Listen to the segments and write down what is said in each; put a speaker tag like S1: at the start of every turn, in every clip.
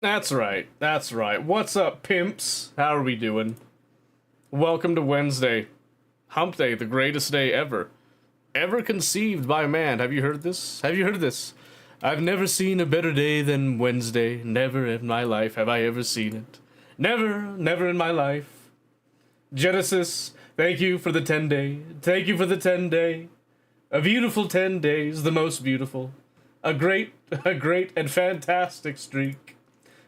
S1: That's right. That's right. What's up, pimps? How are we doing? Welcome to Wednesday. Hump Day, the greatest day ever. Ever conceived by man. Have you heard this? Have you heard this? I've never seen a better day than Wednesday. Never in my life have I ever seen it. Never, never in my life. Genesis, thank you for the 10 day. Thank you for the 10 day. A beautiful 10 days, the most beautiful. A great and fantastic streak.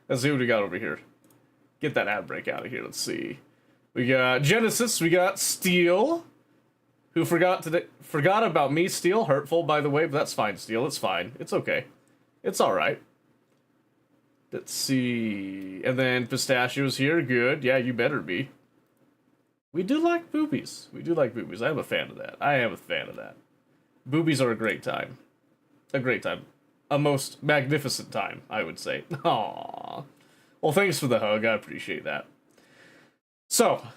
S1: Let's see what we got over here. Get that ad break out of here. Let's see. We got Genesis. We got Steel, who forgot about me. Steel, hurtful, by the way, but that's fine. Steel, it's fine. It's okay. It's all right. Let's see. And then Pistachio's here. Good. Yeah, you better be. We do like boobies. We do like boobies. I am a fan of that. I am a fan of that. Boobies are a great time. A great time. A most magnificent time, I would say. Aww. Well, thanks for the hug. I appreciate that. So,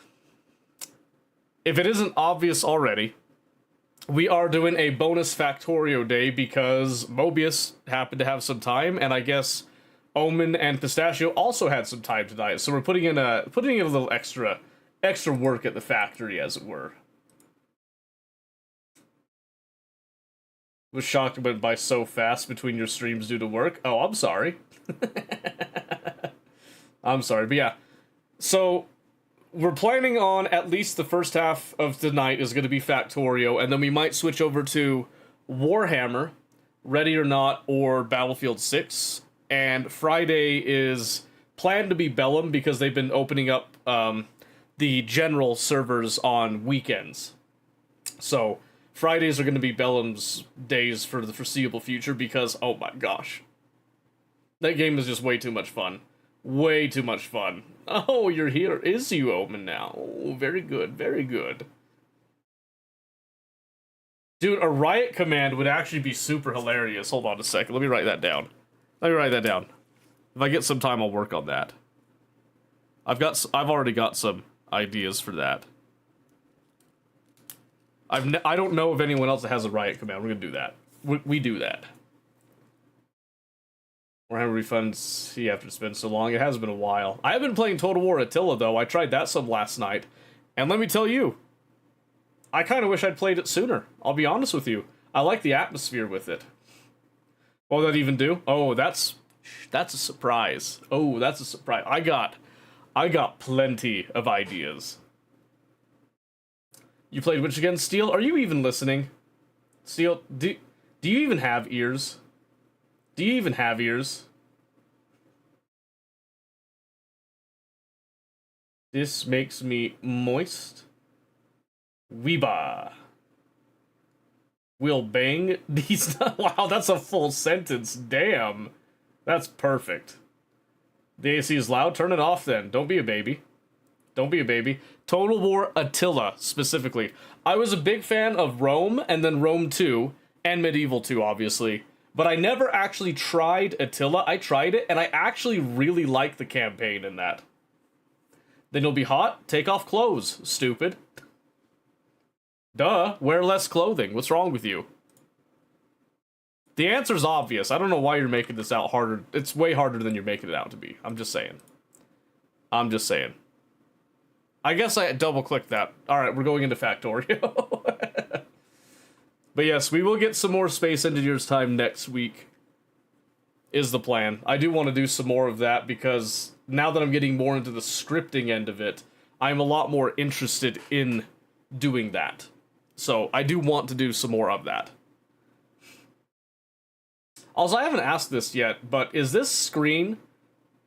S1: if it isn't obvious already, we are doing a bonus Factorio day because Mobius happened to have some time, and I guess Omen and Pistachio also had some time tonight. So we're putting in a little extra work at the factory, as it were. Was shocked it went by so fast between your streams due to work. Oh, I'm sorry. I'm sorry, but yeah. So, we're planning on at least the first half of tonight is going to be Factorio, and then we might switch over to Warhammer, Ready or Not, or Battlefield 6. And Friday is planned to be Bellum because they've been opening up the general servers on weekends. So, Fridays are going to be Bellum's days for the foreseeable future because, oh my gosh. That game is just way too much fun. Way too much fun. Oh, you're here. Is you, Omen, now? Oh, very good, very good. Dude, a riot command would actually be super hilarious. Hold on a second. Let me write that down. If I get some time, I'll work on that. I've already got some ideas for that. I don't know of anyone else that has a riot command. We're gonna do that. We do that. Warhammer refunds. Yeah, after it's been so long. It has been a while. I have been playing Total War Attila though. I tried that some last night, and let me tell you, I kind of wish I'd played it sooner. I'll be honest with you. I like the atmosphere with it. What would that even do? Oh, that's a surprise. Oh, that's a surprise. I got plenty of ideas. You played which again? Steel? Are you even listening? Steel, do you even have ears? Do you even have ears? This makes me moist. Weeba. We'll bang these. Wow, that's a full sentence. Damn. That's perfect. The AC is loud. Turn it off then. Don't be a baby. Don't be a baby. Total War Attila, specifically. I was a big fan of Rome, and then Rome 2, and Medieval 2, obviously. But I never actually tried Attila. I tried it, and I actually really like the campaign in that. Then you'll be hot? Take off clothes, stupid. Duh, wear less clothing. What's wrong with you? The answer's obvious. I don't know why you're making this out harder. It's way harder than you're making it out to be. I'm just saying. I'm just saying. I guess I double-clicked that. Alright, we're going into Factorio. But yes, we will get some more Space Engineers time next week, is the plan. I do want to do some more of that, because now that I'm getting more into the scripting end of it, I'm a lot more interested in doing that. So, I do want to do some more of that. Also, I haven't asked this yet, but is this screen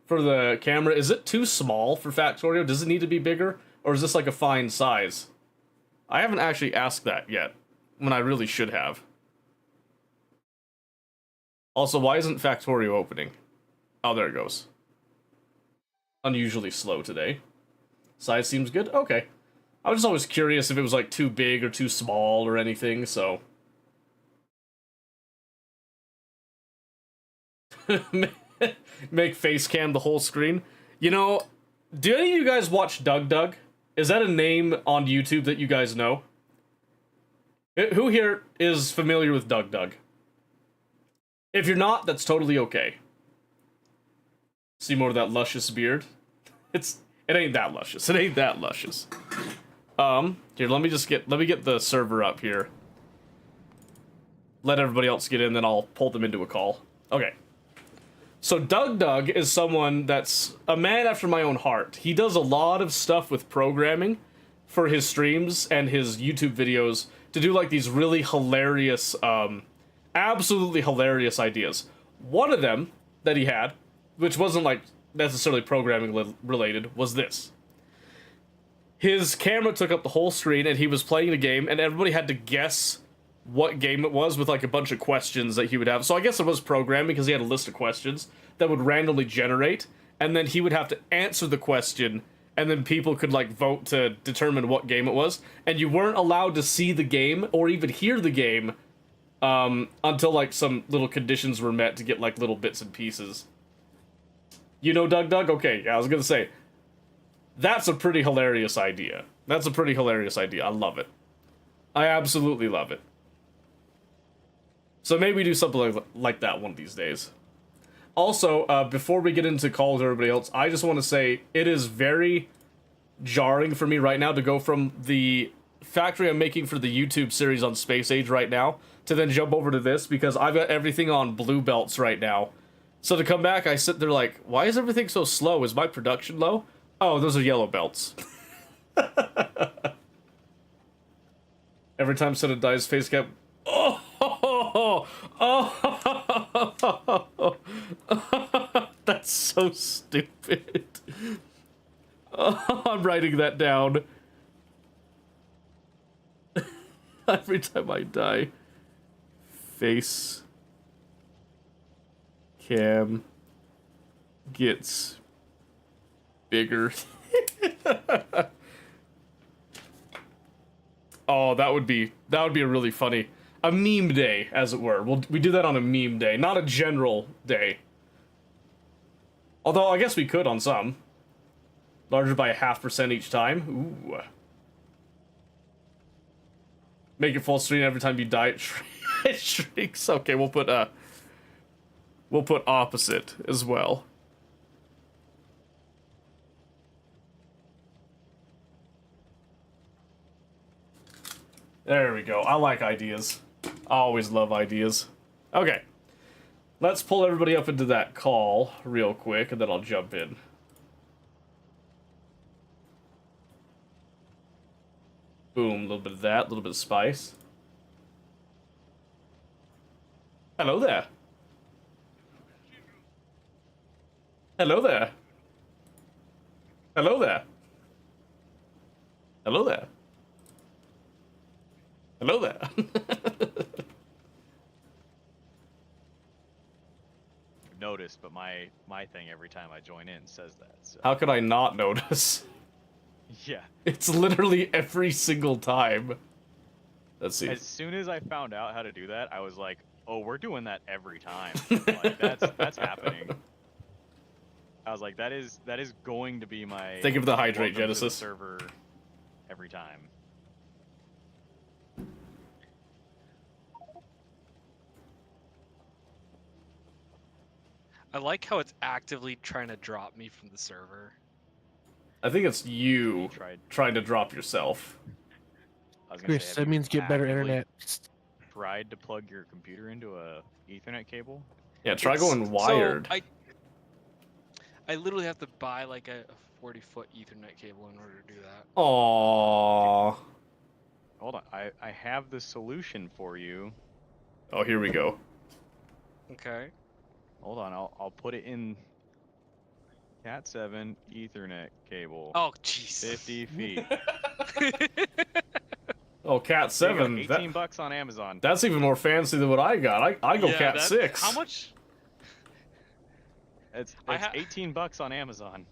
S1: for the camera, is it too small for Factorio? Does it need to be bigger? Or is this like a fine size? I haven't actually asked that yet, when I really should have. Also, why isn't Factorio opening? Oh, there it goes. Unusually slow today. Size seems good? Okay. I was just always curious if it was like too big or too small or anything, so... Make face cam the whole screen. You know, do any of you guys watch Doug Doug? Is that a name on YouTube that you guys know? Who here is familiar with Doug Doug? If you're not, that's totally okay. See more of that luscious beard. It ain't that luscious. It ain't that luscious. Here, let me get the server up here. Let everybody else get in, then I'll pull them into a call. Okay. So Doug is someone that's a man after my own heart. He does a lot of stuff with programming for his streams and his YouTube videos to do like these really hilarious, absolutely hilarious ideas. One of them that he had, which wasn't like necessarily programming related, was this. His camera took up the whole screen and he was playing a game and everybody had to guess what game it was with like a bunch of questions that he would have. So I guess it was programming because he had a list of questions that would randomly generate and then he would have to answer the question and then people could like vote to determine what game it was. And you weren't allowed to see the game or even hear the game until like some little conditions were met to get like little bits and pieces. You know Doug? Okay, yeah, I was gonna say, that's a pretty hilarious idea. That's a pretty hilarious idea. I love it. I absolutely love it. So maybe do something like that one of these days. Also, before we get into calls to everybody else, I just want to say it is very jarring for me right now to go from the factory I'm making for the YouTube series on Space Age right now to then jump over to this because I've got everything on blue belts right now. So to come back, I sit there like, why is everything so slow? Is my production low? Oh, those are yellow belts. Every time someone dies, face cap. Oh, that's so stupid. Oh, I'm writing that down. Every time I die, face cam gets bigger. Oh, that would be a really funny, a meme day, as it were. We do that on a meme day, not a general day. Although I guess we could on some. Larger by 0.5% each time. Ooh. Make it full screen every time you die. It shrinks. Okay, we'll put opposite as well. There we go. I like ideas. I always love ideas. Okay. Let's pull everybody up into that call real quick, and then I'll jump in. Boom. A little bit of that, a little bit of spice. Hello there. Hello there. Hello there. Hello there. Hello there.
S2: Noticed, but my thing every time I join in says that. So.
S1: How could I not notice?
S2: Yeah.
S1: It's literally every single time. Let's see.
S2: As soon as I found out how to do that, I was like, "Oh, we're doing that every time." Like, that's happening. I was like, that is going to be my.
S1: Think of the hydrate,
S2: welcome
S1: Genesis.
S2: to the server every time.
S3: I like how it's actively trying to drop me from the server.
S1: I think it's you trying to drop yourself.
S2: I was gonna
S4: Chris,
S2: say,
S4: that means get better
S2: actively
S4: internet.
S2: Tried to plug your computer into a Ethernet cable?
S1: Yeah, try going wired.
S3: So I literally have to buy like a 40-foot Ethernet cable in order to do that.
S1: Aww.
S2: Hold on, I have the solution for you.
S1: Oh, here we go.
S3: Okay.
S2: Hold on, I'll put it in Cat 7 Ethernet cable.
S3: Oh, jeez.
S2: 50 feet.
S1: Oh, Cat 7.
S2: 18 bucks on Amazon.
S1: That's even more fancy than what I got. I go Cat 6.
S3: How much?
S2: It's 18 bucks on Amazon.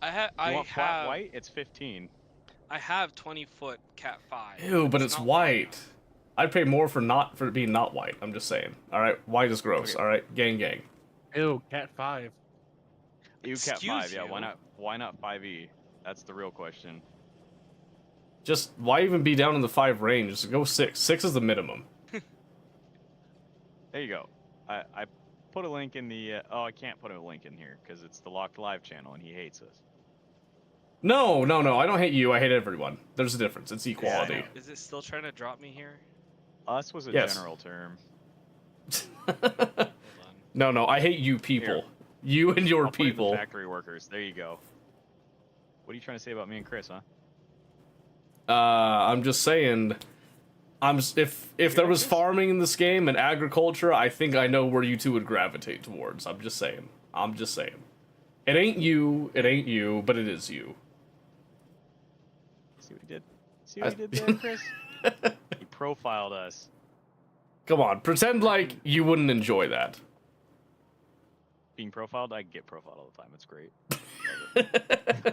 S3: I
S2: want flat
S3: have
S2: white? It's 15.
S3: I have 20-foot Cat 5.
S1: Ew, but it's
S3: not
S1: white. I'd pay more for it being not white. I'm just saying. All right, white is gross.
S2: Okay.
S1: All right, gang.
S4: Ew, Cat 5.
S2: You Cat
S3: Excuse
S2: 5, yeah.
S3: you?
S2: Why not 5e? That's the real question.
S1: Just why even be down in the 5 range? Just go 6. 6 is the minimum.
S2: There you go. I put a link in the. Oh, I can't put a link in here because it's the Locked Live channel and he hates us.
S1: No, no, no. I don't hate you. I hate everyone. There's a difference. It's equality.
S2: know.
S3: Is it still trying to drop me here?
S2: Us was a
S1: Yes.
S2: general term.
S3: Hold on.
S1: No, no. I hate you people.
S2: Here.
S1: You and your
S2: I'll put it in the
S1: people.
S2: factory workers. There you go. What are you trying to say about me and Chris, huh?
S1: I'm just saying. If there was farming in this game and agriculture, I think I know where you two would gravitate towards. I'm just saying. I'm just saying. It ain't you, but it is you.
S2: See what he did? See what he did there, Chris? He profiled us.
S1: Come on, pretend like you wouldn't enjoy that.
S2: Being profiled, I get profiled all the time. It's great.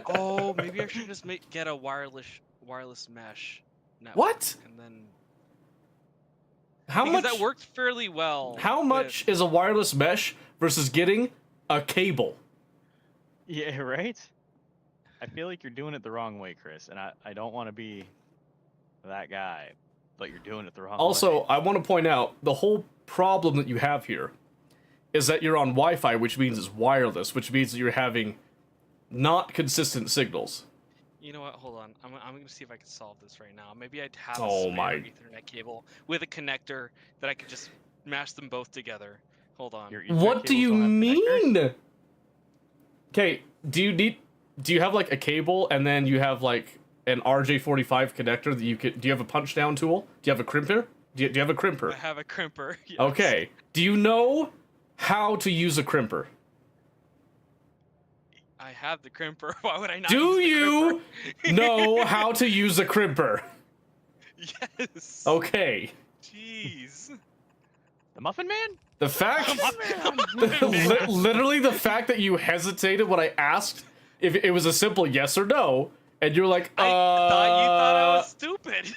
S3: Oh, maybe I should just get a wireless mesh network.
S1: What?
S3: And then
S1: How
S3: because
S1: much?
S3: that worked fairly well.
S1: How much is a wireless mesh versus getting a cable?
S2: Yeah, right? I feel like you're doing it the wrong way, Chris, and I don't want to be that guy, but you're doing it the wrong way.
S1: Also, I want to point out the whole problem that you have here is that you're on Wi-Fi, which means it's wireless, which means that you're having not consistent signals.
S3: You know what? Hold on. I'm gonna see if I can solve this right now. Maybe I'd have
S1: Oh
S3: a spare
S1: my-
S3: Ethernet cable with a connector that I could just mash them both together. Hold on.
S2: Your Ethernet
S1: What do
S2: cables
S1: you
S2: don't have connectors?
S1: mean? Okay, do you have like a cable and then you have like an RJ45 connector that you could? Do you have a punch down tool? Do you have a crimper? Do you have a crimper?
S3: I have a crimper. Yes.
S1: Okay. Do you know how to use a crimper?
S3: I have the crimper. Why would I not?
S1: Do
S3: use the
S1: you
S3: crimper?
S1: know how to use a crimper?
S3: Yes.
S1: Okay.
S3: Jeez.
S2: The Muffin Man?
S1: The fact,
S3: Man.
S1: literally the fact that you hesitated when I asked if it was a simple yes or no, and you're like,
S3: I thought you thought I was stupid.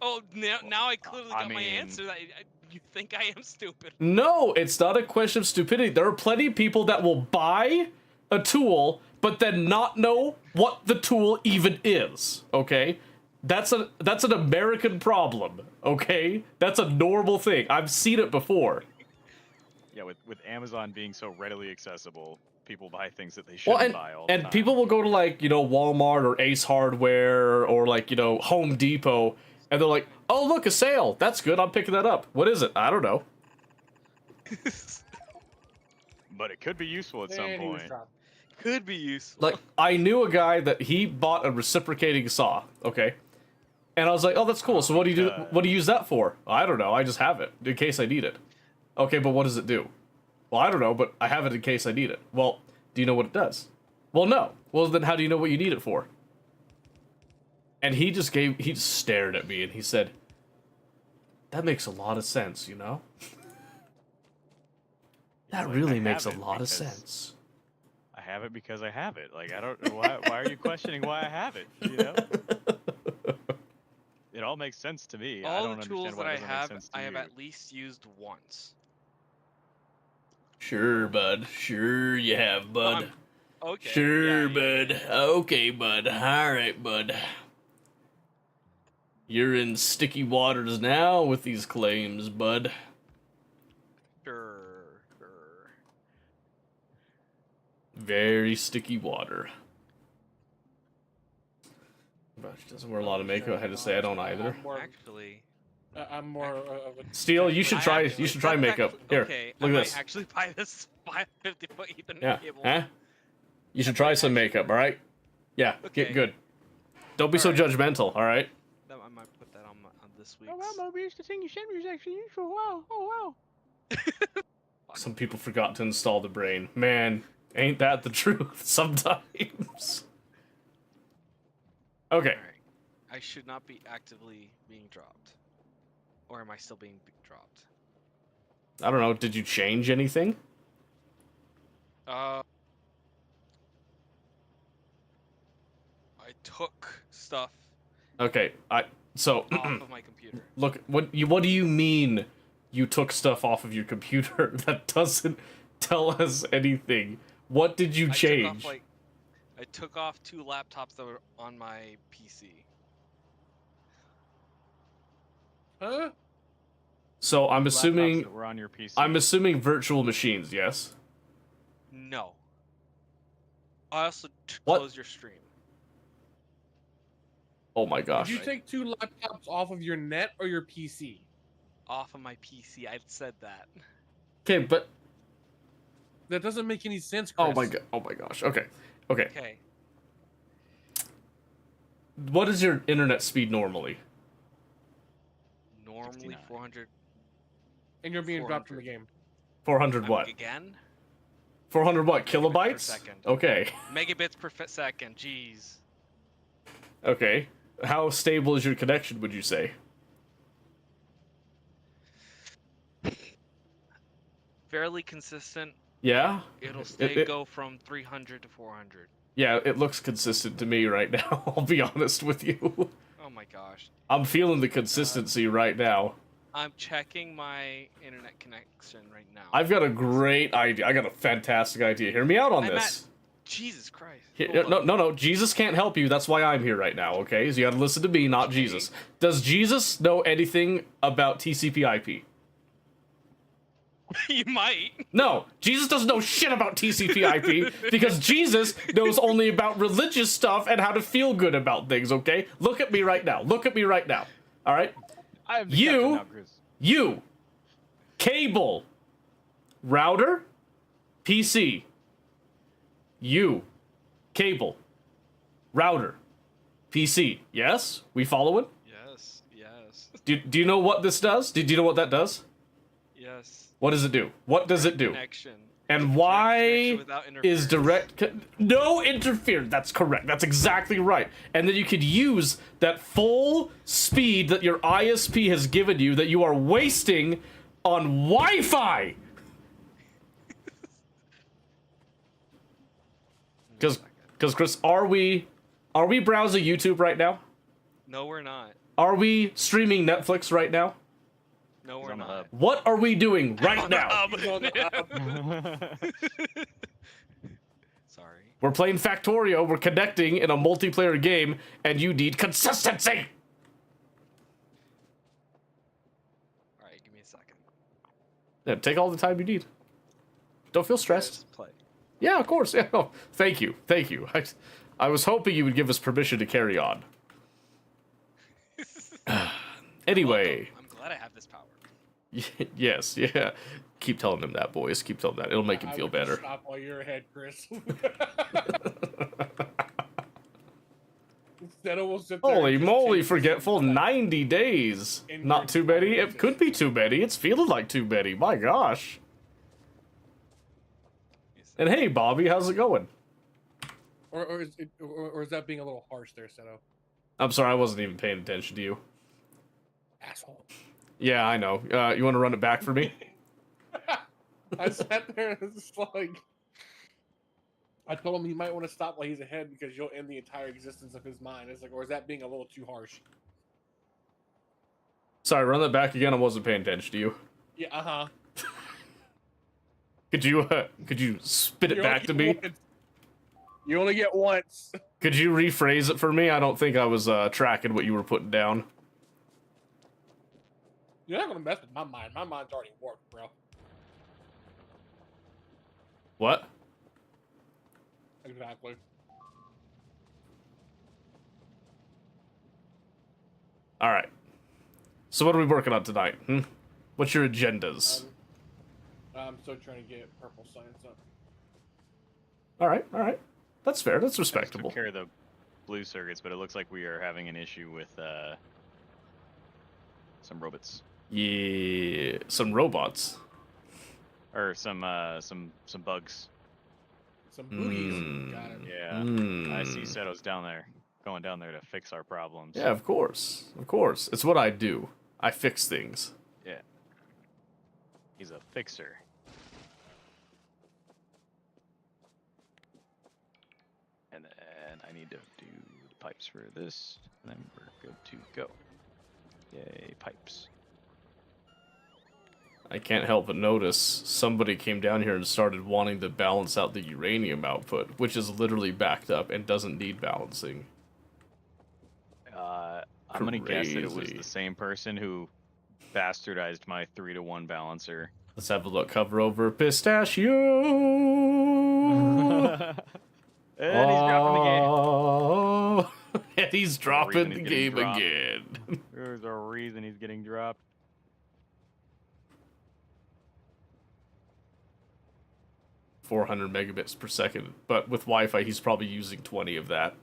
S3: Oh, now I clearly
S2: I
S3: got my
S2: mean-
S3: answer. You think I am stupid?
S1: No, it's not a question of stupidity. There are plenty of people that will buy a tool, but then not know what the tool even is. Okay, that's an American problem. Okay, that's a normal thing. I've seen it before.
S2: Yeah, with Amazon being so readily accessible, people buy things that they
S1: Well,
S2: shouldn't buy all the time.
S1: people will go to like Walmart or Ace Hardware or like Home Depot, and they're like, "Oh, look, a sale. That's good. I'm picking that up. What is it? I don't know."
S2: But it could be useful at some point.
S3: Could be useful.
S1: Like, I knew a guy that he bought a reciprocating saw, okay? And I was like, oh, that's cool. So what do you do? What do you use that for? I don't know. I just have it in case I need it. Okay, but what does it do? Well, I don't know, but I have it in case I need it. Well, do you know what it does? Well, no. Well, then how do you know what you need it for? And he just stared at me and he said, that makes a lot of sense, you know? That
S2: Like,
S1: really
S2: I
S1: makes a
S2: have it
S1: lot of
S2: because-
S1: sense.
S2: I have it because I have it. Like, I don't know why are you questioning why I have it, you know? It all makes sense to me. I
S3: All
S2: don't
S3: the tools
S2: understand
S3: that
S2: why it
S3: I
S2: doesn't make
S3: have,
S2: sense to
S3: I have
S2: you.
S3: at least used once.
S1: Sure, bud. Sure you have, bud.
S3: Okay.
S1: Sure,
S3: yeah.
S1: bud. Okay, bud. All right, bud. You're in sticky waters now with these claims, bud.
S3: Sure.
S1: Very sticky water. But she doesn't wear a lot of makeup. I had to say I don't either.
S3: Actually,
S4: I'm more of a...
S1: Steel, you should try. You should try makeup. Here,
S3: okay,
S1: look
S3: I
S1: at
S3: might
S1: this.
S3: actually buy this 50-foot Ethernet
S1: Yeah,
S3: cable.
S1: huh? You should try some makeup. All right. Yeah,
S3: Okay.
S1: get good. Don't be so
S3: Alright.
S1: judgmental. All right.
S3: I might put that on this week's.
S2: Oh wow, Mobius, the thing you sent me is actually useful. Wow, oh wow.
S1: Some people forgot to install the brain. Man, ain't that the truth sometimes? Okay.
S3: Alright. I should not be actively being dropped. Or am I still being dropped?
S1: I don't know. Did you change anything?
S3: I took stuff
S1: Okay. So
S3: off of my computer.
S1: look. What do you mean? You took stuff off of your computer? That doesn't tell us anything. What did you change?
S3: I took off 2 laptops that were on my PC.
S4: Huh?
S1: So I'm
S2: Laptops
S1: assuming
S2: that were on your PC.
S1: I'm assuming virtual machines, yes?
S3: No. I also
S1: What?
S3: close your stream.
S1: Oh my
S4: Did
S1: gosh.
S4: you take 2 laptops off of your net or your PC?
S3: Off of my PC. I said that.
S1: Okay, but
S4: That doesn't make any sense, Chris.
S1: oh my gosh. Okay. Okay.
S3: Okay.
S1: What is your internet speed normally?
S3: Normally
S2: 69.
S3: 400.
S4: And you're being dropped from the
S3: 400.
S4: game.
S1: 400 what?
S3: Again?
S1: 400 what?
S3: Megabits per
S1: Kilobytes?
S3: second.
S1: Okay.
S3: Megabits per second. Jeez.
S1: Okay. How stable is your connection, would you say?
S3: Fairly consistent.
S1: Yeah?
S3: It'll
S1: It-
S3: go from 300 to 400.
S1: Yeah, it looks consistent to me right now. I'll be honest with you.
S3: Oh my gosh.
S1: I'm feeling the consistency right now.
S3: I'm checking my internet connection right now.
S1: I've got a great idea. I got a fantastic idea. Hear me out on
S3: I'm
S1: this.
S3: Jesus Christ.
S1: No. Jesus can't help you. That's why I'm here right now, okay? So you gotta listen to me, not
S3: Okay.
S1: Jesus. Does Jesus know anything about TCP/IP?
S3: You might.
S1: No, Jesus doesn't know shit about TCP/IP because Jesus knows only about religious stuff and how to feel good about things, okay? Look at me right now. Look at me right now. All right?
S2: I am the
S1: You-
S2: captain now, Chris.
S1: You, cable, router, PC. You, cable, router, PC. Yes? We following?
S3: Yes. Yes.
S1: Do you know what this does? Do you know what that does?
S3: Yes.
S1: What does it do? What does it do?
S3: Connection.
S1: And
S3: Connection
S1: why
S3: without
S1: is
S3: interference.
S1: no interference? That's correct. That's exactly right. And then you could use that full speed that your ISP has given you that you are wasting on Wi-Fi. Because Chris, are we browsing YouTube right now?
S3: No, we're not.
S1: Are we streaming Netflix right now?
S3: No, we're
S2: on the
S3: not.
S2: hub.
S1: What are we doing right now?
S3: Sorry.
S1: We're playing Factorio, we're connecting in a multiplayer game, and you need consistency!
S3: Alright, give me a second.
S1: Yeah, take all the time you need. Don't feel stressed.
S3: Just play.
S1: Yeah, of course. Yeah. Oh, thank you. Thank you. I was hoping you would give us permission to carry on. Anyway.
S3: I'm glad I have this power.
S1: Yes, yeah. Keep telling them that, boys. Keep telling them that. It'll make him
S4: I
S1: feel
S4: would
S1: better.
S4: Stop while you're ahead, Chris. Instead of we'll sit there
S1: Holy
S4: and just
S1: moly,
S4: change
S1: forgetful.
S4: the
S1: 90 days.
S4: In
S1: Not
S4: your
S1: too many. It
S4: experiences.
S1: could be too many. It's feeling like too many. My gosh. And hey, Bobby, how's it going?
S4: or is that being a little harsh there, Seto?
S1: I'm sorry, I wasn't even paying attention to you.
S4: Asshole.
S1: Yeah, I know. You want to run it back for me?
S4: I sat there and it's like I told him he might want to stop while he's ahead because you'll end the entire existence of his mind. It's like, or is that being a little too harsh?
S1: Sorry, run that back again. I wasn't paying attention to you.
S4: Yeah,
S1: Could you spit it
S4: You
S1: back
S4: only
S1: to
S4: get
S1: me?
S4: once. You only get once.
S1: Could you rephrase it for me? I don't think I was tracking what you were putting down.
S4: You're not gonna mess with my mind. My mind's already warped, bro.
S1: What?
S4: Exactly.
S1: All right. So what are we working on tonight? What's your agendas?
S4: I'm still trying to get purple science up.
S1: All right. That's fair. That's
S2: I just
S1: respectable.
S2: took care of the blue circuits, but it looks like we are having an issue with some robots
S1: Yeah, some robots.
S2: or some bugs.
S4: Some boogies.
S1: Mm.
S4: Got it.
S2: Yeah, I see Seto's down there, going down there to fix our problems.
S1: Yeah, of course. It's what I do. I fix things.
S2: Yeah. He's a fixer. And then I need to do the pipes for this, and then we're good to go. Yay, pipes.
S1: I can't help but notice somebody came down here and started wanting to balance out the uranium output, which is literally backed up and doesn't need balancing.
S2: I'm gonna guess that it was
S1: Crazy.
S2: the same person who bastardized my 3-to-1 balancer.
S1: Let's have a look. Hover over pistachio.
S2: And he's dropping the game.
S1: Oh, and he's dropping the
S2: he's getting
S1: game
S2: dropped.
S1: again.
S2: There's a reason he's getting dropped.
S1: 400 megabits per second, but with Wi-Fi, he's probably using 20 of that.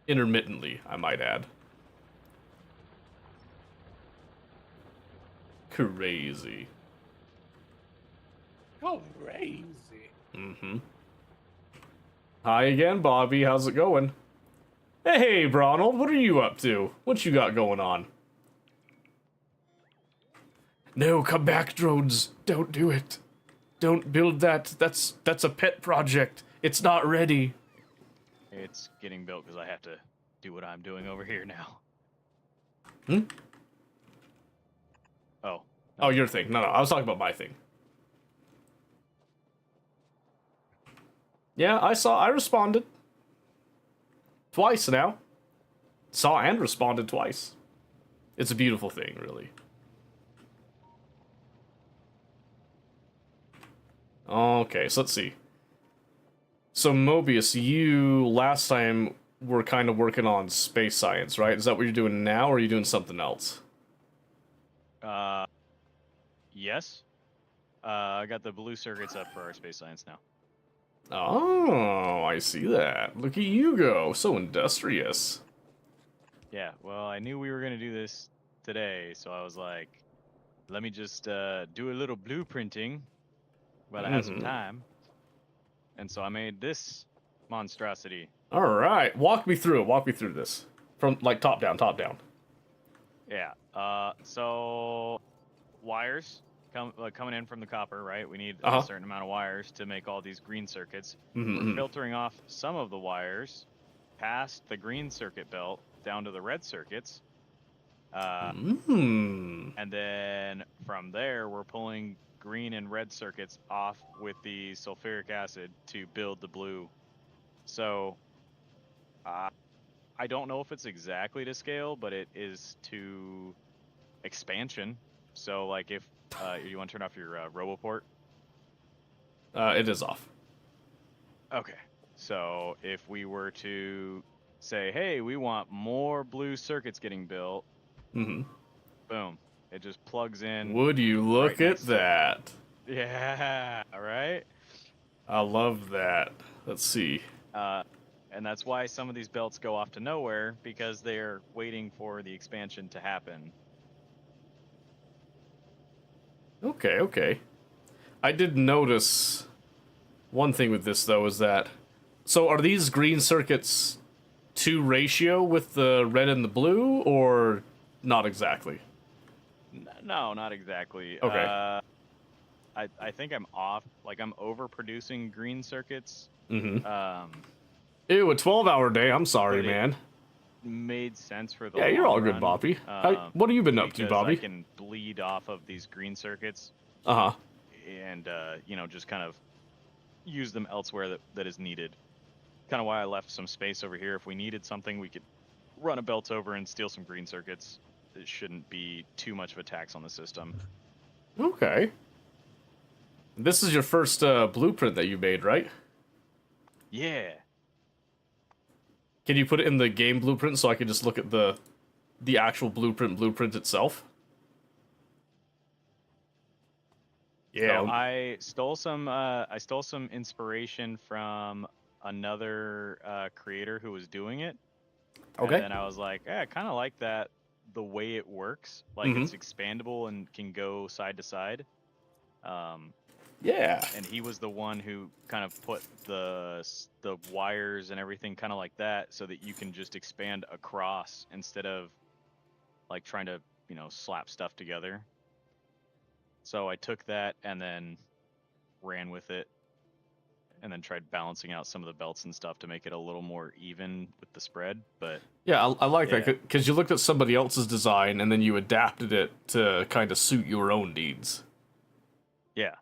S1: Intermittently, I might add. Crazy.
S4: Crazy.
S1: Mm-hmm. Hi again, Bobby. How's it going? Hey, Bronald, what are you up to? What you got going on? No, come back, drones. Don't do it. Don't build that. That's a pet project. It's not ready.
S2: It's getting built because I have to do what I'm doing over here now.
S1: Hmm?
S2: Oh.
S1: Oh, your thing. No, I was talking about my thing. Yeah, I responded. Twice now. Saw and responded twice. It's a beautiful thing, really. Okay, so let's see. So, Mobius, you last time were kind of working on space science, right? Is that what you're doing now, or are you doing something else?
S2: Yes. I got the blue circuits up for our space science now.
S1: Oh, I see that. Look at you go. So industrious.
S2: Yeah, well, I knew we were going to do this today, so I was like, let me just do a little blueprinting while I have some time. And so I made this monstrosity.
S1: All right. Walk me through it. Walk me through this. From, like, top down, top down.
S2: Yeah, so wires coming in from the copper, right? We need a certain amount of wires to make all these green circuits. We're filtering off some of the wires past the green circuit belt down to the red circuits. And then from there, we're pulling green and red circuits off with the sulfuric acid to build the blue. So I don't know if it's exactly to scale, but it is to expansion. So like if you want to turn off your RoboPort.
S1: It is off.
S2: Okay. So if we were to say, hey, we want more blue circuits getting built, boom, it just plugs in.
S1: Would you look
S2: right
S1: at that?
S2: Yeah, all right.
S1: I love that. Let's see.
S2: And that's why some of these belts go off to nowhere, because they're waiting for the expansion to happen.
S1: Okay, okay. I did notice one thing with this, though, is that... So are these green circuits to ratio with the red and the blue, or not exactly?
S2: No, not exactly.
S1: Okay.
S2: I think I'm off. Like, I'm overproducing green circuits.
S1: Ew, a 12-hour day. I'm sorry,
S2: But it-
S1: man.
S2: Made sense for the
S1: Yeah, you're
S2: long
S1: all good,
S2: run,
S1: Bobby. What have you been up to,
S2: because
S1: Bobby?
S2: I can bleed off of these green circuits
S1: Uh-huh.
S2: and just kind of use them elsewhere that is needed. Kind of why I left some space over here. If we needed something, we could run a belt over and steal some green circuits. It shouldn't be too much of a tax on the system.
S1: Okay. This is your first blueprint that you made, right?
S2: Yeah.
S1: Can you put it in the game blueprint so I can just look at the actual blueprint itself? Yeah.
S2: So I stole some inspiration from another creator who was doing it.
S1: Okay.
S2: And then I was like, I kind of like that, the way it works. Like, it's expandable and can go side to side.
S1: Yeah.
S2: And he was the one who kind of put the wires and everything kind of like that, so that you can just expand across instead of like trying to, slap stuff together. So I took that and then ran with it, and then tried balancing out some of the belts and stuff to make it a little more even with the spread. But
S1: Yeah, I like
S2: Yeah.
S1: that, because you looked at somebody else's design and then you adapted it to kind of suit your own needs.
S2: yeah.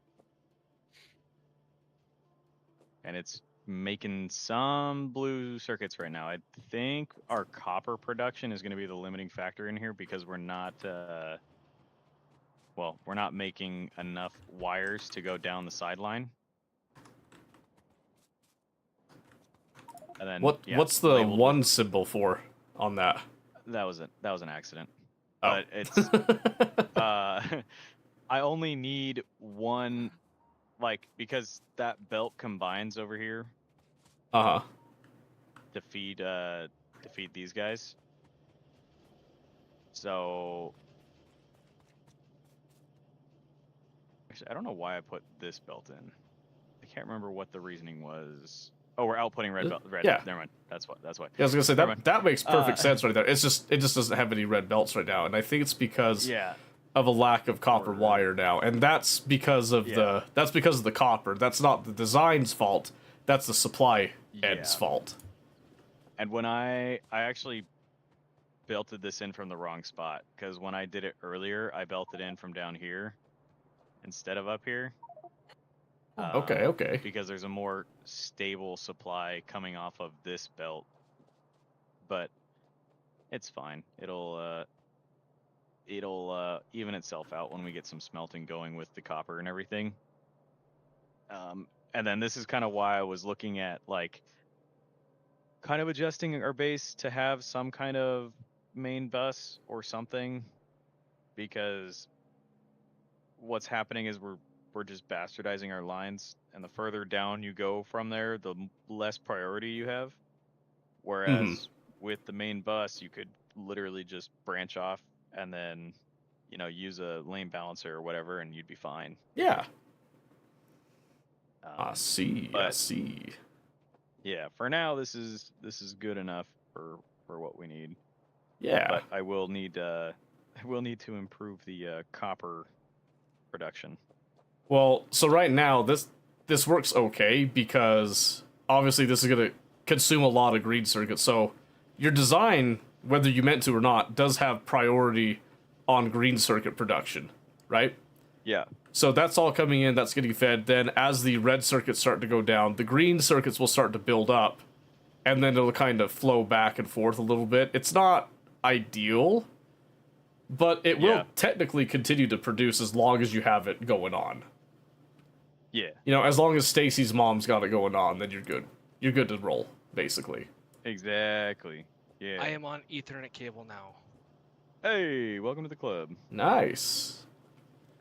S2: And it's, making some blue circuits right now. I think our copper production is going to be the limiting factor in here because we're not, we're not making enough wires to go down the sideline. And then
S1: What's the
S2: labeled with-
S1: one symbol for on that?
S2: That was an accident.
S1: Oh.
S2: But it's I only need one, like, because that belt combines over here
S1: Uh-huh.
S2: to feed these guys. So actually, I don't know why I put this belt in. I can't remember what the reasoning was. Oh, we're outputting red belt. Red.
S1: Yeah.
S2: Never mind. That's why.
S1: Yeah, I was gonna say
S2: Never
S1: that makes perfect
S2: Uh,
S1: sense right there. It just doesn't have any red belts right now, and I think it's because
S2: Yeah.
S1: of a lack of copper
S2: Or-
S1: wire now, and that's because of the copper. That's not the design's fault. That's the supply end's
S2: Yeah.
S1: fault.
S2: And when I actually belted this in from the wrong spot, because when I did it earlier, I belted in from down here instead of up here.
S1: Okay.
S2: Because there's a more stable supply coming off of this belt, but it's fine. It'll even itself out when we get some smelting going with the copper and everything. And then this is kind of why I was looking at like kind of adjusting our base to have some kind of main bus or something, because what's happening is we're just bastardizing our lines, and the further down you go from there, the less priority you have. Whereas with the main bus, you could literally just branch off and then, use a lane balancer or whatever, and you'd be fine.
S1: Yeah. I see.
S2: Yeah, for now this is good enough for what we need.
S1: Yeah.
S2: But I will need to improve the copper production.
S1: Well, so right now this works okay because obviously this is gonna consume a lot of green circuits. So your design, whether you meant to or not, does have priority on green circuit production, right?
S2: Yeah.
S1: So that's all coming in, that's getting fed. Then as the red circuits start to go down, the green circuits will start to build up, and then it'll kind of flow back and forth a little bit. It's not ideal, but it will technically continue to produce as long as you have it going on.
S2: Yeah.
S1: As long as Stacy's mom's got it going on, then you're good. You're good to roll, basically.
S2: Exactly. Yeah.
S3: I am on Ethernet cable now.
S2: Hey, welcome to the club.
S1: Nice.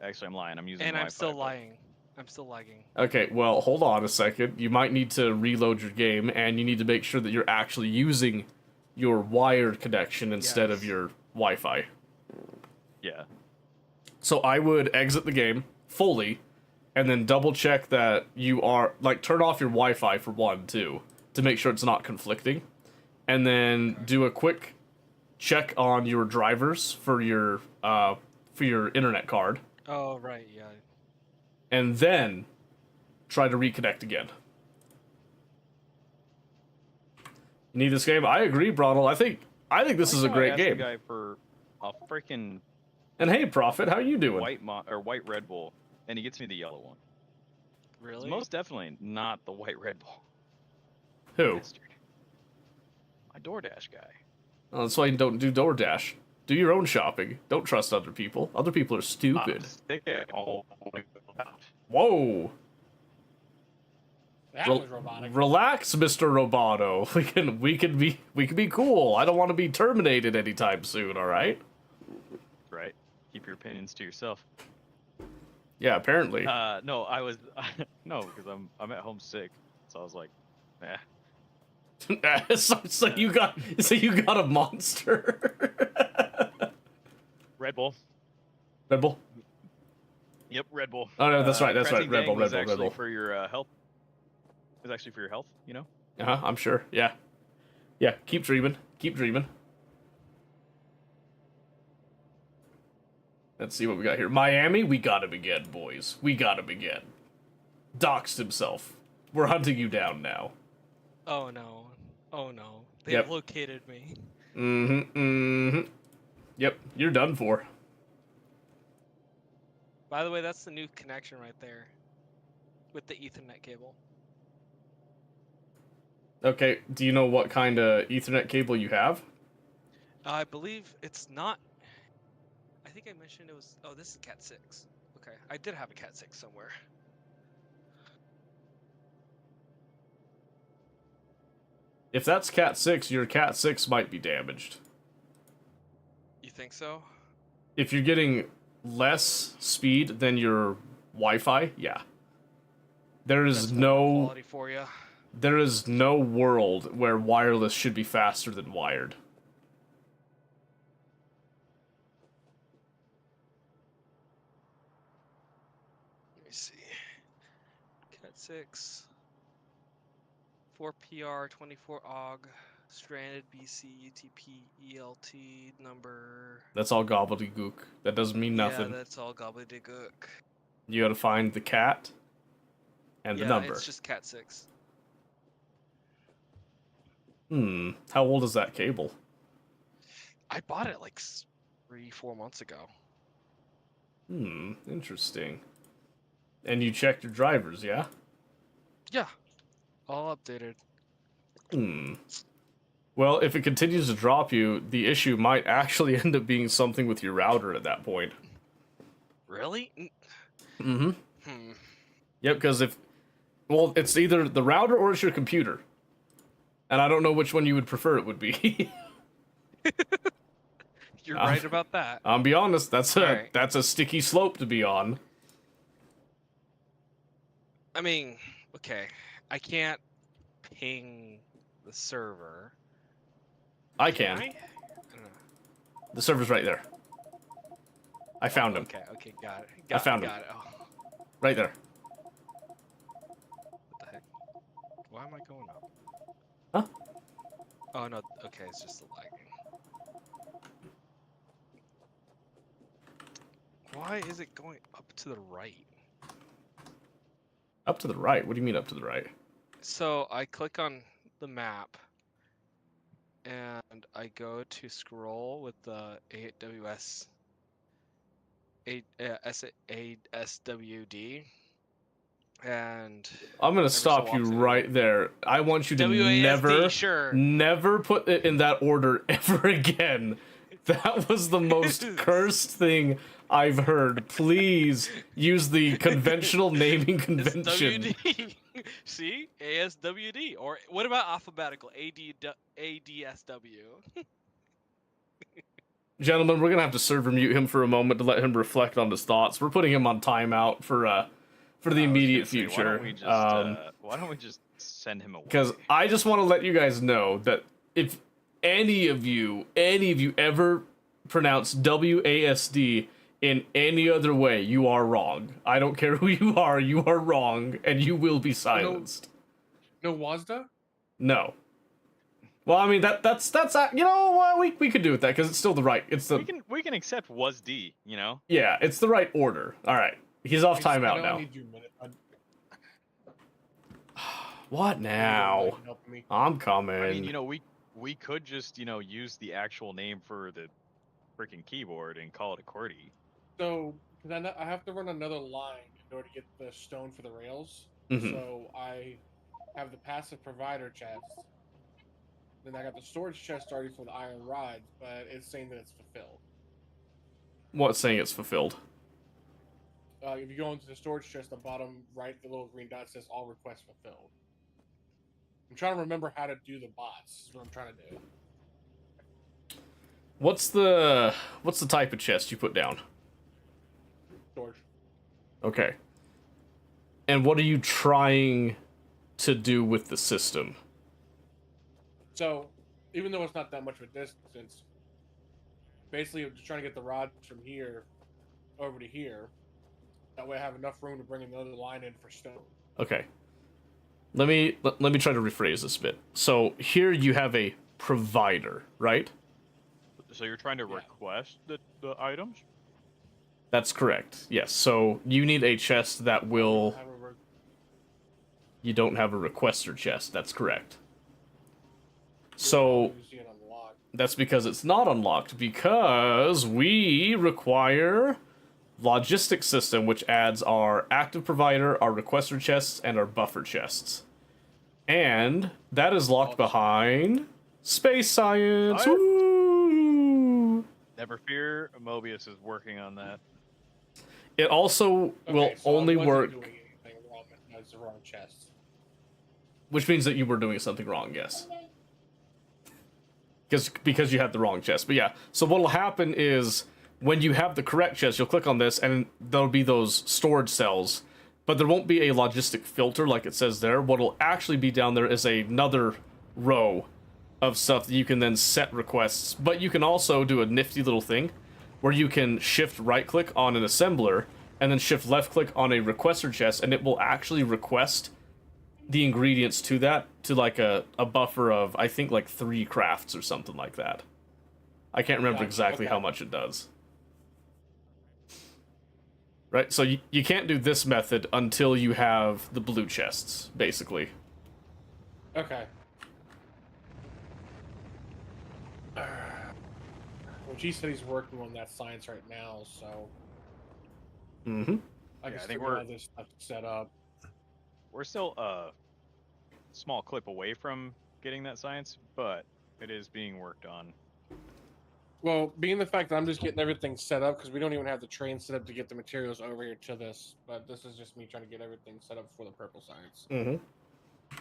S2: Actually, I'm lying. I'm using
S3: And
S2: Wi-Fi.
S3: I'm still lying. I'm still lagging.
S1: Okay, well, hold on a second. You might need to reload your game, and you need to make sure that you're actually using your wired connection instead of your Wi-Fi.
S2: Yeah.
S1: So I would exit the game fully, and then double check that you are, turn off your Wi-Fi for one, too, to make sure it's not conflicting. And then do a quick check on your drivers for your internet card.
S3: Oh, right, yeah.
S1: And then try to reconnect again. You need this game? I agree, Bronel. I think this is a great game.
S2: The guy for a freaking
S1: And hey, Prophet, how you doing?
S2: white Red Bull, and he gets me the yellow one.
S3: Really?
S2: It's most definitely not the white Red Bull.
S1: Who?
S2: Bastard. My DoorDash guy.
S1: Oh, that's why you don't do DoorDash. Do your own shopping. Don't trust other people. Other people are stupid. Whoa!
S4: That was robotic.
S1: Relax, Mr. Roboto. We can be cool. I don't want to be terminated anytime soon. All right?
S2: Right. Keep your opinions to yourself.
S1: Yeah, apparently.
S2: No, I was no, because I'm at home sick, so I was like,
S1: so you got a monster.
S2: Red Bull.
S1: Red Bull.
S2: Yep, Red Bull.
S1: Oh no, that's right. That's right.
S2: Crescent
S1: Red Bull.
S2: Gang
S1: Red
S2: was
S1: Bull. Red
S2: actually
S1: Bull.
S2: for your health. It was actually for your health,
S1: I'm sure. Yeah. Yeah. Keep dreaming. Keep dreaming. Let's see what we got here. Miami, we got him again, boys. We got him again. Doxed himself. We're hunting you down now.
S3: Oh, no. Oh, no. They've
S1: Yep.
S3: located me.
S1: Yep, you're done for.
S3: By the way, that's the new connection right there. With the Ethernet cable.
S1: Okay, do you know what kind of Ethernet cable you have?
S3: I believe it's not. I think I mentioned it was. Oh, this is Cat 6. Okay, I did have a Cat 6 somewhere.
S1: If that's Cat 6, your Cat 6 might be damaged.
S3: You think so?
S1: If you're getting less speed than your Wi-Fi, yeah. There
S3: That's
S1: is
S3: lower
S1: no
S3: quality for you.
S1: there is no world where wireless should be faster than wired.
S3: Let me see. Cat 6. 4PR 24 AUG. Stranded BC UTP ELT number.
S1: That's all gobbledygook. That doesn't mean
S3: Yeah,
S1: nothing.
S3: that's all gobbledygook.
S1: You gotta find the cat and the
S3: Yeah,
S1: number.
S3: it's just Cat 6.
S1: How old is that cable?
S3: I bought it like 3-4 months ago.
S1: Interesting. And you checked your drivers, yeah?
S3: Yeah, all updated.
S1: Well, if it continues to drop you, the issue might actually end up being something with your router at that point.
S3: Really?
S1: Mm-hmm.
S3: Hmm.
S1: Yep, because well, it's either the router or it's your computer. And I don't know which one you would prefer it would be.
S3: You're right about that.
S1: I'll be honest, that's
S3: Alright.
S1: a sticky slope to be on.
S3: I mean, okay, I can't ping the server.
S1: I can.
S3: I don't know.
S1: The server's right there. I found him.
S3: Okay, got it.
S1: I found him.
S3: Got it. Oh,
S1: Right there.
S3: what the heck? Why am I going up?
S1: Huh?
S3: Oh no. Okay, it's just the lagging. Why is it going up to the right?
S1: Up to the right? What do you mean up to the right?
S3: So I click on the map and I go to scroll with the ASWD and
S1: I'm gonna
S3: so
S1: stop you
S3: often-
S1: right there. I want you to
S3: WASD, sure.
S1: never put it in that order ever again. That was the most cursed thing I've heard. Please use the conventional naming
S3: It's
S1: convention.
S3: WD. See? ASWD. Or what about alphabetical? ADSW.
S1: Gentlemen, we're gonna have to server mute him for a moment to let him reflect on his thoughts. We're putting him on timeout for the
S2: I was
S1: immediate
S2: gonna say,
S1: future.
S2: Why don't we just send him away?
S1: Because I just want to let you guys know that if any of you ever pronounce WASD in any other way, you are wrong. I don't care who you are wrong, and you will be silenced.
S4: No WASDA?
S1: No. Well, I mean that's you know we could do with that because it's still the right. It's the
S2: we can accept was D, you know.
S1: yeah, it's the right order. All right, he's off
S4: I
S1: timeout
S4: don't
S1: now.
S4: need you a minute.
S1: What now?
S4: Help me.
S1: I'm coming.
S2: I mean, you know, we could just, you know, use the actual name for the freaking keyboard and call it a QWERTY.
S4: So, because I have to run another line in order to get the stone for the rails.
S1: Mhm.
S4: So I have the passive provider chest. Then I got the storage chest already for the iron rods, but it's saying that it's fulfilled.
S1: What's saying it's fulfilled?
S4: If you go into the storage chest, the bottom right, the little green dot says all requests fulfilled. I'm trying to remember how to do the bots. Is what I'm trying to do.
S1: What's the type of chest you put down?
S4: Storage.
S1: Okay. And what are you trying to do with the system?
S4: So, even though it's not that much of a distance, basically I'm just trying to get the rods from here over to here. That way I have enough room to bring another line in for stone.
S1: Okay. Let me try to rephrase this a bit. So here you have a provider, right?
S2: So you're trying to
S4: Yeah.
S2: request the items?
S1: That's correct. Yes. So you need a chest that will.
S4: Have a
S1: You don't have a requester chest. That's correct. So
S4: you see it unlocked.
S1: that's because it's not unlocked because we require logistics system, which adds our active provider, our requester chests, and our buffer chests. And that is locked behind space science.
S2: Science.
S1: Woo!
S2: Never fear, Mobius is working on that.
S1: It also will
S4: Okay, so I
S1: only
S4: wasn't
S1: work,
S4: doing anything wrong. That's the wrong chest.
S1: which means that you were doing something wrong, yes. Because you had the wrong chest. But yeah, so what'll happen is when you have the correct chest, you'll click on this and there'll be those storage cells. But there won't be a logistic filter like it says there. What'll actually be down there is another row of stuff that you can then set requests. But you can also do a nifty little thing where you can shift right click on an assembler and then shift left click on a requester chest, and it will actually request the ingredients to that to like a buffer of, I think, like 3 crafts or something like that. I can't remember
S4: Gotcha,
S1: exactly
S4: okay.
S1: how much it does. Right, so you can't do this method until you have the blue chests, basically.
S4: Okay. Well, G said he's working on that science right now, so
S1: Mm-hmm.
S4: I
S2: Yeah,
S4: can
S2: I think
S4: figure
S2: we're-
S4: out this stuff set up.
S2: We're still a small clip away from getting that science, but it is being worked on.
S4: Well, being the fact that I'm just getting everything set up because we don't even have the train set up to get the materials over here to this, but this is just me trying to get everything set up for the purple science.
S1: Mm-hmm.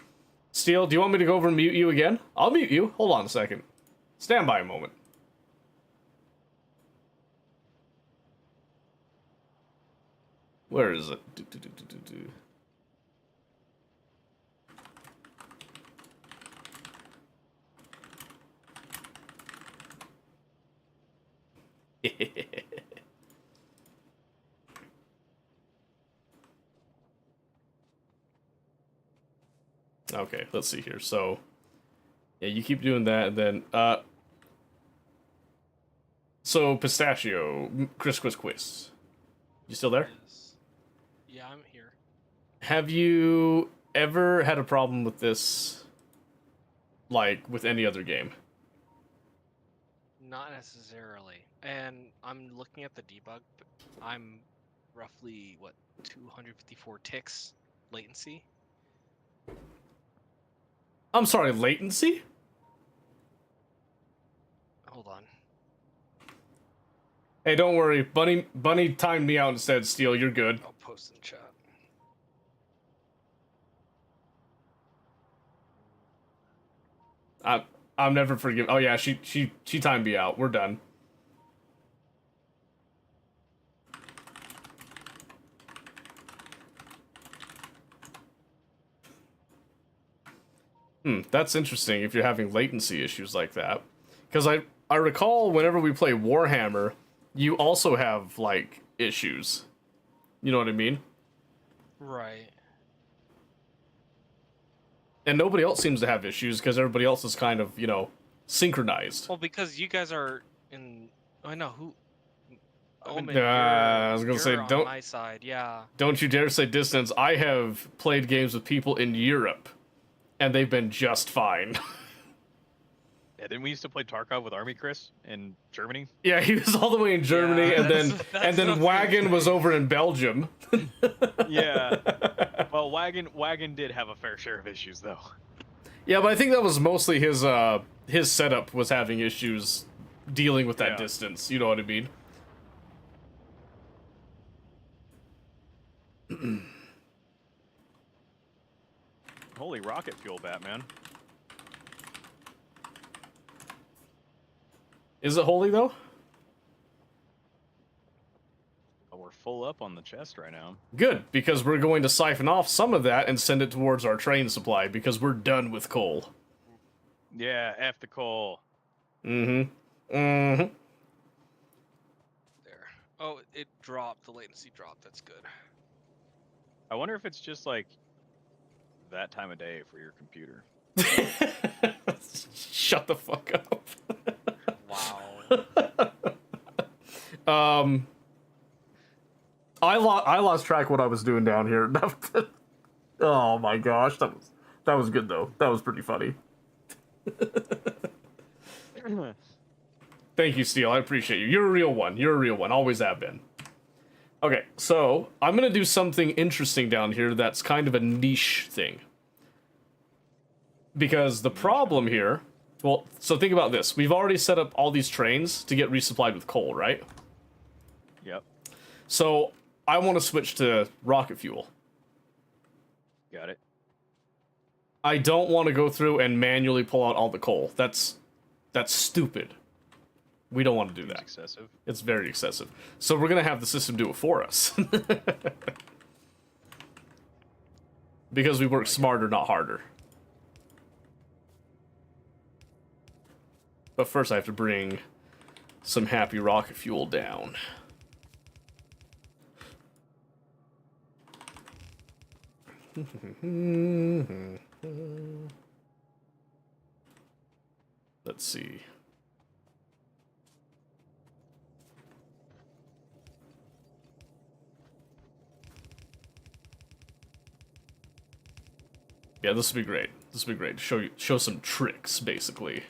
S1: Steel, do you want me to go over and mute you again? I'll mute you. Hold on a second. Stand by a moment. Where is it? Okay, let's see here. So, yeah, you keep doing that, and then, so, Pistachio, Chris Quiz Quiz. You still there?
S3: Yes. Yeah, I'm here.
S1: Have you ever had a problem with this, like, with any other game?
S3: Not necessarily. And I'm looking at the debug. But I'm roughly, what, 254 ticks latency?
S1: I'm sorry, latency?
S3: Hold on.
S1: Hey, don't worry. Bunny timed me out instead, Steel. You're good.
S3: I'll post in chat.
S1: I'm never forgive. Oh yeah, she timed me out. We're done. That's interesting if you're having latency issues like that. Because I recall whenever we play Warhammer, you also have, like, issues. You know what I mean?
S3: Right.
S1: And nobody else seems to have issues because everybody else is kind of, you know, synchronized.
S3: Well, because you guys are in. I know who. Omen,
S1: I was gonna
S3: you're
S1: say,
S3: on
S1: don't-
S3: my side, yeah.
S1: Don't you dare say distance. I have played games with people in Europe, and they've been just fine.
S2: Yeah, didn't we used to play Tarkov with Army Chris in Germany?
S1: Yeah, he was all the way in Germany,
S3: Yeah,
S1: and then
S3: that's what I'm
S1: Wagon was
S3: saying.
S1: over in Belgium.
S2: Yeah. Well, Wagon did have a fair share of issues though.
S1: Yeah, but I think that was mostly his setup was having issues dealing with that
S2: Yeah.
S1: distance. You know what I mean?
S2: Holy rocket fuel, Batman.
S1: Is it holy though?
S2: Oh, we're full up on the chest right now.
S1: Good, because we're going to siphon off some of that and send it towards our train supply because we're done with coal.
S2: Yeah, F the coal.
S1: Mm-hmm. Mm-hmm.
S3: There. Oh, it dropped. The latency dropped. That's good.
S2: I wonder if it's just like that time of day for your computer.
S1: Shut the fuck up.
S3: Wow.
S1: I lost track what I was doing down here. Oh my gosh, that was good though. That was pretty funny. Thank you, Steel. I appreciate you. You're a real one. You're a real one. Always have been. Okay, so I'm gonna do something interesting down here that's kind of a niche thing. Because the problem here, well, so think about this. We've already set up all these trains to get resupplied with coal, right?
S2: Yep.
S1: So I want to switch to rocket fuel.
S2: Got it.
S1: I don't want to go through and manually pull out all the coal. That's stupid. We don't want to do
S2: Seems
S1: that.
S2: excessive.
S1: It's very excessive. So we're going to have the system do it for us. Because we work smarter, not harder. But first I have to bring some happy rocket fuel down. Let's see. Yeah, this will be great. This will be great. Show some tricks, basically.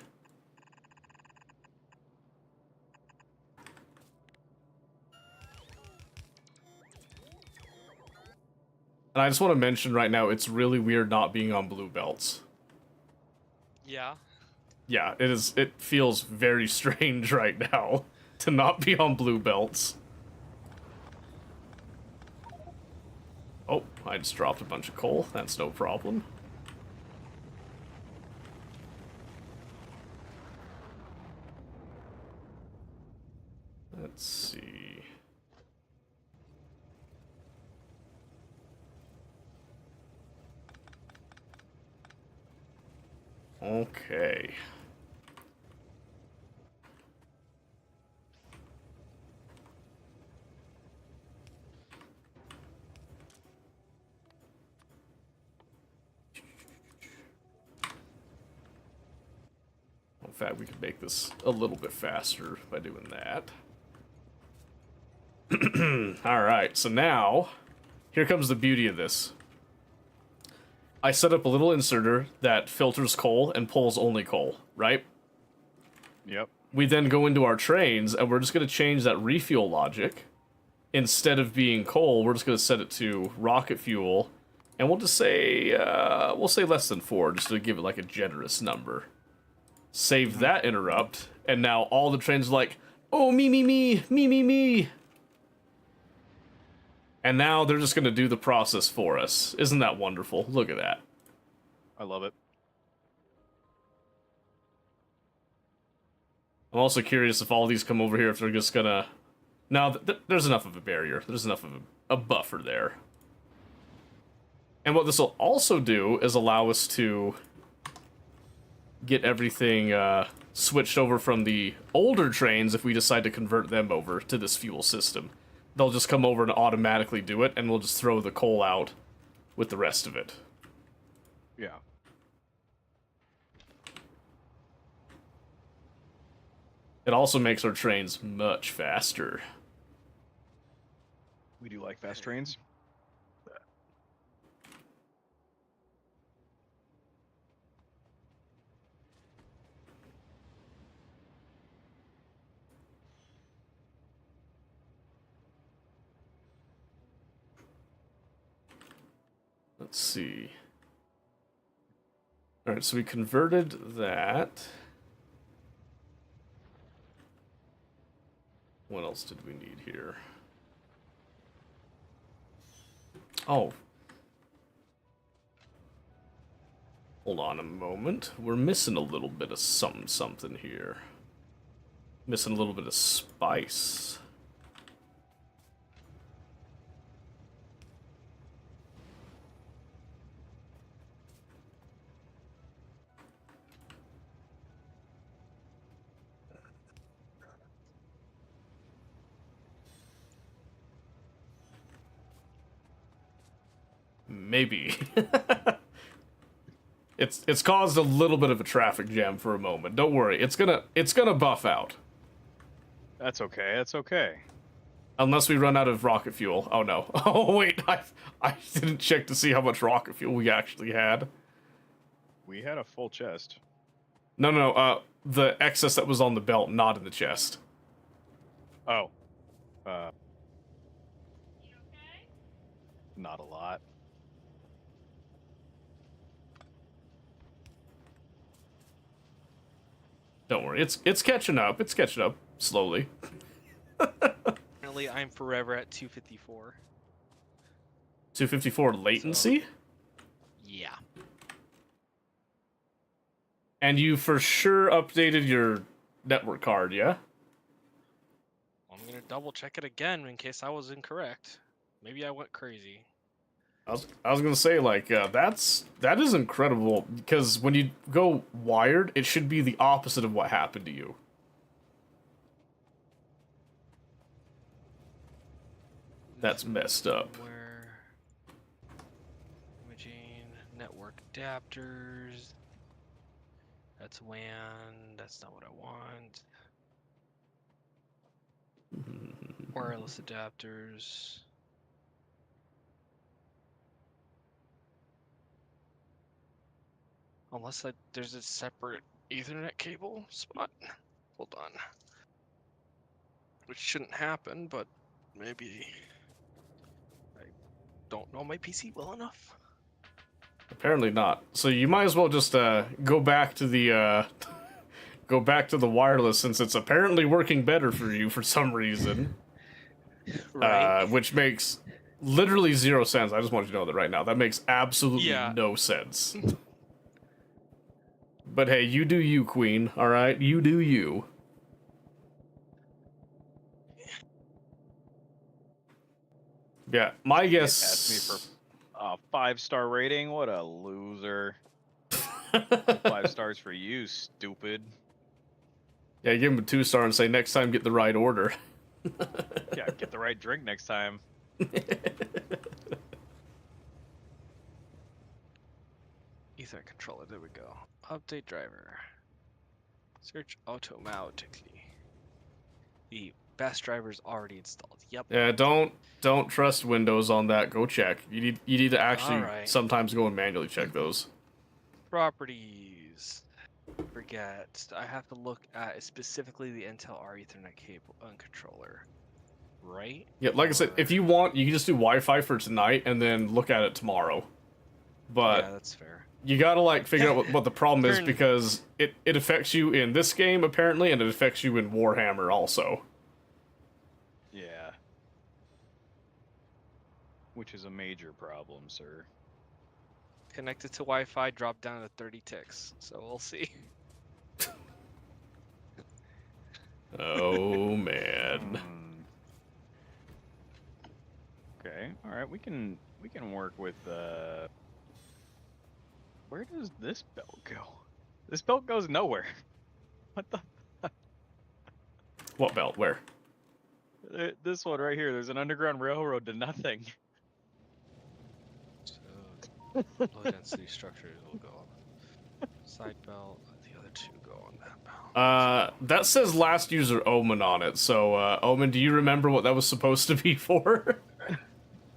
S1: And I just want to mention right now, it's really weird not being on blue belts.
S3: Yeah.
S1: Yeah, it is. It feels very strange right now to not be on blue belts. Oh, I just dropped a bunch of coal. That's no problem. Let's see. Okay. In fact, we could make this a little bit faster by doing that. Alright, so now, here comes the beauty of this. I set up a little inserter that filters coal and pulls only coal, right?
S2: Yep.
S1: We then go into our trains, and we're just going to change that refuel logic. Instead of being coal, we're just going to set it to rocket fuel, and we'll just say, we'll say less than 4, just to give it like a generous number. Save that interrupt, and now all the trains are like, oh, me, me, me, me, me, me. And now they're just going to do the process for us. Isn't that wonderful? Look at that.
S2: I love it.
S1: I'm also curious if all these come over here, if they're just gonna... No, there's enough of a barrier. There's enough of a buffer there. And what this will also do is allow us to get everything switched over from the older trains if we decide to convert them over to this fuel system. They'll just come over and automatically do it, and we'll just throw the coal out with the rest of it.
S2: Yeah.
S1: It also makes our trains much faster.
S2: We do like fast trains.
S1: Let's see. Alright, so we converted that. What else did we need here? Oh. Hold on a moment. We're missing a little bit of something here. Missing a little bit of spice. Maybe. It's caused a little bit of a traffic jam for a moment. Don't worry. It's gonna buff out.
S2: That's okay. That's okay.
S1: Unless we run out of rocket fuel. Oh no. Oh wait, I didn't check to see how much rocket fuel we actually had.
S2: We had a full chest.
S1: No, the excess that was on the belt, not in the chest.
S2: Oh. Not a lot.
S1: Don't worry, it's catching up. It's catching up slowly.
S3: Apparently, I'm forever at 254.
S1: 254 latency,
S3: Yeah.
S1: and you for sure updated your network card, yeah?
S3: I'm gonna double check it again in case I was incorrect. Maybe I went crazy.
S1: I was gonna say, like, that is incredible, because when you go wired, it should be the opposite of what happened to you. That's messed up.
S3: Where imaging network adapters. That's WAN. That's not what I want. Wireless adapters. Unless there's a separate Ethernet cable spot. Hold on. Which shouldn't happen, but maybe I don't know my PC well enough.
S1: Apparently not. So you might as well just go back to the go back to the wireless, since it's apparently working better for you for some reason.
S3: Right.
S1: Which makes literally zero sense. I just want you to know that right now. That makes absolutely
S3: Yeah.
S1: no sense. But hey, you do you, Queen. All right, you do you. Yeah, my guess.
S2: Asked me for a 5-star rating. What a loser. 5 stars for you, stupid.
S1: Yeah, give him a 2-star and say next time get the right order.
S2: Yeah, get the right drink next time.
S3: Ethernet controller. There we go. Update driver. Search automatically. The best driver is already installed. Yep.
S1: Yeah, don't trust Windows on that. Go check. You need to actually
S3: Alright.
S1: sometimes go and manually check those.
S3: Properties. Forget. I have to look at specifically the Intel R Ethernet cable and controller. Right?
S1: Yeah, like I said, if you want, you can just do Wi-Fi for tonight and then look at it tomorrow. But
S3: yeah, that's fair.
S1: you gotta like figure out what the problem is,
S3: Turn-
S1: because it affects you in this game apparently, and it affects you in Warhammer also.
S2: Yeah. Which is a major problem, sir.
S3: Connected to Wi-Fi, dropped down to 30 ticks. So we'll see.
S1: Oh man.
S2: Hmm. Okay, alright, we can work with where does this belt go? This belt goes nowhere. What the
S1: What belt? Where?
S2: this one right here, there's an underground railroad to nothing.
S3: So low density structures will go on side belt. The other two go on that belt.
S1: That says last user Omen on it, so Omen, do you remember what that was supposed to be for?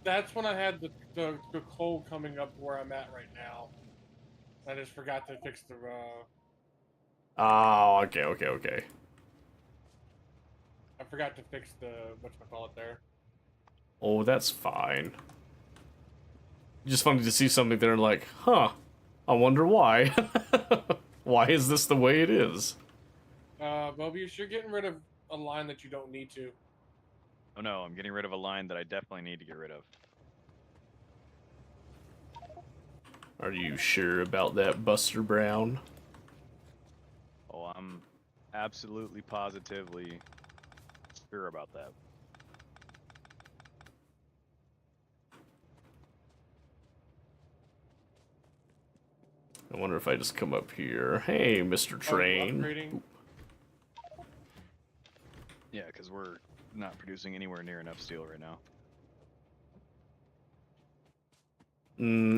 S4: That's when I had the cold coming up where I'm at right now. I just forgot to fix the.
S1: Oh, okay.
S4: I forgot to fix the whatchamacallit there.
S1: Oh, that's fine. Just funny to see something there like, huh, I wonder why. Why is this the way it is?
S4: Mobius, you're getting rid of a line that you don't need to.
S2: Oh no, I'm getting rid of a line that I definitely need to get rid of.
S1: Are you sure about that, Buster Brown?
S2: Oh, I'm absolutely positively sure about that.
S1: I wonder if I just come up here. Hey, Mr. Train.
S4: Upgrading.
S2: Yeah, because we're not producing anywhere near enough steel right now.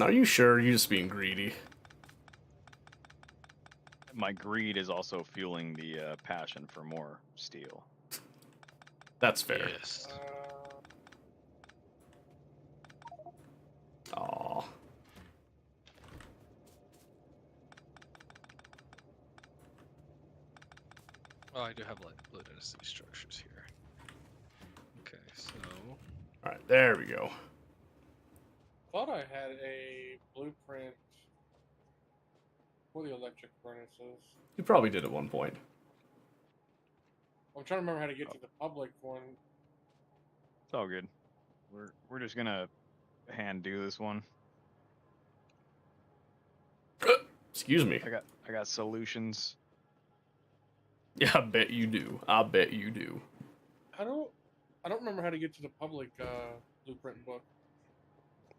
S1: Are you sure? You're just being greedy.
S2: My greed is also fueling the passion for more steel.
S1: That's fair.
S3: Yes.
S1: Aw.
S3: Oh, I do have like low density structures here. Okay, so
S1: Alright, there we go.
S4: Thought I had a blueprint for the electric furnaces.
S1: You probably did at one point.
S4: I'm trying to remember how to get to the public one.
S2: It's all good. We're just gonna hand do this one.
S1: Excuse me.
S2: I got solutions.
S1: Yeah, I bet you do. I bet you do.
S4: I don't remember how to get to the public blueprint book.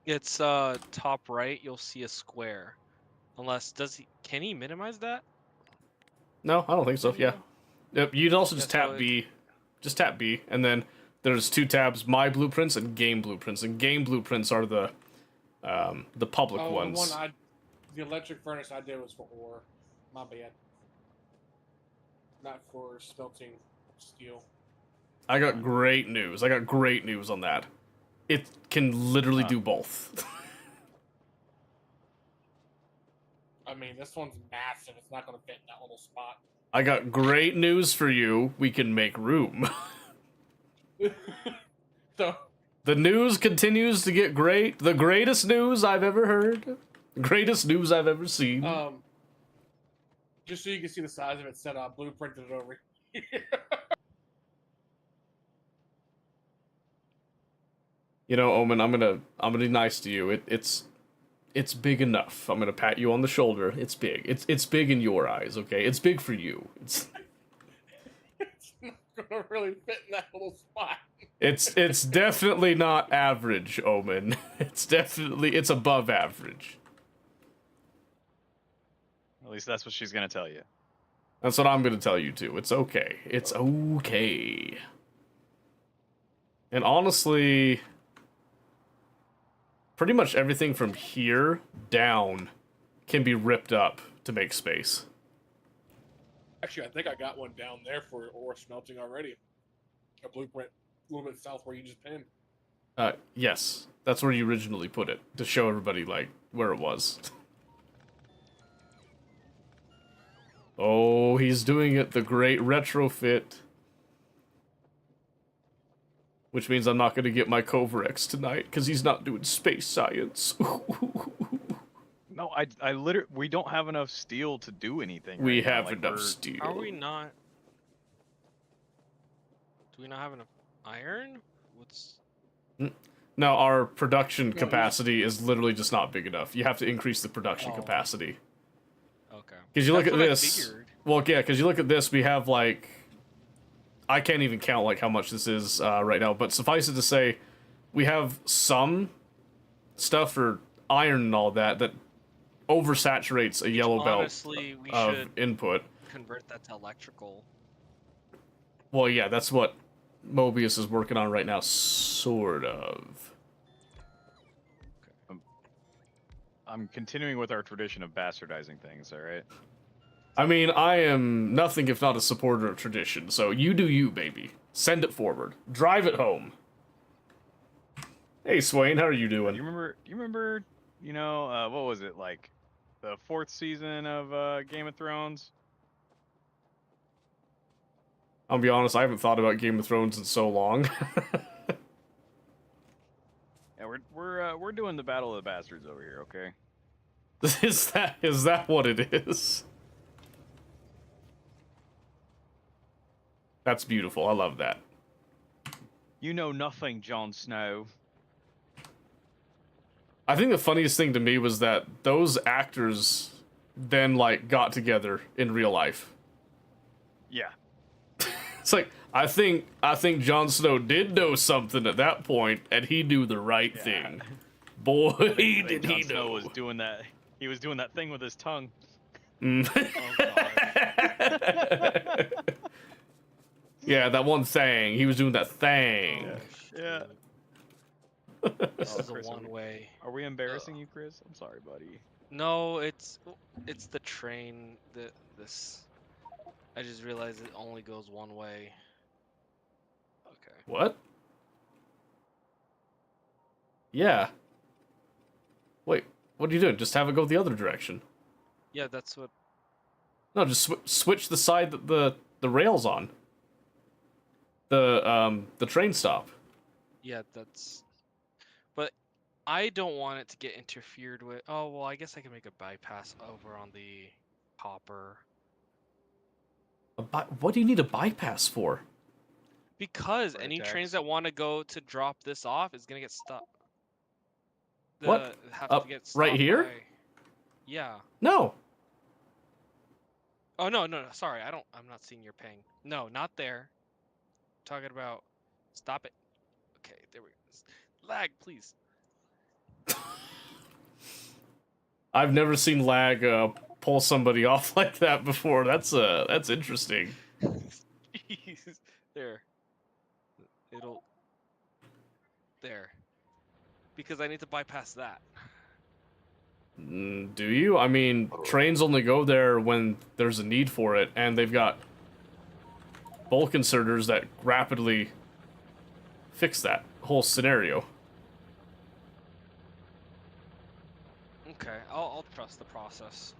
S3: It's top right. You'll see a square. Unless can he minimize that?
S1: No, I don't think so. Yeah.
S3: Video?
S1: Yep. You'd also just
S3: Yeah, so
S1: tap B. Just tap B, and then there's two tabs: My Blueprints and Game Blueprints. And Game Blueprints are the public ones.
S4: The electric furnace I did was for ore. My bad. Not for smelting steel.
S1: I got great news. I got great news on that. It can literally do both.
S4: I mean, this one's massive. It's not going to fit in that little spot.
S1: I got great news for you. We can make room.
S4: So
S1: The news continues to get great. The greatest news I've ever heard. Greatest news I've ever seen.
S4: just so you can see the size of it set up, blueprinted it over here.
S1: You know, Omen, I'm gonna be nice to you. It's big enough. I'm gonna pat you on the shoulder. It's big. It's big in your eyes, okay? It's big for you. It's
S4: not gonna really fit in that little spot.
S1: it's definitely not average, Omen. It's above average.
S2: At least that's what she's gonna tell you.
S1: That's what I'm gonna tell you too. It's okay. It's okay. And honestly, pretty much everything from here down can be ripped up to make space.
S4: Actually, I think I got one down there for ore smelting already. A blueprint a little bit south where you just pinned.
S1: Yes. That's where you originally put it, to show everybody, like, where it was. Oh, he's doing it, the great retrofit. Which means I'm not going to get my Covrex tonight, because he's not doing space science.
S2: No, I literally, we don't have enough steel to do anything.
S1: We
S2: right now.
S1: have
S2: Like,
S1: enough
S2: we're-
S1: steel.
S3: Are we not? Do we not have enough iron? What's?
S1: No, our production
S4: No,
S1: capacity is literally just not big enough. You have to increase the production
S4: Oh.
S1: capacity.
S3: Okay.
S1: Because you look
S3: That's
S1: at
S3: what I
S1: this.
S3: figured.
S1: Well, yeah, because you look at this, we have like, I can't even count like how much this is right now. But suffice it to say, we have some stuff for iron and all that oversaturates a yellow
S3: Honestly, we
S1: belt of
S3: should
S1: input.
S3: convert that to electrical.
S1: Well, yeah, that's what Mobius is working on right now, sort of.
S2: I'm continuing with our tradition of bastardizing things. All right.
S1: I mean, I am nothing if not a supporter of tradition, so you do you, baby. Send it forward. Drive it home. Hey, Swain, how are you doing?
S2: Do you remember? You know, what was it like? The 4th season of Game of Thrones.
S1: I'll be honest, I haven't thought about Game of Thrones in so long.
S2: Yeah, we're doing the Battle of the Bastards over here. Okay.
S1: Is that what it is? That's beautiful. I love that.
S2: You know nothing, Jon Snow.
S1: I think the funniest thing to me was that those actors then like got together in real life.
S2: Yeah.
S1: It's like I think Jon Snow did know something at that point, and he knew the right thing. Boy,
S2: I think
S1: did
S2: Jon
S1: he
S2: Snow
S1: know!
S2: was doing that. He was doing that thing with his tongue.
S1: Mm. Yeah, that one thing. He was doing that thing.
S2: Yeah.
S3: This
S2: Oh,
S3: is a
S2: Chris,
S3: one-way.
S2: Are we embarrassing you, Chris? I'm sorry, buddy.
S3: No, it's the train. This. I just realized it only goes one way. Okay.
S1: What? Yeah. Wait, what are you doing? Just have it go the other direction.
S3: Yeah, that's what.
S1: No, just switch the side that the rail's on. The train stop.
S3: Yeah, that's. But I don't want it to get interfered with. Oh well, I guess I can make a bypass over on the copper.
S1: What do you need a bypass for?
S3: Because
S2: For
S3: any
S2: attacks.
S3: trains that want to go to drop this off is gonna get stuck.
S1: What?
S3: Have
S1: Up
S3: to get
S1: right
S3: stopped
S1: here?
S3: by- Yeah.
S1: No.
S3: Oh no, no, no. Sorry, I'm not seeing your ping. No, not there. Talking about. Stop it. Okay, there we go. Lag, please.
S1: I've never seen lag pull somebody off like that before. That's interesting.
S3: Jeez. There. It'll. There. Because I need to bypass that.
S1: Do you? I mean, trains only go there when there's a need for it, and they've got bulk inserters that rapidly fix that whole scenario.
S3: Okay, I'll trust the process.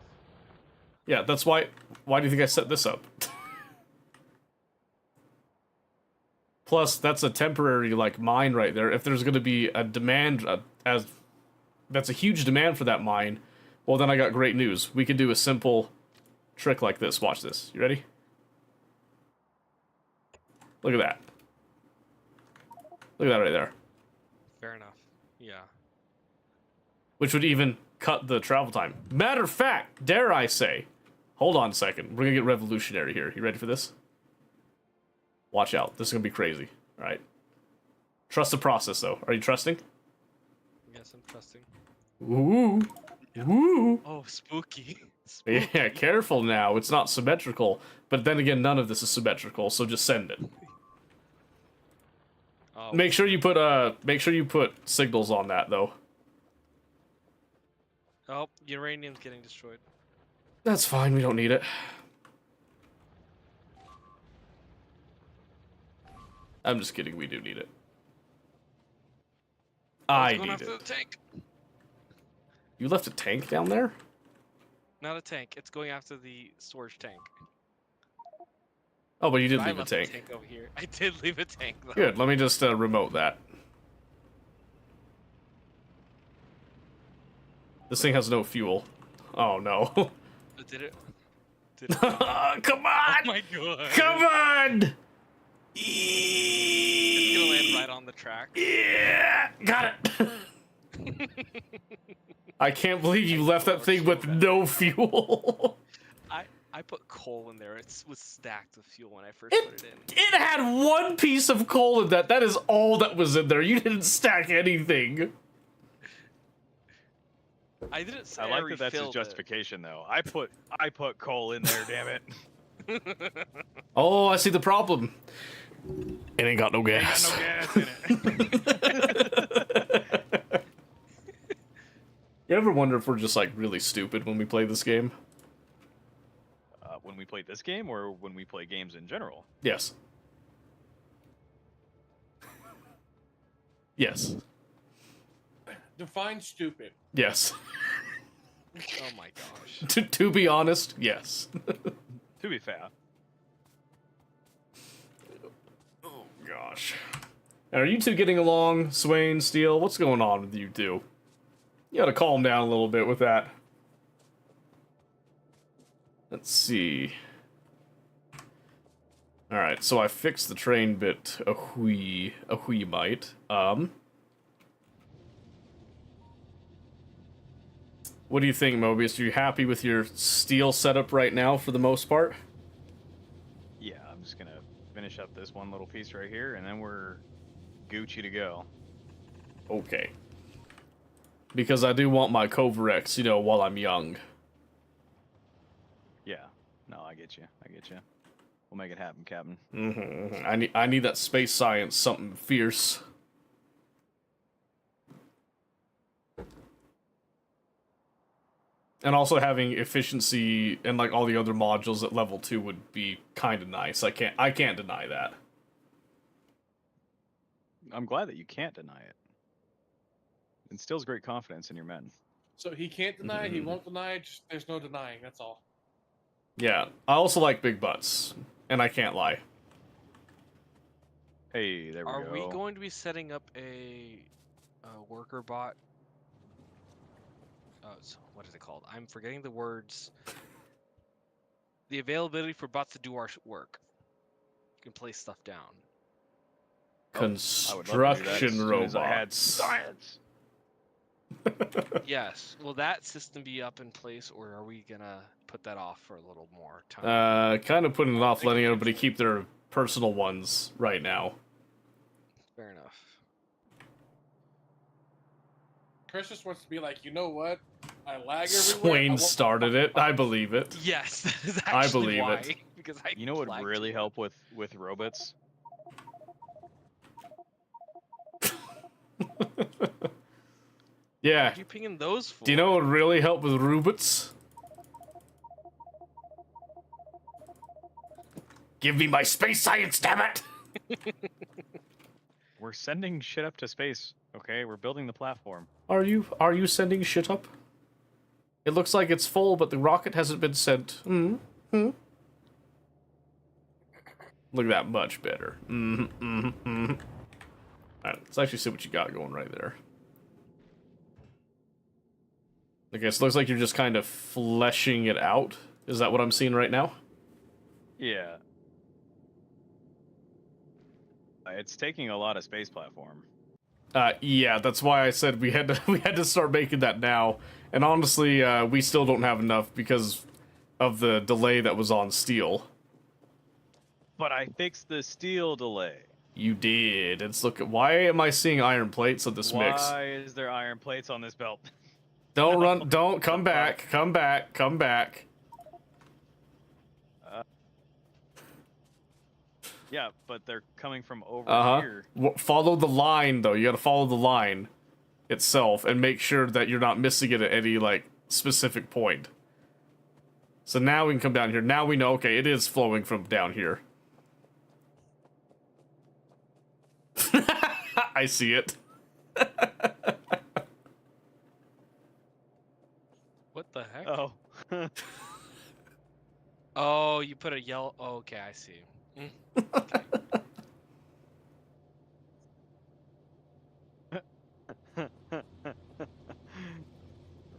S1: Yeah, that's why. Why do you think I set this up? Plus, that's a temporary like mine right there. If there's going to be a demand that's a huge demand for that mine, well then I got great news. We can do a simple trick like this. Watch this. You ready? Look at that. Look at that right there.
S3: Fair enough. Yeah.
S1: Which would even cut the travel time. Matter of fact, dare I say, hold on a second. We're gonna get revolutionary here. You ready for this? Watch out. This is gonna be crazy. All right. Trust the process, though. Are you trusting?
S3: Yes, I'm trusting.
S1: Ooh. Ooh.
S3: Oh, spooky. Spooky.
S1: Yeah, careful now. It's not symmetrical. But then again, none of this is symmetrical, so just send it.
S3: Oh,
S1: Make sure you put signals on that, though.
S3: oh, uranium's getting destroyed.
S1: That's fine. We don't need it. I'm just kidding. We do need it. I
S3: It's going
S1: need
S3: after
S1: it.
S3: the tank.
S1: You left a tank down there?
S3: Not a tank. It's going after the storage tank.
S1: Oh, but you did
S3: I
S1: leave a
S3: left
S1: tank.
S3: a tank over here. I did leave a tank though.
S1: Good. Let me just remote that. This thing has no fuel. Oh no.
S3: Did it? Did it?
S1: Come
S3: Oh
S1: on!
S3: my god.
S1: Come on!
S3: It's gonna land right on the track.
S1: Yeah! Got it! I can't believe you left that thing with no fuel.
S3: I put coal in there. It was stacked with fuel when I first
S1: It-
S3: put it in.
S1: It had one piece of coal in that. That is all that was in there. You didn't stack anything.
S3: I didn't say
S2: I like that that's his
S3: refilled it.
S2: justification, though. I put coal in there, damn it.
S1: Oh, I see the problem. It ain't got no
S2: Ain't
S1: gas.
S2: got no gas in it.
S1: You ever wonder if we're just like really stupid when we play this game?
S2: When we play this game, or when we play games in general?
S1: Yes. Yes.
S4: Define stupid.
S1: Yes.
S3: Oh my gosh.
S1: To be honest, yes.
S2: To be fair.
S1: Oh gosh. Are you two getting along, Swain, Steele? What's going on with you two? You gotta calm down a little bit with that. Let's see. Alright, so I fixed the train bit a wee mite. What do you think, Mobius? Are you happy with your steel setup right now for the most part?
S2: Yeah, I'm just gonna finish up this one little piece right here, and then we're Gucci to go.
S1: Okay. Because I do want my Covarex, you know, while I'm young.
S2: Yeah. No, I get you. I get you. We'll make it happen, Captain.
S1: I need that space science, something fierce. And also having efficiency and like all the other modules at level 2 would be kind of nice. I can't deny that.
S2: I'm glad that you can't deny it. It instills great confidence in your men.
S4: So he can't deny it, he won't deny it, just, there's no denying, that's all.
S1: Yeah, I also like big butts, and I can't lie.
S2: Hey, there we
S3: Are
S2: go.
S3: we going to be setting up a worker bot? What is it called? I'm forgetting the words. the availability for bots to do our work. You can place stuff down.
S2: I would love to do that as
S1: Construction
S2: soon as I had
S1: robots.
S2: science.
S3: Yes. Will that system be up in place, or are we gonna put that off for a little more time?
S1: Kind of putting it off,
S3: Think
S1: letting
S3: of the
S1: everybody
S3: answer.
S1: keep their personal ones right now.
S3: Fair enough.
S4: Chris just wants to be like, you know what? I lag everywhere. I
S1: Swain
S4: want-
S1: started it. I believe it.
S3: Yes, that is
S1: I
S3: actually
S1: believe
S3: why.
S1: it.
S3: Because I
S2: You know what would
S3: lagged
S2: really
S3: too
S2: help with robots?
S1: Yeah.
S3: What are you pinging those for?
S1: Do you know what would really help with robots? Give me my space science, damn it!
S2: We're sending shit up to space. Okay, we're building the platform.
S1: Are you sending shit up? It looks like it's full, but the rocket hasn't been sent. Look at that, much better. Alright, let's actually see what you got going right there. Okay, so it looks like you're just kind of fleshing it out. Is that what I'm seeing right now?
S2: Yeah. It's taking a lot of space platform.
S1: Yeah, that's why I said we had to start making that now. And honestly, we still don't have enough because of the delay that was on steel.
S2: But I fixed the steel delay.
S1: You did. Let's look at why am I seeing iron plates on this mix?
S2: Why is there iron plates on this belt?
S1: Don't run. Don't come back. Come back. Come back.
S2: Yeah, but they're coming from over here.
S1: Follow the line though. You gotta follow the line itself and make sure that you're not missing it at any like specific point. So now we can come down here. Now we know. Okay, it is flowing from down here. I see it.
S3: What the heck?
S2: Oh.
S3: Oh, you put a yellow. Oh, okay, I see.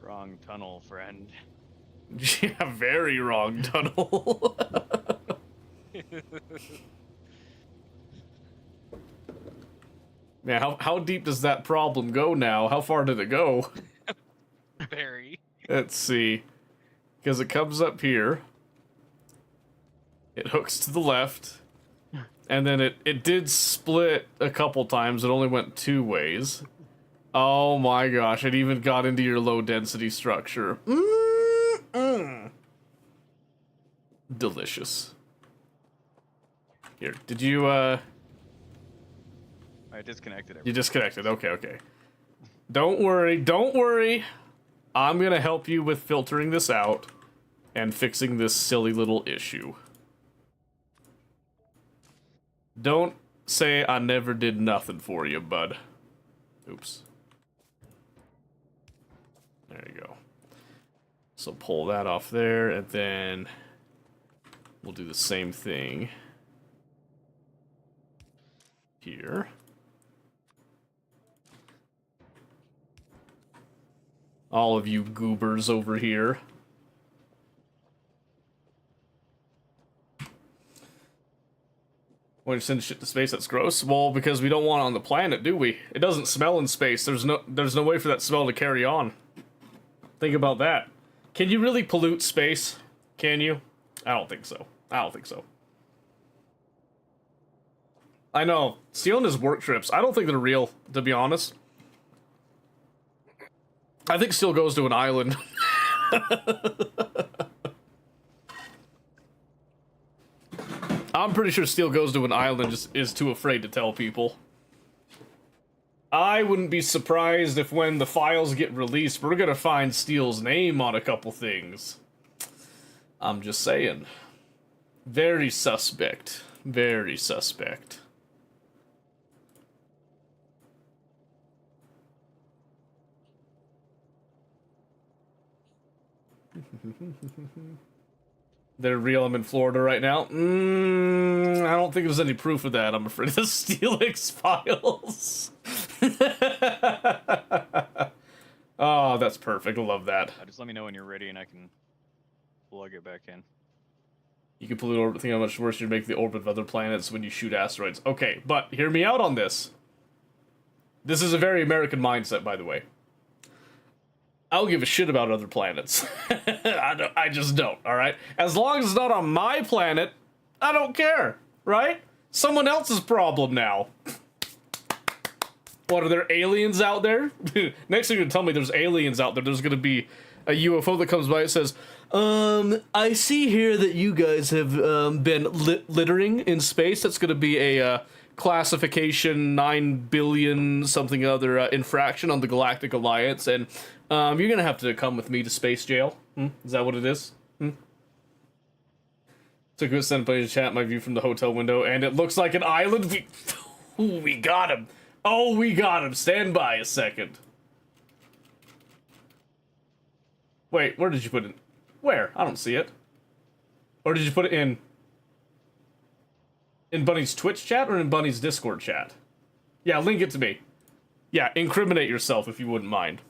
S2: Wrong tunnel, friend.
S1: Yeah, very wrong tunnel. Man, how deep does that problem go now? How far did it go?
S3: Very.
S1: Let's see. Because it comes up here. It hooks to the left. And then it did split a couple times. It only went 2 ways. Oh my gosh, it even got into your low density structure. Delicious. Here, did you,
S2: I disconnected
S1: You
S2: everything.
S1: disconnected. Okay. Don't worry. I'm gonna help you with filtering this out and fixing this silly little issue. Don't say I never did nothing for you, bud. Oops. There you go. So pull that off there, and then we'll do the same thing here. All of you goobers over here. Why do you send shit to space? That's gross. Well, because we don't want it on the planet, do we? It doesn't smell in space. There's no way for that smell to carry on. Think about that. Can you really pollute space? Can you? I don't think so. I know. Stealing his work trips. I don't think they're real, to be honest. I think Steel goes to an island. I'm pretty sure Steel goes to an island and just is too afraid to tell people. I wouldn't be surprised if when the files get released, we're gonna find Steel's name on a couple things. I'm just saying. Very suspect. Very suspect. They're real. I'm in Florida right now. I don't think there's any proof of that. I'm afraid of the Steelix files. Oh, that's perfect. I love that.
S2: Just let me know when you're ready and I can plug it back in.
S1: You can pollute orbit. Think how much worse you'd make the orbit of other planets when you shoot asteroids. Okay, but hear me out on this. This is a very American mindset, by the way. I don't give a shit about other planets. I just don't, alright? As long as it's not on my planet, I don't care, right? Someone else's problem now. What, are there aliens out there? Next thing you're gonna tell me there's aliens out there, there's gonna be a UFO that comes by and says, I see here that you guys have been littering in space. That's gonna be a classification 9 billion something other infraction on the Galactic Alliance, and you're gonna have to come with me to space jail. Is that what it is? Took a send play to chat my view from the hotel window, and it looks like an island. We got him. Oh, we got him. Stand by a second. Wait, where did you put it? Where? I don't see it. Or did you put it in Bunny's Twitch chat or in Bunny's Discord chat? Yeah, link it to me. Yeah, incriminate yourself if you wouldn't mind.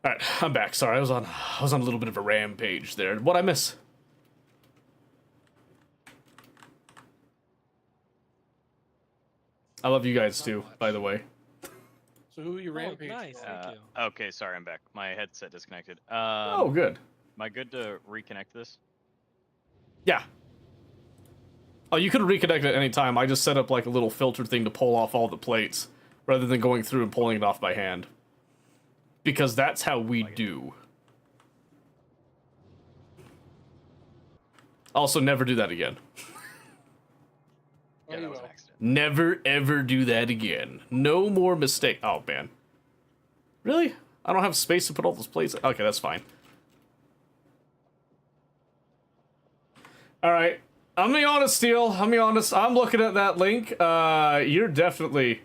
S1: Alright, I'm back. Sorry, I was on a little bit of a rampage there. What'd I miss? I love you guys too, by the way.
S4: So who are you
S3: Oh,
S4: rampaging?
S3: nice.
S4: on?
S3: Thank you.
S2: Okay, sorry, I'm back. My headset disconnected.
S1: Oh, good.
S2: Am I good to reconnect this?
S1: Yeah. Oh, you could reconnect at any time. I just set up like a little filter thing to pull off all the plates, rather than going through and pulling it off by hand. Because that's how we do. Also, never do that again.
S4: Oh,
S2: Yeah,
S4: you
S2: that was
S4: will.
S2: an accident.
S1: Never, ever do that again. No more mistake. Oh, man. Really? I don't have space to put all those plates. Okay, that's fine. Alright. I'm gonna be honest, Steel. I'm gonna be honest. I'm looking at that link. You're definitely...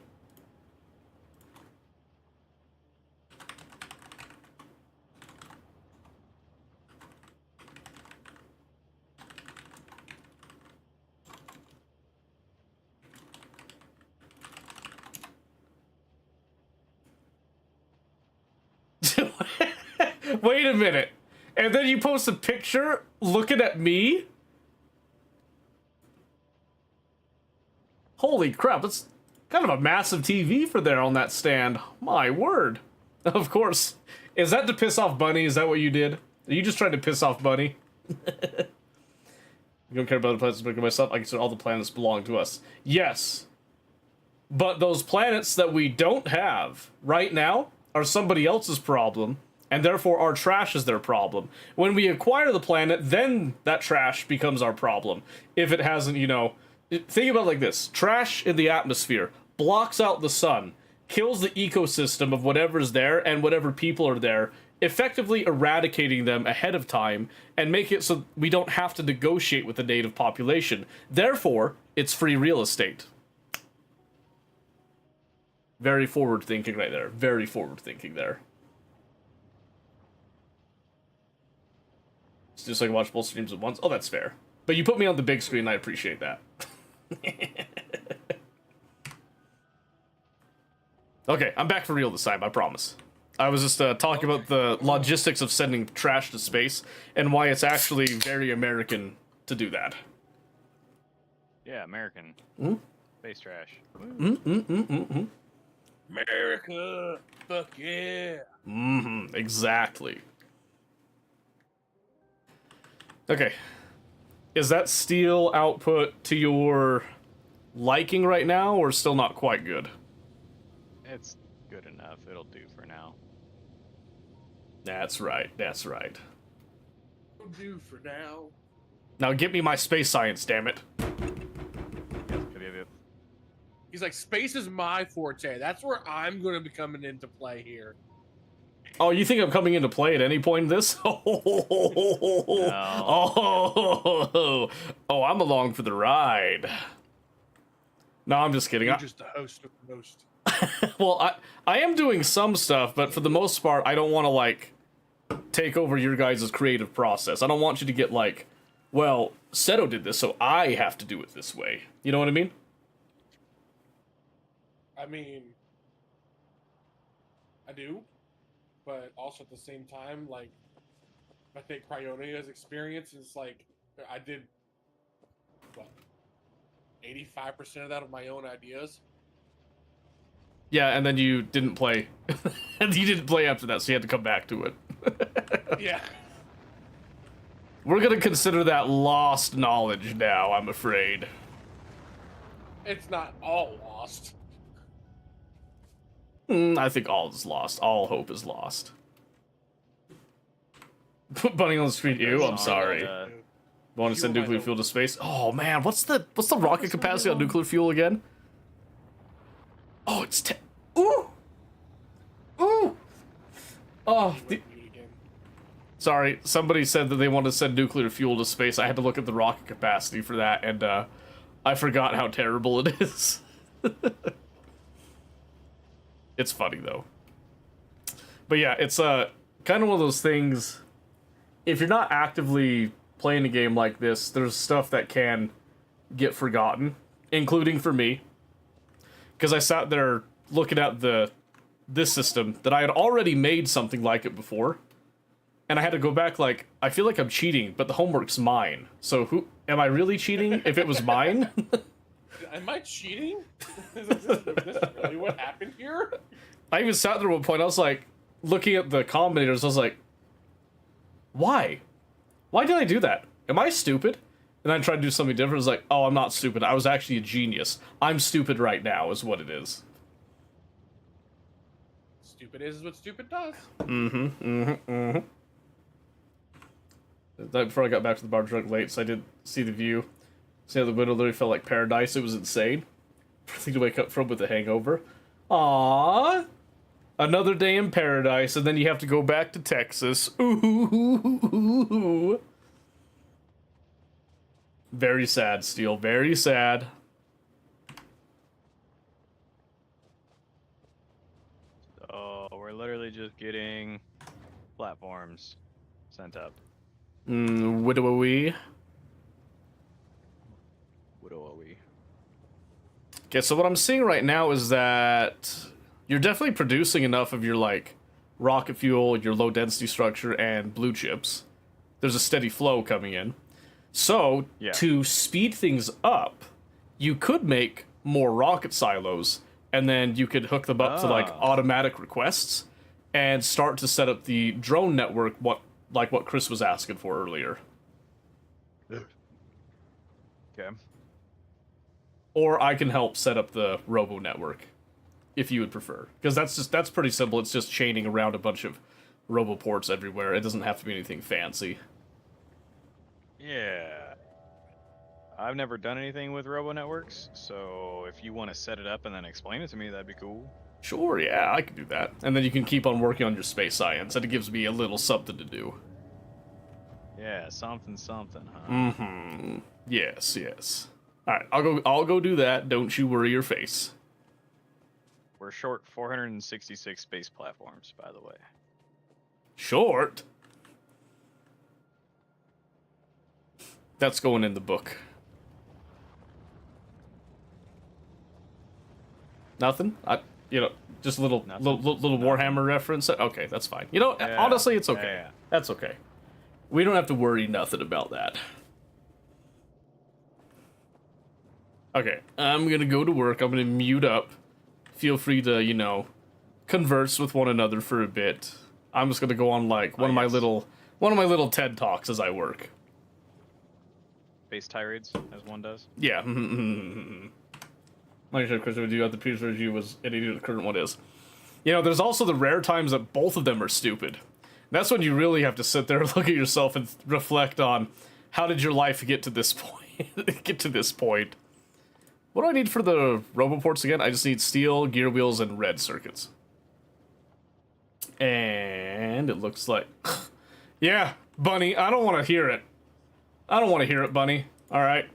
S1: Wait a minute. And then you post a picture looking at me? Holy crap, that's kind of a massive TV for there on that stand. My word. Of course. Is that to piss off Bunny? Is that what you did? Are you just trying to piss off Bunny? You don't care about the planets but myself? I consider all the planets belong to us. Yes. But those planets that we don't have right now are somebody else's problem, and therefore our trash is their problem. When we acquire the planet, then that trash becomes our problem. If it hasn't, you know... Think about it like this. Trash in the atmosphere blocks out the sun, kills the ecosystem of whatever's there and whatever people are there, effectively eradicating them ahead of time, and make it so we don't have to negotiate with the native population. Therefore, it's free real estate. Very forward thinking right there. Very forward thinking there. It's just like watch both streams at once. Oh, that's fair. But you put me on the big screen, I appreciate that. Okay, I'm back for real this time, I promise. I was just talking about the logistics of sending trash to space, and why it's actually very American to do that.
S2: Yeah, American. Space trash.
S4: America, fuck yeah.
S1: Exactly. Okay. Is that steel output to your liking right now, or still not quite good?
S2: It's good enough. It'll do for now.
S1: That's right, that's right.
S4: Will do for now.
S1: Now get me my space science, damn it.
S2: Yep.
S4: He's like, space is my forte. That's where I'm going to be coming into play here.
S1: Oh, you think I'm coming into play at any point in this? Oh, I'm along for the ride. No, I'm just kidding.
S4: You're just the host of the most.
S1: Well, I am doing some stuff, but for the most part, I don't want to, like, take over your guys' creative process. I don't want you to get, like, well, Seto did this, so I have to do it this way. You know what I mean?
S4: I mean, I do, but also at the same time, like, I think Cryonia's experience is like I did what 85% of that of my own ideas.
S1: Yeah, and then you didn't play. And you didn't play after that, so you had to come back to it.
S4: Yeah.
S1: We're gonna consider that lost knowledge now, I'm afraid.
S4: It's not all lost.
S1: I think all is lost. All hope is lost. Put Bunny on the screen. Ew, I'm sorry. Want to send nuclear fuel to space? Oh man, what's the rocket capacity on nuclear fuel again? Oh, it's ooh, ooh. Oh, sorry. Somebody said that they want to send nuclear fuel to space. I had to look at the rocket capacity for that, and I forgot how terrible it is. It's funny though. But yeah, it's kind of one of those things. If you're not actively playing a game like this, there's stuff that can get forgotten, including for me. Because I sat there looking at this system that I had already made something like it before. And I had to go back like, I feel like I'm cheating, but the homework's mine. So who am I really cheating if it was mine?
S4: Am I cheating? Is this really what happened here?
S1: I even sat there at one point, I was like, looking at the combinators, I was like, why? Why did I do that? Am I stupid? And then I tried to do something different. I was like, oh, I'm not stupid. I was actually a genius. I'm stupid right now, is what it is.
S4: Stupid is what stupid does.
S1: Before I got back to the bar drunk late, so I did see the view. See how the window literally felt like paradise. It was insane. Thing to wake up from with a hangover. Aww. Another day in paradise, and then you have to go back to Texas. Ooh. Very sad, Steel. Very sad.
S2: So we're literally just getting platforms sent up.
S1: Widowy.
S2: Widowy.
S1: Okay, so what I'm seeing right now is that you're definitely producing enough of your, like, rocket fuel, your low-density structure, and blue chips. There's a steady flow coming in. So, to speed things up, you could make more rocket silos, and then you could hook them up to, like, automatic requests, and start to set up the drone network, what Chris was asking for earlier.
S2: Okay.
S1: Or I can help set up the robo network, if you would prefer. Because that's pretty simple. It's just chaining around a bunch of robo ports everywhere. It doesn't have to be anything fancy.
S2: Yeah. I've never done anything with robo networks, so if you want to set it up and then explain it to me, that'd be cool.
S1: Sure, yeah, I can do that. And then you can keep on working on your space science, and it gives me a little something to do.
S2: Yeah, something, huh?
S1: Mm-hmm. Yes, yes. Alright, I'll go do that. Don't you worry your face.
S2: We're short 466 space platforms, by the way.
S1: Short? That's going in the book. Nothing? Just a little Warhammer reference. Okay, that's fine. Honestly, it's okay.
S2: Yeah.
S1: That's okay. We don't have to worry nothing about that. Okay, I'm gonna go to work. I'm gonna mute up. Feel free to, converse with one another for a bit. I'm just gonna go on like one of my little TED Talks as I work.
S2: Space tirades, as one does.
S1: Yeah. Like I said, Chris, would you have the previous review was an idiot, the current one is. There's also the rare times that both of them are stupid. That's when you really have to sit there, look at yourself, and reflect on how did your life get to this point. What do I need for the roboports again? I just need steel, gear wheels, and red circuits. And it looks like... Yeah, Bunny, I don't want to hear it. I don't want to hear it, Bunny. Alright.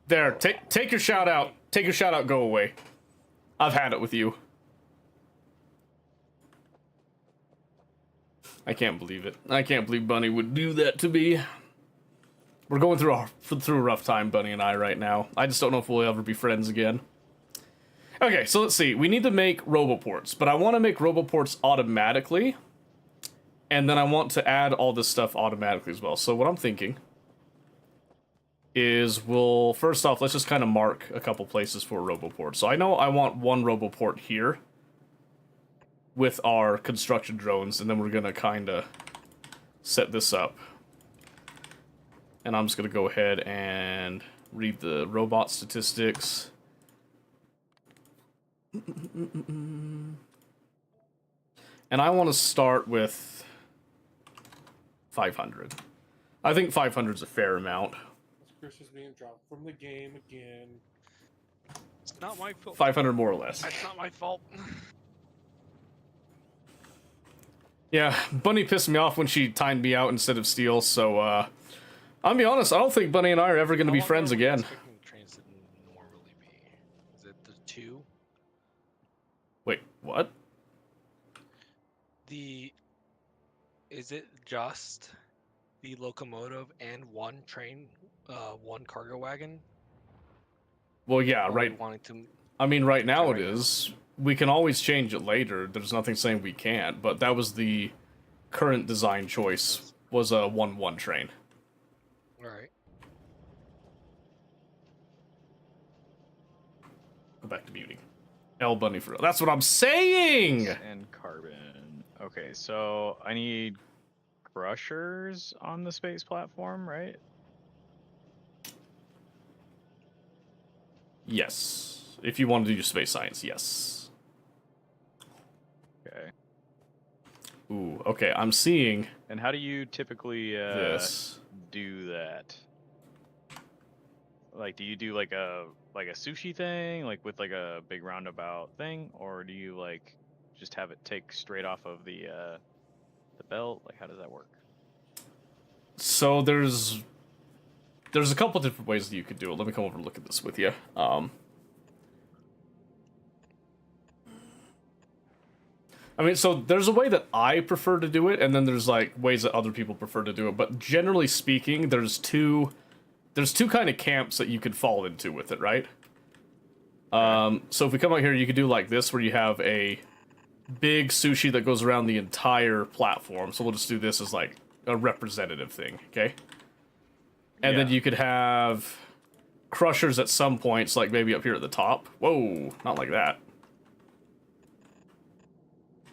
S1: There, take your shout out. Take your shout out, go away. I've had it with you. I can't believe it. I can't believe Bunny would do that to me. We're going through a rough time, Bunny and I, right now. I just don't know if we'll ever be friends again. Okay, so let's see. We need to make roboports, but I want to make roboports automatically, and then I want to add all this stuff automatically as well. So what I'm thinking is we'll, first off, let's just kind of mark a couple places for a roboport. So I know I want one roboport here with our construction drones, and then we're going to kind of set this up. And I'm just going to go ahead and read the robot statistics. And I want to start with 500. I think 500 is a fair amount.
S4: Chris is being dropped from the game again.
S3: It's not my fault.
S1: 500 more or less.
S3: That's not my fault.
S1: Yeah, Bunny pissed me off when she timed me out instead of Steel, so, I'll be honest, I don't think Bunny and I are ever going to be
S3: How long
S1: friends
S3: are we
S1: again.
S3: expecting the trains to normally be? Is it the 2?
S1: Wait, what?
S3: Is it just the locomotive and one train, one cargo wagon?
S1: Well, yeah,
S3: Or are we
S1: right.
S3: wanting to...
S1: I mean, right now it
S3: right now.
S1: is. We can always change it later. There's nothing saying we can't, but that was the current design choice, was a 1-1 train.
S3: Alright.
S1: Go back to muting. L Bunny for real. That's what I'm saying!
S2: And carbon. Okay, so I need crushers on the space platform, right?
S1: Yes. If you want to do space science, yes.
S2: Okay.
S1: Ooh, okay, I'm seeing
S2: And how do you typically
S1: this.
S2: do that? Like, do you do like a sushi thing, like with like a big roundabout thing, or do you like just have it take straight off of the belt? Like, how does that work?
S1: So there's a couple different ways that you could do it. Let me come over and look at this with you. I mean, so there's a way that I prefer to do it, and then there's like ways that other people prefer to do it. But generally speaking, there's two kind of camps that you could fall into with it, right? So if we come out here, you could do like this, where you have a big sushi that goes around the entire platform. So we'll just do this as like a representative thing, okay? And then
S2: Yeah.
S1: you could have crushers at some points, like maybe up here at the top. Whoa, not like that.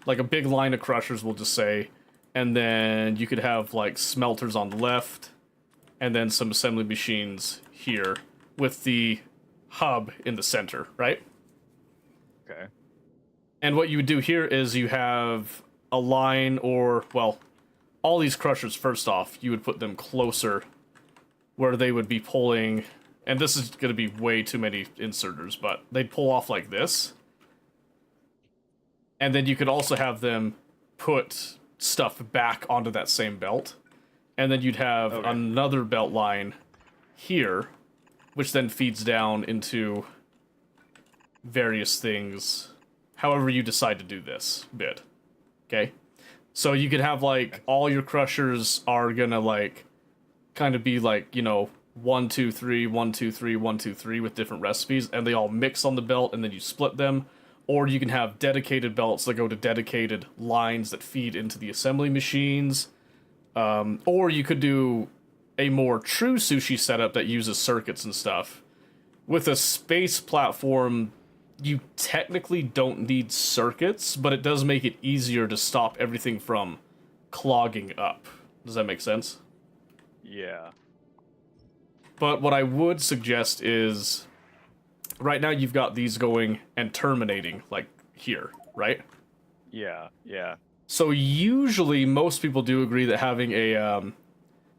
S1: Like a big line of crushers, we'll just say. And then you could have like smelters on the left, and then some assembly machines here with the hub in the center, right?
S2: Okay.
S1: And what you would do here is you have a line, or, well, all these crushers, first off, you would put them closer where they would be pulling, and this is going to be way too many inserters, but they'd pull off like this. And then you could also have them put stuff back onto that same belt. And then you'd have another belt line here, which then feeds down into various things, however you decide to do this bit. Okay? So you could have, like, all your crushers are gonna, like, kind of be, like, you know, 1, 2, 3, 1, 2, 3, 1, 2, 3 with different recipes, and they all mix on the belt, and then you split them. Or you can have dedicated belts that go to dedicated lines that feed into the assembly machines. Or you could do a more true sushi setup that uses circuits and stuff. With a space platform, you technically don't need circuits, but it does make it easier to stop everything from clogging up. Does that make sense?
S2: Yeah.
S1: But what I would suggest is, right now you've got these going and terminating, like, here, right?
S2: Yeah. Yeah.
S1: So usually most people do agree that having a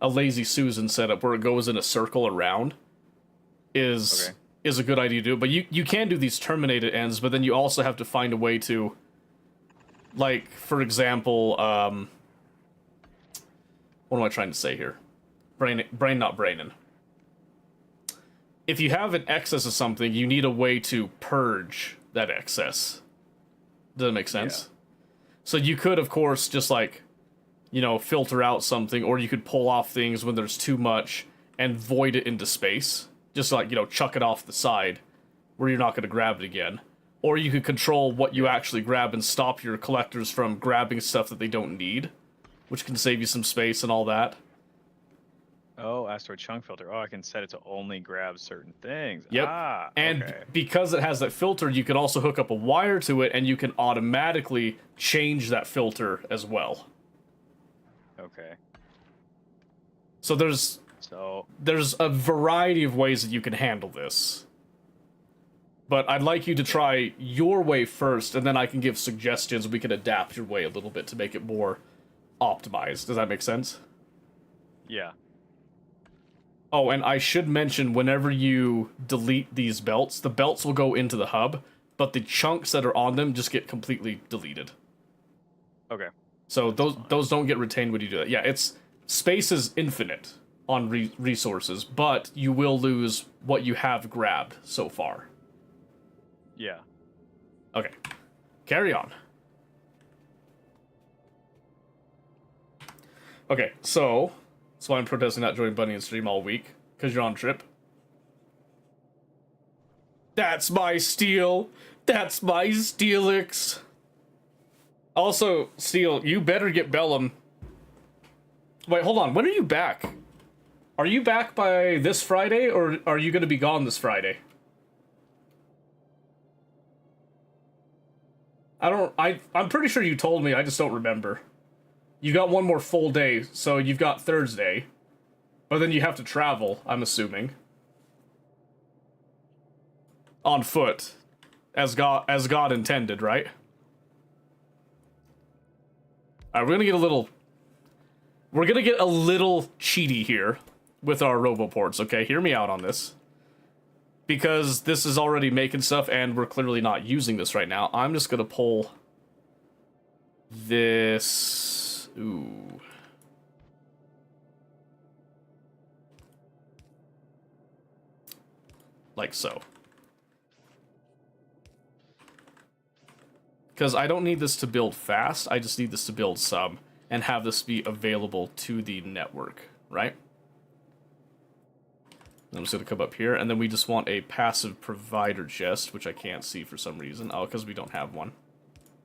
S1: lazy Susan setup where it goes in a circle around is a good idea to do. But you can do these terminated ends, but then you also have to find a way to, like, for example, what am I trying to say here? Brain not brainin'. If you have an excess of something, you need a way to purge that excess. Does that make sense?
S2: Yeah.
S1: So you could, of course, just like, you know, filter out something, or you could pull off things when there's too much and void it into space. Just like, you know, chuck it off the side where you're not going to grab it again. or you could control what you actually grab and stop your collectors from grabbing stuff that they don't need, which can save you some space and all that.
S2: Oh, asteroid chunk filter. Oh, I can set it to only grab certain things.
S1: Yep.
S2: Ah,
S1: And
S2: okay.
S1: because it has that filter, you can also hook up a wire to it, and you can automatically change that filter as well.
S2: Okay.
S1: So there's
S2: So,
S1: a variety of ways that you can handle this. But I'd like you to try your way first, and then I can give suggestions. We can adapt your way a little bit to make it more optimized. Does that make sense?
S2: yeah.
S1: Oh, and I should mention, whenever you delete these belts, the belts will go into the hub, but the chunks that are on them just get completely deleted.
S2: Okay.
S1: So those don't get retained when you do that. Yeah, space is infinite on resources, but you will lose what you have grabbed so far.
S2: Yeah.
S1: Okay, carry on. Okay, so that's why I'm protesting not joining Bunny and stream all week, because you're on trip. That's my steel. That's my Steelix. Also, Steel, you better get Bellum. Wait, hold on. When are you back? Are you back by this Friday, or are you going to be gone this Friday? I'm pretty sure you told me, I just don't remember. You got one more full day, so you've got Thursday. But then you have to travel, I'm assuming. On foot. As God intended, right? Alright, we're gonna get a little cheaty here with our roboports, okay? Hear me out on this. Because this is already making stuff and we're clearly not using this right now, I'm just gonna pull this. Ooh. Like so. Because I don't need this to build fast, I just need this to build some, and have this be available to the network, right? I'm just going to come up here, and then we just want a passive provider chest, which I can't see for some reason. Oh, because we don't have one.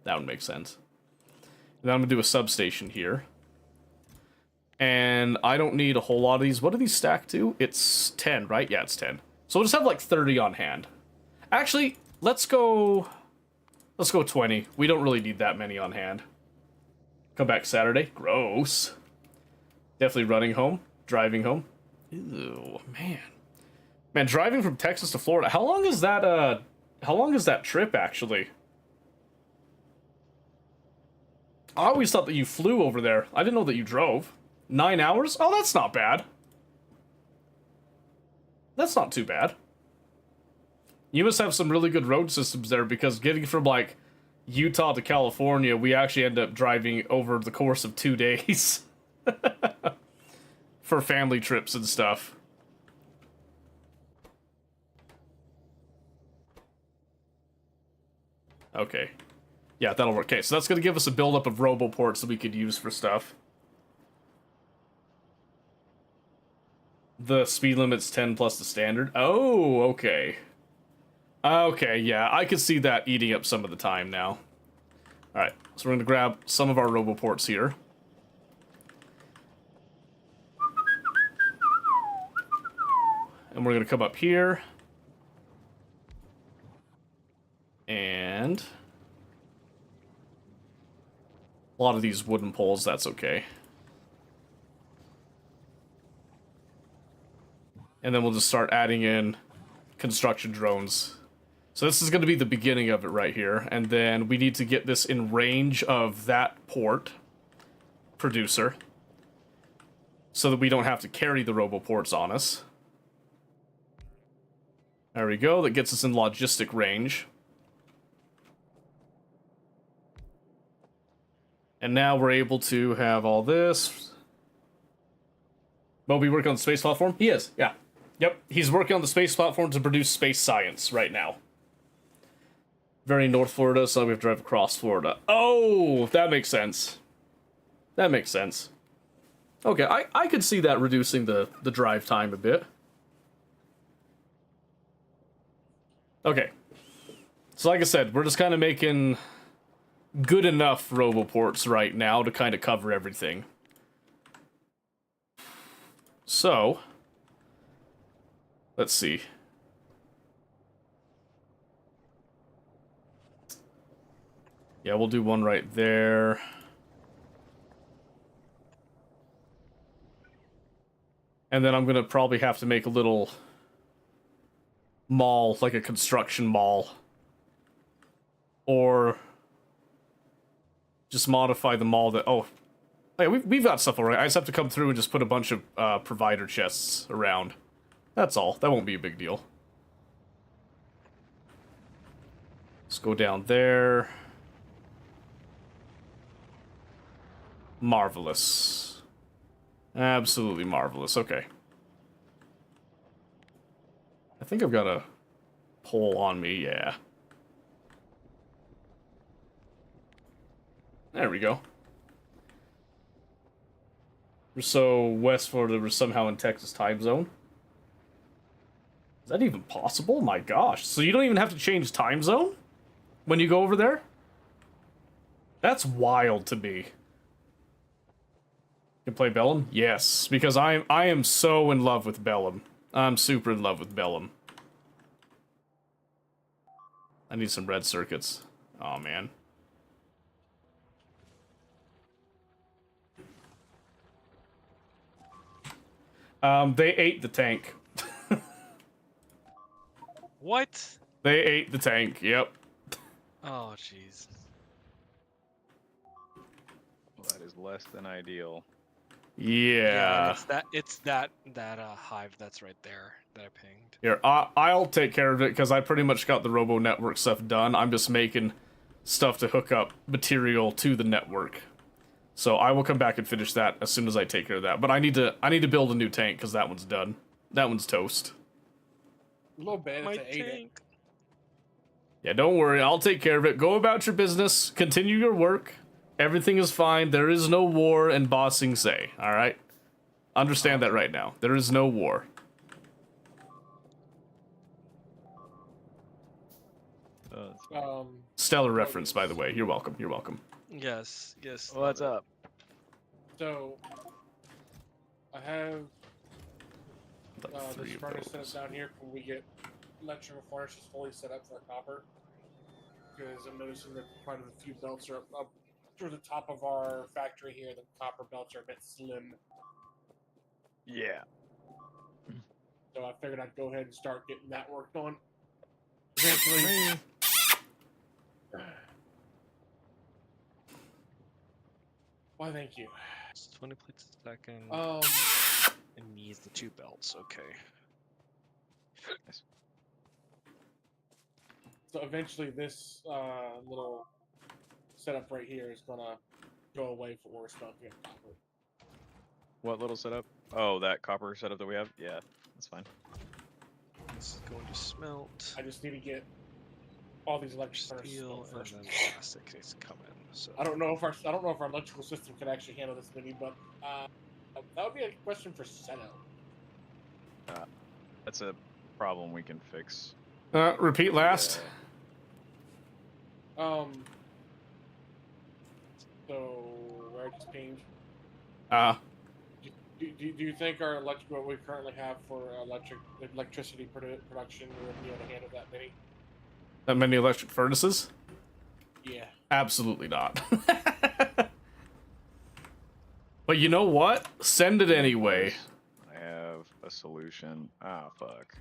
S1: That would make sense. And then I'm going to do a substation here. And I don't need a whole lot of these. What do these stack to? It's 10, right? Yeah, it's 10. So we'll just have like 30 on hand. Actually, let's go 20. We don't really need that many on hand. Come back Saturday. Gross. Definitely running home. Driving home. Ew, man. Man, driving from Texas to Florida. How long is that trip, actually? I always thought that you flew over there. I didn't know that you drove. 9 hours? Oh, that's not bad. That's not too bad. You must have some really good road systems there, because getting from, like, Utah to California, we actually end up driving over the course of 2 days. For family trips and stuff. Okay. Yeah, that'll work. Okay, so that's going to give us a buildup of roboports that we could use for stuff. The speed limit's 10 plus the standard. Oh, okay. Okay, yeah, I could see that eating up some of the time now. Alright, so we're going to grab some of our roboports here. And we're going to come up here. And a lot of these wooden poles, that's okay. And then we'll just start adding in construction drones. So this is going to be the beginning of it right here. And then we need to get this in range of that port producer, so that we don't have to carry the roboports on us. There we go. That gets us in logistic range. And now we're able to have all this. Moby working on the space platform? He is, yeah. Yep, he's working on the space platform to produce space science right now. Very North Florida, so we have to drive across Florida. Oh, that makes sense. That makes sense. Okay, I could see that reducing the drive time a bit. Okay. So like I said, we're just kind of making good enough roboports right now to kind of cover everything. So, let's see. Yeah, we'll do one right there. And then I'm gonna probably have to make a little mall, like a construction mall. Or just modify the mall that... Oh, hey, we've got stuff already. I just have to come through and just put a bunch of provider chests around. That's all. That won't be a big deal. Let's go down there. Marvelous. Absolutely marvelous. Okay. I think I've got a pole on me, yeah. There we go. So, West Florida was somehow in Texas time zone. Is that even possible? My gosh. So you don't even have to change time zone when you go over there? That's wild to me. You can play Bellum? Yes, because I am so in love with Bellum. I'm super in love with Bellum. I need some red circuits. Oh man. They ate the tank.
S3: What?
S1: They ate the tank, yep.
S3: Oh, jeez.
S2: Well, that is less than ideal.
S1: Yeah.
S3: It's that hive that's right there that I pinged.
S1: Here, I'll take care of it, because I pretty much got the Robo Network stuff done. I'm just making stuff to hook up material to the network. So I will come back and finish that as soon as I take care of that. But I need to build a new tank, because that one's done. That one's toast.
S4: A little bit.
S3: My
S4: It's an 8.
S3: tank.
S1: Yeah, don't worry. I'll take care of it. Go about your business. Continue your work. Everything is fine. There is no war in Ba Sing Se. All right? Understand that right now. There is no war. Stellar reference, by the way. You're welcome. You're welcome.
S3: Yes, yes.
S2: What's
S3: love
S2: up?
S4: So, I have
S1: Like
S4: this
S1: 3 of
S4: furnace set up
S1: those.
S4: down here when we get electrical furnaces fully set up for copper. Because I'm noticing that quite a few belts are up through the top of our factory here. The copper belts are a bit slim.
S2: Yeah.
S4: So I figured I'd go ahead and start getting that worked on. Eventually. Why, thank you.
S3: It's 20 plates a second. And needs the 2 belts. Okay.
S4: So eventually this little setup right here is gonna go away for where stuff getting copper.
S2: What little setup? Oh, that copper setup that we have? Yeah, that's fine.
S3: This is going to smelt.
S4: I just need to get all these electric furnaces
S3: Steel
S4: going
S3: and
S4: first.
S3: then plastic needs to come in. So
S4: I don't know if our electrical system can actually handle this many, but that would be a question for Seto.
S2: That's a problem we can fix.
S1: Repeat last.
S4: So where I just pinged. Do you think our what we currently have for electricity production would be able to handle that many?
S1: That many electric furnaces?
S4: Yeah.
S1: Absolutely not. But you know what? Send it anyway.
S2: I have a solution. Ah, fuck.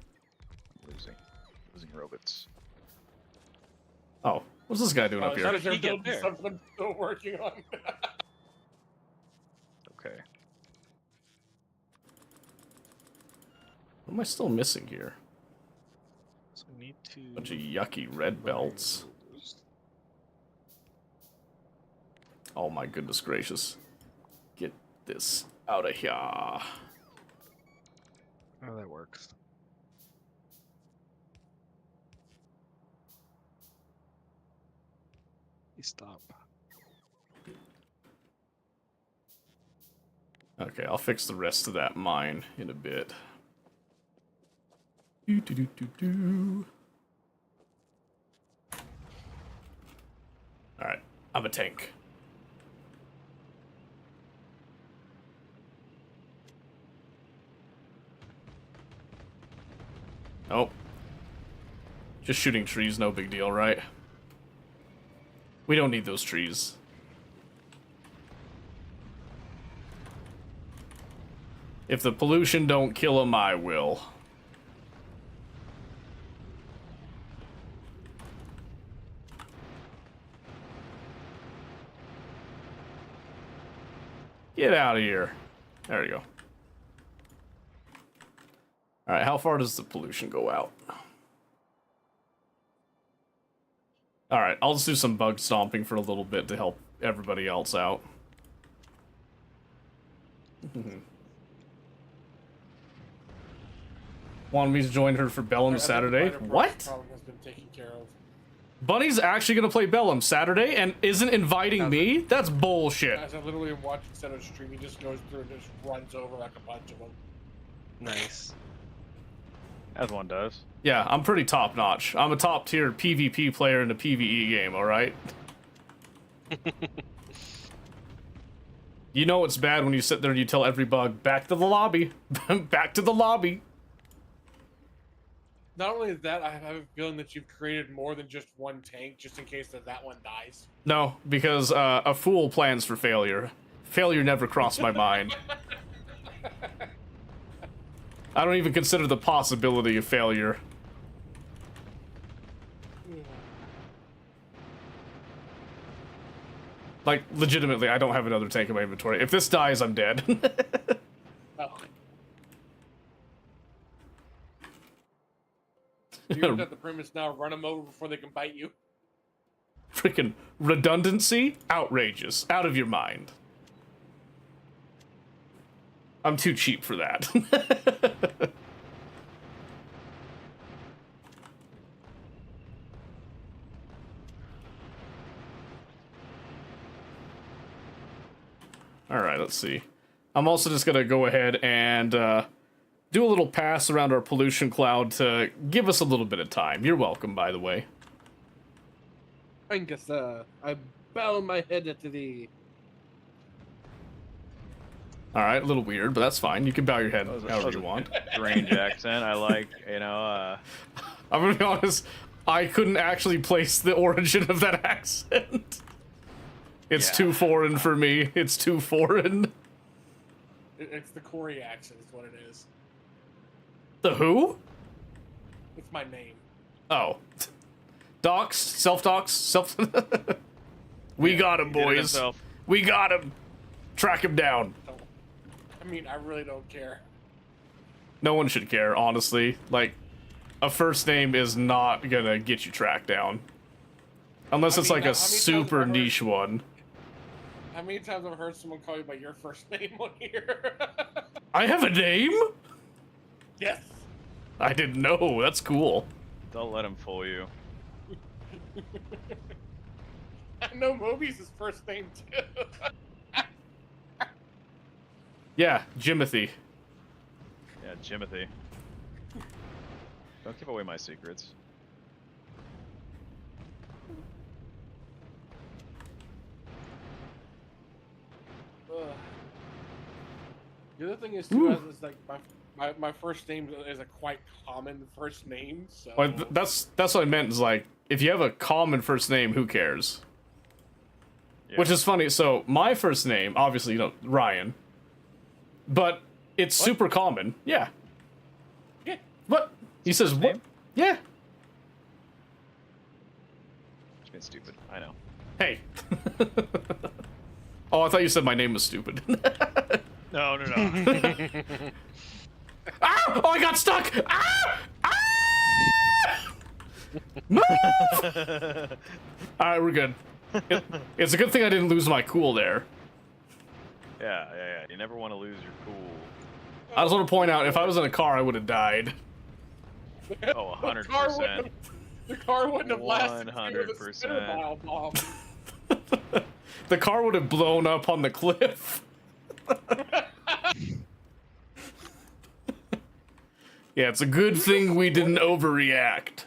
S2: I'm losing robots.
S1: Oh, what's this guy doing up
S4: That
S1: here?
S4: is their
S3: You get
S4: build
S3: there.
S4: something I'm still working on.
S2: Okay.
S1: What am I still missing here?
S3: So we need to.
S1: Bunch of yucky red belts. Oh my goodness gracious. Get this out of here.
S3: Oh, that works. Please stop.
S1: Okay, I'll fix the rest of that mine in a bit. I'm a tank. Oh. Just shooting trees, no big deal, right? We don't need those trees. If the pollution don't kill them, I will. Get out of here. There we go. Alright, how far does the pollution go out? Alright, I'll just do some bug stomping for a little bit to help everybody else out. Wanted me to join her for Bellum Saturday? What?
S4: Problem has been taken care of.
S1: Bunny's actually gonna play Bellum Saturday and isn't inviting me? That's bullshit.
S4: As I literally am watching Senator stream, he just goes through and just runs over like a bunch of them.
S3: Nice.
S2: As one does.
S1: Yeah, I'm pretty top notch. I'm a top tier PvP player in a PvE game, alright? You know it's bad when you sit there and you tell every bug, back to the lobby. Back to the lobby.
S4: Not only that, I have a feeling that you've created more than just one tank, just in case that one dies.
S1: No, because a fool plans for failure. Failure never crossed my mind. I don't even consider the possibility of failure. Like, legitimately, I don't have another tank in my inventory. If this dies, I'm dead.
S4: Oh. You're at the premise now, run them over before they can bite you.
S1: Freaking redundancy? Outrageous. Out of your mind. I'm too cheap for that. Alright, let's see. I'm also just gonna go ahead and do a little pass around our pollution cloud to give us a little bit of time. You're welcome, by the way.
S4: Thank you, sir. I bow my head to thee.
S1: Alright, a little weird, but that's fine. You can bow your head
S2: That was
S1: however
S2: a
S1: you want.
S2: Range accent. I like,
S1: I'm gonna be honest, I couldn't actually place the origin of that accent. It's
S2: Yeah.
S1: too foreign for me. It's too foreign.
S4: It's the Corey accent, is what it is.
S1: The who?
S4: It's my name.
S1: Oh. Docs? Self-docs? Self... We got him,
S2: he did it
S1: boys.
S2: himself.
S1: We got him. Track him down.
S4: So, I mean, I really don't care.
S1: No one should care, honestly. Like, a first name is not gonna get you tracked down. Unless it's like a super niche one.
S4: How many times I've heard someone call you by your first name on here?
S1: I have a name?
S4: Yes.
S1: I didn't know. That's cool.
S2: Don't let him fool you.
S4: I know Moby's his first name too.
S1: Yeah, Jimothy.
S2: Yeah, Jimothy. Don't give away my secrets.
S4: Ugh. The other thing is too, is like my first name is a quite common first name. So
S1: Well, that's what I meant. Is like, if you have a common first name, who cares?
S2: Yeah.
S1: Which is funny. So my first name, obviously, Ryan, but it's super common. Yeah.
S4: Yeah.
S1: What? He says
S2: first
S1: what?
S2: name?
S1: Yeah.
S2: It's been stupid. I know.
S1: Hey. Oh, I thought you said my name was stupid.
S2: No.
S1: Ah! Oh, I got stuck! Ah! Ah! Move! Alright, we're good. It's a good thing I didn't lose my cool there.
S2: Yeah. You never want to lose your cool.
S1: I just want to point out, if I was in a car, I would have died.
S2: Oh, 100%.
S4: The car wouldn't have lasted.
S2: 100%.
S4: Bomb.
S1: The car would have blown up on the cliff. Yeah, it's a good thing we didn't overreact.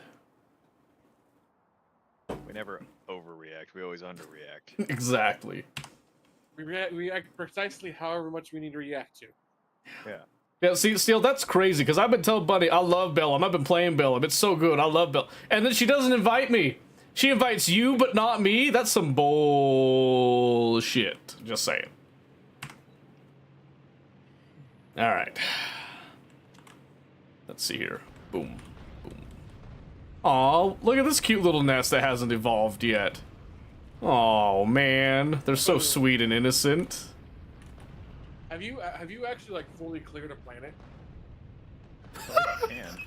S2: We never overreact overreact. We always underreact.
S1: Exactly.
S4: We react precisely however much we need to react to.
S2: Yeah.
S1: Yeah, see, Steel, that's crazy, because I've been telling Buddy I love Bellum. I've been playing Bellum. It's so good. I love Bellum. And then she doesn't invite me. She invites you, but not me? That's some bullshit. Just saying. Alright. Let's see here. Boom. Boom. Aw, look at this cute little nest that hasn't evolved yet. Oh man, they're so sweet and innocent.
S4: Have you actually like fully cleared a planet?
S2: Man.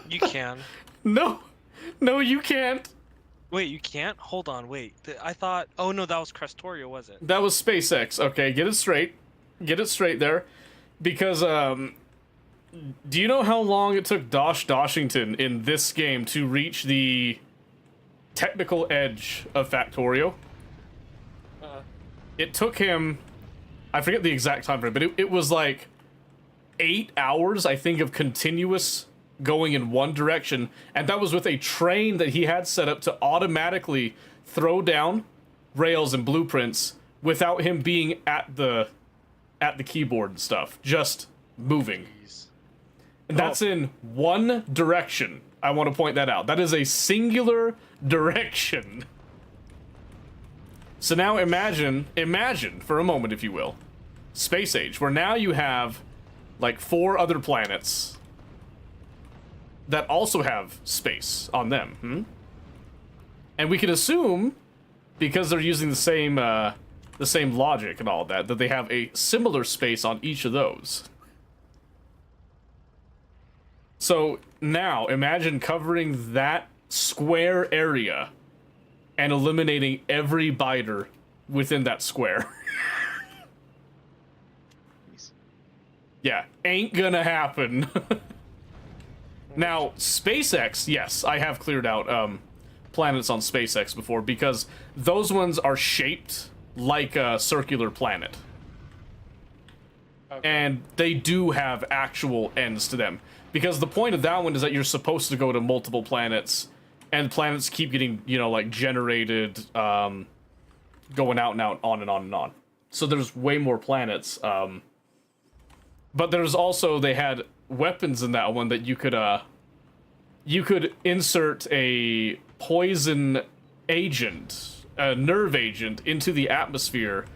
S3: You can.
S1: No, no, you can't.
S3: Wait, you can't? Hold on, wait. I thought. Oh no, that was Crestoria, was it?
S1: That was SpaceX. Okay, get it straight. Get it straight there. Because, do you know how long it took Doshington in this game to reach the technical edge of Factorio? It took him, I forget the exact time frame, but it was like 8 hours, I think, of continuous going in one direction, and that was with a train that he had set up to automatically throw down rails and blueprints without him being at the keyboard and stuff, just moving.
S3: Jeez.
S1: And that's in one direction. I want to point that out. That is a singular direction. So now imagine for a moment, if you will, Space Age, where now you have like 4 other planets that also have space on them. And we can assume, because they're using the same logic and all that they have a similar space on each of those. So now imagine covering that square area and eliminating every biter within that square. Yeah, ain't gonna happen. Now, SpaceX, yes, I have cleared out planets on SpaceX before, because those ones are shaped like a circular planet.
S4: Okay.
S1: And they do have actual ends to them. Because the point of that one is that you're supposed to go to multiple planets, and planets keep getting, you know, like, generated, going out and out, on and on and on. So there's way more planets. But there's also, they had weapons in that one that you could insert a poison agent, a nerve agent, into the atmosphere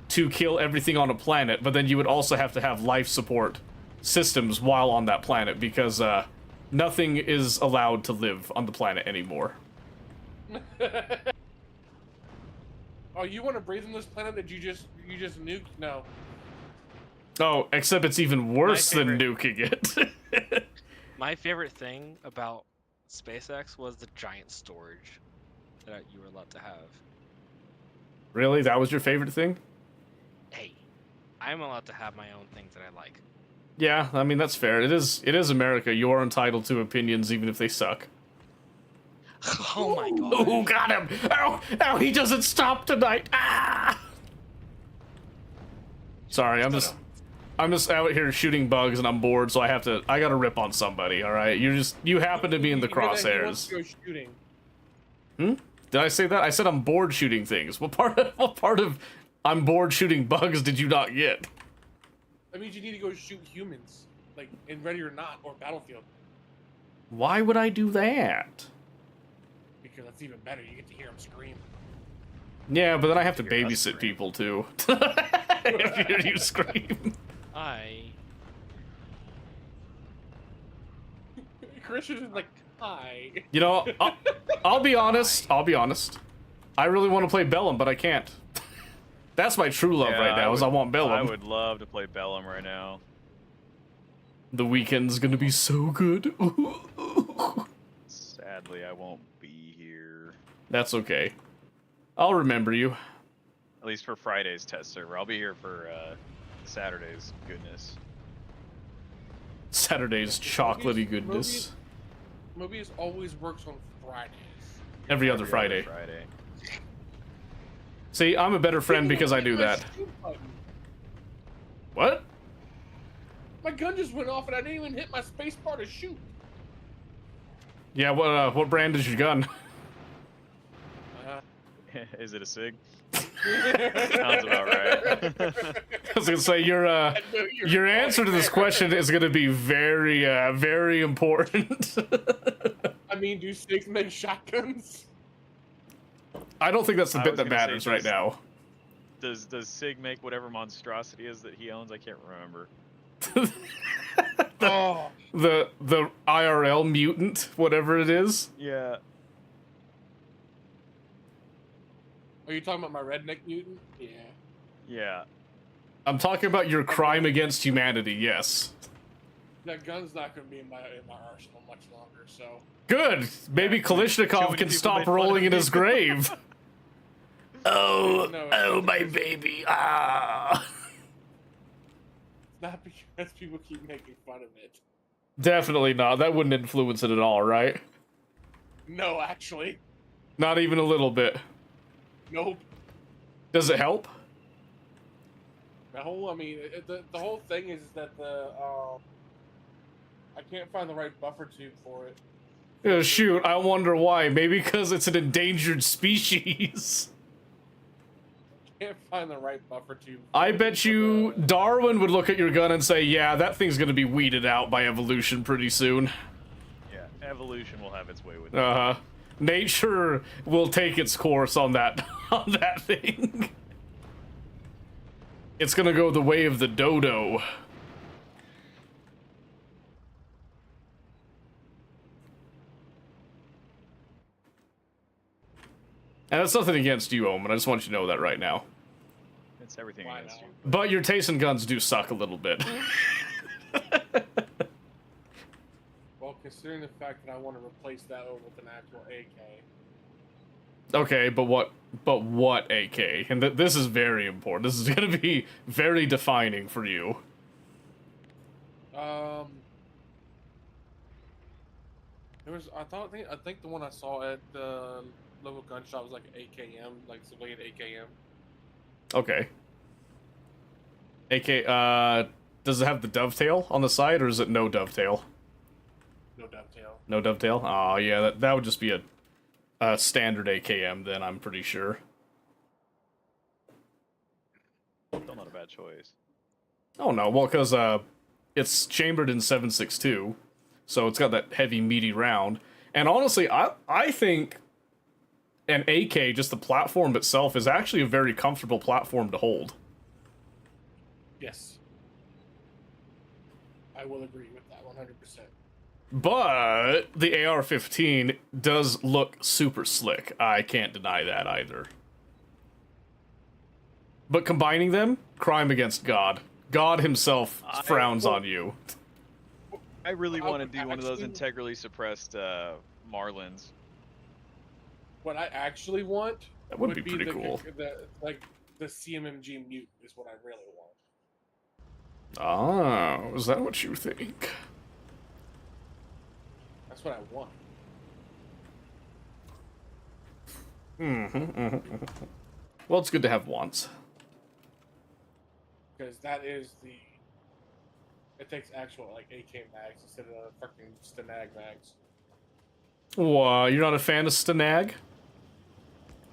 S1: to kill everything on a planet, but then you would also have to have life support systems while on that planet, because nothing is allowed to live on the planet anymore.
S4: Oh, you want to breathe on this planet that you just nuked? No.
S1: Oh, except it's even worse than
S3: favorite-
S1: nuking it.
S3: My favorite thing about SpaceX was the giant storage that you were allowed to have.
S1: Really? That was your favorite thing?
S3: Hey, I'm allowed to have my own things that I like.
S1: Yeah, I mean, that's fair. It is America. You are entitled to opinions even if they suck.
S3: Oh my god.
S1: Oh, got him! Ow! Ow, he doesn't stop tonight! Ah! Sorry, I'm just out here shooting bugs and I'm bored, so I gotta rip on somebody, alright? You happen to be in the
S4: He wants
S1: crosshairs.
S4: to go shooting.
S1: Did I say that? I said I'm bored shooting things. What part of I'm bored shooting bugs did you not get?
S4: That means you need to go shoot humans, like in Ready or Not or Battlefield,
S1: Why would I do that?
S4: because that's even better. You get to hear them scream.
S1: Yeah, but then I have to
S2: Hear us
S1: babysit
S2: scream.
S1: people too. If you hear you scream.
S4: Christian is like, hi.
S1: You know, I'll be honest. I really want to play Bellum, but I can't. That's my true love right now, is I want Bellum.
S2: I would love to play Bellum right now.
S1: The weekend's gonna be so good.
S2: Sadly, I won't be here.
S1: That's okay. I'll remember you.
S2: At least for Friday's test server. I'll be here for Saturday's goodness.
S1: Saturday's chocolatey goodness.
S4: Mobius always works on Fridays.
S1: Every other Friday. See, I'm a better friend because I do that. What?
S4: My gun just went off and I didn't even hit my space bar to shoot.
S1: Yeah, what brand is your gun?
S2: Is it a SIG? Sounds about right.
S1: I was gonna say your answer to this question is gonna be very very important.
S4: I mean, do SIGs make shotguns?
S1: I don't think that's the
S2: I
S1: bit
S2: was
S1: that
S2: gonna say,
S1: matters right now.
S2: Does SIG make whatever monstrosity is that he owns? I can't remember.
S4: Oh,
S1: The IRL mutant, whatever it is.
S2: Yeah.
S4: are you talking about my redneck mutant? Yeah.
S2: Yeah.
S1: I'm talking about your crime against humanity. Yes.
S4: That gun's not going to be in my arsenal much longer, so.
S1: Good. Maybe
S2: Yeah,
S1: Kalishnikov
S2: too many
S1: can
S2: people
S1: stop
S2: made fun
S1: rolling
S2: of
S1: in
S2: me.
S1: his grave. Oh,
S4: No,
S1: oh, my
S4: it's-
S1: baby. Ah.
S4: It's not because people keep making fun of it.
S1: Definitely not. That wouldn't influence it at all, right?
S4: No, actually.
S1: Not even a little bit.
S4: Nope.
S1: Does it help?
S4: The whole, I mean, the whole thing is that I can't find the right buffer tube for it.
S1: Shoot, I wonder why. Maybe because it's an endangered species.
S4: Can't find the right buffer tube.
S1: I bet you Darwin would look at your gun and say, yeah, that thing's gonna be weeded out by evolution pretty soon.
S2: Yeah. Evolution will have its way with it.
S1: Uh-huh. Nature will take its course on that on that thing. It's gonna go the way of the dodo. And that's nothing against you, Omen. I just want you to know that right now.
S2: It's everything
S4: Why
S2: against
S4: not?
S2: you.
S1: But your taste in guns do suck a little bit.
S4: Well, considering the fact that I want to replace that with an actual AK.
S1: Okay, but what AK? And this is very important. This is gonna be very defining for you.
S4: There was I think the one I saw at the local gun shop was like an AKM, like civilian AKM.
S1: Okay. AK, does it have the dovetail on the side, or is it no dovetail?
S4: No dovetail.
S1: No dovetail? Oh, yeah, that would just be a standard AKM then, I'm pretty sure.
S2: Still not a bad choice.
S1: Oh, no, well, because, it's chambered in 7.62, so it's got that heavy, meaty round. And honestly, I think an AK, just the platform itself, is actually a very comfortable platform to hold.
S4: Yes. I will agree with that 100%.
S1: But the AR-15 does look super slick. I can't deny that either. But combining them, crime against God. God himself frowns on you.
S2: I really
S4: I
S2: want to
S4: would
S2: do one of those
S4: actually-
S2: integrally suppressed Marlins.
S4: What I actually want
S1: That would be pretty
S4: the,
S1: cool.
S4: the CMMG mute is what I really want.
S1: Oh, is that what you think?
S4: That's what I want.
S1: Well, it's good to have wants.
S4: Because that is the. It takes actual like AK mags instead of fucking Stanag mags.
S1: What, you're not a fan of Stanag?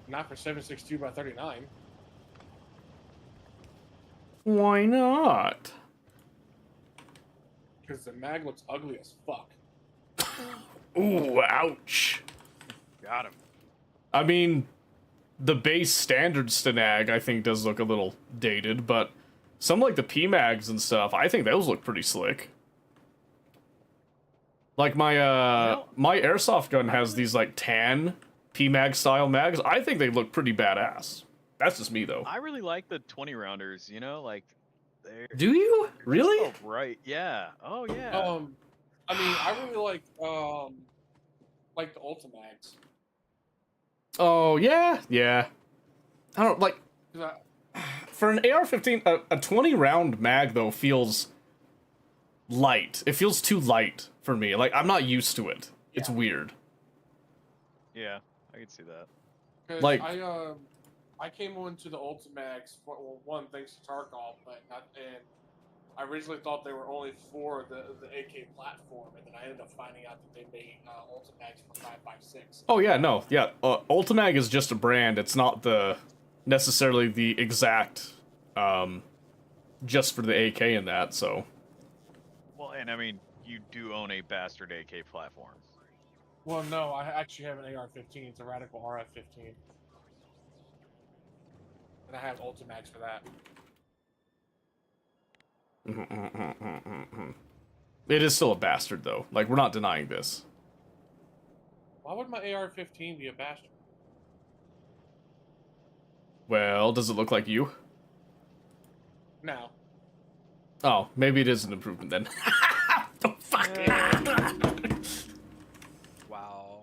S4: Not for 7.62 by 39.
S1: Why not?
S4: Because the mag looks ugly as fuck.
S1: Ooh, ouch.
S2: Got him.
S1: I mean, the base standard Stanag, I think, does look a little dated, but some like the PMags and stuff, I think those look pretty slick. Like my my airsoft gun has these like tan PMag style mags. I think they look pretty badass. That's just me though.
S2: I really like the 20 rounders. You know, like they're
S1: Do you really?
S2: just so bright. Yeah. Oh yeah.
S4: I mean, I really like the Ultimags.
S1: Oh yeah, yeah. I don't like
S4: 'Cause
S1: for an AR-15. A 20 round mag though feels light. It feels too light for me. Like I'm not used to it. It's
S4: Yeah.
S1: weird.
S2: Yeah, I can see that.
S4: 'cause
S1: Like-
S4: I came on to the Ultimags for, well, one thanks to Tarkov, but not and I originally thought they were only for the AK platform, and then I ended up finding out that they made Ultimax for 5.56.
S1: Oh yeah, no, yeah. Ultimag is just a brand. It's not necessarily the exact just for the AK in that. So
S2: Well, and I mean, you do own a bastard AK platform.
S4: Well, no, I actually have an AR-15. It's a Radical RF-15, and I have Ultimax for that.
S1: it is still a bastard, though. Like, we're not denying this.
S4: Why would my AR-15 be a bastard?
S1: Well, does it look like you?
S4: No.
S1: Oh, maybe it is an improvement then. Oh, fuck.
S3: Wow.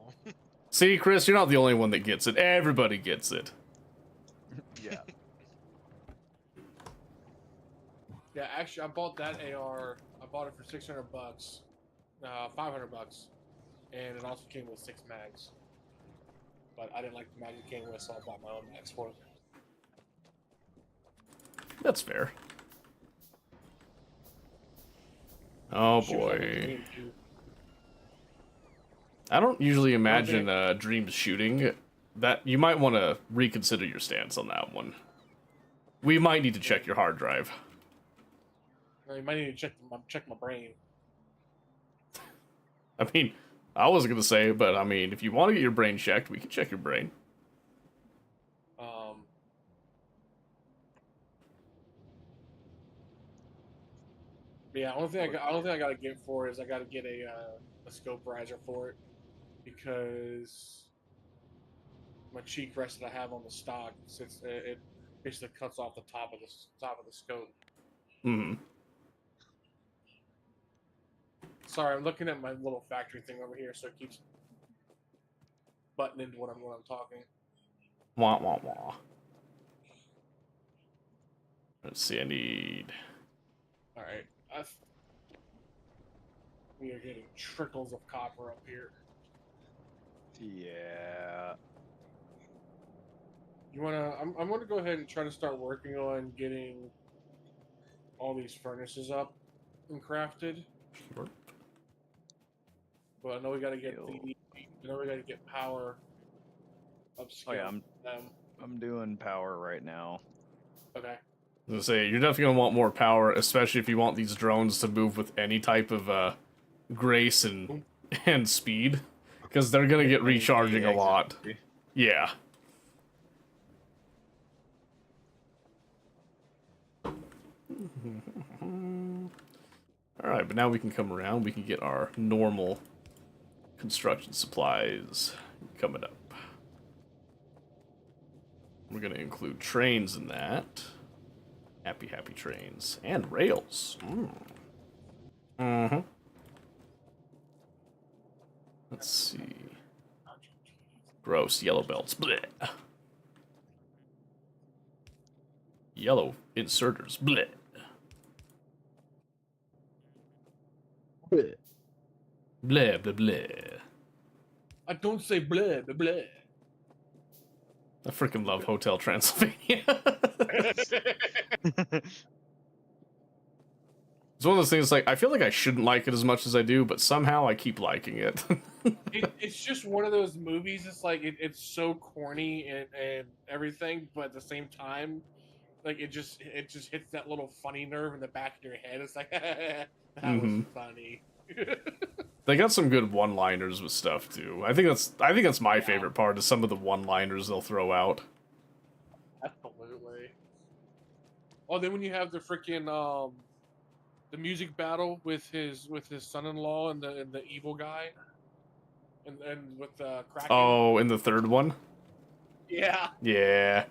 S1: See, Chris, you're not the only one that gets it. Everybody gets it.
S2: Yeah.
S4: Yeah, actually, I bought that AR. I bought it for $600, $500, and it also came with 6 mags. But I didn't like the mag it came with, so I bought my own mags for it.
S1: That's fair. Oh
S4: She was like a
S1: boy.
S4: dream, too.
S1: I don't usually imagine Dreams shooting. That you might want to reconsider your stance on that one. We might need to check your hard drive.
S4: You might need to check my brain.
S1: I mean, I was gonna say, but I mean, if you want to get your brain checked, we can check your brain.
S4: Yeah, only thing I gotta get for is I gotta get a scope riser for it, because my cheek rest that I have on the stock it basically cuts off the top of the scope.
S1: Hmm.
S4: Sorry, I'm looking at my little factory thing over here, so it keeps butting into what I'm talking.
S1: Wah wah wah. Let's see. I need.
S4: All right, we are getting trickles of copper up here.
S2: Yeah.
S4: You wanna? I'm gonna go ahead and try to start working on getting all these furnaces up and crafted.
S1: Sure.
S4: But I know we gotta get power up.
S2: Oh yeah, I'm doing power right now.
S4: Okay.
S1: I was gonna say, you're definitely gonna want more power, especially if you want these drones to move with any type of grace and speed, because they're gonna get recharging a lot. Yeah. Alright, but now we can come around, we can get our normal construction supplies coming up. We're gonna include trains in that. Happy, happy trains. And rails. Mm-hmm. Let's see. Gross. Yellow belts. Blech. Yellow inserters. Blech. Bleh. Blah, blah, blah.
S4: I don't say blah blah blah.
S1: I freaking love Hotel Transylvania. It's one of those things, like, I feel like I shouldn't like it as much as I do, but somehow I keep liking it.
S4: It's just one of those movies. It's like it's so corny and everything, but at the same time, like it just hits that little funny nerve in the back of your head. It's like that was funny.
S1: They got some good one-liners with stuff too. I think that's my favorite part is some of the one-liners they'll throw out.
S4: Absolutely. Oh, then when you have the freaking the music battle with his son-in-law and the evil guy, and with Kraken.
S1: Oh, in the third one?
S4: Yeah.
S1: Yeah.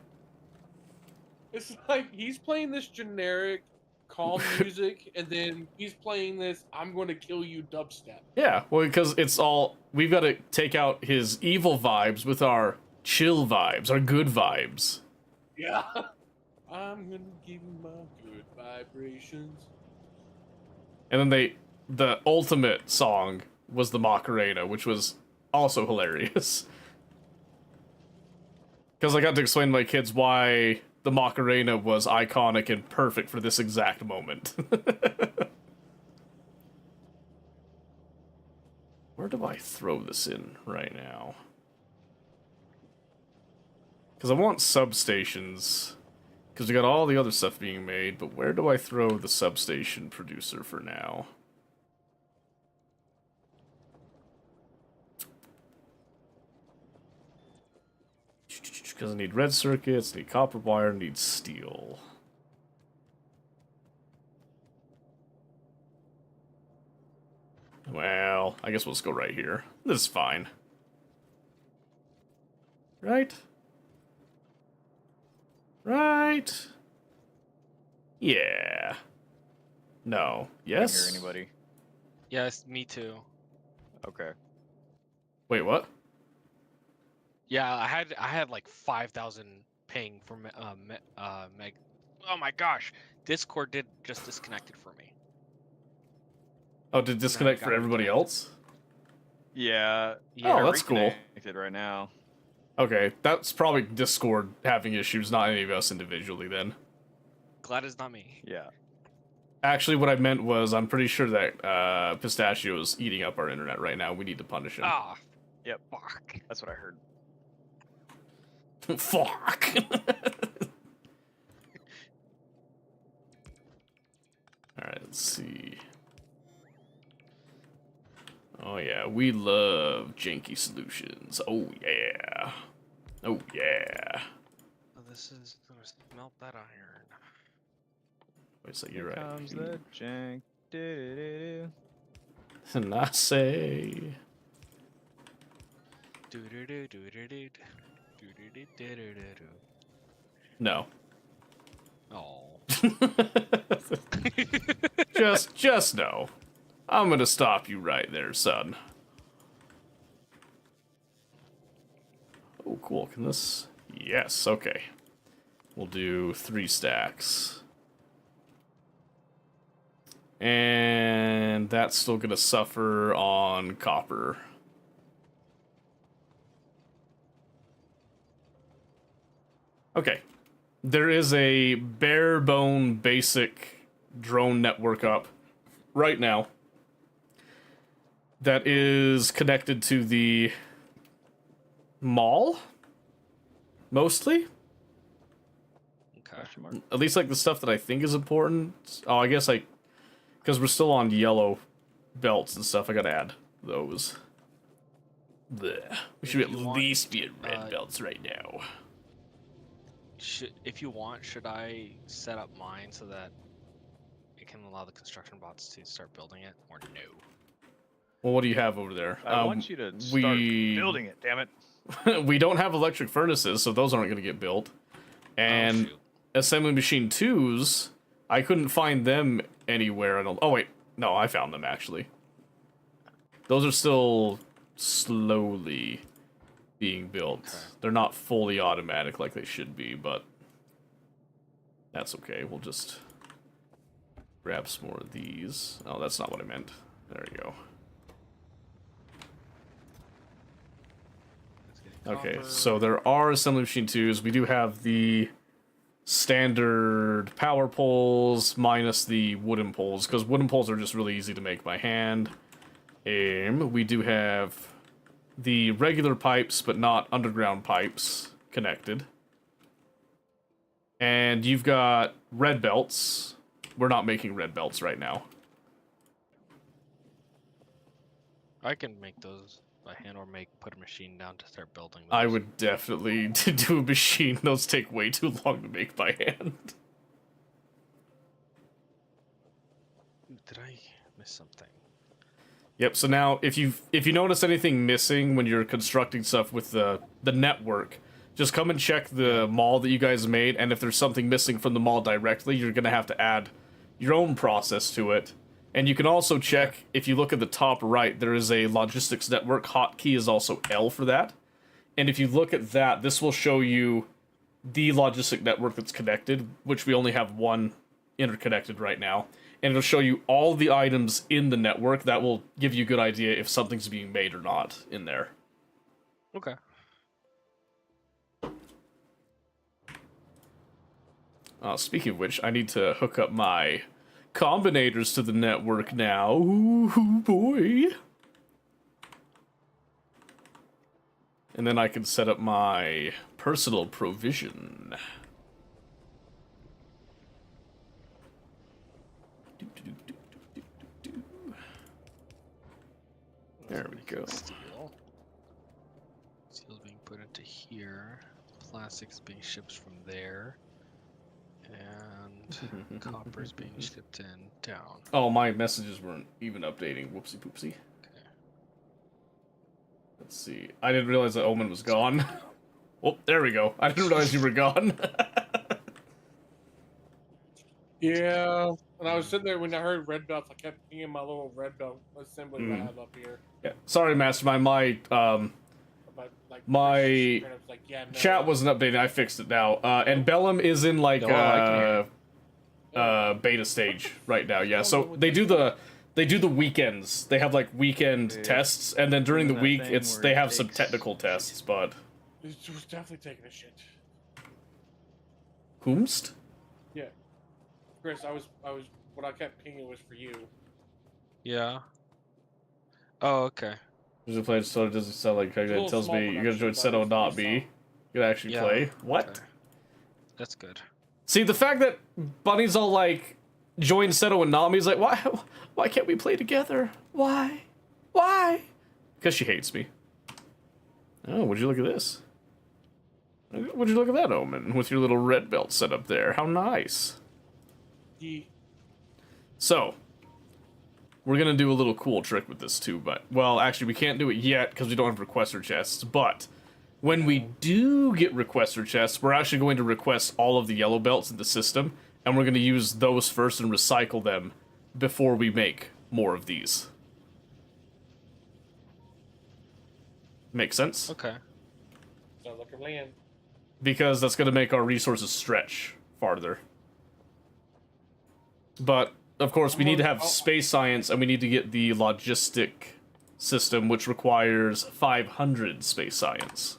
S4: It's like he's playing this generic calm music, and then he's playing this "I'm going to kill you" dubstep.
S1: Yeah, well, because it's all, we've got to take out his evil vibes with our chill vibes, our good vibes.
S4: Yeah. I'm gonna give you my good vibrations.
S1: And then the ultimate song was the Macarena, which was also hilarious. Because I got to explain to my kids why the Macarena was iconic and perfect for this exact moment. Where do I throw this in right now? Because I want substations. Because we got all the other stuff being made, but where do I throw the substation producer for now? Because I need red circuits, need copper wire, need steel. Well, I guess we'll just go right here. This is fine. Right? Right? Yeah. No. Yes?
S2: I don't hear anybody.
S3: Yes, me too.
S2: Okay.
S1: Wait, what?
S3: Yeah, I had like 5,000 ping for meg. Oh my gosh, Discord did just disconnected for me.
S1: Oh, did it disconnect
S3: got
S1: for everybody
S3: reconnected.
S1: else?
S2: Yeah.
S3: Yeah.
S1: Oh, that's cool.
S2: Reconnected right now.
S1: Okay, that's probably Discord having issues, not any of us individually then.
S3: Glad it's not me.
S2: Yeah.
S1: Actually, what I meant was, I'm pretty sure that Pistachio is eating up our internet right now. We need to punish him.
S3: Ah,
S2: Yep.
S3: fuck.
S2: That's what I heard.
S1: Fuck. Alright, let's see. Oh yeah, we love janky solutions. Oh yeah. Oh yeah.
S3: Oh, this is gonna melt that iron.
S1: Wait, so you're
S2: Here
S1: right.
S2: comes the jank. Do-do-do-do.
S1: And I say...
S3: Do-do-do-do-do-do.
S1: No.
S3: Oh.
S1: just no. I'm gonna stop you right there, son. Oh, cool. Can this... Yes, okay. We'll do 3 stacks. And that's still gonna suffer on copper. Okay. There is a bare bone basic drone network up right now that is connected to the mall, mostly.
S3: Okay.
S2: Question mark.
S1: At least like the stuff that I think is important. Oh, I guess like because we're still on yellow belts and stuff, I gotta add those. Blech. We should
S3: If
S1: at
S3: you want,
S1: least be at red belts right now.
S3: If you want, should I set up mine so that it can allow the construction bots to start building it, or no?
S1: Well, what do you have over there?
S2: I want you to start building it, damn it.
S1: We don't have electric furnaces, so those aren't going to get built. And
S3: shoot.
S1: assembly machine 2s, I couldn't find them anywhere. Oh, wait. No, I found them, actually. Those are still slowly being built.
S3: Okay.
S1: They're not fully automatic like they should be, but that's okay. We'll just grab some more of these. Oh, that's not what I meant. There you go. Okay, so there are assembly machine 2s. We do have the standard power poles minus the wooden poles, because wooden poles are just really easy to make by hand. We do have the regular pipes, but not underground pipes connected. And you've got red belts. We're not making red belts right now.
S3: I can make those by hand or put a machine down to start building those.
S1: I would definitely do a machine. Those take way too long to make by hand.
S3: Did I miss something?
S1: Yep, so now if you notice anything missing when you're constructing stuff with the network, just come and check the mall that you guys made, and if there's something missing from the mall directly, you're gonna have to add your own process to it. And you can also check, if you look at the top right, there is a logistics network. Hotkey is also L for that. And if you look at that, this will show you the logistic network that's connected, which we only have one interconnected right now. And it'll show you all the items in the network. That will give you a good idea if something's being made or not in there.
S3: Okay.
S1: Speaking of which, I need to hook up my combinators to the network now. Ooh, boy. And then I can set up my personal provision. There we go.
S3: Steel. Steel's being put into here. Plastic's being shipped from there. And copper's being shipped in down.
S1: Oh, my messages weren't even updating. Whoopsie poopsie.
S3: Okay.
S1: Let's see. I didn't realize that Omen was gone. Oh, there we go. I didn't realize you were gone.
S4: Yeah, and I was sitting there when I heard red belts. I kept pinging my little red belt assembly that I have up here.
S1: Yeah. Sorry, Mastermind. My
S4: But like
S1: My
S4: and I was like, yeah, no.
S1: chat wasn't updated. I fixed it now. And Bellum is in like
S2: No, I can
S1: beta stage right now. Yeah. So they do the weekends. They have like weekend
S2: Yeah.
S1: tests, and then during the
S2: Doing that
S1: week,
S2: thing
S1: it's
S2: where
S1: they
S2: it
S1: have some
S2: takes-
S1: technical tests. But
S4: It was definitely taking a shit.
S1: whomst?
S4: Yeah, Chris, I was what I kept pinging was for you.
S3: Yeah. Oh, okay.
S1: There's a place so it doesn't sound like
S4: a little
S1: it tells
S4: small
S1: me you're gonna join
S4: production,
S1: Seto
S4: but
S1: and not
S4: it's
S1: me.
S4: pretty
S1: You can actually
S3: Yeah.
S1: play. What?
S3: Okay. That's good.
S1: See, the fact that Bunny's all like, join Seto and not me is like, why can't we play together? Why? Because she hates me. Oh, would you look at this? Would you look at that, Omen, with your little red belt set up there? How nice.
S4: The
S1: So, we're gonna do a little cool trick with this too, but, well, actually, we can't do it yet because we don't have requester chests, but when we do get requester chests, we're actually going to request all of the yellow belts in the system, and we're going to use those first and recycle them before we make more of these. Make sense?
S3: Okay.
S4: sounds like a plan.
S1: Because that's going to make our resources stretch farther. But, of course, we need to have space science, and we need to get the logistic system, which requires 500 space science.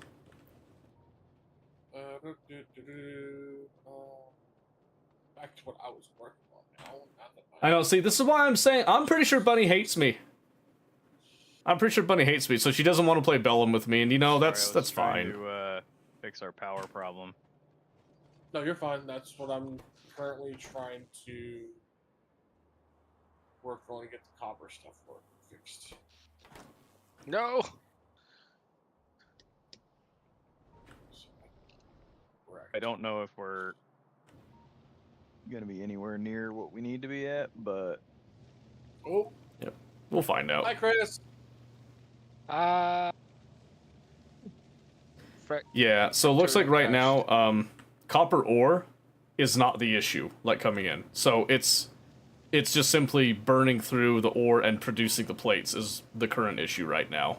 S4: Back to what I was working on now. Not that
S1: I know, see, this is why I'm saying, I'm pretty sure Bunny hates me. I'm pretty sure Bunny hates me, so she doesn't want to play Bellum with me, and you know,
S2: Sorry,
S1: that's
S2: I was
S1: fine.
S2: trying To fix our power problem.
S4: No, you're fine. That's what I'm currently trying to work on to get the copper stuff fixed.
S3: No.
S2: I don't know if we're gonna be anywhere near what we need to be at, but
S4: Oh,
S1: We'll find out.
S4: hi, Chris.
S3: Frick.
S1: Yeah, so it looks like right now, copper ore is not the issue, like, coming in. So it's just simply burning through the ore and producing the plates is the current issue right now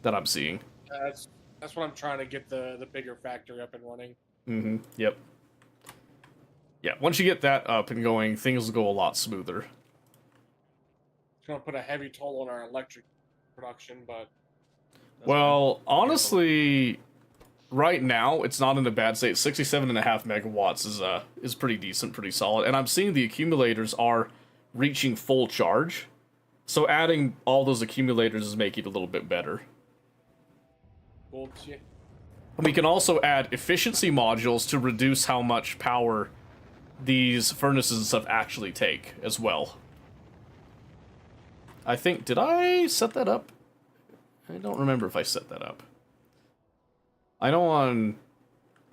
S1: that I'm seeing.
S4: That's what I'm trying to get the bigger factory up and running.
S1: Mm-hmm, yep. Yeah, once you get that up and going, things will go a lot smoother.
S4: It's gonna put a heavy toll on our electric production, but
S2: that's
S1: Well, honestly, right now it's not in a bad state. 67.5 megawatts is pretty decent, pretty solid, and I'm seeing the accumulators are reaching full charge. So adding all those accumulators is making it a little bit better.
S4: bullshit.
S1: And we can also add efficiency modules to reduce how much power these furnaces and stuff actually take as well. I think, did I set that up? I don't remember if I set that up. I know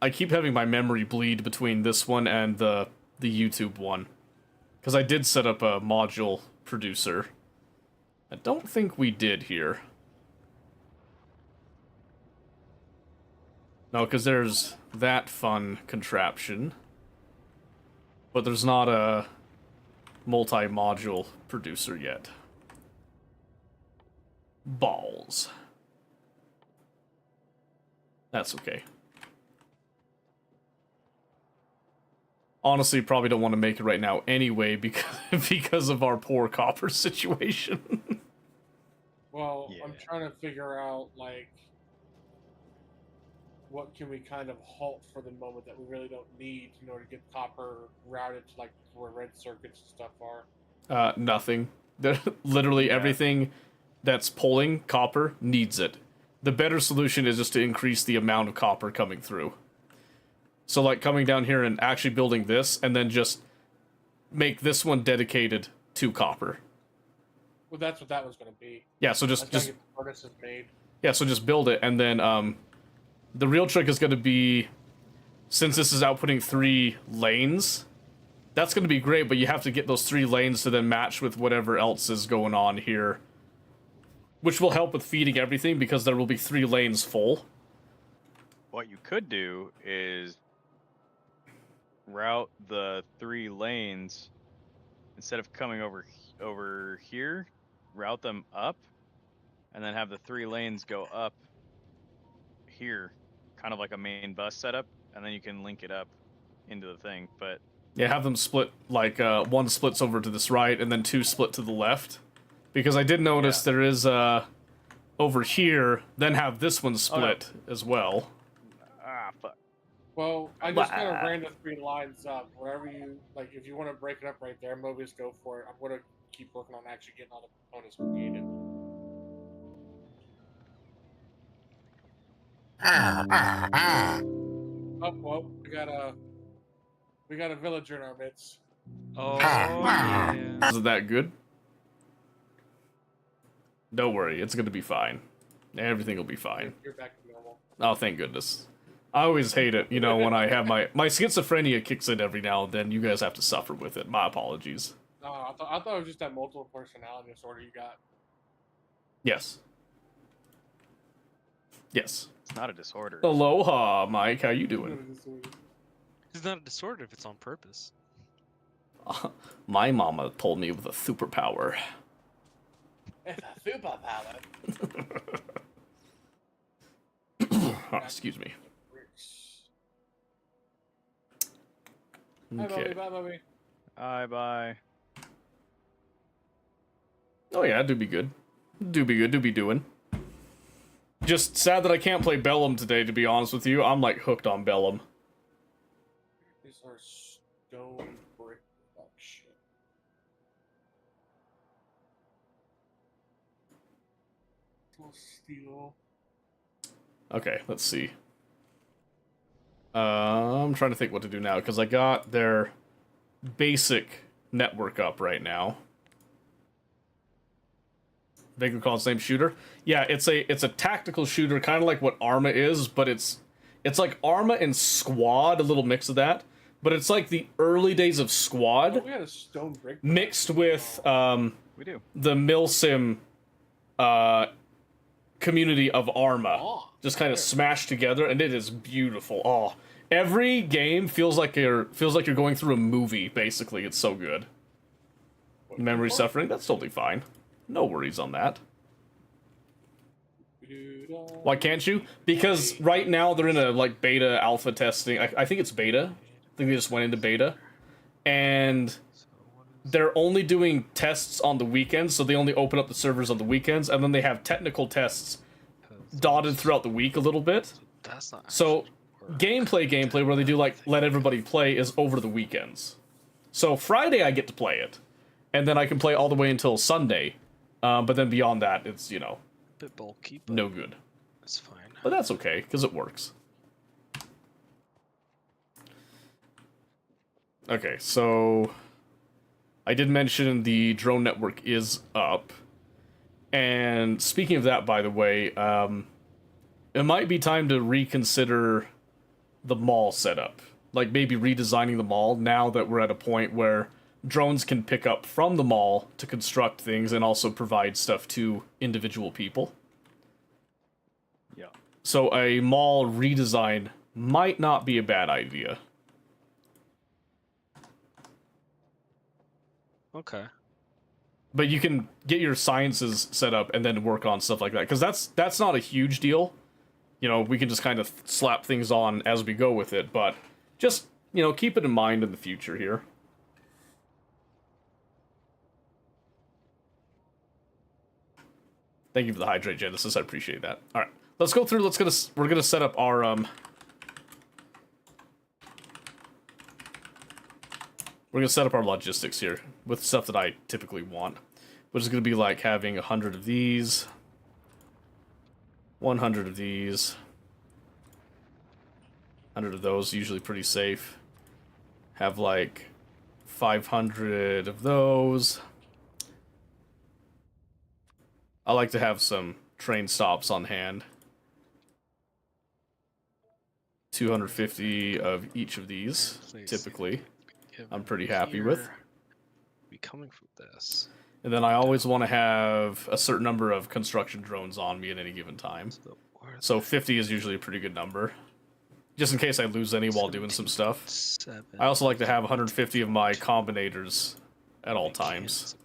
S1: I keep having my memory bleed between this one and the YouTube one. Because I did set up a module producer. I don't think we did here. No, because there's that fun contraption. But there's not a multi-module producer yet. Balls. That's okay. Honestly, probably don't want to make it right now anyway because of our poor copper situation.
S4: Well, I'm
S2: Yeah.
S4: trying to figure out like what can we kind of halt for the moment that we really don't need in order to get copper routed to like where red circuits and stuff are?
S1: Nothing. Literally
S2: Yeah.
S1: everything that's pulling copper needs it. The better solution is just to increase the amount of copper coming through. So, like, coming down here and actually building this, and then just make this one dedicated to copper.
S4: Well, that's what that was going to be.
S1: Yeah, so
S4: That's
S1: just
S4: how you get the furnaces made.
S1: yeah, so just build it, and then the real trick is going to be, since this is outputting 3 lanes, that's going to be great, but you have to get those 3 lanes to then match with whatever else is going on here. Which will help with feeding everything, because there will be 3 lanes full.
S2: What you could do is route the 3 lanes instead of coming over here, route them up, and then have the 3 lanes go up here, kind of like a main bus setup, and then you can link it up into the thing. But
S1: Yeah, have them split, like, 1 splits over to this right, and then 2 split to the left. Because I did notice there is, over here, then have this one split as well.
S2: fuck.
S4: Well, I just kind of ran the 3 lines up. Wherever you like, if you want to break it up right there, Mobius, go for it. I'm gonna keep working on actually getting all the components created. Oh well, we got a villager in our midst.
S3: Oh yeah.
S1: Isn't that good? Don't worry, it's gonna be fine. Everything will be fine.
S4: You're back to normal.
S1: Oh, thank goodness. I always hate it, you know, when I have my schizophrenia kicks in every now and then. You guys have to suffer with it. My apologies.
S4: No, I thought it was just that multiple personality disorder you got.
S1: Yes. Yes.
S2: It's not a disorder.
S1: Aloha, Mike. How you doing?
S3: It's not a disorder if it's on purpose.
S1: My mama told me it was a superpower.
S4: It's a superpower.
S1: Oh, excuse me.
S4: Hi,
S1: Okay.
S4: Bobby. Bye, Bobby.
S2: Bye.
S1: Oh yeah, do be good. Do be good. Do be doing. Just sad that I can't play Bellum today, to be honest with you. I'm like hooked on Bellum.
S4: These are stone brick. Oh, shit. Steel.
S1: Okay, let's see. I'm trying to think what to do now, because I got their basic network up right now. They could call it the same shooter. Yeah, it's a tactical shooter, kind of like what Arma is, but it's like Arma and Squad, a little mix of that. But it's like the early days of Squad
S4: Oh, we had a stone brick.
S1: mixed with
S2: We do.
S1: the Milsim community of Arma.
S4: Oh,
S1: Just kind of smashed together, and it is beautiful. Oh, every game feels like you're going through a movie. Basically, it's so good. Memory suffering, that's totally fine. No worries on that. Why can't you? Because right now they're in a like beta alpha testing. I think it's beta. I think they just went into beta, and they're only doing tests on the weekends. So they only open up the servers on the weekends, and then they have technical tests dotted throughout the week a little bit.
S3: That's not.
S1: So
S3: actually work.
S1: gameplay where they do like let everybody play is over the weekends. So Friday I get to play it, and then I can play all the way until Sunday. But then beyond that, it's, you know,
S3: Bit bulky, but
S1: no good.
S3: it's fine.
S1: But that's okay, because it works. Okay, so I did mention the drone network is up. And speaking of that, by the way, it might be time to reconsider the mall setup. Like maybe redesigning the mall now that we're at a point where drones can pick up from the mall to construct things and also provide stuff to individual people.
S2: Yeah.
S1: So a mall redesign might not be a bad idea.
S3: Okay.
S1: But you can get your sciences set up and then work on stuff like that. Because that's not a huge deal. You know, we can just kind of slap things on as we go with it. But just, you know, keep it in mind in the future here. Thank you for the hydrate, Genesis. I appreciate that. All right, let's go through. We're gonna set up our We're gonna set up our logistics here with stuff that I typically want, which is gonna be like having 100 of these, 100 of these, 100 of those. Usually pretty safe. Have like 500 of those. I like to have some train stops on hand. 250 of each of these, typically. I'm pretty happy with.
S3: Be coming from this.
S1: And then I always want to have a certain number of construction drones on me at any given time. So 50 is usually a pretty good number. Just in case I lose any while doing some stuff. I also like to have 150 of my combinators at all times.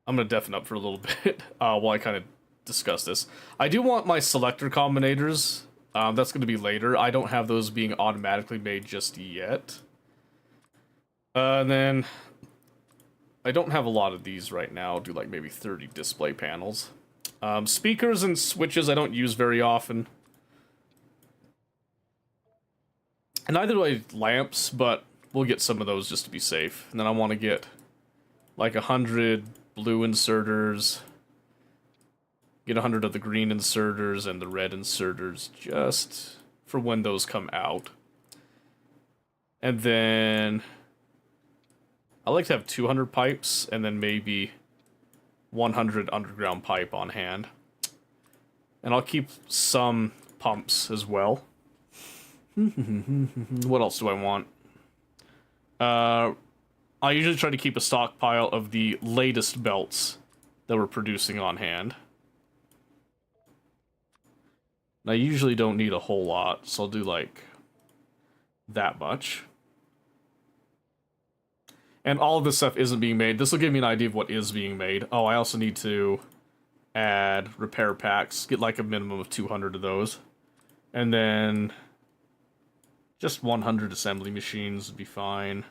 S1: I'm going to deafen up for a little bit while I kind of discuss this. I do want my selector combinators. That's going to be later. I don't have those being automatically made just yet. And then I don't have a lot of these right now. I'll do like maybe 30 display panels. Speakers and switches I don't use very often. And neither do I lamps, but we'll get some of those just to be safe. And then I want to get like 100 blue inserters. Get 100 of the green inserters and the red inserters just for when those come out. And then I like to have 200 pipes and then maybe 100 underground pipe on hand. And I'll keep some pumps as well. What else do I want? I usually try to keep a stockpile of the latest belts that we're producing on hand. And I usually don't need a whole lot, so I'll do like that much. And all of this stuff isn't being made. This will give me an idea of what is being made. Oh, I also need to add repair packs. Get like a minimum of 200 of those. And then just 100 assembly machines would be fine.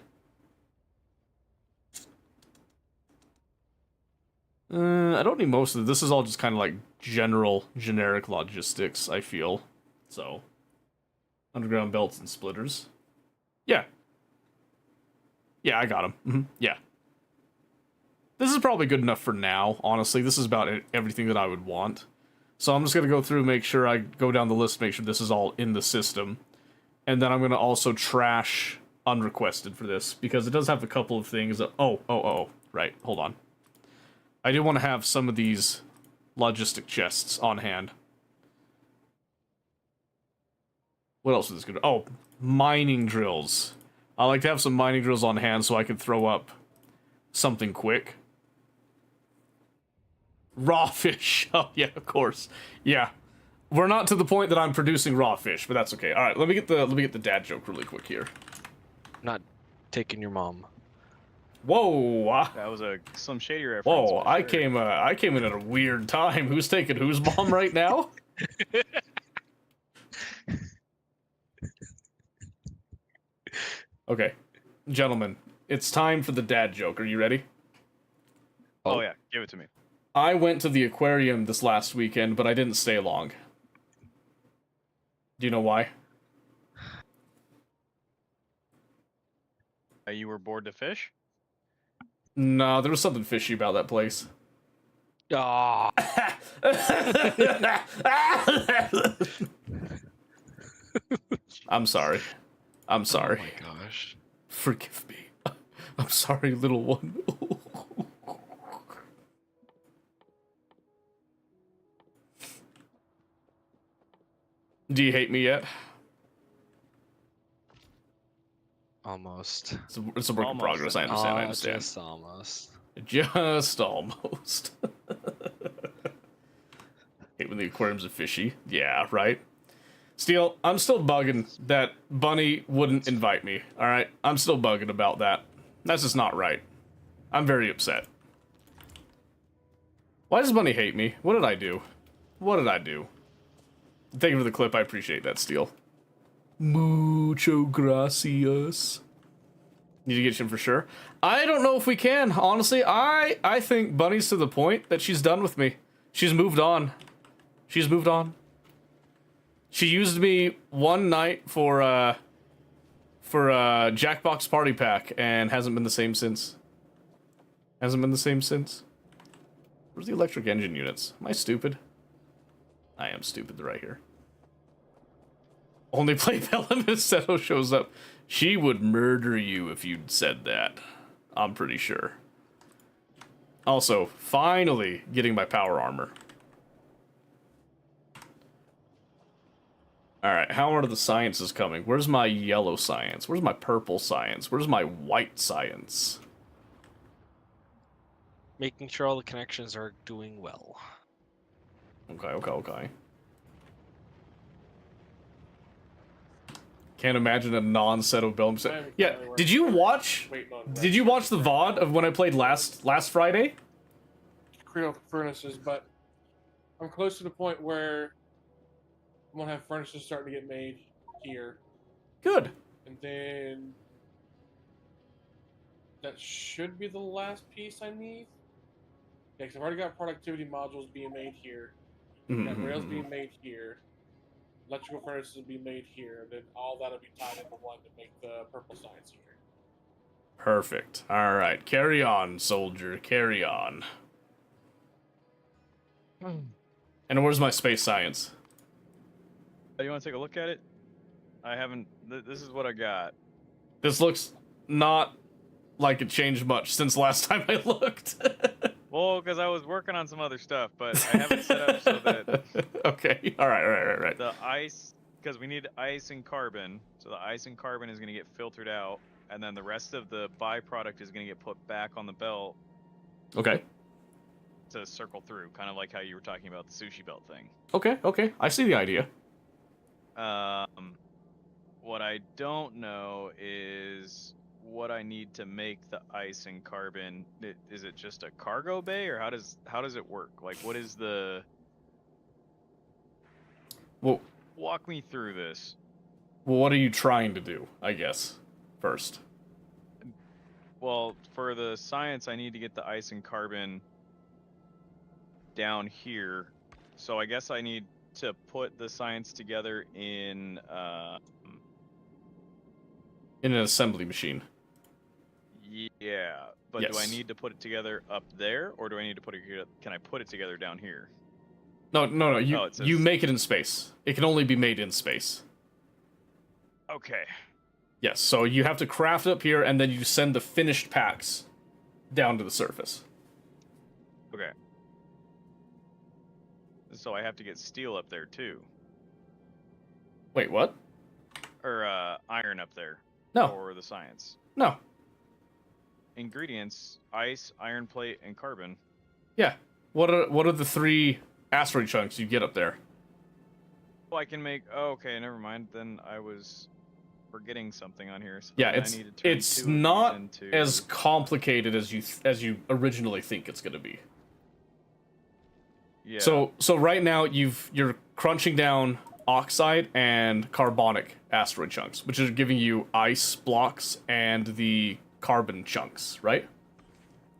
S1: I don't need most of it. This is all just kind of like generic logistics, I feel. So, underground belts and splitters. Yeah. Yeah, I got them. Yeah. This is probably good enough for now, honestly. This is about everything that I would want. So I'm just going to go through, make sure I go down the list, make sure this is all in the system. And then I'm going to also trash unrequested for this, because it does have a couple of things that... Oh, right, hold on. I do want to have some of these logistic chests on hand. What else is this good? Oh, mining drills. I like to have some mining drills on hand so I can throw up something quick. Raw fish. Oh, yeah, of course. Yeah. We're not to the point that I'm producing raw fish, but that's okay. All right, let me get the dad joke really quick here.
S3: Not taking your mom.
S1: Whoa!
S2: That was a Slim Shady reference.
S1: Whoa!
S2: for
S1: I
S2: sure.
S1: came in at a weird time. Who's taking whose mom right now? Okay, gentlemen, it's time for the dad joke. Are you ready?
S2: Oh yeah, give it to me.
S1: I went to the aquarium this last weekend, but I didn't stay long. Do you know why?
S2: You were bored to fish?
S1: No, there was something fishy about that place.
S3: Ah,
S1: I'm sorry. I'm sorry.
S3: oh my gosh.
S1: Forgive me. I'm sorry, little one. Do you hate me yet?
S3: Almost.
S1: It's a work in
S2: Almost.
S1: progress. I understand. I
S3: Ah,
S1: understand.
S3: Just almost.
S1: Just almost. Hate when the aquariums are fishy. Yeah, right? Steel, I'm still bugging that Bunny wouldn't invite me, alright? I'm still bugging about that. That's just not right. I'm very upset. Why does Bunny hate me? What did I do? What did I do? Thank you for the clip. I appreciate that, Steel. Mucho gracias. Need to get him for sure. I don't know if we can. Honestly, I think Bunny's to the point that she's done with me. She's moved on. She's moved on. She used me one night for Jackbox Party Pack and hasn't been the same since. Hasn't been the same since. Where's the electric engine units? Am I stupid? I am stupid. They're right here. Only play Bella if Seto shows up. She would murder you if you'd said that. I'm pretty sure. Also, finally getting my power armor. Alright, how are the sciences coming? Where's my yellow science? Where's my purple science? Where's my white science?
S3: Making sure all the connections are doing well.
S1: Okay. Can't imagine a non-Seto Bellum set. Yeah, did you watch the VOD of when I played last Friday?
S4: Create furnaces, but I'm close to the point where I'm gonna have furnaces starting to get made here.
S1: Good.
S4: And then that should be the last piece I need. Yeah, because I've already got productivity modules being made here. Got rails being made here. Electrical furnaces will be made here. And then all that'll be tied into one to make the purple science here.
S1: Perfect. Alright, carry on, soldier. Carry on. And where's my space science?
S2: You want to take a look at it? I haven't. This is what I got.
S1: This looks not like it changed much since last time I looked.
S2: Well, because I was working on some other stuff, but I have it set up so that
S1: Okay. All right.
S2: the ice, because we need ice and carbon, so the ice and carbon is going to get filtered out, and then the rest of the byproduct is going to get put back on the belt
S1: Okay.
S2: to circle through, kind of like how you were talking about the sushi belt thing.
S1: Okay. I see the idea.
S2: What I don't know is what I need to make the ice and carbon. Is it just a cargo bay, or how does it work? Like, what is the?
S1: Well,
S2: walk me through this.
S1: Well, what are you trying to do, I guess, first?
S2: Well, for the science, I need to get the ice and carbon down here. So I guess I need to put the science together in
S1: In an assembly machine.
S2: Yeah, but
S1: Yes.
S2: do I need to put it together up there, or do I need to put it here? Can I put it together down here?
S1: No.
S2: It says-
S1: You make it in space. It can only be made in space.
S2: Okay.
S1: Yes, so you have to craft it up here, and then you send the finished packs down to the surface.
S2: Okay. So I have to get steel up there too,
S1: Wait, what?
S2: or iron up there.
S1: No.
S2: For the science.
S1: No.
S2: Ingredients: ice, iron plate, and carbon.
S1: Yeah. What are the 3 asteroid chunks you get up there?
S2: Well, I can make. Oh, okay, never mind. Then I was forgetting something on here. So
S1: Yeah,
S2: then I
S1: it's
S2: need to turn 2 of these
S1: not
S2: into...
S1: as complicated as you originally think it's going to be.
S2: Yeah.
S1: So right now you're crunching down oxide and carbonic asteroid chunks, which are giving you ice blocks and the carbon chunks, right?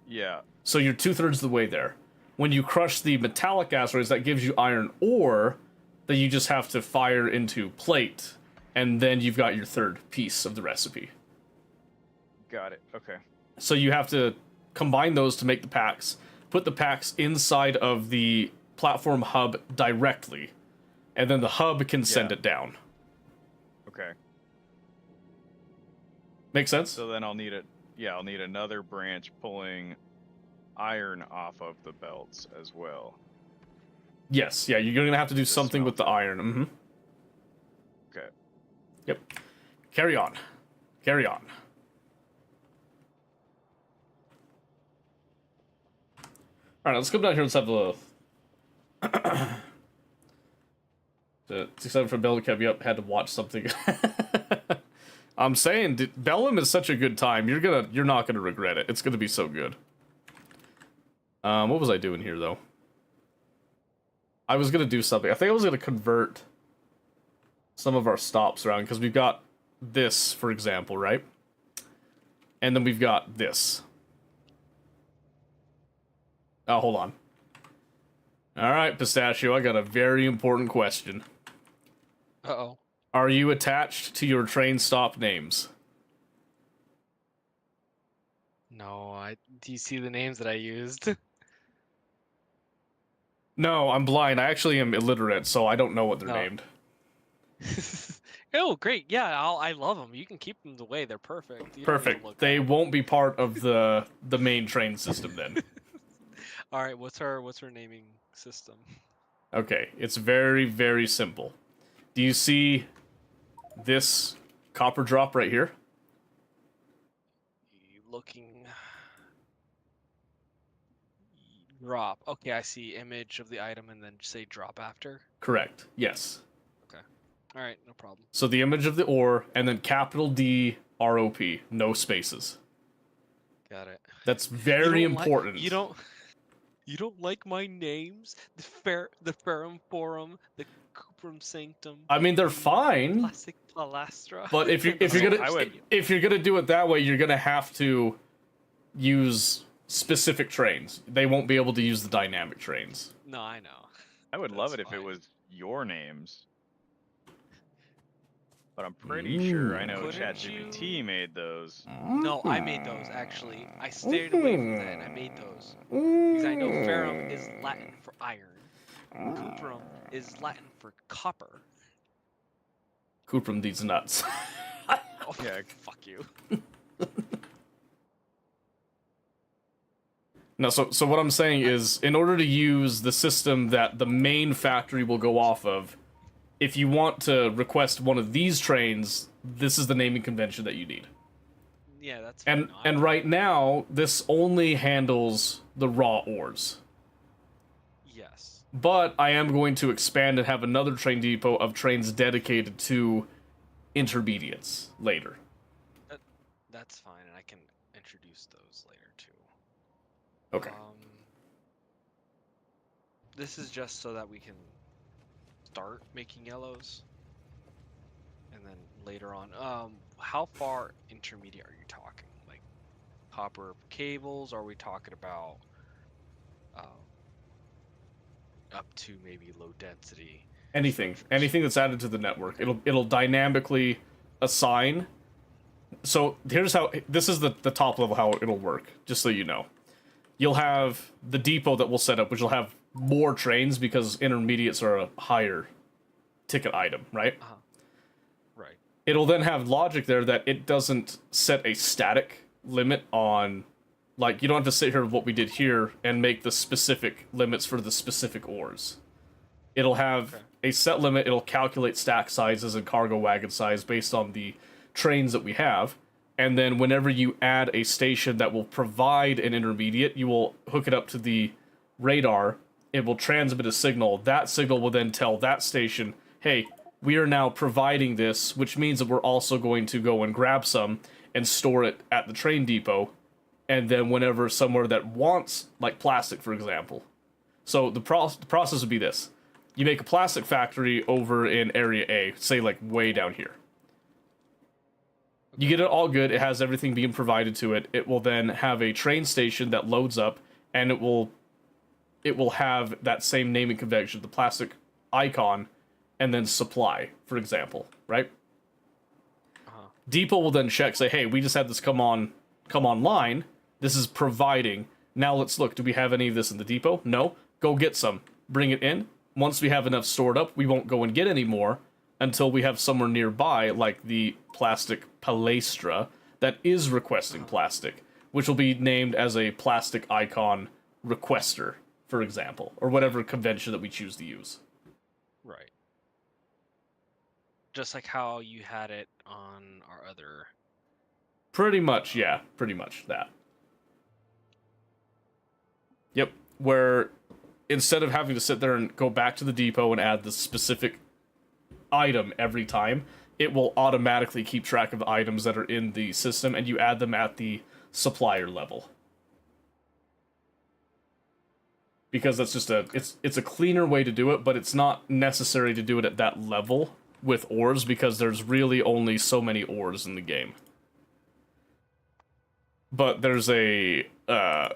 S2: Yeah.
S1: So you're 2/3 of the way there. When you crush the metallic asteroids, that gives you iron ore that you just have to fire into plate, and then you've got your 3rd piece of the recipe.
S2: Got it. Okay.
S1: So you have to combine those to make the packs, put the packs inside of the platform hub directly, and then the hub can send it down.
S2: Okay.
S1: Make sense?
S2: So then I'll need I'll need another branch pulling iron off of the belts as well.
S1: Yes, yeah, you're gonna have to do something with the iron. Mm-hmm.
S2: Okay.
S1: Yep. Carry on. Alright, let's come down here and have a... The 67 for Bellum kept me up, had to watch something. I'm saying, Bellum is such a good time. You're not gonna regret it. It's gonna be so good. What was I doing here, though? I was gonna do something. I think I was gonna convert some of our stops around, because we've got this, for example, right? And then we've got this. Oh, hold on. All right, Pistachio, I got a very important question.
S3: Uh-oh.
S1: Are you attached to your train stop names?
S3: No, do you see the names that I used?
S1: No, I'm blind. I actually am illiterate, so I don't know what they're
S3: No.
S1: named.
S3: Oh, great. Yeah, I love them. You can keep them the way they're perfect. You don't need to
S1: Perfect.
S3: look
S1: They
S3: up.
S1: won't be part of the main train system then.
S3: All right, what's our naming system?
S1: Okay, it's very, very simple. Do you see this copper drop right here?
S3: Looking drop. Okay, I see image of the item and then say drop after.
S1: Correct. Yes.
S3: All right, no problem.
S1: So the image of the ore and then capital D ROP, no spaces.
S3: Got it.
S1: That's very important.
S3: You don't like my names? The Ferrum Forum, the Cuprum Sanctum.
S1: I mean, they're
S3: the
S1: fine,
S3: Classic Palastra.
S1: but if you're gonna do it that way, you're gonna have to use specific trains. They won't be able to use the dynamic trains.
S3: No, I know.
S2: I would love it
S3: That's
S2: if it
S3: fine.
S2: was your names. But I'm pretty sure I know
S3: Couldn't
S2: ChatGPT made those.
S3: No, I made those actually. I stayed away from that and I made those. Because I know ferrum is Latin for iron. Cuprum is Latin for copper.
S1: Cuprum these nuts.
S3: Oh,
S2: Yeah.
S3: fuck you.
S1: No, so what I'm saying is, in order to use the system that the main factory will go off of, if you want to request one of these trains, this is the naming convention that you need.
S3: Yeah, that's fine.
S1: And right now, this only handles the raw ores.
S3: Yes.
S1: But I am going to expand and have another train depot of trains dedicated to intermediates later.
S3: That's fine, and I can introduce those later too.
S1: Okay.
S3: This is just so that we can start making yellows, and then later on, how far intermediate are you talking? Like copper cables? Are we talking about up to maybe low density?
S1: Anything that's added to the network, it'll dynamically assign. So here's how, this is the top level how it'll work, just so you know. You'll have the depot that we'll set up, which will have more trains because intermediates are a higher ticket item, right?
S3: Right.
S1: It'll then have logic there that it doesn't set a static limit on, like, you don't have to sit here with what we did here and make the specific limits for the specific ores. It'll have a set limit, it'll calculate stack sizes and cargo wagon size based on the trains that we have, and then whenever you add a station that will provide an intermediate, you will hook it up to the radar, it will transmit a signal, that signal will then tell that station, hey, we are now providing this, which means that we're also going to go and grab some and store it at the train depot, and then whenever somewhere that wants, like plastic for example. So the process would be this. You make a plastic factory over in area A, say like way down here. You get it all good, it has everything being provided to it. It will then have a train station that loads up, and it will have that same naming convention, the plastic icon, and then supply, for example, right? Depot will then check, say, hey, we just had this come online, this is providing, now let's look, do we have any of this in the depot? No? Go get some, bring it in. Once we have enough stored up, we won't go and get any more until we have somewhere nearby, like the plastic palastra, that is requesting plastic, which will be named as a plastic icon requester, for example, or whatever convention that we choose to use.
S3: Right. Just like how you had it on our other...
S1: Pretty much, yeah. Pretty much that. Yep. Where instead of having to sit there and go back to the depot and add the specific item every time, it will automatically keep track of the items that are in the system, and you add them at the supplier level. Because that's just it's a cleaner way to do it, but it's not necessary to do it at that level with ores, because there's really only so many ores in the game. But there's a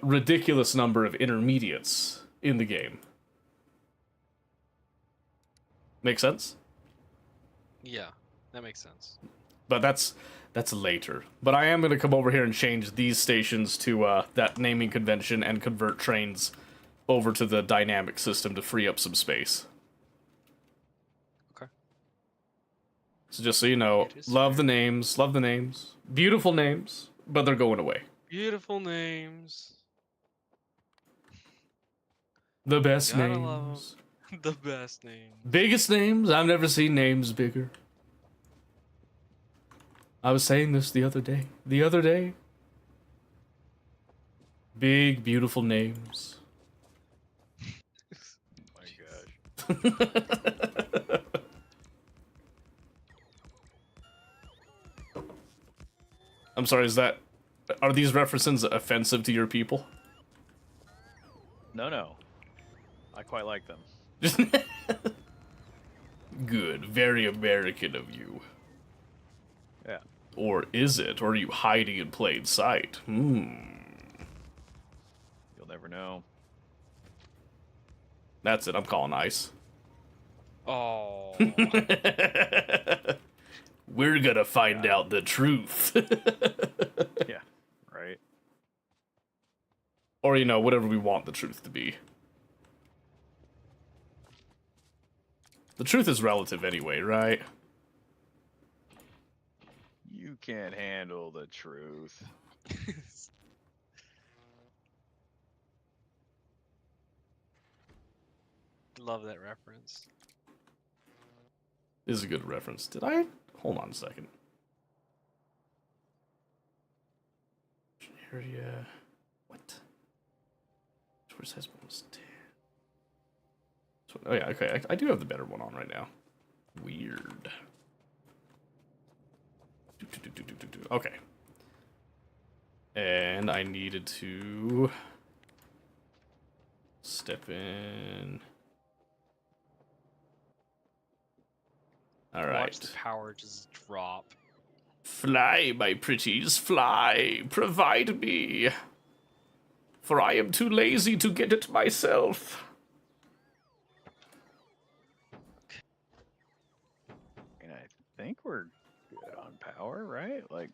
S1: ridiculous number of intermediates in the game. Make sense?
S3: Yeah, that makes sense.
S1: But that's later. But I am going to come over here and change these stations to that naming convention and convert trains over to the dynamic system to free up some space.
S3: Okay.
S1: So just so you know,
S3: It is
S1: love
S3: fair.
S1: the names. Beautiful names, but they're going away.
S3: Beautiful names.
S1: The best
S3: Gotta love
S1: names.
S3: 'em. The best names.
S1: Biggest names? I've never seen names bigger. I was saying this the other day. Big, beautiful names.
S2: My gosh.
S1: I'm sorry, are these references offensive to your people?
S2: No. I quite like them.
S1: Good, very American of you.
S2: Yeah.
S1: Or is it? Or are you hiding in plain sight?
S2: You'll never know.
S1: That's it, I'm calling ice.
S3: Oh.
S1: We're gonna find out the truth.
S2: Yeah. Right.
S1: Or, whatever we want the truth to be. The truth is relative anyway, right?
S2: You can't handle the truth.
S3: Love that reference.
S1: This is a good reference. Did I? Hold on a second. Area. What? Tourist size bonus 10. Oh, yeah, okay. I do have the better one on right now. Weird. Okay. And I needed to step in. All right.
S3: Watch the power just drop.
S1: Fly, my pretties, fly. Provide me. For I am too lazy to get it myself.
S2: And I think we're good on power, right? Like,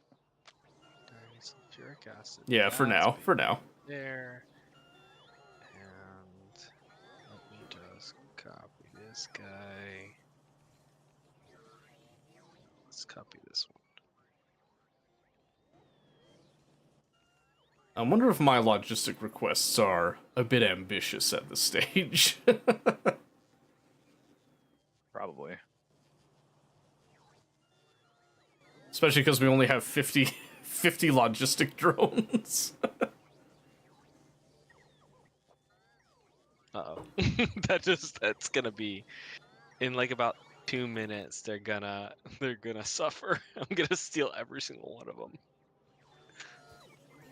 S3: Sulfuric acid.
S1: Yeah, for
S3: That's
S1: now.
S3: big
S1: For now.
S3: There. And let me just copy this guy. Let's copy this one.
S1: I wonder if my logistic requests are a bit ambitious at this stage.
S2: probably.
S1: Especially because we only have 50 logistic drones.
S3: Uh-oh. That's gonna be in like about 2 minutes. They're gonna suffer. I'm gonna steal every single one of them.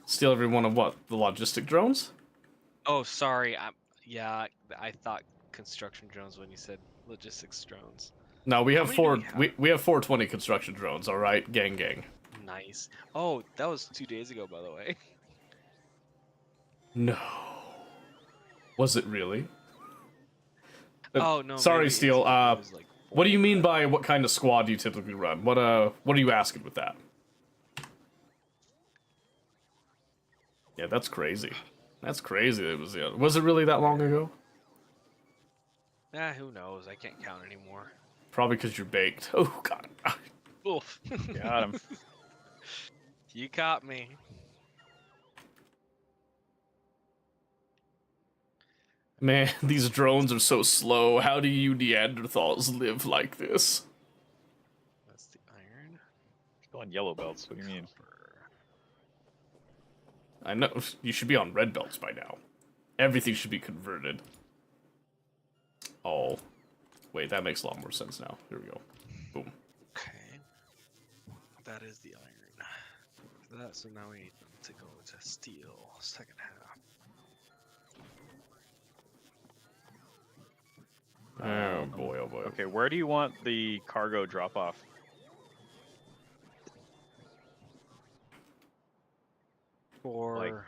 S1: Steal every one of what? The logistic drones?
S3: Oh, sorry. I thought construction drones when you said logistics drones.
S1: No, we
S3: How
S1: have
S3: many do
S1: four.
S3: we have?
S1: We have 420 construction drones. All right, gang.
S3: Nice. Oh, that was 2 days ago, by the way.
S1: No. Was it really?
S3: Oh no.
S1: Sorry,
S3: maybe it's-
S1: Steel.
S3: it was like
S1: What do you
S3: 4
S1: mean
S3: days.
S1: by what kind of squad do you typically run? What are you asking with that? Yeah, that's crazy. That's crazy. Was it really that long ago?
S3: Who knows? I can't count anymore.
S1: Probably because you're baked. Oh God.
S3: Oof.
S2: Got him.
S3: You caught me.
S1: Man, these drones are so slow. How do you Neanderthals live like this?
S3: That's the iron.
S2: Still on yellow belts. What do you mean?
S1: I know you should be on red belts by now. Everything should be converted. Oh, wait, that makes a lot more sense now. Here we go. Boom.
S3: Okay. That is the iron. So now we need to go to steel. Second half.
S1: Oh boy, oh boy.
S2: Okay, where do you want the cargo drop off?
S3: For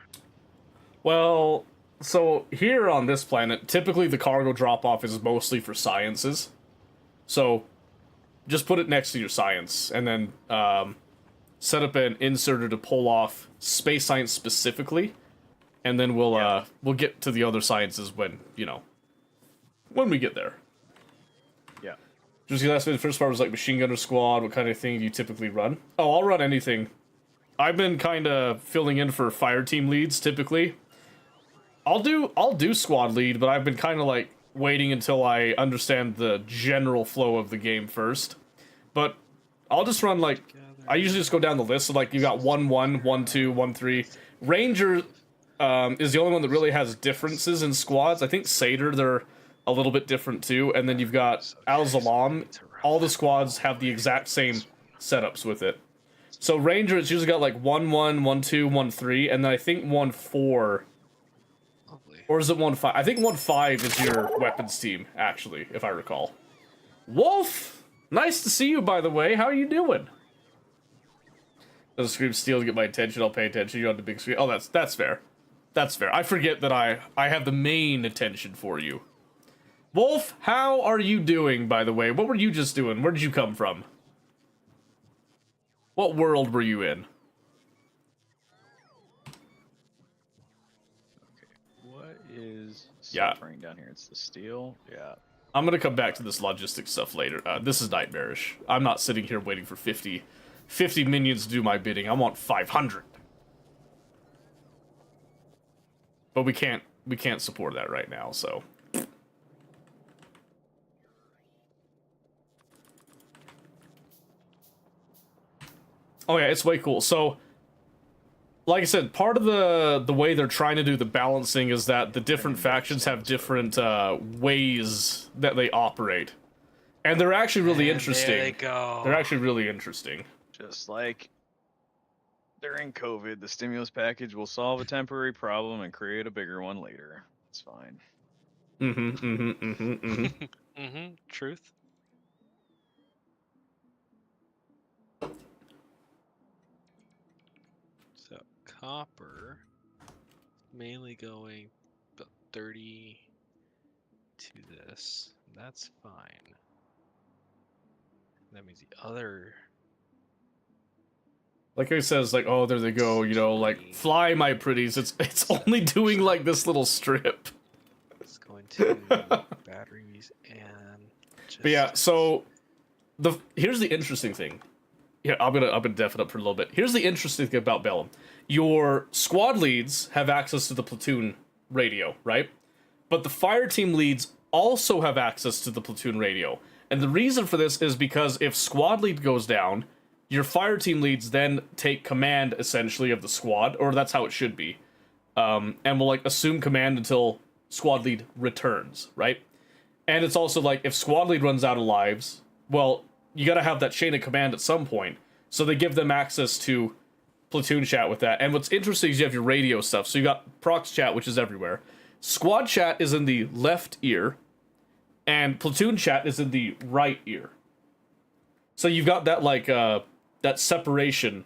S1: Well, so here on this planet, typically the cargo drop off is mostly for sciences. So just put it next to your science, and then set up an inserter to pull off space science specifically, and then we'll get to the other sciences when when we get there.
S2: Yeah.
S1: Just the first part was like machine gunner squad. What kind of thing do you typically run? Oh, I'll run anything. I've been kind of filling in for fire team leads typically. I'll do squad lead, but I've been kind of like waiting until I understand the general flow of the game first. But I'll just run like I usually just go down the list. So like you got 1-1, 1-2, 1-3. Ranger is the only one that really has differences in squads. I think Seder, they're a little bit different too. And then you've got Al Zalam. All the squads have the exact same setups with it. So Ranger, it's usually got like 1-1, 1-2, 1-3, and then I think 1-4. Or is it 1-5? I think 1-5 is your weapons team, actually, if I recall. Wolf! Nice to see you, by the way. How are you doing? Doesn't scream steel to get my attention. I'll pay attention. You're on the big screen. Oh, that's fair. That's fair. I forget that I have the main attention for you. Wolf, how are you doing, by the way? What were you just doing? Where did you come from? What world were you in?
S2: What is
S1: Yeah.
S2: suffering down here? It's the steel. Yeah.
S1: I'm gonna come back to this logistics stuff later. This is nightmarish. I'm not sitting here waiting for 50 minions to do my bidding. I want 500. But we can't support that right now, so. Oh yeah, it's way cool. So, like I said, part of the way they're trying to do the balancing is that the different factions have different ways that they operate, and they're actually really interesting.
S3: There they go.
S1: They're actually really interesting.
S2: Just like during COVID, the stimulus package will solve a temporary problem and create a bigger one later. It's fine.
S3: Truth. So copper mainly going about 30 to this. That's fine. That means the other.
S1: Like it says, like, oh, there they go, like, fly, my pretties. It's only doing, like, this little strip.
S3: It's going to batteries and.
S1: But yeah, so here's the interesting thing. Yeah, I'm gonna def it up for a little bit. Here's the interesting thing about Bellum. Your squad leads have access to the platoon radio, right? But the fire team leads also have access to the platoon radio. And the reason for this is because if squad lead goes down, your fire team leads then take command, essentially, of the squad, or that's how it should be. And will, like, assume command until squad lead returns, right? And it's also, like, if squad lead runs out of lives, well, you gotta have that chain of command at some point. So they give them access to platoon chat with that. And what's interesting is you have your radio stuff. So you got prox chat, which is everywhere. Squad chat is in the left ear, and platoon chat is in the right ear. So you've got that, like, that separation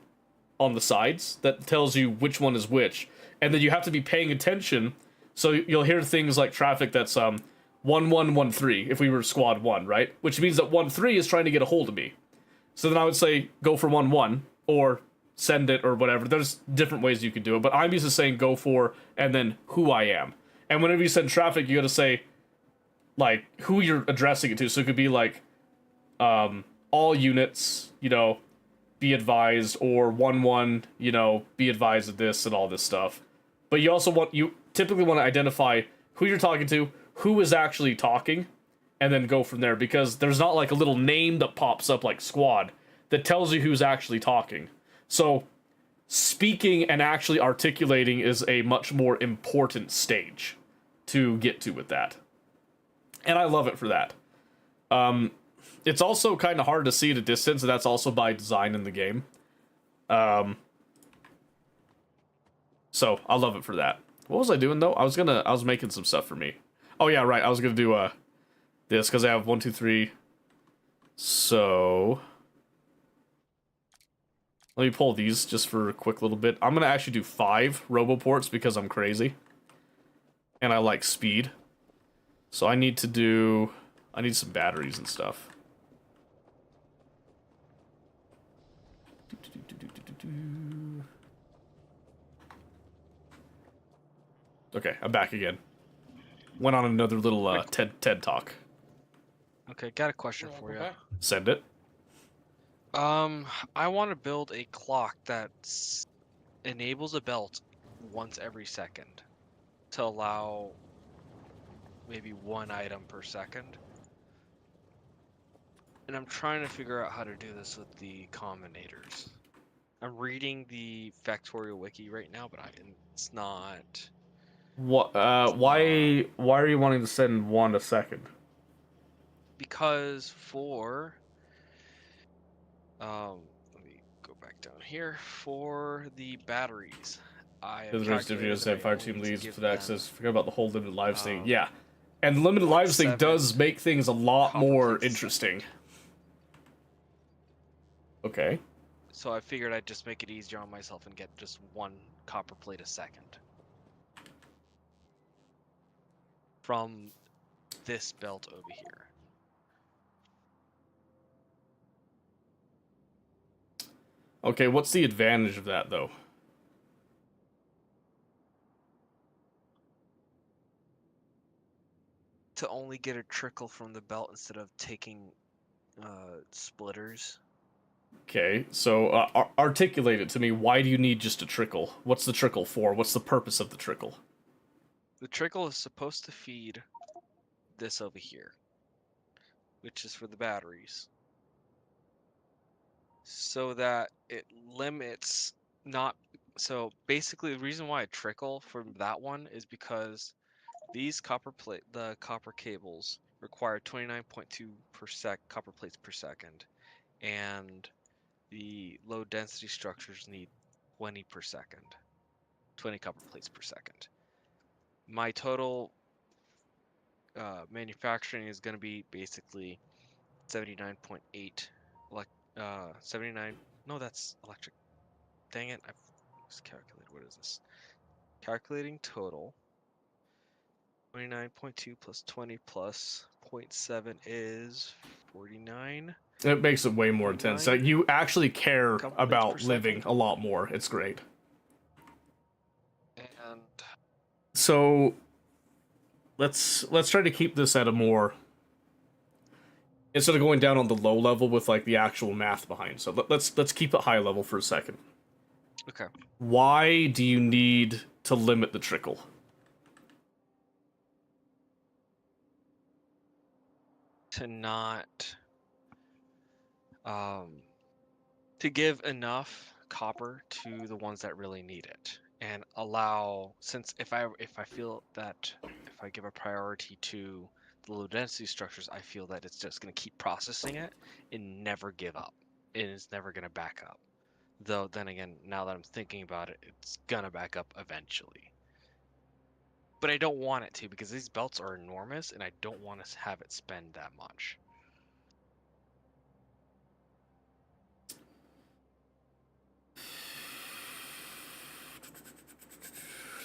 S1: on the sides that tells you which one is which. And then you have to be paying attention, so you'll hear things like traffic that's 1113 if we were squad 1, right? Which means that 13 is trying to get a hold of me. So then I would say go for 11 or send it or whatever. There's different ways you can do it, but I'm used to saying go for and then who I am. And whenever you send traffic, you gotta say like who you're addressing it to. So it could be like all units, be advised, or 1-1, be advised of this and all this stuff. But you typically want to identify who you're talking to, who is actually talking, and then go from there, because there's not like a little name that pops up like squad that tells you who's actually talking. So speaking and actually articulating is a much more important stage to get to with that. And I love it for that. It's also kind of hard to see at a distance, and that's also by design in the game. So I love it for that. What was I doing though? I was making some stuff for me. Oh yeah, right. I was gonna do this because I have 1, 2, 3. So let me pull these just for a quick little bit. I'm gonna actually do 5 roboports because I'm crazy, and I like speed. So I need some batteries and stuff. Okay, I'm back again. Went on another little TED talk.
S3: Okay, got a question for
S4: Welcome
S3: you.
S4: back.
S1: Send it.
S3: I want to build a clock that enables a belt once every second to allow maybe one item per second. And I'm trying to figure out how to do this with the combinators. I'm reading the Factorial Wiki right now, but it's not.
S1: What? Why are you wanting to send one a second?
S3: Because for let me go back down here. For the batteries, I have
S1: Visitors to
S3: calculated
S1: videos
S3: that
S1: have
S3: I
S1: fire
S3: only
S1: team
S3: need to
S1: leads
S3: give
S1: with
S3: them
S1: access. Forget about the whole limited lives thing.
S3: um,
S1: Yeah, and limited lives thing
S3: 0.7
S1: does make things a lot
S3: copper
S1: more
S3: plates a
S1: interesting.
S3: second.
S1: Okay.
S3: So I figured I'd just make it easier on myself and get just one copper plate a second from this belt over here.
S1: Okay, what's the advantage of that though?
S3: To only get a trickle from the belt instead of taking splitters.
S1: Okay, so articulate it to me. Why do you need just a trickle? What's the trickle for? What's the purpose of the trickle?
S3: The trickle is supposed to feed this over here, which is for the batteries, so that it limits not. So basically, the reason why I trickle from that one is because these the copper cables require 29.2 copper plates per second, and the low density structures need 20 per second, 20 copper plates per second. My total manufacturing is going to be basically 79.8 79. No, that's electric. Dang it, I've just calculated. What is this? Calculating total. 29.2 plus 20 plus 0.7 is 49.
S1: It makes it way more intense.
S3: 49
S1: You actually care
S3: copper plates per
S1: about living
S3: second.
S1: a lot more. It's great.
S3: And
S1: So let's try to keep this at a more, instead of going down on the low level with like the actual math behind. So let's keep it high level for a second.
S3: okay,
S1: Why do you need to limit the trickle?
S3: to not to give enough copper to the ones that really need it, and allow, since if I feel that if I give a priority to the low density structures, I feel that it's just going to keep processing it and never give up. It is never going to back up. Though then again, now that I'm thinking about it, it's gonna back up eventually. But I don't want it to, because these belts are enormous and I don't want to have it spend that much.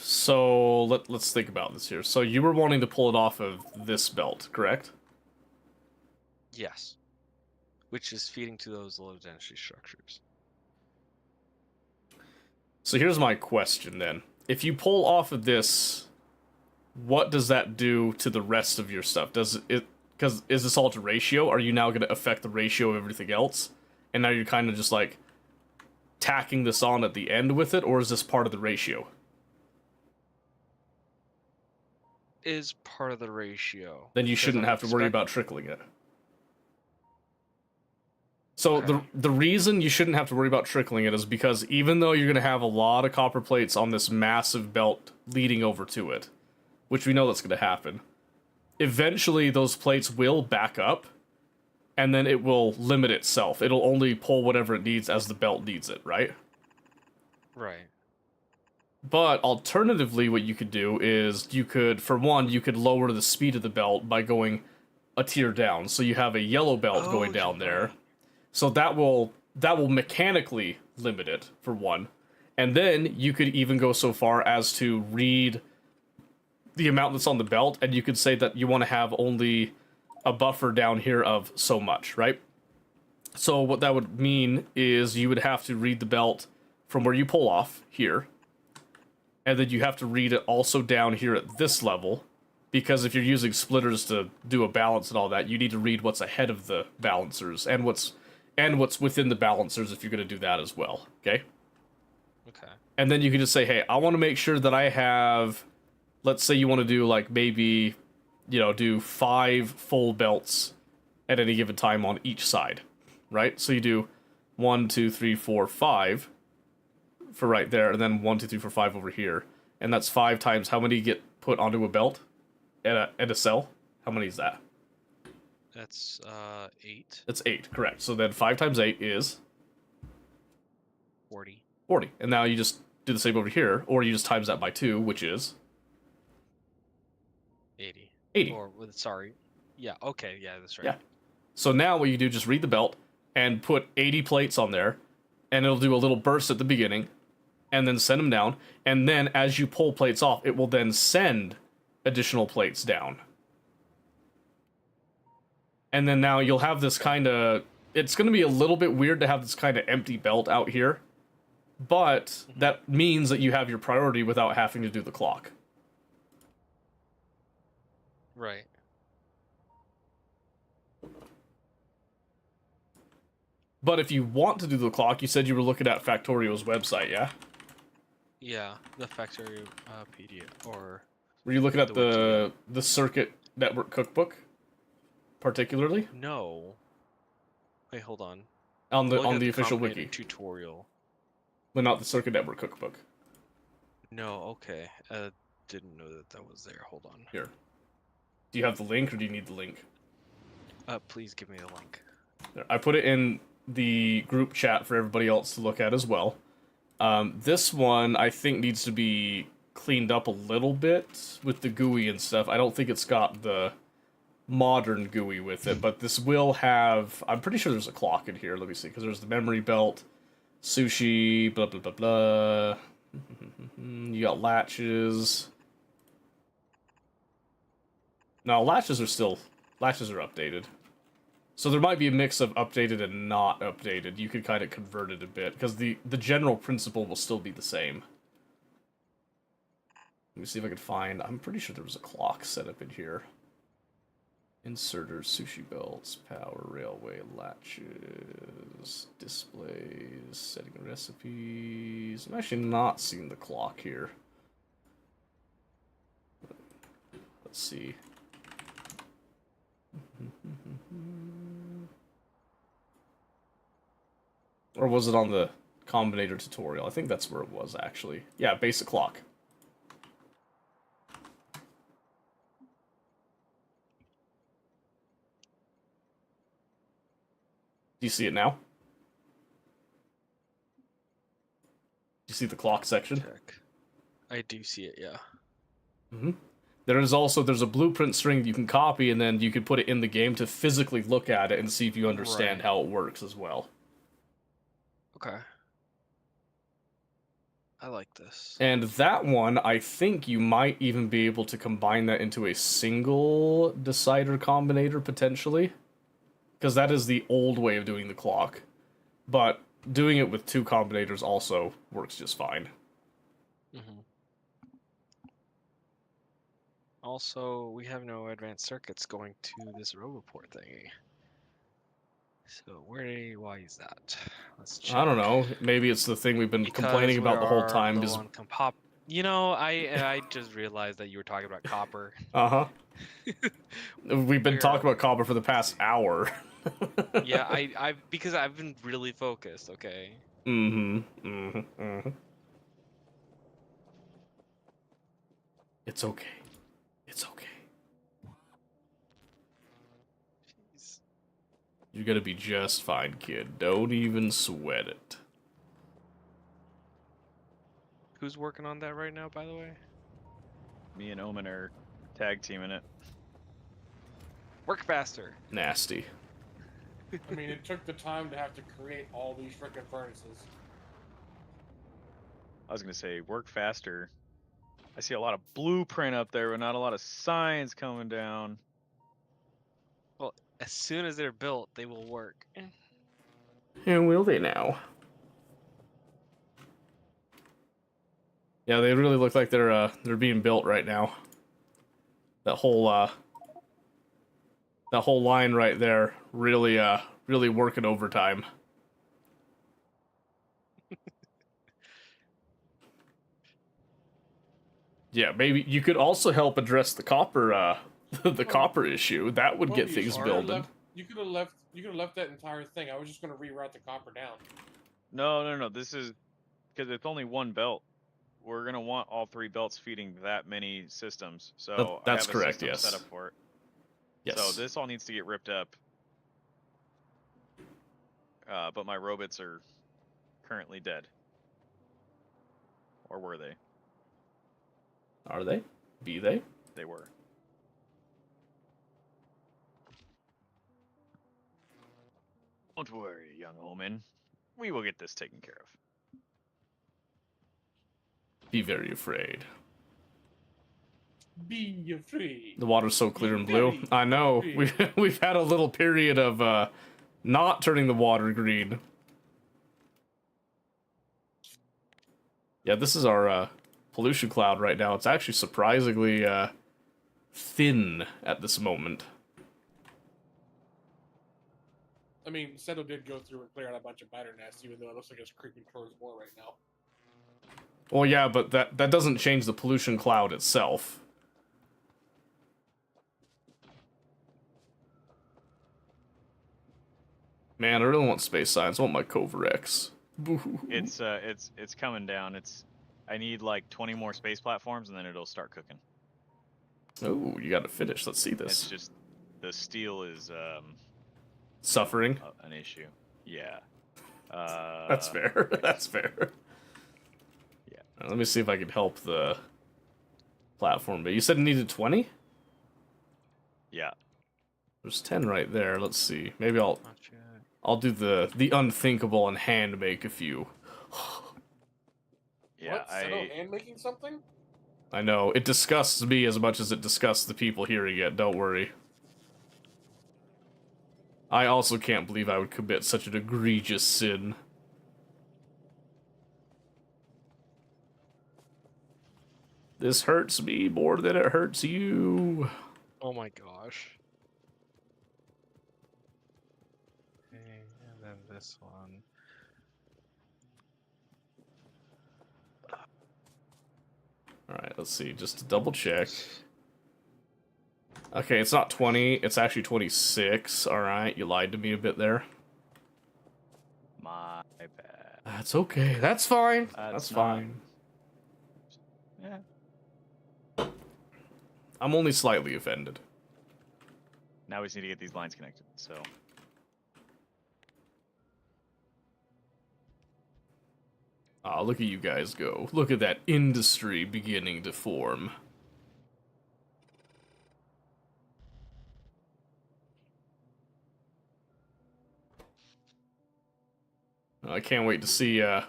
S1: So let's think about this here. So you were wanting to pull it off of this belt, correct?
S3: Yes. Which is feeding to those low density structures.
S1: So here's my question then. If you pull off of this, what does that do to the rest of your stuff? Does it, because is this all to ratio? Are you now going to affect the ratio of everything else? And now you're kind of just like tacking this on at the end with it, or is this part of the ratio?
S3: Is part of the ratio.
S1: Then you
S3: because
S1: shouldn't
S3: I'm
S1: have to worry
S3: expect-
S1: about trickling it. So
S3: Okay.
S1: the reason you shouldn't have to worry about trickling it is because even though you're going to have a lot of copper plates on this massive belt leading over to it, which we know that's going to happen, eventually those plates will back up, and then it will limit itself. It'll only pull whatever it needs as the belt needs it, right?
S3: Right.
S1: But alternatively, what you could do is you could, for one, you could lower the speed of the belt by going a tier down. So you have a yellow belt going down
S3: you're
S1: there.
S3: right.
S1: So that will mechanically limit it, for one. And then you could even go so far as to read the amount that's on the belt, and you could say that you want to have only a buffer down here of so much, right? So what that would mean is you would have to read the belt from where you pull off here, and then you have to read it also down here at this level, because if you're using splitters to do a balance and all that, you need to read what's ahead of the balancers and what's within the balancers if you're going to do that as well. Okay.
S3: Okay.
S1: And then you can just say, hey, I want to make sure that I have, let's say you want to do like maybe, do 5 full belts at any given time on each side, right? So you do 1, 2, 3, 4, 5 for right there, and then 1, 2, 3, 4, 5 over here. And that's 5 times how many get put onto a belt at a cell? How many is that?
S3: That's 8.
S1: That's 8, correct. So then 5 times 8 is
S3: 40.
S1: 40. And now you just do the same over here, or you just times that by 2, which is
S3: 80.
S1: 80.
S3: Or sorry. Yeah. Okay. Yeah, that's right.
S1: Yeah. So now what you do, just read the belt and put 80 plates on there, and it'll do a little burst at the beginning, and then send them down. And then as you pull plates off, it will then send additional plates down. And then now you'll have this kind of... It's going to be a little bit weird to have this kind of empty belt out here, but that means that you have your priority without having to do the clock.
S3: Right.
S1: But if you want to do the clock, you said you were looking at Factorio's website, yeah?
S3: Yeah, the Factory PDF or
S1: Were you looking at
S3: the
S1: the Circuit Network cookbook, particularly
S3: no. Wait, hold on.
S1: on
S3: Look
S1: the
S3: at
S1: official
S3: Combinator
S1: wiki,
S3: tutorial.
S1: but not the Circuit Network cookbook?
S3: No, okay. Didn't know that was there. Hold on.
S1: Here, do you have the link, or do you need the link?
S3: Please give me the link.
S1: There, I put it in the group chat for everybody else to look at as well. This one I think needs to be cleaned up a little bit with the GUI and stuff. I don't think it's got the modern GUI with it, but this will have... I'm pretty sure there's a clock in here. Let me see, because there's the memory belt, sushi, blah, blah, blah, blah. You got latches. No, latches are updated. So there might be a mix of updated and not updated. You could kind of convert it a bit, because the general principle will still be the same. Let me see if I can find... I'm pretty sure there was a clock set up in here. Inserters, sushi belts, power, railway, latches, displays, setting recipes. I'm actually not seeing the clock here. Let's see. Or was it on the Combinator tutorial? I think that's where it was, actually. Yeah, basic clock. Do you see it now? Do you see the clock section?
S3: Check. I do see it, yeah.
S1: Mm-hmm. There's a blueprint string that you can copy, and then you can put it in the game to physically look at it and see if you understand
S3: Right.
S1: how it works as well.
S3: Okay. I like this.
S1: And that one, I think you might even be able to combine that into a single decider combinator, potentially. Because that is the old way of doing the clock. But doing it with 2 combinators also works just fine.
S3: Mm-hmm. Also, we have no advanced circuits going to this Roboport thingy. So why is that? Let's check.
S1: I don't know. Maybe it's the thing we've been complaining about the whole time.
S3: Low on you know, I just realized that you were talking about copper.
S1: Uh-huh. We've been talking about copper for the past hour.
S3: Yeah, I because I've been really focused, okay?
S1: It's okay. It's okay.
S3: Jeez.
S1: You're gonna be just fine, kid. Don't even sweat it.
S3: Who's working on that right now, by the way?
S2: Me and Omen are tag teaming it.
S3: Work faster.
S1: Nasty.
S4: I mean, it took the time to have to create all these frickin' furnaces.
S2: I was gonna say work faster. I see a lot of blueprint up there, but not a lot of signs coming down.
S3: Well, as soon as they're built, they will work.
S1: And will they now? Yeah, they really look like they're being built right now. That whole line right there really working overtime. Yeah, maybe you could also help address the copper the copper issue. That would get things building.
S4: You could have left that entire thing. I was just gonna reroute the copper down.
S2: No. This is because it's only one belt. We're gonna want all 3 belts feeding that many systems. So
S1: That's
S2: I have a
S1: correct,
S2: system
S1: yes.
S2: set up for it.
S1: Yes.
S2: So this all needs to get ripped up. But my robots are currently dead. Or were they?
S1: Are they? Be they?
S2: They were. Don't worry, young omen. We will get this taken care of.
S1: Be very afraid.
S4: Be free.
S1: The water's so clear
S4: Be
S1: and blue.
S4: very
S1: I know.
S4: free.
S1: We've had a little period of not turning the water green. Yeah, this is our pollution cloud right now. It's actually surprisingly thin at this moment.
S4: I mean, Seto did go through and clear out a bunch of batter nests, even though it looks like it's creeping towards more right now.
S1: Well, yeah, but that doesn't change the pollution cloud itself. Man, I really want space science. I want my Covarex.
S2: It's coming down. I need like 20 more space platforms and then it'll start cooking.
S1: Oh, you gotta finish. Let's see
S2: It's
S1: this.
S2: just the steel is
S1: Suffering.
S2: an issue. Yeah.
S1: That's fair. That's fair.
S2: Yeah.
S1: Let me see if I can help the platform. But you said it needed 20?
S2: Yeah.
S1: There's 10 right there. Let's see. Maybe I'll
S3: Not yet.
S1: do the unthinkable and hand make a few.
S2: Yeah.
S4: What? Seto hand making something?
S1: I know. It disgusts me as much as it disgusts the people hearing it. Don't worry. I also can't believe I would commit such an egregious sin. This hurts me more than it hurts you.
S3: Oh my gosh. Okay, and then this one.
S1: Alright, let's see. Just to double check. Okay, it's not 20. It's actually 26. Alright, you lied to me a bit there.
S2: My bad.
S1: That's okay. That's fine.
S2: That's
S1: That's
S2: not-
S1: fine.
S2: Yeah.
S1: I'm only slightly offended.
S2: Now we just need to get these lines connected. So
S1: Ah, look at you guys go. Look at that industry beginning to form. I can't wait to see the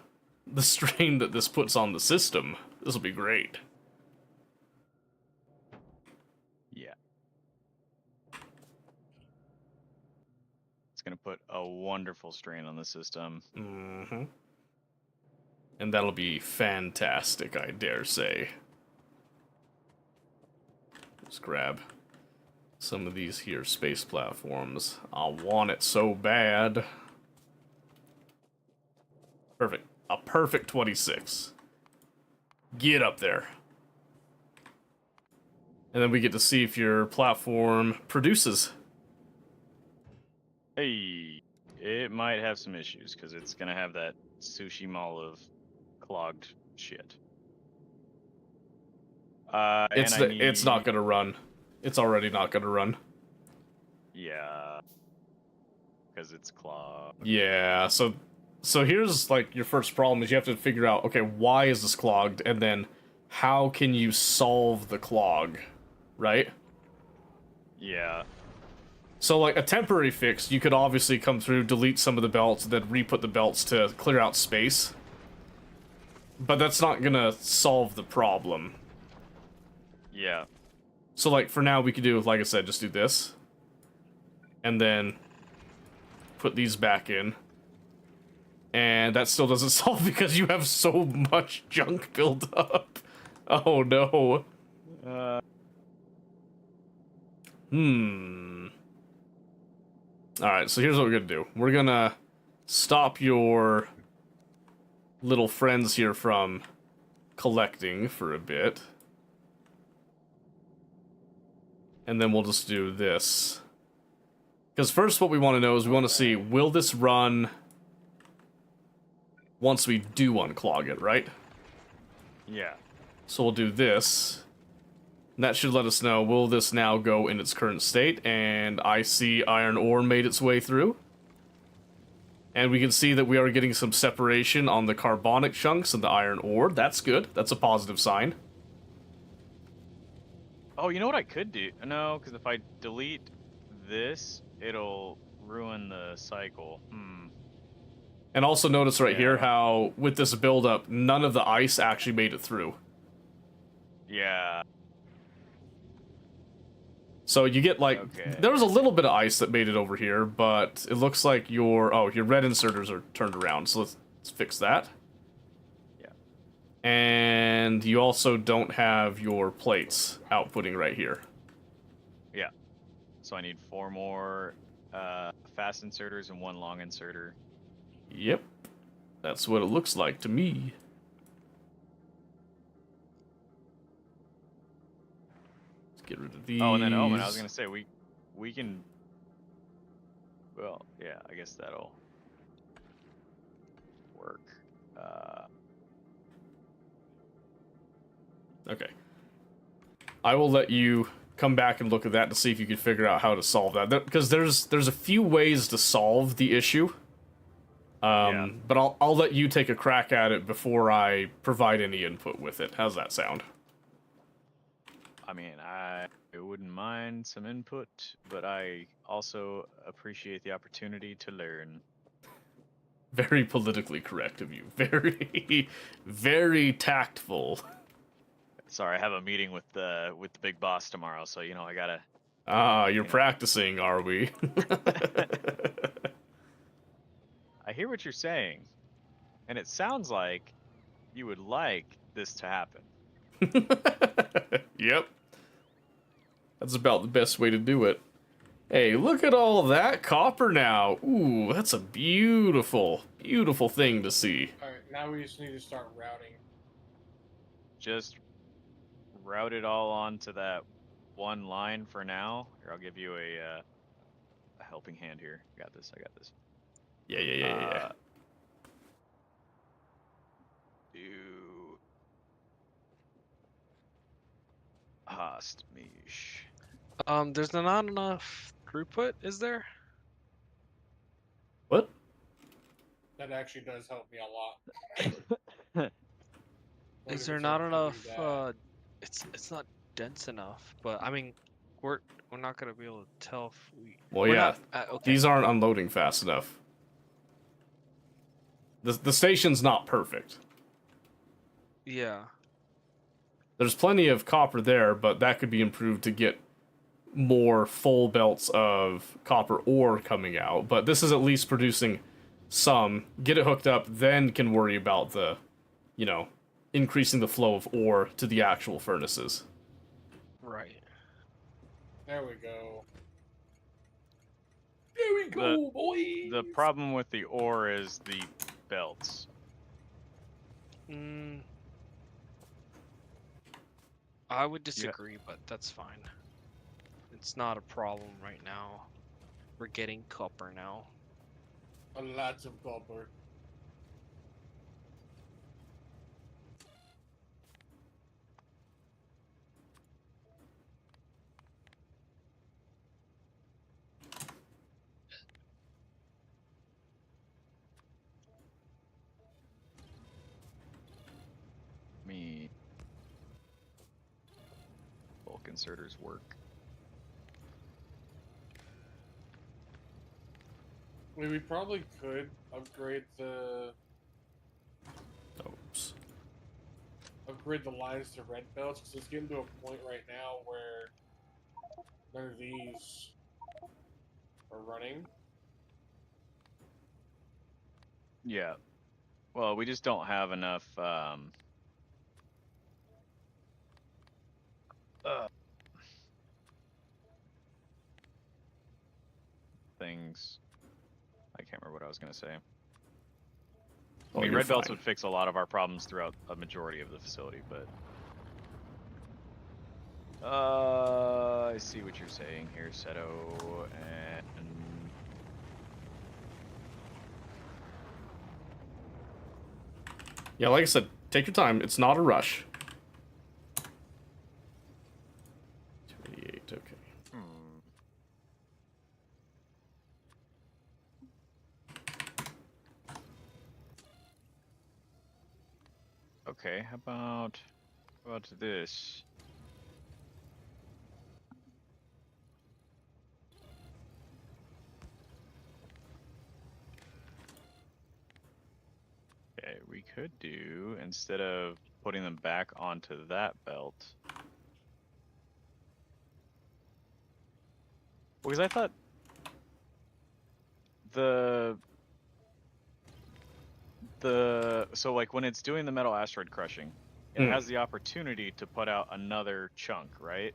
S1: strain that this puts on the system. This will be great.
S2: yeah. It's gonna put a wonderful strain on the system.
S1: Mm-hmm. And that'll be fantastic, I dare say. Let's grab some of these here space platforms. I want it so bad. Perfect. A perfect 26. Get up there. And then we get to see if your platform produces.
S2: Hey, it might have some issues because it's gonna have that sushi mall of clogged shit.
S1: It's not gonna run. It's already not gonna run.
S2: Yeah, because it's clogged.
S1: Yeah, so here's like your first problem is you have to figure out, okay, why is this clogged, and then how can you solve the clog, right?
S2: Yeah.
S1: So like a temporary fix, you could obviously come through, delete some of the belts, then re-put the belts to clear out space. But that's not gonna solve the problem.
S2: Yeah.
S1: So like for now we could do, like I said, just do this. And then put these back in. And that still doesn't solve because you have so much junk built up. Oh no. Alright, so here's what we're gonna do. We're gonna stop your little friends here from collecting for a bit. And then we'll just do this. Because first what we want to know is we want to see, will this run once we do unclog it, right?
S2: Yeah.
S1: So we'll do this. And that should let us know, will this now go in its current state? And I see iron ore made its way through. And we can see that we are getting some separation on the carbonic chunks and the iron ore. That's good. That's a positive sign.
S2: Oh, you know what I could do? No, because if I delete this, it'll ruin the cycle.
S1: And also notice right here
S2: Yeah.
S1: how, with this buildup, none of the ice actually made it through.
S2: Yeah.
S1: So you get like,
S2: Okay.
S1: there was a little bit of ice that made it over here, but it looks like your red inserters are turned around. So let's fix that.
S2: Yeah.
S1: And you also don't have your plates outputting right here.
S2: Yeah. So I need 4 more fast inserters and 1 long inserter.
S1: Yep. That's what it looks like to me. Let's get rid of these.
S2: Oh, and then Omen, I was gonna say we can. Well, yeah, I guess that'll work.
S1: Okay. I will let you come back and look at that to see if you can figure out how to solve that. Because there's a few ways to solve the issue.
S2: Yeah.
S1: But I'll let you take a crack at it before I provide any input with it. How's that sound?
S2: I mean, I wouldn't mind some input, but I also appreciate the opportunity to learn.
S1: Very politically correct of you. Very, very tactful.
S2: Sorry, I have a meeting with the big boss tomorrow, so you know I gotta.
S1: Ah, you're
S2: Yeah.
S1: practicing, are we?
S2: I hear what you're saying, and it sounds like you would like this to happen.
S1: Yep. That's about the best way to do it. Hey, look at all that copper now. Ooh, that's a beautiful, beautiful thing to see.
S4: Alright, now we just need to start routing.
S2: Just route it all onto that one line for now. Here, I'll give you a helping hand here. I got this.
S1: Yeah.
S2: Do Hast mich.
S3: There's not enough throughput, is there?
S1: What?
S4: That actually does help me a lot.
S3: Is there
S4: 100%
S3: not
S4: can do
S3: enough?
S4: that.
S3: It's not dense enough. But I mean, we're not gonna be able to tell if we.
S1: Well,
S3: we're
S1: yeah.
S3: not- okay.
S1: These aren't unloading fast enough. The station's not perfect.
S3: Yeah.
S1: There's plenty of copper there, but that could be improved to get more full belts of copper ore coming out. But this is at least producing some. Get it hooked up, then can worry about the, increasing the flow of ore to the actual furnaces.
S3: Right.
S4: There we go. There we go, boys!
S2: The problem with the ore is the belts.
S3: I would disagree, but that's fine. It's not a problem right now. We're getting copper now.
S4: Lots of copper.
S2: Me. Bulk inserters work.
S4: We probably could upgrade the lines to red belts because it's getting to a point right now where none of these are running.
S2: Yeah. Well, we just don't have enough things. I can't remember what I was gonna say. I
S1: Oh,
S2: mean,
S1: you're
S2: red belts
S1: fine.
S2: would fix a lot of our problems throughout a majority of the facility, but I see what you're saying here, Seto, and
S1: Yeah, like I said, take your time. It's not a rush. 288, okay.
S2: hmm. Okay, how about this? Okay, we could do, instead of putting them back onto that belt. Because I thought the so like when it's doing the metal asteroid crushing, it has the opportunity to put out another chunk, right?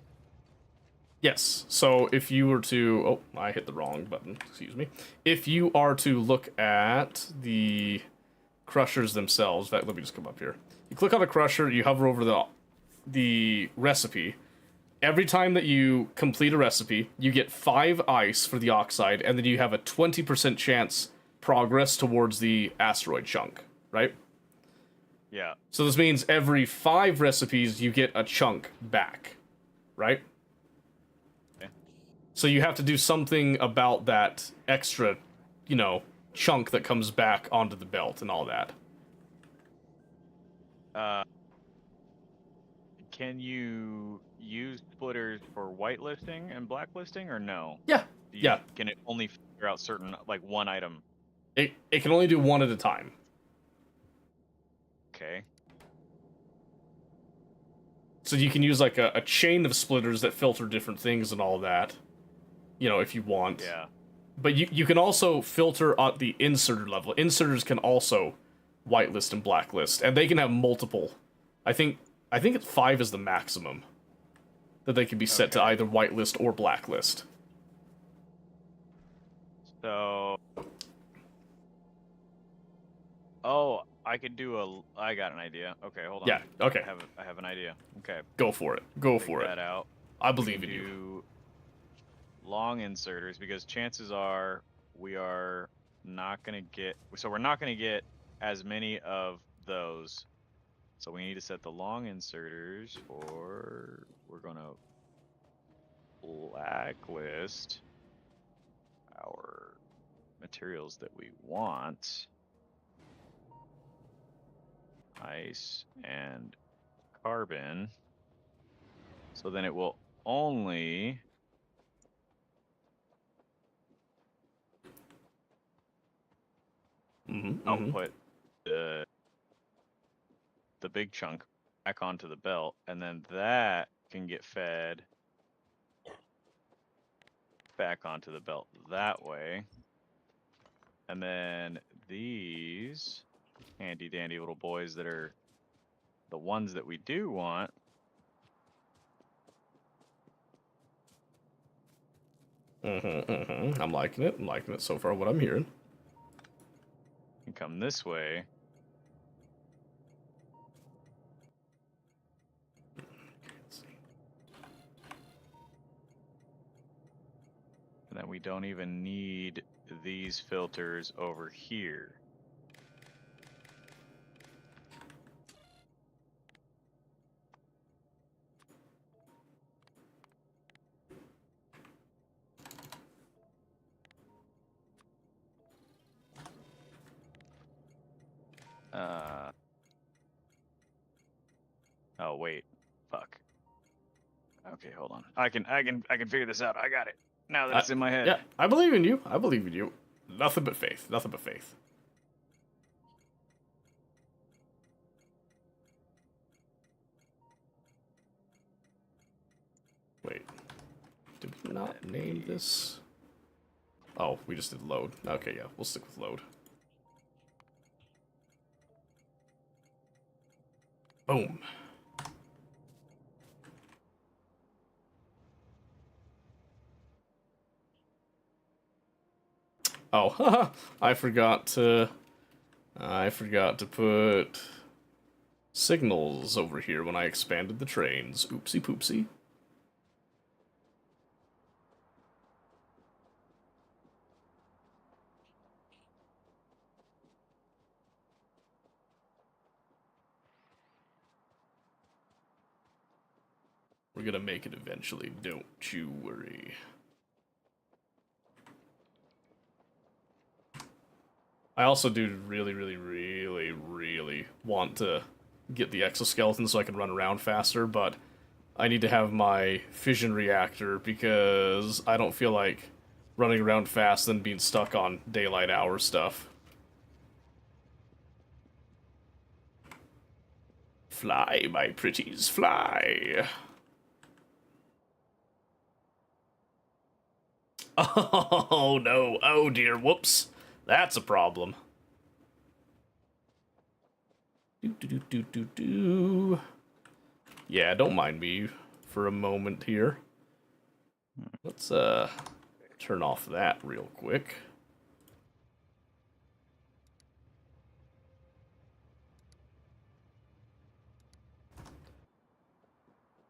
S1: Yes. So if you were to, oh, I hit the wrong button. Excuse me. If you are to look at the crushers themselves, let me just come up here. You click on a crusher, you hover over the recipe. Every time that you complete a recipe, you get 5 ice for the oxide, and then you have a 20% chance progress towards the asteroid chunk, right?
S2: Yeah.
S1: So this means every 5 recipes you get a chunk back, right?
S2: Okay.
S1: So you have to do something about that extra, chunk that comes back onto the belt and all that.
S2: Can you use splitters for whitelisting and blacklisting, or no?
S1: Yeah. Yeah.
S2: Can it only figure out certain, like, one item?
S1: It can only do one at a time.
S2: Okay.
S1: So you can use like a chain of splitters that filter different things and all that, if you want.
S2: Yeah.
S1: But you can also filter at the inserter level. Inserters can also whitelist and blacklist, and they can have multiple. I think it's 5 is the maximum that they can be set to
S2: Okay.
S1: either whitelist or blacklist.
S2: So, oh, I could do I got an idea. Okay, hold on.
S1: Yeah. Okay.
S2: I have an idea. Okay.
S1: Go for it. Go
S2: Take
S1: for it.
S2: that out.
S1: I
S2: We
S1: believe
S2: can
S1: in you.
S2: do long inserters, because chances are we are not going to get, so we're not going to get as many of those. So we need to set the long inserters for, we're going to blacklist our materials that we want. Ice and carbon. So then it will only output the big chunk back onto the belt, and then that can get fed back onto the belt that way. And then these handy dandy little boys that are the ones that we do want,
S1: I'm liking it. I'm liking it so far, what I'm hearing.
S2: can come this way. And then we don't even need these filters over here. Oh wait, fuck. Okay, hold on. I can figure this out. I got it. Now that it's in my head.
S1: Yeah, I believe in you. I believe in you. Nothing but faith. Nothing but faith. Wait. Did we not name this? Oh, we just did load. Okay, yeah, we'll stick with load. Boom. Oh, I forgot to put signals over here when I expanded the trains. Oopsie poopsie. We're gonna make it eventually, don't you worry. I also do really want to get the exoskeleton so I can run around faster, but I need to have my fission reactor because I don't feel like running around fast and being stuck on daylight hour stuff. Fly, my pretties, fly! Oh no, oh dear, whoops. That's a problem. Do. Yeah, don't mind me for a moment here. Let's turn off that real quick.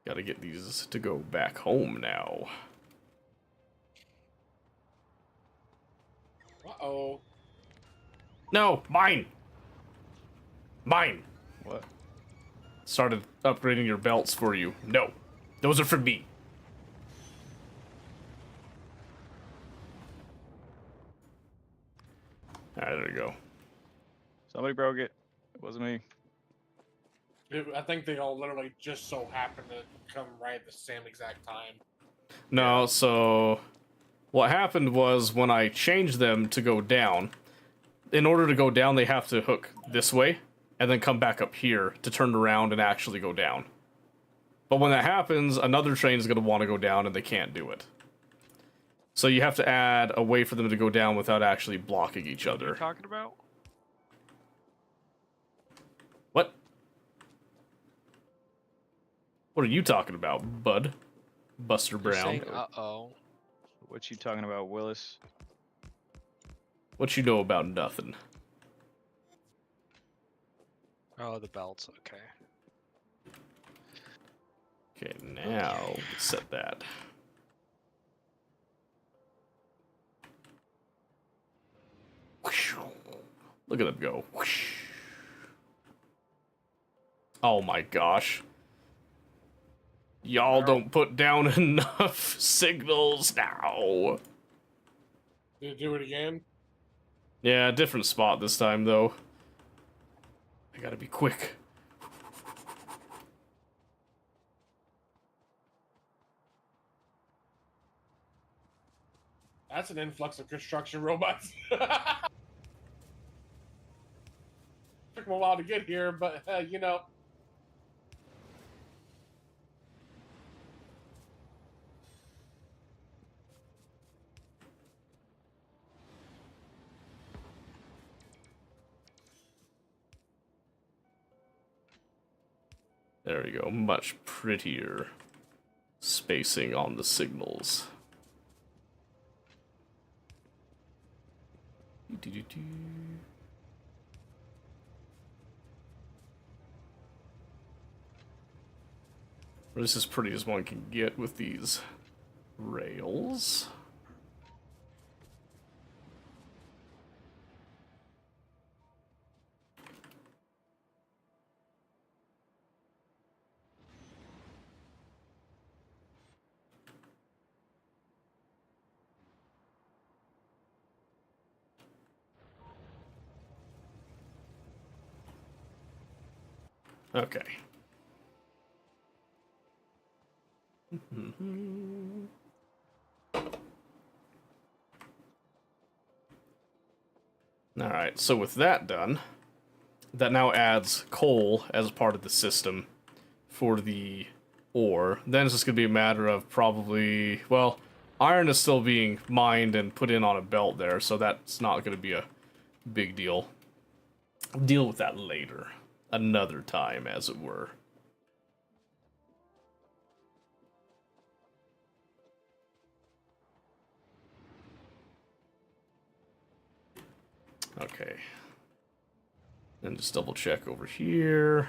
S1: Gotta get these to go back home now.
S4: Uh-oh.
S1: No, mine! Mine!
S2: What?
S1: Started upgrading your belts for you. No, those are for me. Alright, there we go.
S2: Somebody broke it. It wasn't me.
S4: I think they all literally just so happened to come right at the same exact time.
S1: No, so what happened was when I changed them to go down, in order to go down, they have to hook this way and then come back up here to turn around and actually go down. But when that happens, another train is going to want to go down and they can't do it. So you have to add a way for them to go down without actually blocking each
S3: What are you
S1: other.
S3: talking about?
S1: What? What are you talking about, bud? Buster
S3: You're
S1: Brown.
S3: saying, uh-oh.
S2: What you talking about, Willis?
S1: What you know about nothing?
S3: Oh, the belts, okay.
S1: Okay, now set that. Look at them go. Oh my gosh. Y'all don't put down enough signals now.
S4: Did it do it again?
S1: Yeah, different spot this time though. I gotta be quick.
S4: That's an influx of construction robots. Took them a while to get here, but you know.
S1: There we go. Much prettier spacing on the signals. This is as pretty as one can get with these rails. Okay. Alright, so with that done, that now adds coal as part of the system for the ore. Then it's just going to be a matter of probably, well, iron is still being mined and put in on a belt there, so that's not going to be a big deal. I'll deal with that later. another time, as it were. Okay. And just double check over here.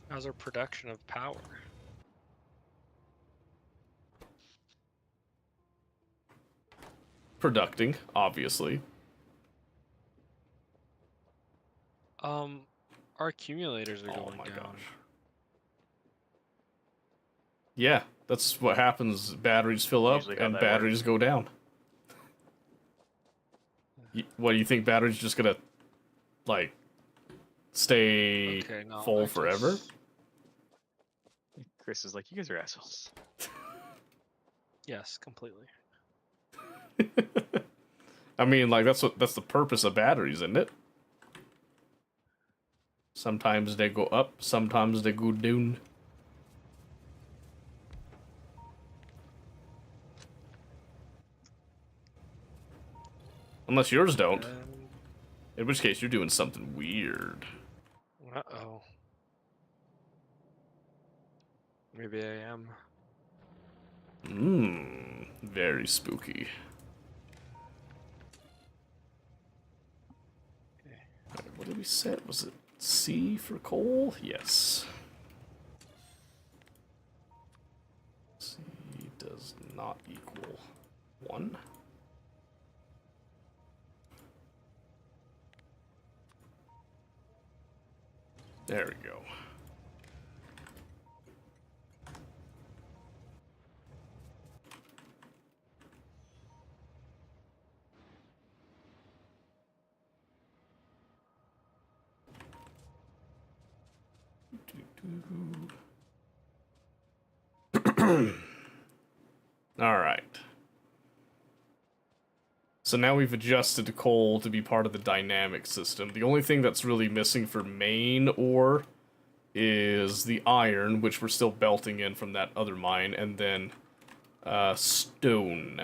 S3: How's our production of power?
S1: Producting, obviously.
S3: Our accumulators are
S1: Oh
S3: going
S1: my
S3: down.
S1: gosh. Yeah, that's what happens. Batteries fill up
S2: Usually how
S1: and
S2: that
S1: batteries go down. What do you think? Batteries just gonna like stay
S3: Okay, no,
S1: full
S3: I
S1: forever?
S3: just-
S2: Chris is like, you guys are assholes.
S3: Yes, completely.
S1: I mean, like that's the purpose of batteries, isn't it? Sometimes they go up, sometimes they go down. Unless yours don't. In which case, you're doing something weird.
S3: Uh-oh. Maybe I am.
S1: Very spooky.
S3: Okay.
S1: Alright, what did we set? Was it C for coal? Yes. C does not equal 1. There we go. All right. So now we've adjusted coal to be part of the dynamic system. The only thing that's really missing for main ore is the iron, which we're still belting in from that other mine, and then stone.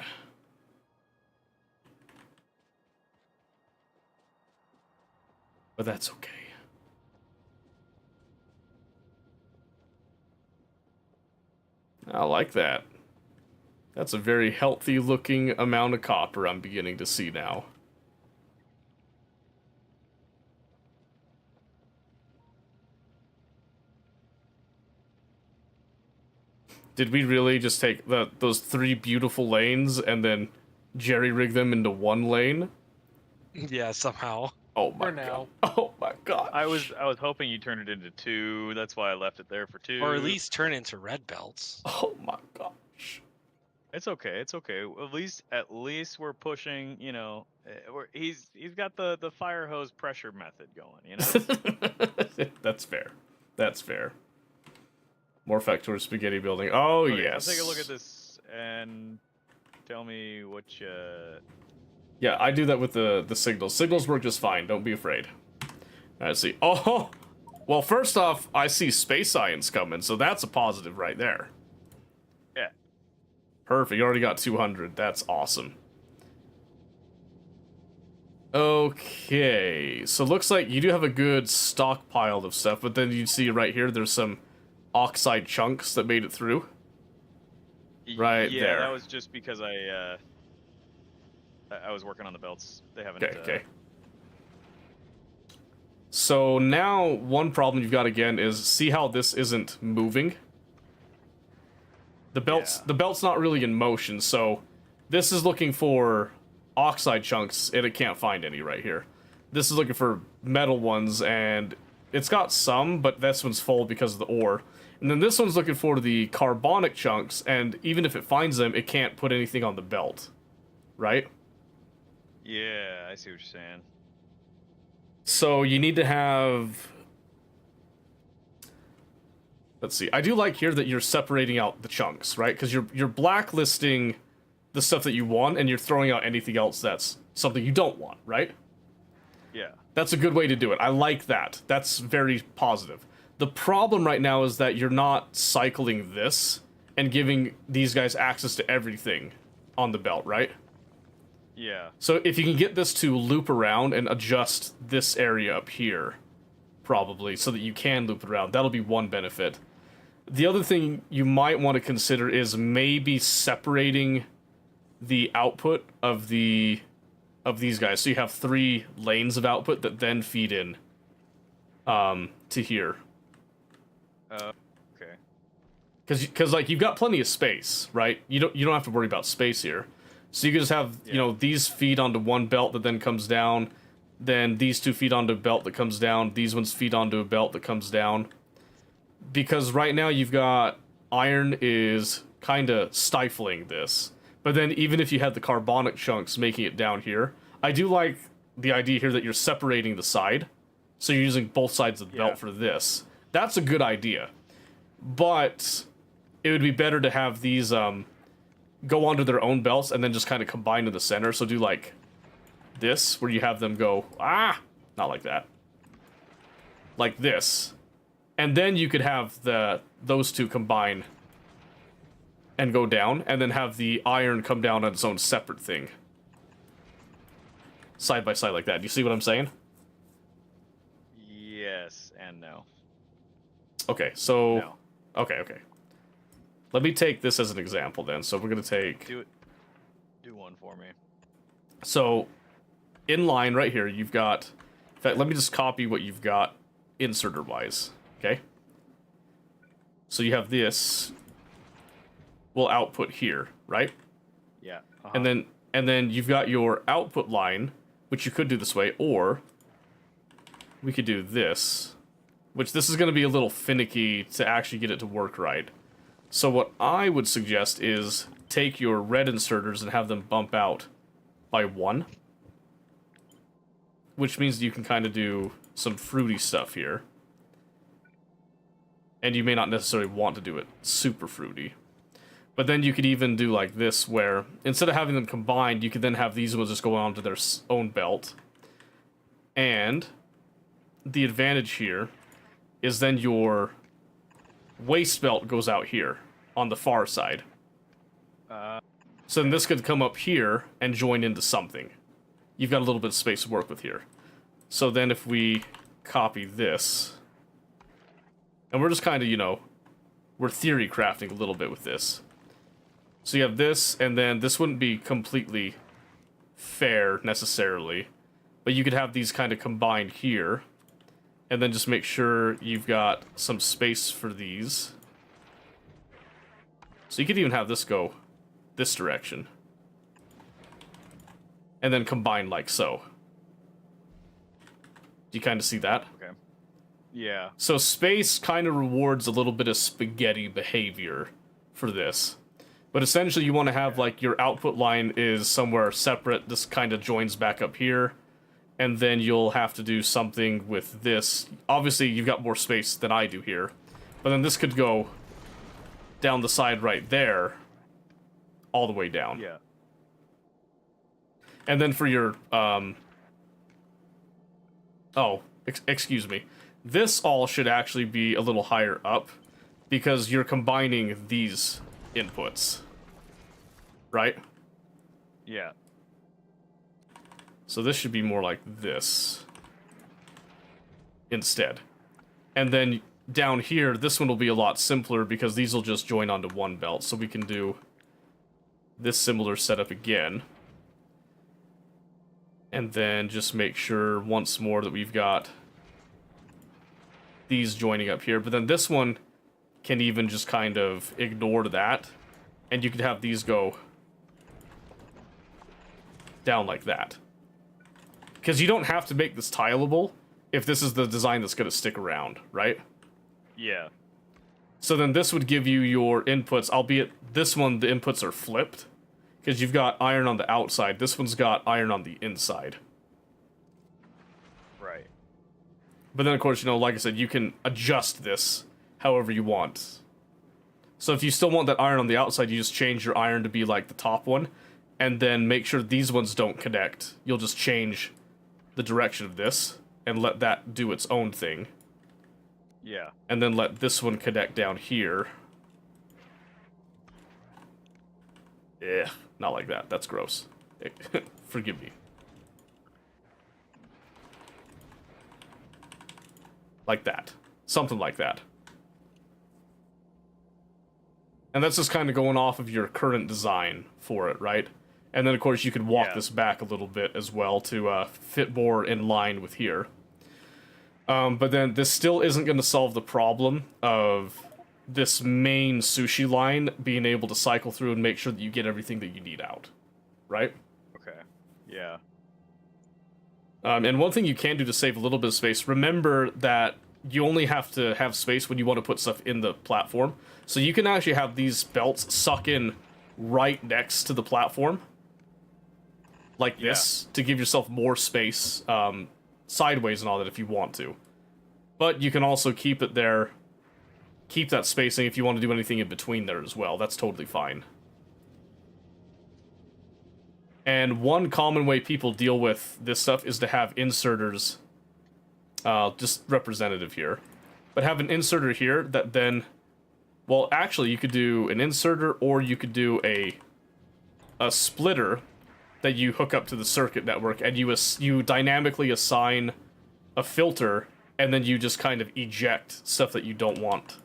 S1: But that's okay. I like that. That's a very healthy looking amount of copper I'm beginning to see now. Did we really just take those 3 beautiful lanes and then jerry-rig them into 1 lane?
S3: Yeah, somehow.
S1: Oh my
S4: For now.
S1: god. Oh my god.
S2: I was hoping you turned it into 2. That's why I left it there for 2.
S3: Or at least turn into red belts.
S1: Oh my gosh.
S2: It's okay. It's okay. At least we're pushing. You know, he's got the fire hose pressure method going. You know.
S1: That's fair. That's fair. More factory spaghetti building. Oh
S2: Okay,
S1: yes.
S2: So take a look at this and tell me what you.
S1: Yeah, I do that with the signals. Signals work just fine. Don't be afraid. I see. Oh, well. First off, I see space science coming, so that's a positive right there.
S2: Yeah.
S1: Perfect. You already got 200. That's awesome. Okay, so looks like you do have a good stockpile of stuff, but then you see right here, there's some oxide chunks that made it through. Right
S2: yeah,
S1: there.
S2: that was just because I was working on the belts. They haven't.
S1: Okay. So now one problem you've got again is see how this isn't moving. The belt's not really in motion, so this is looking for oxide chunks and it can't find any right here. This is looking for metal ones and it's got some, but this one's full because of the ore. And then this one's looking for the carbonic chunks, and even if it finds them, it can't put anything on the belt. Right?
S2: Yeah, I see what you're saying.
S1: So you need to have... Let's see. I do like here that you're separating out the chunks, right? Because you're blacklisting the stuff that you want, and you're throwing out anything else that's something you don't want, right?
S2: Yeah.
S1: That's a good way to do it. I like that. That's very positive. The problem right now is that you're not cycling this and giving these guys access to everything on the belt, right?
S2: Yeah.
S1: So if you can get this to loop around and adjust this area up here probably, so that you can loop it around. That'll be one benefit. The other thing you might want to consider is maybe separating the output of these guys. So you have 3 lanes of output that then feed in to here.
S2: Okay.
S1: Because like you've got plenty of space, right? You don't have to worry about space here. So you can just have these feed onto one belt that then comes down, then these 2 feed onto a belt that comes down, these ones feed onto a belt that comes down. Because right now you've got iron is kind of stifling this. But then even if you had the carbonic chunks making it down here, I do like the idea here that you're separating the side. So you're using both sides of the belt for this. That's a good idea. But it would be better to have these go onto their own belts and then just kind of combine in the center. So do like this, where you have them go, not like that. Like this. And then you could have those 2 combine and go down, and then have the iron come down on its own separate thing. Side by side like that. Do you see what I'm saying?
S2: Yes and no.
S1: Okay, so...
S2: No.
S1: Okay. Let me take this as an example then. So we're going to take...
S2: Do one for me.
S1: So, in line right here, you've got... In fact, let me just copy what you've got inserter-wise. Okay? So you have this... will output here, right?
S2: Yeah.
S1: And then you've got your output line, which you could do this way, or we could do this, which this is going to be a little finicky to actually get it to work right. So what I would suggest is take your red inserters and have them bump out by 1, which means you can kind of do some fruity stuff here. And you may not necessarily want to do it super fruity. But then you could even do like this, where instead of having them combined, you could then have these ones just go onto their own belt. And the advantage here is then your waist belt goes out here on the far side. So then this could come up here and join into something. You've got a little bit of space to work with here. So then if we copy this, and we're just kind of, we're theory crafting a little bit with this. So you have this, and then this wouldn't be completely fair, necessarily. But you could have these kind of combined here. And then just make sure you've got some space for these. So you could even have this go this direction. And then combine like so. Do you kind of see that?
S2: Okay. Yeah.
S1: So space kind of rewards a little bit of spaghetti behavior for this. But essentially you want to have like your output line is somewhere separate. This kind of joins back up here. And then you'll have to do something with this. Obviously you've got more space than I do here. But then this could go down the side right there. All the way down.
S2: Yeah.
S1: And then for your, excuse me. This all should actually be a little higher up. Because you're combining these inputs. Right?
S2: Yeah.
S1: So this should be more like this. Instead. And then down here, this one will be a lot simpler because these will just join onto one belt. So we can do this similar setup again. And then just make sure once more that we've got these joining up here. But then this one can even just kind of ignore that. And you could have these go down like that. Because you don't have to make this tileable if this is the design that's going to stick around, right?
S2: Yeah.
S1: So then this would give you your inputs, albeit this one, the inputs are flipped. Because you've got iron on the outside. This one's got iron on the inside.
S2: Right.
S1: But then, of course, like I said, you can adjust this however you want. So if you still want that iron on the outside, you just change your iron to be like the top one. And then make sure these ones don't connect. You'll just change the direction of this and let that do its own thing.
S2: Yeah.
S1: And then let this one connect down here. Yeah, not like that. That's gross. Forgive me. Like that. Something like that. And that's just kind of going off of your current design for it, right? And then, of course, you could walk this back a little bit as well to fit more in line with here. But then this still isn't going to solve the problem of this main sushi line being able to cycle through and make sure that you get everything that you need out, right?
S2: Okay. Yeah.
S1: And one thing you can do to save a little bit of space, remember that you only have to have space when you want to put stuff in the platform. So you can actually have these belts suck in right next to the platform. Like this, to give yourself more space sideways and all that if you want to. But you can also keep it there, keep that spacing if you want to do anything in between there as well. That's totally fine. And one common way people deal with this stuff is to have inserters, just representative here. But have an inserter here that then, well, actually you could do an inserter or you could do a splitter that you hook up to the circuit network, and you dynamically assign a filter, and then you just kind of eject stuff that you don't want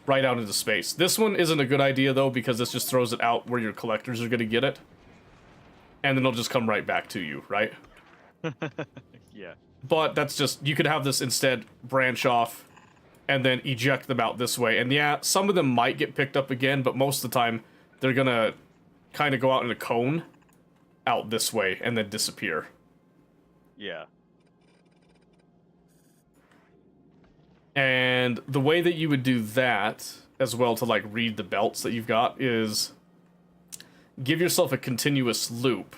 S1: right out into space. This one isn't a good idea, though, because this just throws it out where your collectors are going to get it, and then it'll just come right back to you, right?
S2: Yeah.
S1: But that's just, you could have this instead branch off and then eject them out this way. And yeah, some of them might get picked up again, but most of the time they're going to kind of go out in a cone out this way and then disappear.
S2: Yeah.
S1: And the way that you would do that as well to like read the belts that you've got is give yourself a continuous loop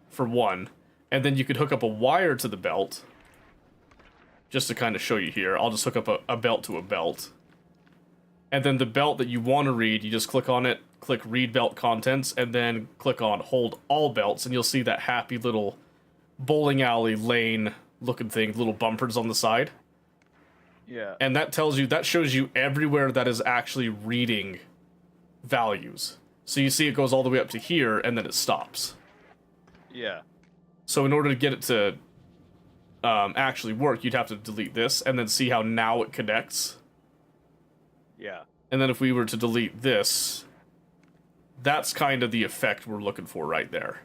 S1: for one, and then you could hook up a wire to the belt just to kind of show you here. I'll just hook up a belt to a belt. And then the belt that you want to read, you just click on it, click read belt contents, and then click on hold all belts, and you'll see that happy little bowling alley lane looking thing, little bumpers on the side.
S2: Yeah.
S1: And that tells you, that shows you everywhere that is actually reading values. So you see it goes all the way up to here, and then it stops.
S2: Yeah.
S1: So in order to get it to actually work, you'd have to delete this, and then see how now it connects.
S2: Yeah.
S1: And then if we were to delete this, that's kind of the effect we're looking for right there.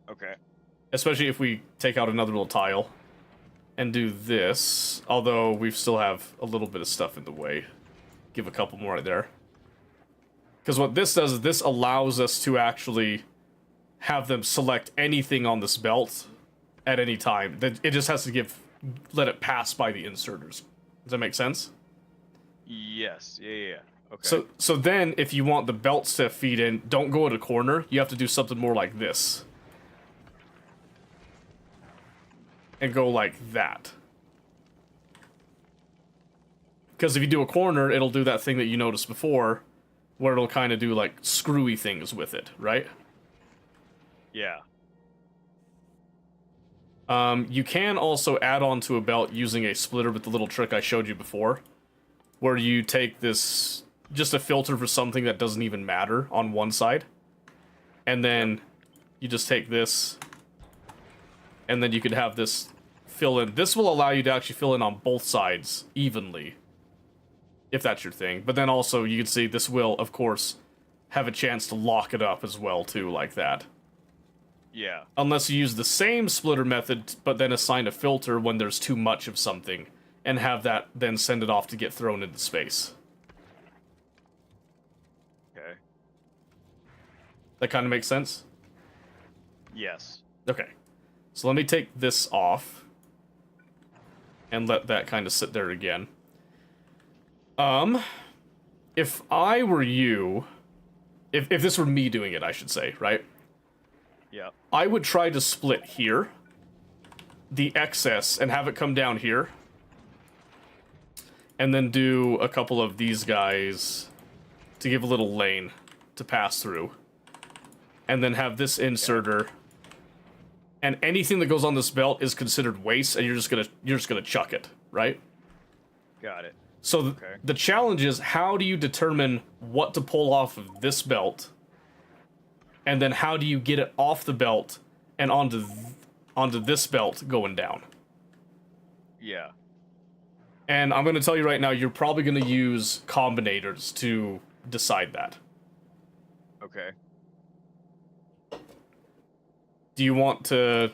S2: Okay.
S1: Especially if we take out another little tile and do this, although we still have a little bit of stuff in the way. Give a couple more right there. Because what this does is this allows us to actually have them select anything on this belt at any time. It just has to let it pass by the inserters. Does that make sense?
S2: Yes. Yeah. Okay.
S1: So then, if you want the belts to feed in, don't go at a corner. You have to do something more like this. And go like that. Because if you do a corner, it'll do that thing that you noticed before, where it'll kind of do, like, screwy things with it, right?
S2: Yeah.
S1: You can also add on to a belt using a splitter with the little trick I showed you before, where you take this, just a filter for something that doesn't even matter on one side, and then you just take this, and then you could have this fill in. This will allow you to actually fill in on both sides evenly, if that's your thing. But then also, you can see this will, of course, have a chance to lock it up as well, too, like that.
S2: Yeah.
S1: Unless you use the same splitter method, but then assign a filter when there's too much of something, and have that then send it off to get thrown into space.
S2: Okay.
S1: That kind of makes sense?
S2: Yes.
S1: Okay. So let me take this off, and let that kind of sit there again. If I were you, if this were me doing it, I should say, right?
S2: Yeah.
S1: I would try to split here, the excess, and have it come down here. And then do a couple of these guys to give a little lane to pass through. And then have this inserter. And anything that goes on this belt is considered waste, and you're just gonna chuck it, right?
S2: Got it.
S1: So the challenge is, how do you determine what to pull off of this belt? And then how do you get it off the belt and onto this belt going down?
S2: Yeah.
S1: And I'm going to tell you right now, you're probably going to use combinators to decide that.
S2: Okay.
S1: Do you want to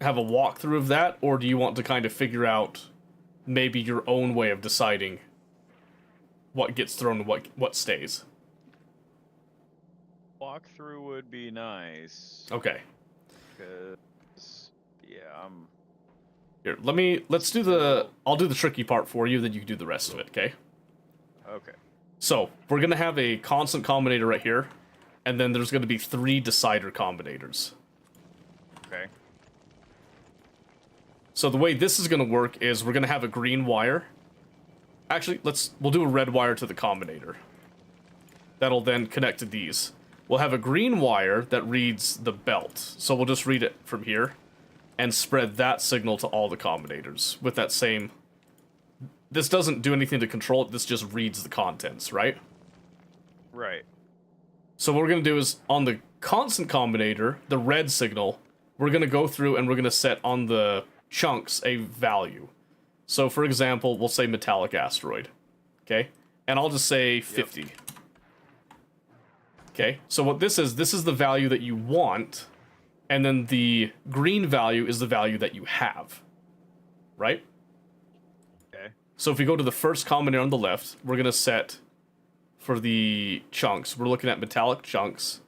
S1: have a walkthrough of that, or do you want to kind of figure out maybe your own way of deciding what gets thrown and what stays?
S2: Walkthrough would be nice.
S1: Okay.
S2: Cause yeah,
S1: Here, I'll do the tricky part for you, then you can do the rest of it, okay?
S2: okay.
S1: So, we're going to have a constant combinator right here, and then there's going to be 3 decider combinators.
S2: Okay.
S1: So the way this is going to work is we're going to have a green wire. Actually, we'll do a red wire to the combinator. That'll then connect to these. We'll have a green wire that reads the belt. So we'll just read it from here and spread that signal to all the combinators with that same... This doesn't do anything to control it, this just reads the contents, right?
S2: Right.
S1: So what we're going to do is, on the constant combinator, the red signal, we're going to go through and we're going to set on the chunks a value. So for example, we'll say metallic asteroid. Okay? And I'll just say 50. Yep. Okay? So what this is the value that you want, and then the green value is the value that you have. Right?
S2: Okay.
S1: So if we go to the first combinator on the left, we're going to set, for the chunks, we're looking at metallic chunks,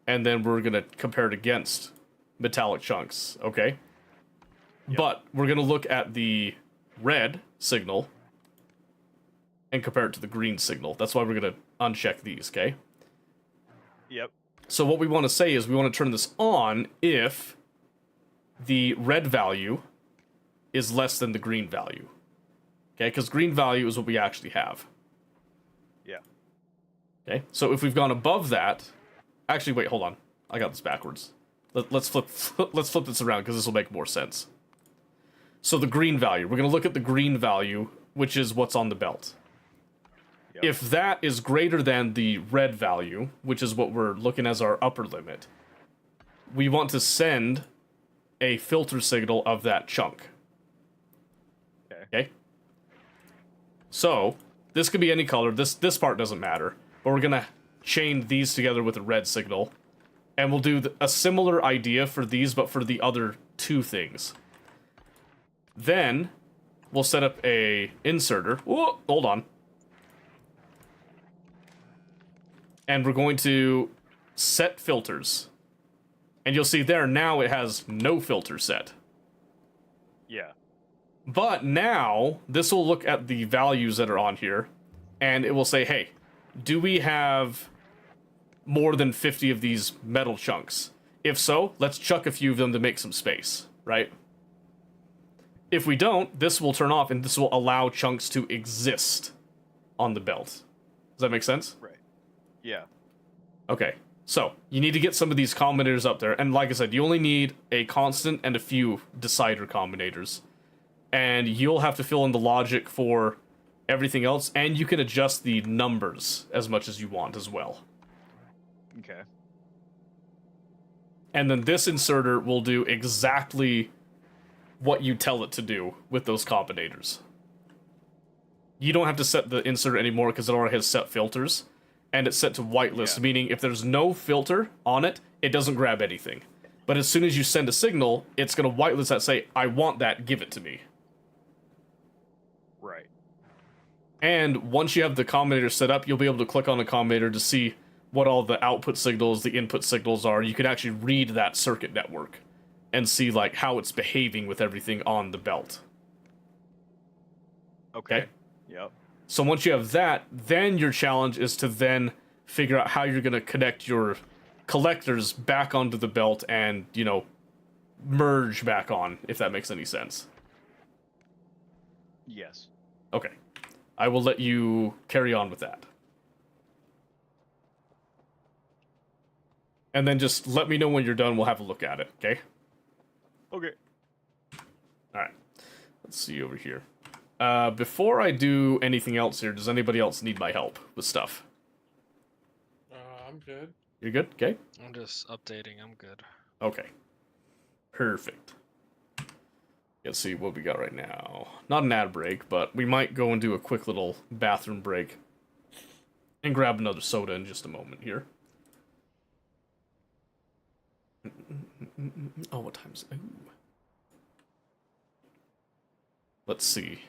S1: and then we're going to compare it against metallic chunks, okay? Yep. But we're going to look at the red signal and compare it to the green signal. That's why we're going to uncheck these, okay?
S2: Yep.
S1: So what we want to say is we want to turn this on if the red value is less than the green value. Okay, because green value is what we actually have.
S2: Yeah.
S1: Okay, so if we've gone above that... Actually, wait, hold on. I got this backwards. Let's flip this around, because this will make more sense. So the green value. We're going to look at the green value, which is what's on the belt. Yep. If that is greater than the red value, which is what we're looking as our upper limit, we want to send a filter signal of that chunk. Okay? So, this could be any color. This part doesn't matter. But we're going to chain these together with a red signal. And we'll do a similar idea for these, but for the other 2 things. Then, we'll set up a inserter. Whoa, hold on. And we're going to set filters. And you'll see there, now it has no filter set.
S2: Yeah.
S1: But now, this will look at the values that are on here, and it will say, hey, do we have more than 50 of these metal chunks? If so, let's chuck a few of them to make some space, right? If we don't, this will turn off, and this will allow chunks to exist on the belt. Does that make sense?
S2: Right. Yeah.
S1: Okay, so you need to get some of these combinators up there, and like I said, you only need a constant and a few decider combinators. And you'll have to fill in the logic for everything else, and you can adjust the numbers as much as you want as well.
S2: Okay.
S1: And then this inserter will do exactly what you tell it to do with those combinators. You don't have to set the inserter anymore because it already has set filters, and it's set to whitelist, meaning if there's no filter on it, it doesn't grab anything. But as soon as you send a signal, it's going to whitelist that, say, I want that, give it to me.
S2: Right.
S1: And once you have the combinator set up, you'll be able to click on the combinator to see what all the output signals, the input signals are. You can actually read that circuit network and see like how it's behaving with everything on the belt.
S2: Okay. Yep.
S1: So once you have that, then your challenge is to then figure out how you're going to connect your collectors back onto the belt and, you know, merge back on, if that makes any sense.
S2: Yes.
S1: Okay. I will let you carry on with that. And then just let me know when you're done, we'll have a look at it, okay?
S2: Okay.
S1: Alright. Let's see over here. Before I do anything else here, does anybody else need my help with stuff?
S4: I'm good.
S1: You're good? Okay.
S3: I'm just updating. I'm good.
S1: Okay. Perfect. Let's see what we got right now. Not an ad break, but we might go and do a quick little bathroom break. And grab another soda in just a moment here. Oh, what time's it? Ooh. Let's see.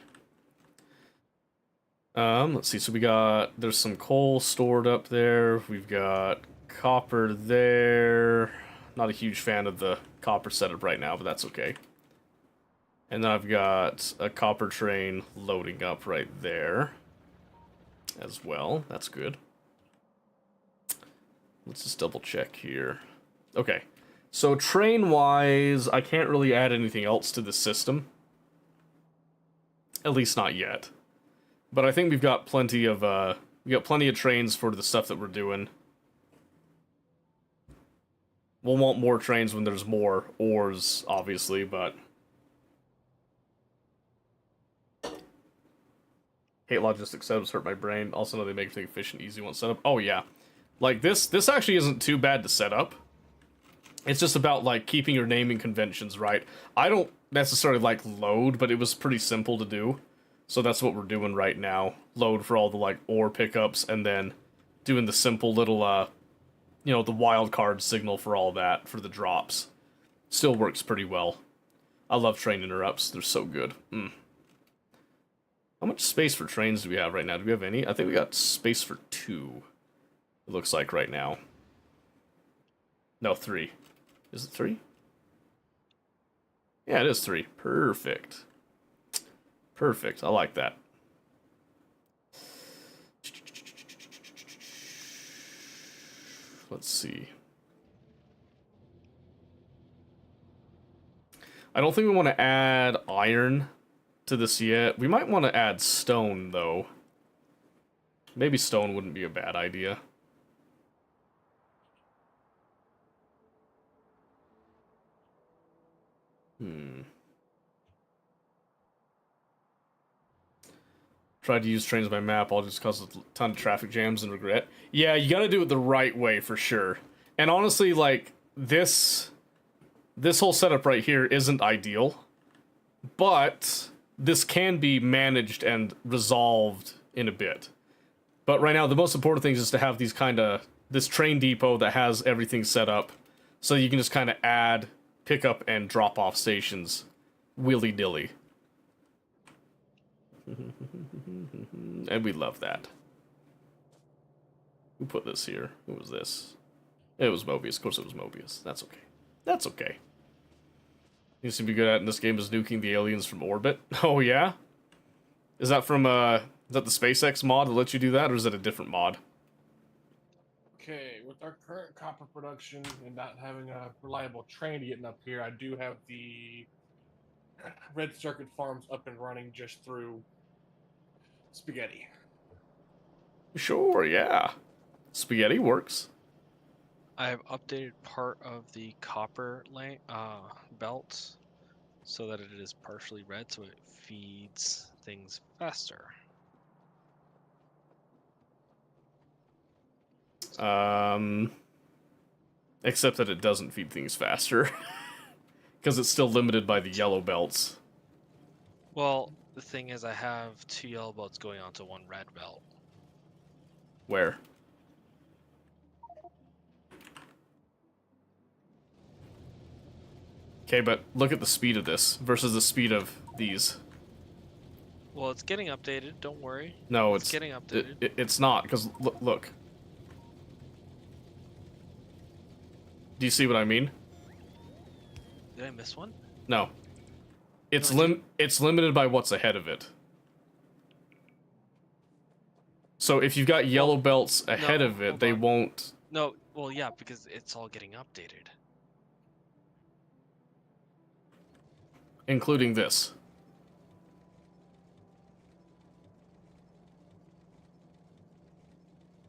S1: Let's see. So we got, there's some coal stored up there. We've got copper there. Not a huge fan of the copper setup right now, but that's okay. And then I've got a copper train loading up right there as well. That's good. Let's just double check here. Okay. So train-wise, I can't really add anything else to the system. At least not yet. But I think we've got plenty of trains for the stuff that we're doing. We'll want more trains when there's more ores, obviously, but hate logistics setups hurt my brain. Also know they make things efficient, easy one setup. Oh yeah. Like this actually isn't too bad to set up. It's just about like keeping your naming conventions right. I don't necessarily like load, but it was pretty simple to do. So that's what we're doing right now. Load for all the like ore pickups and then doing the simple little you know, the wild card signal for all that for the drops. Still works pretty well. I love train interrupts. They're so good. How much space for trains do we have right now? Do we have any? I think we got space for 2. It looks like right now. No, 3. Is it 3? Yeah, it is 3. Perfect. Perfect. I like that. Let's see. I don't think we want to add iron to this yet. We might want to add stone, though. Maybe stone wouldn't be a bad idea. Tried to use trains by map, all just cause a ton of traffic jams and regret. Yeah, you gotta do it the right way for sure. And honestly, like, this whole setup right here isn't ideal. But this can be managed and resolved in a bit. But right now, the most important thing is just to have these this train depot that has everything set up. So you can just kind of add, pick up, and drop off stations willy-nilly. And we love that. Who put this here? Who was this? It was Mobius. Of course it was Mobius. That's okay. That's okay. You seem to be good at in this game is nuking the aliens from orbit. Oh yeah? Is that from is that the SpaceX mod that lets you do that, or is it a different mod?
S4: Okay, with our current copper production and not having a reliable train getting up here, I do have the red circuit farms up and running just through spaghetti.
S1: Sure, yeah. Spaghetti works.
S3: I have updated part of the copper belt so that it is partially red, so it feeds things faster.
S1: Except that it doesn't feed things faster. Because it's still limited by the yellow belts.
S3: Well, the thing is, I have 2 yellow belts going onto 1 red belt.
S1: Where? Okay, but look at the speed of this versus the speed of these.
S3: Well, it's getting updated. Don't worry.
S1: No,
S3: it's getting updated.
S1: It's not, because look. Do you see what I mean?
S3: Did I miss one?
S1: No. It's
S3: No,
S1: it's limited by what's ahead of it. So if you've got yellow belts ahead of it, they won't...
S3: No, well, yeah, because it's all getting updated.
S1: Including this.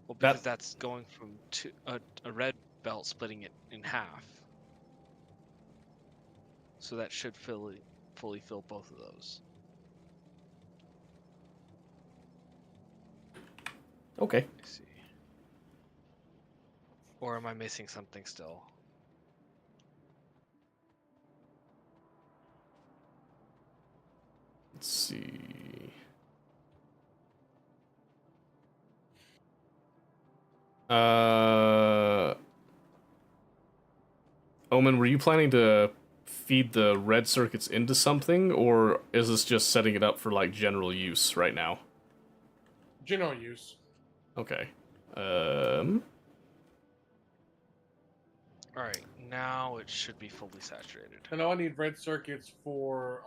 S3: Well, because that's going from a red belt splitting it in half. So that should fully fill both of those.
S1: Okay.
S3: Let me see. Or am I missing something still?
S1: Let's see. Omen, were you planning to feed the red circuits into something, or is this just setting it up for like general use right now?
S4: General use.
S1: Okay.
S3: All right, now it should be fully saturated.
S4: And I need red circuits for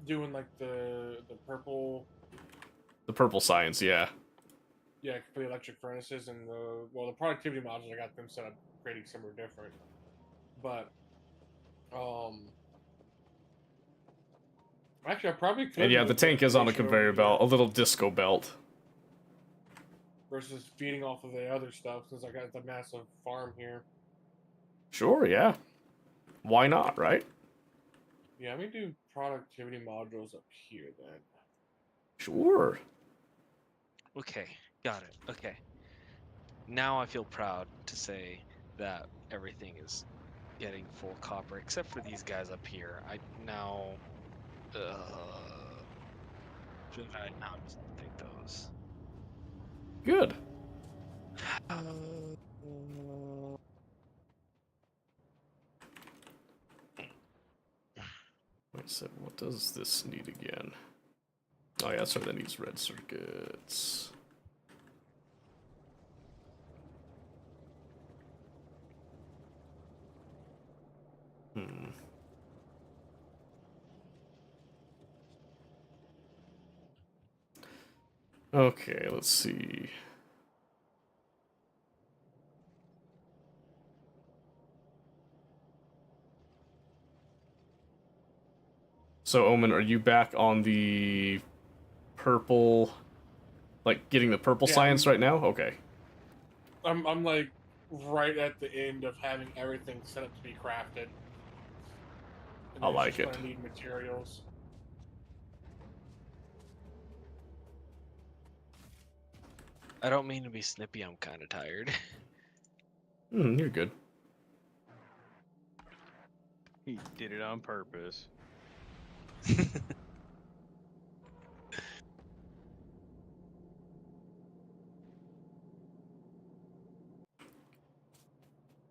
S4: doing like the purple.
S1: The purple science, yeah.
S4: Yeah, for the electric furnaces and the productivity modules. I got them set up, creating somewhere different. But actually, I probably could.
S1: And yeah, the
S4: move
S1: tank is on a
S4: station over
S1: conveyor
S4: here
S1: belt, a little disco belt.
S4: versus feeding off of the other stuff, since I got the massive farm here.
S1: Sure, yeah. Why not, right?
S4: Yeah, let me do productivity modules up here then.
S1: Sure.
S3: Okay, got it. Okay. Now I feel proud to say that everything is getting full copper, except for these guys up here. I now, should I now just take those?
S1: Good. Wait a sec, what does this need again? Oh yeah, sorry, that needs red circuits. Hmm. Okay, let's see. So, Omen, are you back on the purple, like getting the purple
S4: Yeah,
S1: science right now? Okay.
S4: I'm like right at the end of having everything set up to be crafted. And
S1: I
S4: it's
S1: like
S4: just
S1: it.
S4: gonna need materials.
S3: I don't mean to be snippy, I'm kind of tired.
S1: You're good.
S2: He did it on purpose.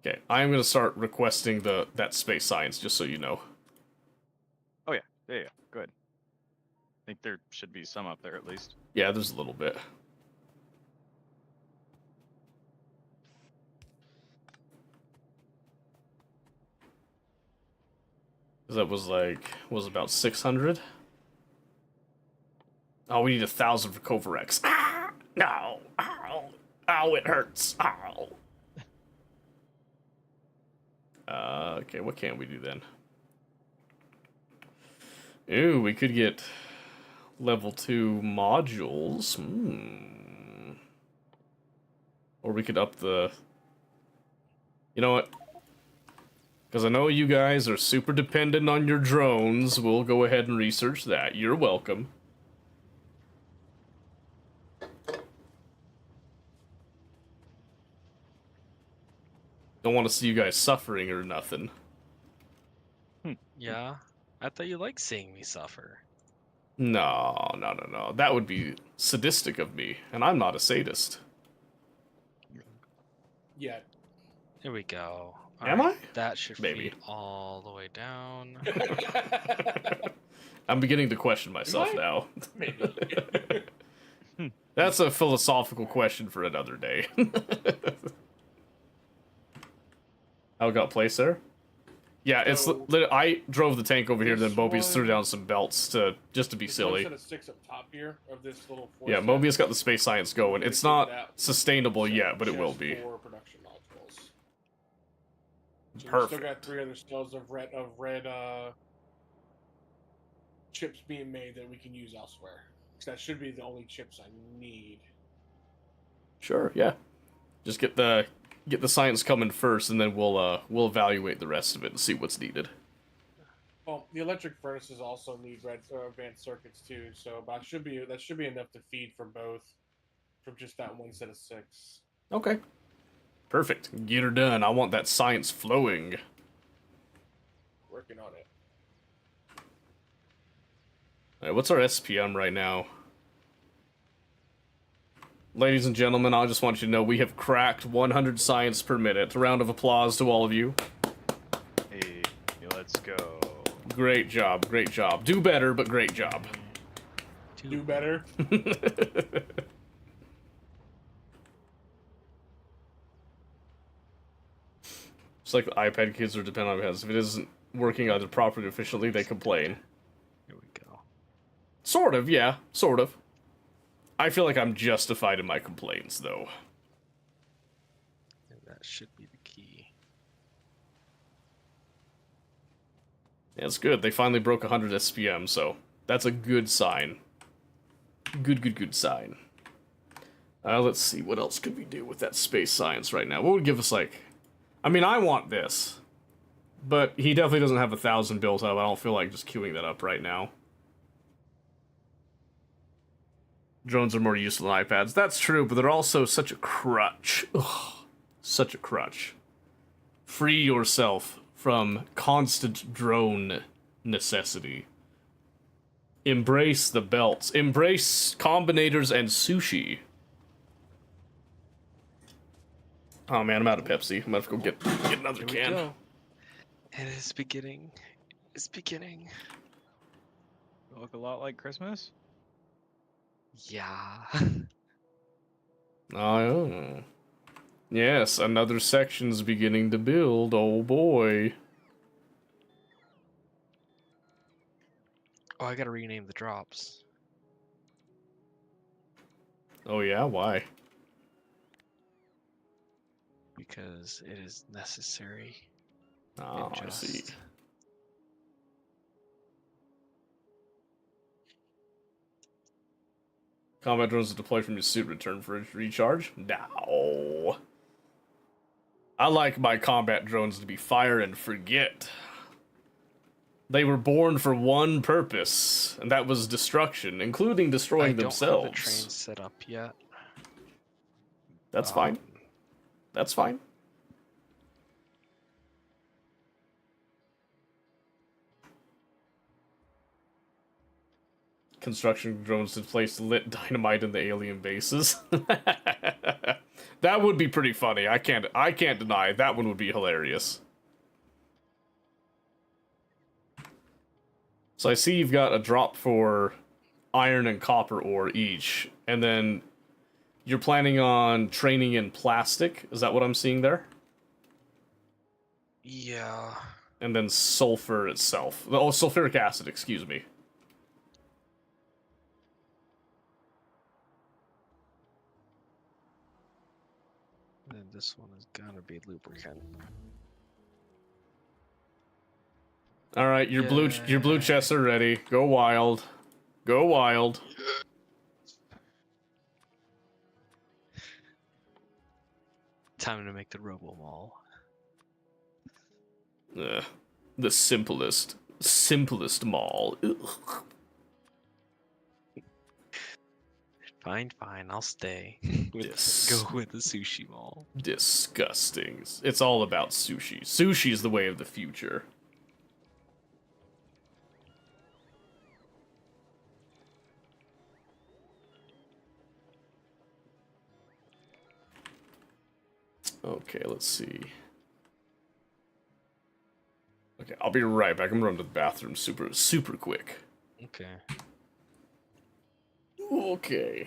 S1: Okay, I am gonna start requesting that space science, just so you know.
S2: Oh yeah, yeah, good. I think there should be some up there at least.
S1: Yeah, there's a little bit. That was about 600. Oh, we need 1,000 for Kovarex. Ah, no, ow, ow, it hurts. Ow. Okay, what can we do then? Ooh, we could get level 2 modules. Or we could up the... You know what? Because I know you guys are super dependent on your drones. We'll go ahead and research that. You're welcome. Don't want to see you guys suffering or nothing.
S3: Yeah, I thought you liked seeing me suffer.
S1: No. That would be sadistic of me, and I'm not a sadist.
S4: Yet.
S3: Here we go.
S1: Am
S3: Alright,
S1: I?
S3: that should
S1: Maybe.
S3: feed all the way down.
S1: I'm beginning to question myself
S4: I?
S1: now.
S4: Maybe.
S1: That's a philosophical question for another day. How it got placed there? Yeah, it's
S4: So-
S1: I drove the tank over here, then
S4: This
S1: Mobius threw
S4: one-
S1: down some belts just to be
S4: There's
S1: silly.
S4: one set of 6 up top here of this little
S1: Yeah,
S4: set.
S1: Mobius got the space science going. It's not
S4: That
S1: sustainable
S4: set
S1: yet, but it
S4: just
S1: will be.
S4: For production modules. So we still
S1: Perfect.
S4: got 3 other cells of red chips being made that we can use elsewhere. Because that should be the only chips I need.
S1: Sure, yeah. Just get the science coming first, and then we'll evaluate the rest of it and see what's needed.
S4: Well, the electric furnaces also need advanced circuits too. So, but that should be enough to feed for both, from just that one set of 6.
S1: Okay. Perfect. Get her done. I want that science flowing.
S4: Working on it.
S1: Alright, what's our SPM right now? Ladies and gentlemen, I just want you to know we have cracked 100 science per minute. A round of applause to all of you.
S2: Hey, let's go.
S1: Great job, great job. Do better, but great job.
S4: Do better.
S1: It's like the iPad kids are dependent on it. If it isn't working either properly or efficiently, they complain.
S3: Here we go.
S1: Sort of, yeah, sort of. I feel like I'm justified in my complaints, though.
S3: And that should be the key.
S1: Yeah, it's good. They finally broke 100 SPM, so that's a good sign. Good sign. Let's see, what else could we do with that space science right now? What would give us, like... I mean, I want this. But he definitely doesn't have 1,000 built up. I don't feel like just queuing that up right now. Drones are more useful than iPads. That's true, but they're also such a crutch. Ugh, such a crutch. Free yourself from constant drone necessity. Embrace the belts. Embrace combinators and sushi. Oh man, I'm out of Pepsi. I'm gonna have to go get another
S3: Here
S1: can.
S3: we go. And it's beginning. It's beginning.
S2: You look a lot like Christmas.
S3: Yeah.
S1: Oh, yes, another section's beginning to build. Oh boy.
S3: Oh, I gotta rename the drops.
S1: Oh yeah, why?
S3: Because it is necessary.
S1: Oh,
S3: It
S1: I see.
S3: just-
S1: Combat drones to deploy from your suit, return for a recharge? No. I like my combat drones to be fire and forget. They were born for one purpose, and that was destruction, including destroying
S3: I don't
S1: themselves.
S3: have the train set up yet.
S1: That's fine. That's fine. Construction drones to place lit dynamite in the alien bases. That would be pretty funny. I can't deny that one would be hilarious. So I see you've got a drop for iron and copper ore each, and then you're planning on training in plastic. Is that what I'm seeing there?
S3: Yeah.
S1: And then sulfur itself. Oh, sulfuric acid, excuse me.
S3: And this one is gonna be lubricant.
S1: All right, your blue chests are ready. Go wild. Go wild.
S3: Time to make the Robo Mall.
S1: The simplest mall. Ugh.
S3: Fine, I'll stay.
S1: Yes.
S3: Go with the sushi mall.
S1: Disgusting. It's all about sushi. Sushi is the way of the future. Okay, let's see. Okay, I'll be right back. I'm gonna run to the bathroom super quick.
S3: Okay.
S1: Okay.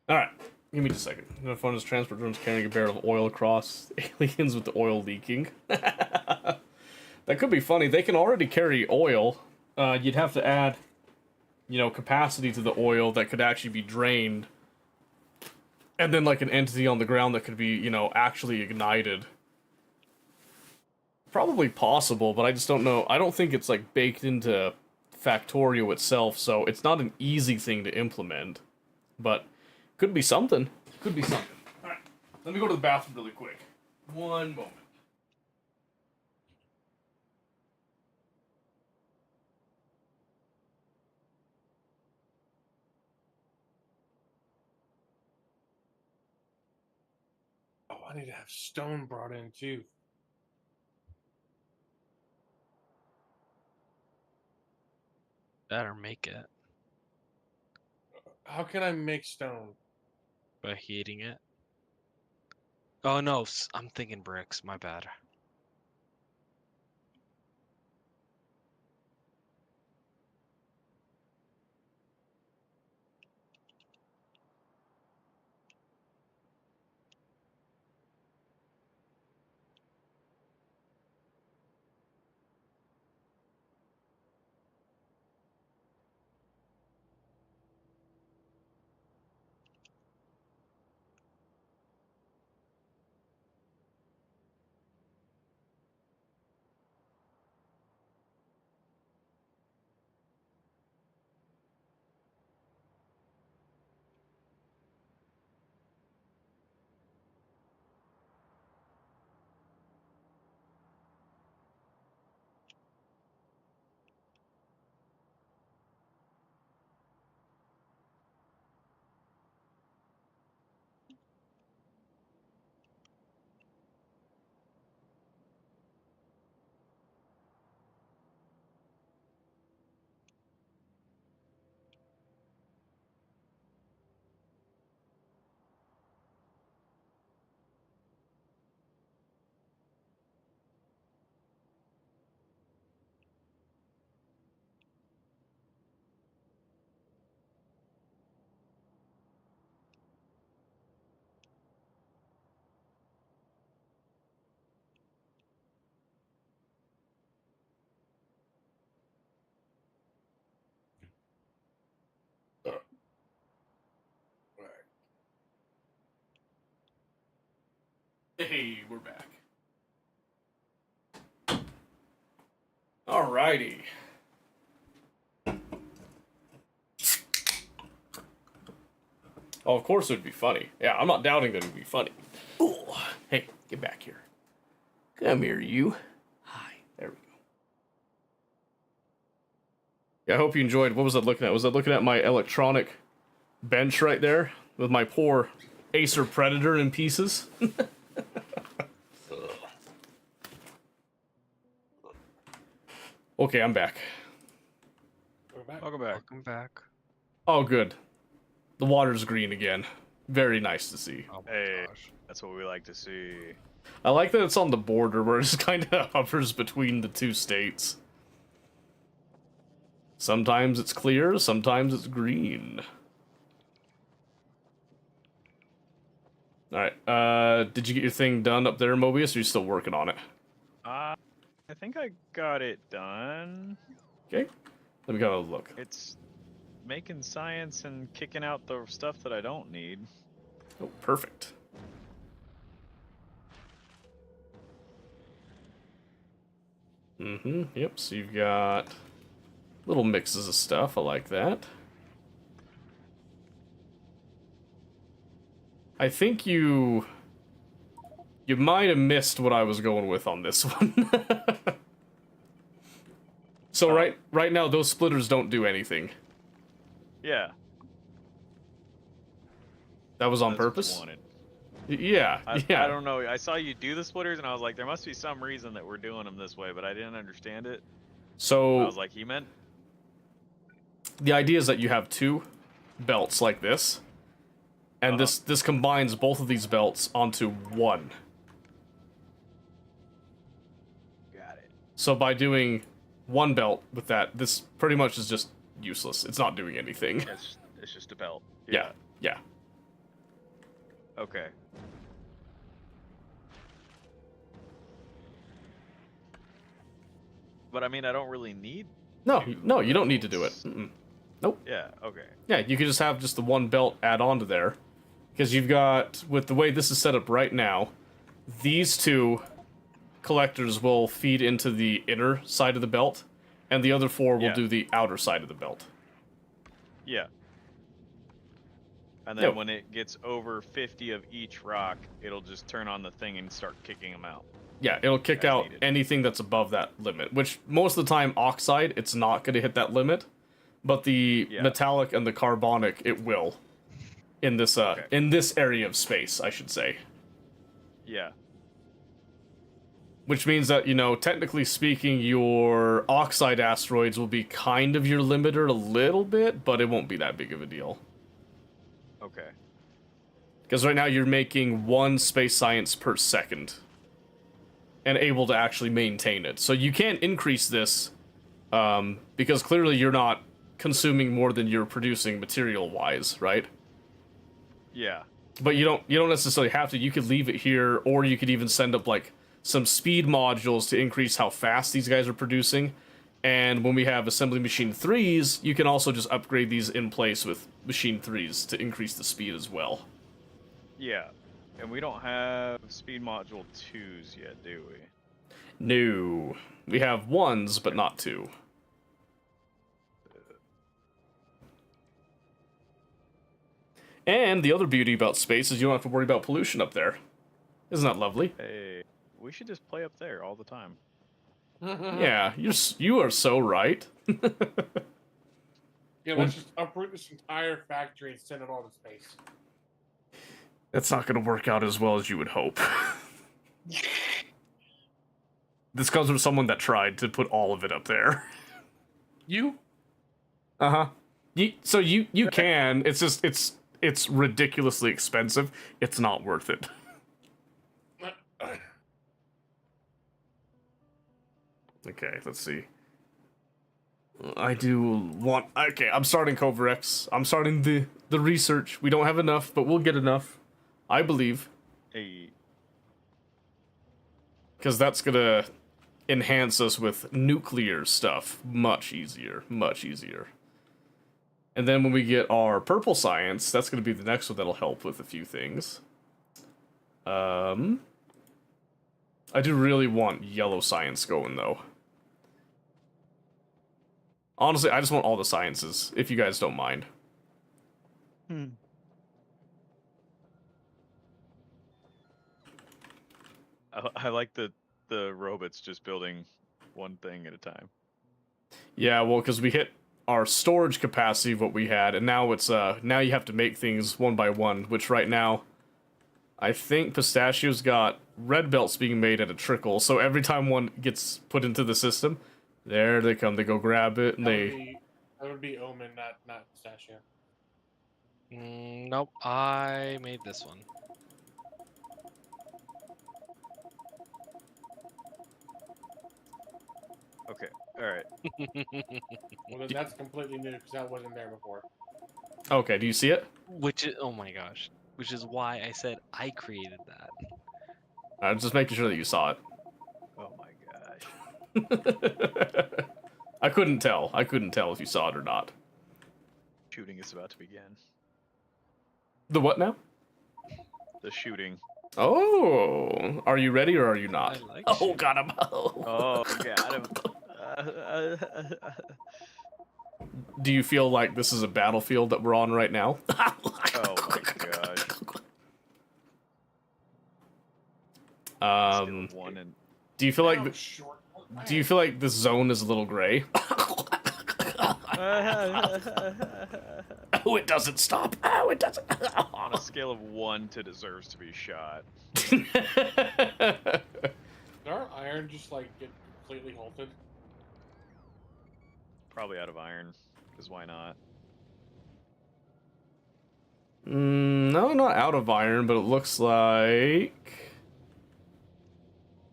S1: Alright, give me just a second. I'm gonna phone his transport drones carrying a barrel of oil across aliens with the oil leaking. That could be funny. They can already carry oil. You'd have to add, capacity to the oil that could actually be drained. And then, like, an entity on the ground that could be, actually ignited. Probably possible, but I just don't know. I don't think it's, like, baked into Factorio itself, so it's not an easy thing to implement. But could be something. Could be something. Alright, let me go to the bathroom really quick. One moment.
S4: Oh, I need to have stone brought in too.
S3: Better make it
S4: How can I make stone?
S3: by heating it. Oh no, I'm thinking bricks. My bad.
S1: Hey, we're back. Alrighty. Oh, of course it would be funny. Yeah, I'm not doubting that it would be funny. Ooh. Hey, get back here. Come here, you. Hi. There we go. Yeah, I hope you enjoyed. What was I looking at? Was I looking at my electronic bench right there? With my poor Acer Predator in pieces? Okay, I'm back.
S4: We're back.
S2: Welcome back.
S3: Welcome back.
S1: Oh, good. The water's green again. Very nice to see.
S3: Oh my
S2: Hey.
S3: gosh.
S2: That's what we like to see.
S1: I like that it's on the border where it just kind of hovers between the two states. Sometimes it's clear, sometimes it's green. Alright, did you get your thing done up there, Mobius, or are you still working on it?
S2: I think I got it done.
S1: Okay, let me go have a look.
S2: It's making science and kicking out the stuff that I don't need.
S1: Oh, perfect. Yep, so you've got little mixes of stuff, I like that. I think you might have missed what I was going with on this one. So right now those splitters don't do anything.
S2: Yeah.
S1: That was on
S2: That's what you
S1: purpose?
S2: wanted.
S1: Yeah,
S2: I
S1: yeah.
S2: don't know. I saw you do the splitters, and I was like, there must be some reason that we're doing them this way, but I didn't understand it.
S1: So
S2: I was like, he meant.
S1: the idea is that you have two belts like this, and this combines both of these belts onto one.
S2: Got it.
S1: So by doing one belt with that, this pretty much is just useless. It's not doing anything.
S2: It's just a belt.
S1: Yeah, yeah.
S2: Okay. But I mean, I don't really need.
S1: No,
S2: two
S1: no, you don't need to do it.
S2: belts.
S1: Nope.
S2: Yeah. Okay.
S1: Yeah, you could just have just the one belt add on to there. Because you've got, with the way this is set up right now, these two collectors will feed into the inner side of the belt, and the other four will
S2: Yeah.
S1: do the outer side of the belt.
S2: Yeah. And then
S1: No.
S2: when it gets over 50 of each rock, it'll just turn on the thing and start kicking them out.
S1: Yeah, it'll kick
S2: As
S1: out
S2: needed.
S1: anything that's above that limit, which most of the time, oxide, it's not going to hit that limit, but the
S2: Yeah.
S1: metallic and the carbonic, it will. In this
S2: Okay.
S1: in this area of space, I should say.
S2: Yeah.
S1: Which means that, you know, technically speaking, your oxide asteroids will be kind of your limiter a little bit, but it won't be that big of a deal.
S2: Okay.
S1: Because right now you're making 1 space science per second. And able to actually maintain it. So you can't increase this, because clearly you're not consuming more than you're producing material-wise, right?
S2: Yeah.
S1: But you don't necessarily have to. You could leave it here, or you could even send up, like, some speed modules to increase how fast these guys are producing. And when we have assembly machine 3s, you can also just upgrade these in place with machine 3s to increase the speed as well.
S2: Yeah. And we don't have speed module 2s yet, do we?
S1: No. We have 1s, but not 2. And the other beauty about space is you don't have to worry about pollution up there. Isn't that lovely?
S2: Hey, we should just play up there all the time.
S1: Yeah, you are so right.
S4: Yeah, let's just uproot this entire factory and send it all to space.
S1: That's not going to work out as well as you would hope. This comes from someone that tried to put all of it up there.
S4: You?
S1: Uh-huh. So you can. It's just it's ridiculously expensive. It's not worth it. Okay, let's see. I do want... Okay, I'm starting Cobra X. I'm starting the research. We don't have enough, but we'll get enough. I believe.
S2: Hey.
S1: Because that's gonna enhance us with nuclear stuff. Much easier. Much easier. And then when we get our purple science, that's gonna be the next one that'll help with a few things. I do really want yellow science going, though. Honestly, I just want all the sciences, if you guys don't mind.
S2: I like the robots just building one thing at a time.
S1: Yeah, well, because we hit our storage capacity of what we had, and now it's now you have to make things one by one, which right now, I think Pistachio's got red belts being made at a trickle, so every time one gets put into the system, there they come, they go grab it, and
S4: That would be Omen, not Pistachio.
S3: Nope, I made this one.
S2: Okay, alright.
S4: Well, then that's completely new because that wasn't there before.
S1: Okay, do you see it?
S3: Which is, oh my gosh, which is why I said I created that.
S1: I'm just making sure that you saw it.
S2: Oh my gosh.
S1: I couldn't tell. I couldn't tell if you saw it or not.
S2: Shooting is about to begin.
S1: The what now?
S2: The shooting.
S1: Oh, are you ready or are you not?
S3: I like
S1: Oh,
S3: shooting.
S1: got him.
S2: Oh, got him.
S1: Do you feel like this is a battlefield that we're on right now?
S2: Oh my gosh. One and
S1: Do you feel like
S4: Now short.
S1: do you feel like this zone is a little gray? Oh, it doesn't stop. Oh, it doesn't.
S2: on a scale of 1 to deserves to be shot.
S4: Did our iron just like get completely halted?
S2: Probably out of iron, because why not?
S1: No, not out of iron, but it looks like...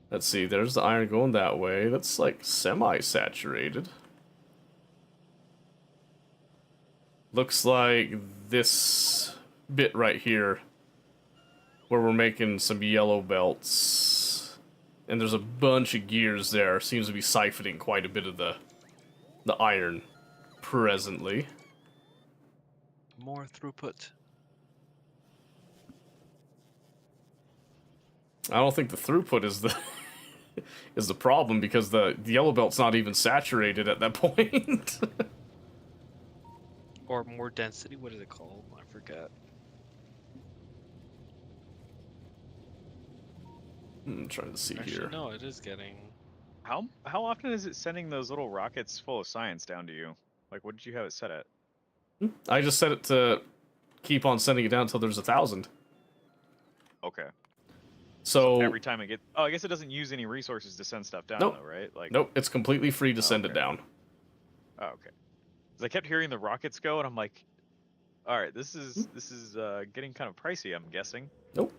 S1: Let's see, there's the iron going that way. That's like semi-saturated. Looks like this bit right here, where we're making some yellow belts. And there's a bunch of gears there. Seems to be siphoning quite a bit of the iron presently.
S3: More throughput.
S1: I don't think the throughput is the is the problem, because the yellow belt's not even saturated at that point.
S3: Or more density, what is it called? I forget.
S1: I'm trying to see
S3: Actually,
S1: here.
S3: no, it is getting...
S2: How often is it sending those little rockets full of science down to you? Like, what did you have it set at?
S1: I just set it to keep on sending it down until there's 1,000.
S2: Okay.
S1: So
S2: every time it gets, oh, I guess it doesn't use any resources to send stuff down,
S1: Nope.
S2: though, right? Like,
S1: nope, it's completely free to send it
S2: Okay.
S1: down.
S2: oh, okay. 'Cause I kept hearing the rockets go, and I'm like, all right, this is getting kind of pricey. I'm guessing.
S1: Nope.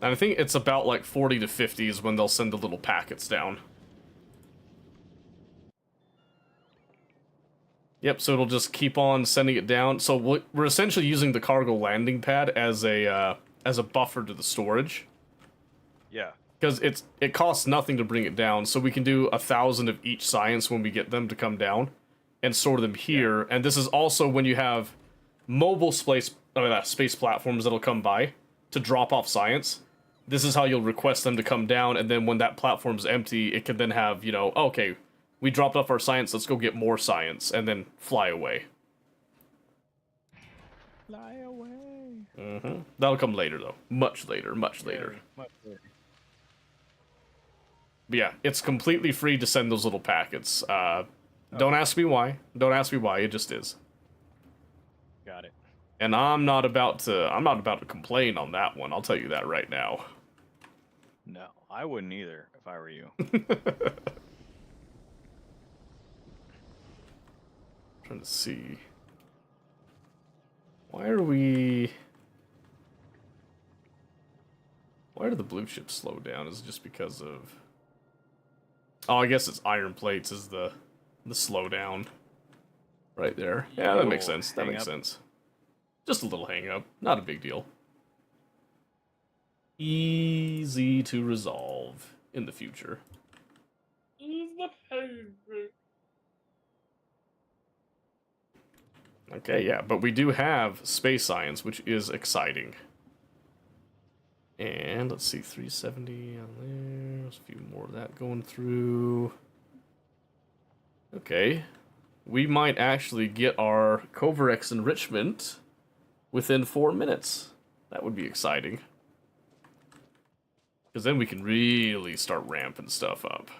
S1: And I think it's about like 40 to 50 is when they'll send the little packets down. Yep, so it'll just keep on sending it down. So we're essentially using the cargo landing pad as a buffer to the storage.
S2: Yeah.
S1: Because it costs nothing to bring it down, so we can do 1,000 of each science when we get them to come down, and store them here. And this is also when you have mobile space platforms that'll come by to drop off science. This is how you'll request them to come down, and then when that platform's empty, it can then have, you know, okay, we dropped off our science, let's go get more science, and then fly away.
S2: Fly away.
S1: Mm-hmm. That'll come later, though. Much later, much later.
S2: Much later.
S1: But yeah, it's completely free to send those little packets. Don't ask me why. Don't ask me why. It just is.
S2: Got it.
S1: And I'm not about to complain on that one. I'll tell you that right now.
S2: No, I wouldn't either if I were you.
S1: Trying to see. Why do the blue chips slow down? Is it just because of... Oh, I guess it's iron plates is the slowdown. Right there. Yeah, that makes sense. That makes sense. Just a little hang up. Not a big deal. Easy to resolve in the future. Okay, yeah, but we do have space science, which is exciting. And let's see, 370 on there. There's a few more of that going through. Okay. We might actually get our Covarex enrichment within 4 minutes. That would be exciting. Because then we can really start ramping stuff up.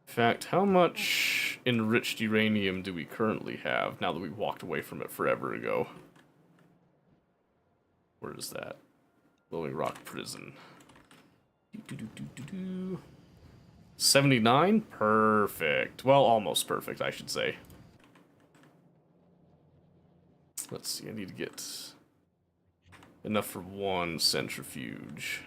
S1: In fact, how much enriched uranium do we currently have now that we walked away from it forever ago? Where is that? Glowing Rock Prison. 79? Perfect. Well, almost perfect, I should say. Let's see, I need to get enough for one centrifuge.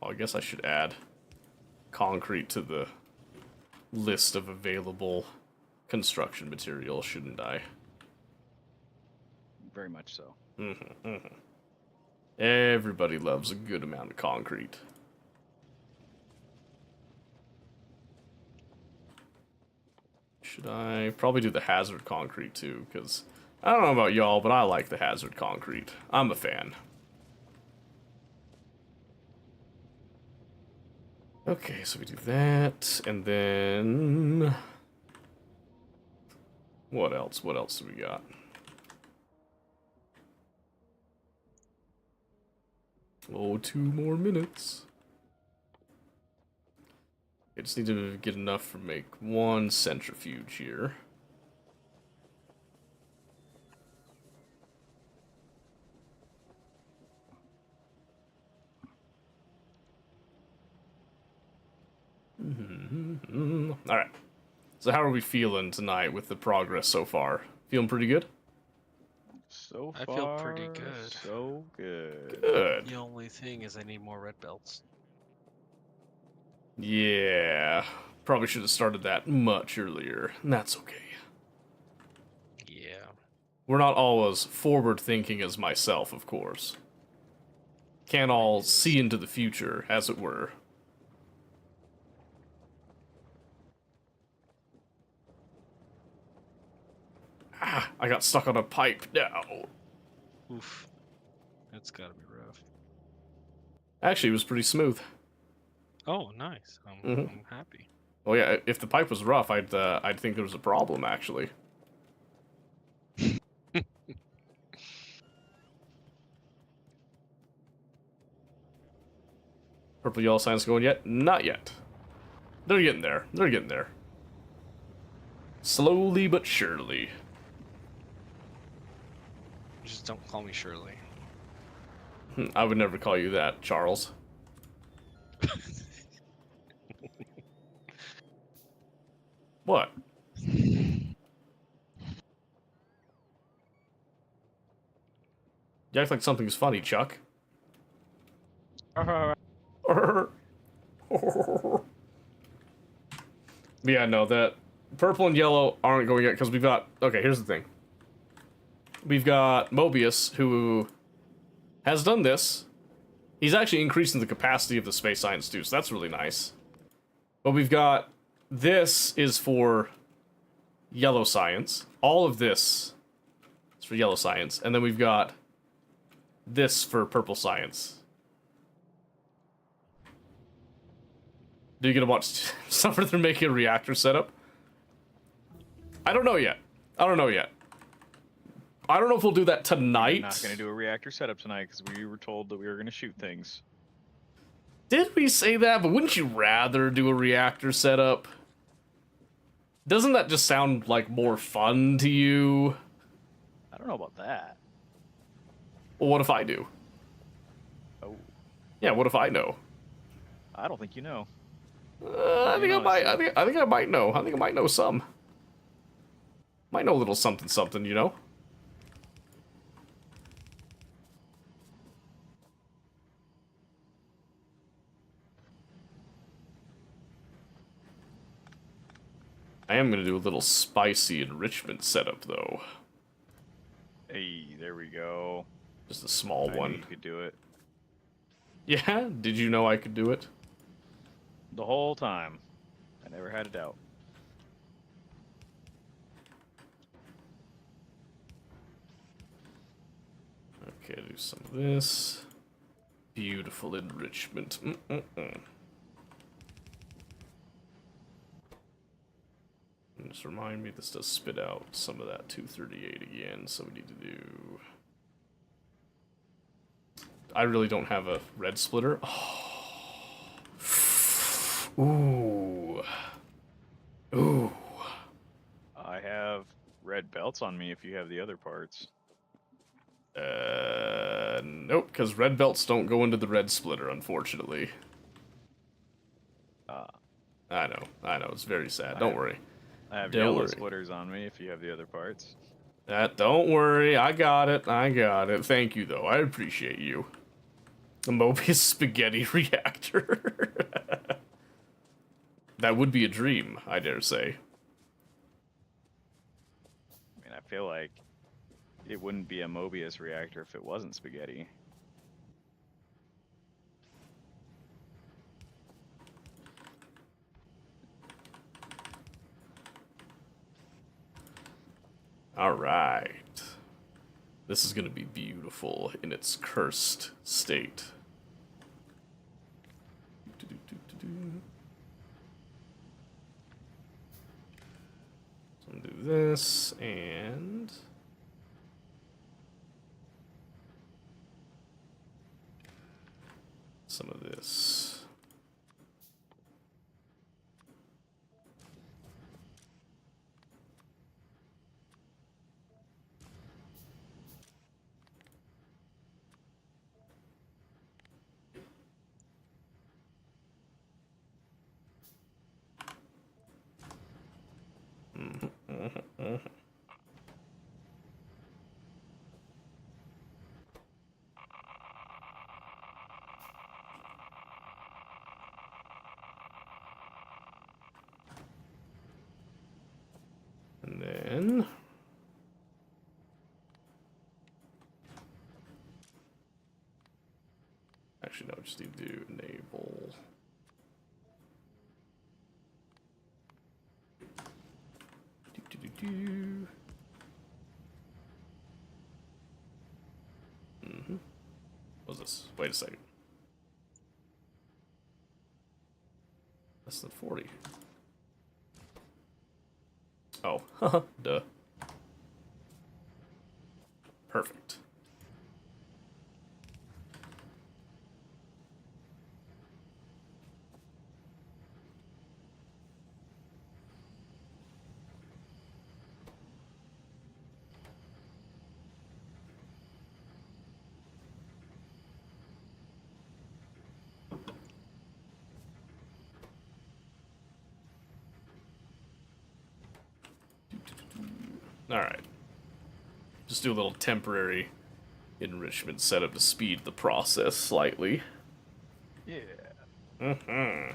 S1: Well, I guess I should add concrete to the list of available construction materials, shouldn't I?
S2: Very much so.
S1: Everybody loves a good amount of concrete. Should I probably do the hazard concrete too? Because I don't know about y'all, but I like the hazard concrete. I'm a fan. Okay, so we do that, and then... What else? What else do we got? Oh, 2 more minutes. I just need to get enough to make one centrifuge here. Alright. So how are we feeling tonight with the progress so far? Feeling pretty good?
S2: So far,
S3: I feel pretty good.
S2: So good.
S1: Good.
S3: The only thing is I need more red belts.
S1: Yeah. Probably should have started that much earlier. And that's okay.
S3: Yeah.
S1: We're not always forward-thinking as myself, of course. Can't all see into the future, as it were. Ah, I got stuck on a pipe now.
S3: Oof. That's gotta be rough.
S1: Actually, it was pretty smooth.
S3: Oh, nice. I'm happy.
S1: Oh yeah, if the pipe was rough, I'd think there was a problem, actually. Purple yellow science going yet? Not yet. They're getting there. They're getting there. Slowly but surely.
S3: Just don't call me Shirley.
S1: I would never call you that, Charles. What? You act like something's funny, Chuck. Yeah, no, that purple and yellow aren't going yet because we've got... Okay, here's the thing. We've got Mobius, who has done this. He's actually increasing the capacity of the space science too, so that's really nice. But we've got... This is for yellow science. All of this is for yellow science. And then we've got this for purple science. Do you get to watch suffer through making a reactor setup? I don't know yet. I don't know yet. I don't know if we'll do that tonight.
S2: We're not going to do a reactor setup tonight because we were told that we were going to shoot things.
S1: Did we say that? But wouldn't you rather do a reactor setup? Doesn't that just sound like more fun to you?
S2: I don't know about that.
S1: Well, what if I do?
S2: Oh,
S1: Yeah, what if I know?
S2: I don't think you know.
S1: I think I might. I think I might know. I think I might know some. Might know a little something, something. You know. I am gonna do a little spicy enrichment setup, though.
S2: Hey, there we go.
S1: Just a small
S2: I knew
S1: one.
S2: you could do it
S1: Yeah? Did you know I could do it?
S2: the whole time. I never had a doubt.
S1: Okay, do some of this. Beautiful enrichment. And just remind me, this does spit out some of that 238 again, so we need to do... I really don't have a red splitter. Oh. Ooh. Ooh.
S2: I have red belts on me if you have the other parts.
S1: Nope, because red belts don't go into the red splitter, unfortunately. I know, it's very sad. Don't worry.
S2: I have
S1: Don't
S2: yellow
S1: worry.
S2: splitters on me if you have the other parts.
S1: Don't worry, I got it. Thank you, though. I appreciate you. A Mobius spaghetti reactor. That would be a dream, I dare say.
S2: I mean, I feel like it wouldn't be a Mobius reactor if it wasn't spaghetti.
S1: All right. This is going to be beautiful in its cursed state. So I'm going to do this and... some of this. And then... actually, no, just need to do enable... What's this? Wait a second. Less than 40. Oh, haha, duh. Perfect. Alright. Just do a little temporary enrichment setup to speed the process slightly.
S2: Yeah.
S1: Mm-hmm.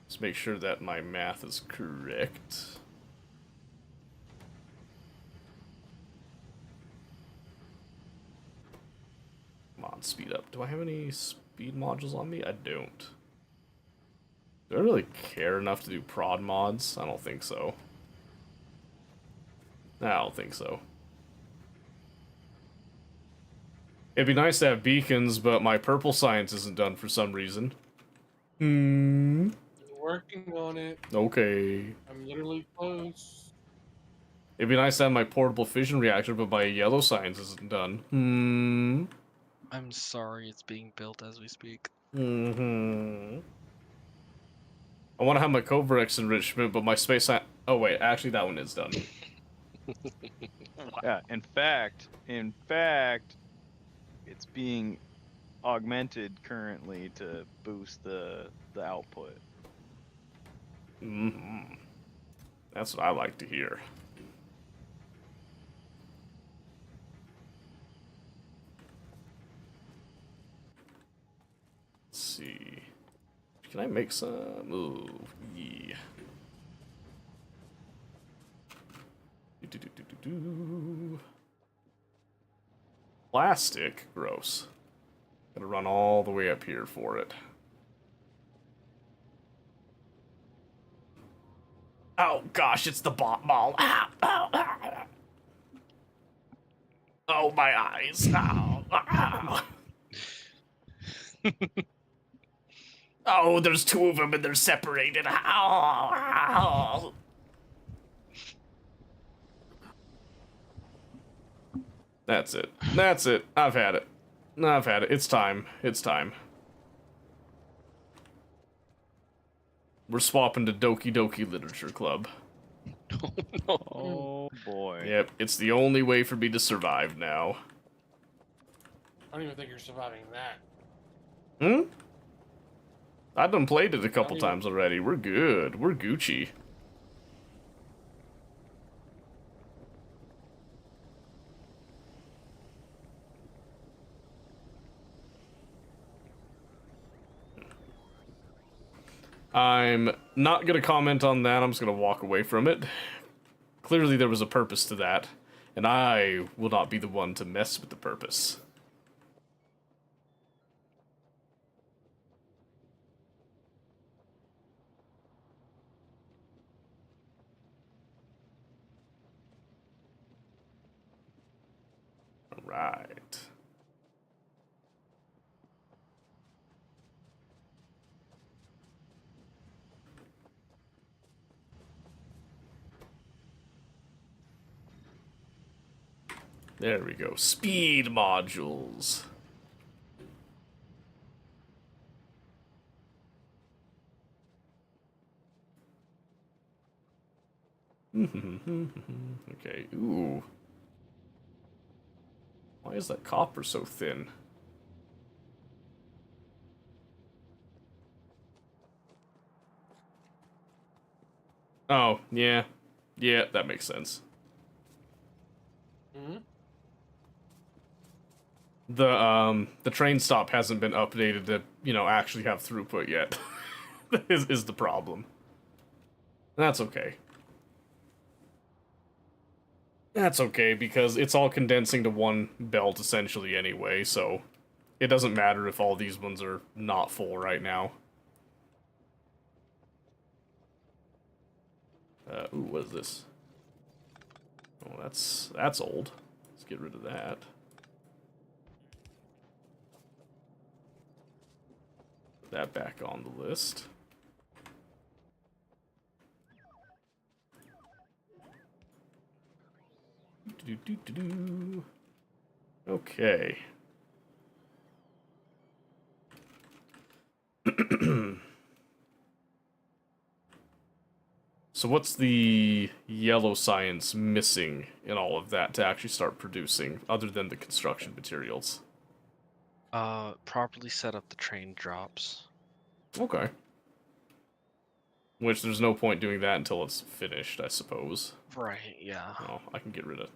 S1: Let's make sure that my math is correct. Come on, speed up. Do I have any speed modules on me? I don't. Do I really care enough to do prod mods? I don't think so. I don't think so. It'd be nice to have beacons, but my purple science isn't done for some reason.
S4: Working on it.
S1: Okay.
S4: I'm literally close.
S1: It'd be nice to have my portable fission reactor, but my yellow science isn't done.
S3: I'm sorry, it's being built as we speak.
S1: I want to have my Covrex enrichment, but my space science... Oh, wait. Actually, that one is done.
S2: Yeah. In fact, it's being augmented currently to boost the output.
S1: That's what I like to hear. Let's see. Can I make some? Ooh, yeah. Plastic? Gross. Gotta run all the way up here for it. Oh gosh, it's the bomb ball. Ow, ow, ow. Oh, my eyes. Ow, ow. Oh, there's two of them and they're separated. Ow, ow. That's it. That's it. I've had it. I've had it. It's time. It's time. We're swapping to Doki Doki Literature Club.
S2: Oh boy.
S1: Yep, it's the only way for me to survive now.
S4: I don't even think you're surviving that.
S1: I've done played it a couple times already. We're good. We're Gucci. I'm not going to comment on that. I'm just going to walk away from it. Clearly there was a purpose to that, and I will not be the one to mess with the purpose. Alright. There we go. Speed modules. Okay, ooh. Why is that copper so thin? Oh, yeah. Yeah, that makes sense. The train stop hasn't been updated to, you know, actually have throughput yet. is the problem. That's okay. That's okay, because it's all condensing to one belt, essentially, anyway, so it doesn't matter if all these ones are not full right now. Ooh, what is this? Oh, that's old. Let's get rid of that. Put that back on the list. Okay. So what's the yellow science missing in all of that to actually start producing, other than the construction materials?
S3: Properly set up the train drops.
S1: Okay. Which there's no point doing that until it's finished, I suppose.
S3: Right, yeah.
S1: Oh, I can get rid of.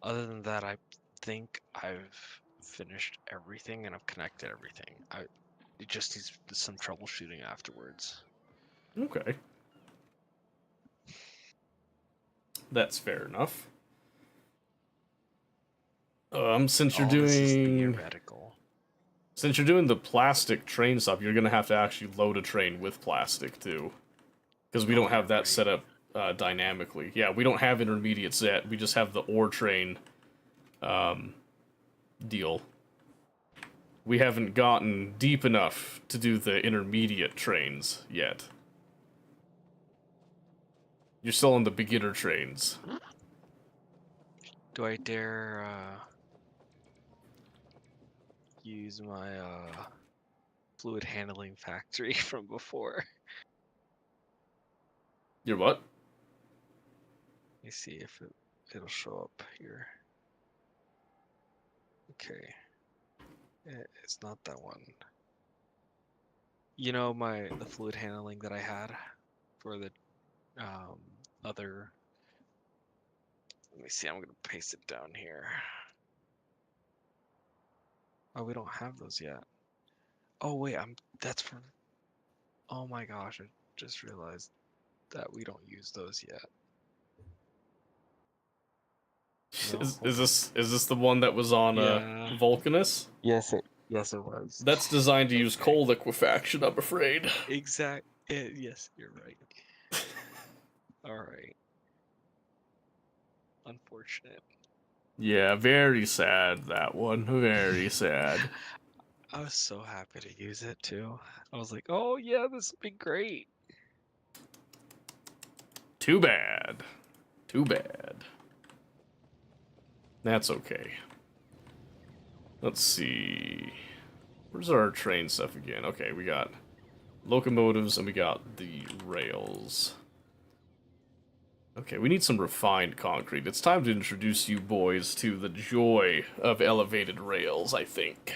S3: Other than that, I think I've finished everything and I've connected everything. It just needs some troubleshooting afterwards.
S1: Okay. That's fair enough. Since you're
S3: All this is
S1: doing
S3: theoretical.
S1: since you're doing the plastic train stop, you're gonna have to actually load a train with plastic too, because we don't have that
S3: right.
S1: set up dynamically. Yeah, we don't have intermediates yet. We just have the ore train deal. We haven't gotten deep enough to do the intermediate trains yet. You're still on the beginner trains.
S3: Do I dare use my fluid handling factory from before?
S1: You're what?
S3: Let me see if it'll show up here. Okay. It's not that one. You know the fluid handling that I had for the other. Let me see. I'm gonna paste it down here. Oh, we don't have those yet. Oh wait, that's for. Oh my gosh, I just realized that we don't use those yet. No,
S1: Is this the one that was on
S3: Yeah.
S1: Vulcanus?
S3: Yes, it was.
S1: That's designed to use
S3: Okay.
S1: coal liquefaction, I'm afraid.
S3: Yes, you're right. All right. Unfortunate.
S1: Yeah, very sad, that one. Very sad.
S3: I was so happy to use it too. I was like, oh yeah, this will be great.
S1: Too bad. Too bad. That's okay. Let's see. Where's our train stuff again? Okay, we got locomotives and we got the rails. Okay, we need some refined concrete. It's time to introduce you boys to the joy of elevated rails, I think.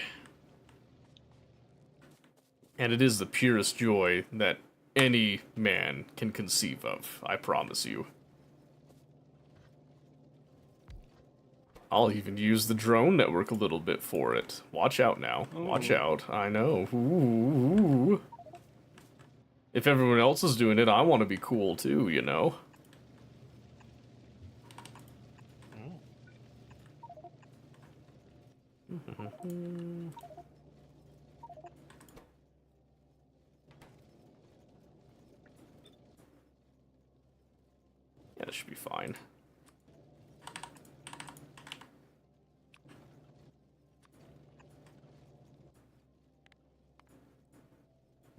S1: And it is the purest joy that any man can conceive of, I promise you. I'll even use the drone network a little bit for it. Watch out now. Watch
S3: Ooh.
S1: out. I know. Ooh. If everyone else is doing it, I want to be cool too, you know? Yeah, this should be fine.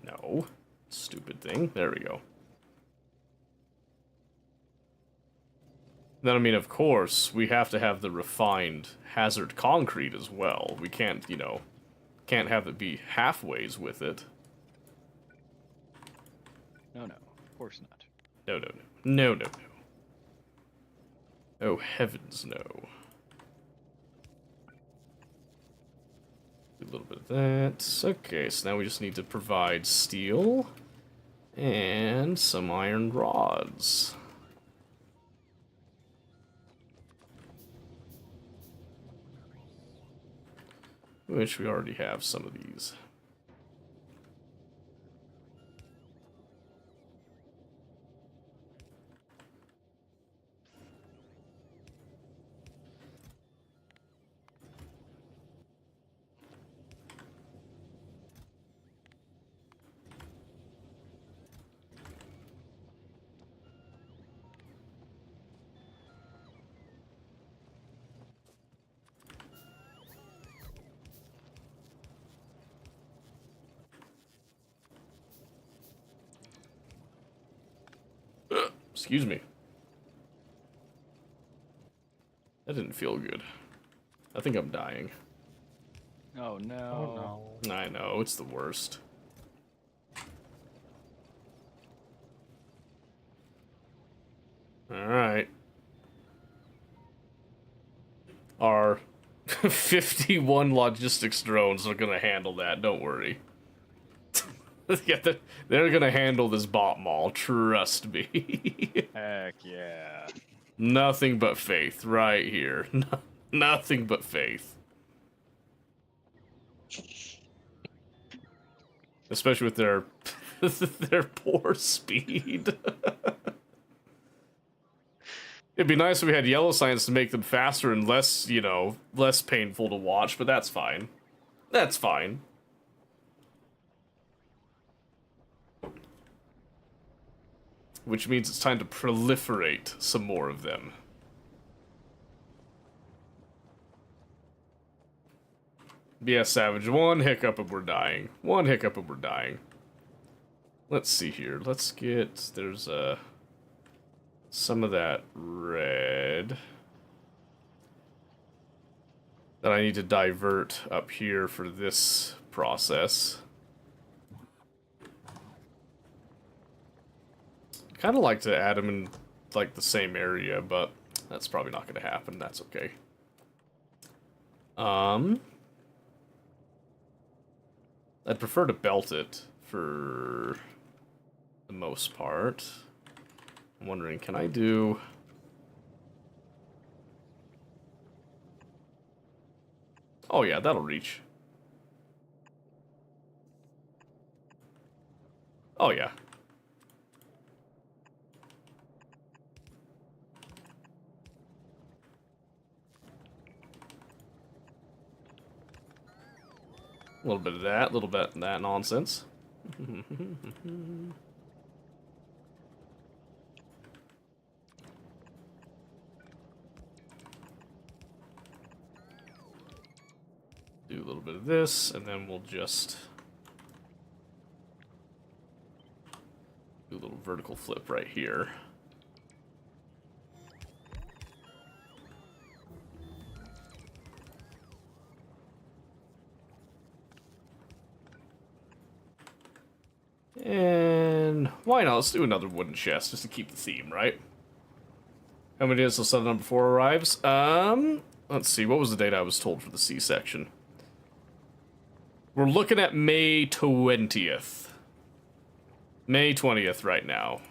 S1: No. Stupid thing. There we go. Then, I mean, of course, we have to have the refined hazard concrete as well. We can't, you know, can't have it be halfways with it.
S2: No, of course not.
S1: No, no, no. No, no, no. Oh, heavens, no. Do a little bit of that. Okay, so now we just need to provide steel and some iron rods. Which we already have some of these. Excuse me. That didn't feel good. I think I'm dying.
S2: Oh no.
S3: Oh no.
S1: I know, it's the worst. Alright. Our 51 logistics drones are gonna handle that, don't worry. Yeah, they're gonna handle this bot mall, trust me.
S2: Heck yeah.
S1: Nothing but faith right here. Nothing but faith. Especially with their their poor speed. It'd be nice if we had yellow signs to make them faster and less, you know, less painful to watch, but that's fine. That's fine. Which means it's time to proliferate some more of them. Yeah, Savage. One hiccup and we're dying. One hiccup and we're dying. Let's see here. Let's get... There's some of that red that I need to divert up here for this process. Kind of like to add them in like the same area, but that's probably not going to happen. That's okay. I'd prefer to belt it for the most part. I'm wondering, can I do... Oh yeah, that'll reach. Oh yeah. A little bit of that, a little bit of that nonsense. Do a little bit of this, and then we'll just do a little vertical flip right here. And why not? Let's do another wooden chest just to keep the theme, right? How many days till set number 4 arrives? Let's see. What was the date I was told for the C-section? We're looking at May 20th. May 20th right now.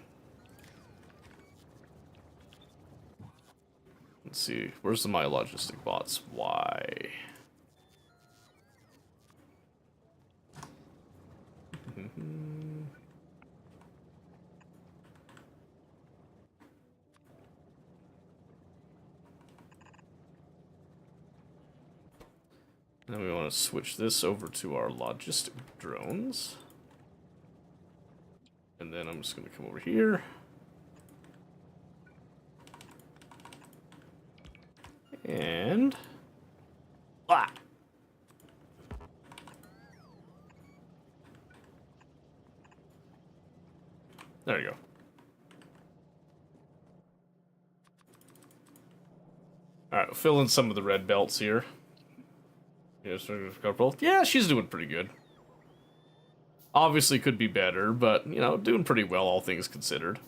S1: Let's see. Where's my logistic bots? Why? Then we want to switch this over to our logistic drones. And then I'm just going to come over here. And... Ah! There you go. Alright, fill in some of the red belts here. Yeah, she's doing pretty good. Obviously could be better, but, you know, doing pretty well, all things considered.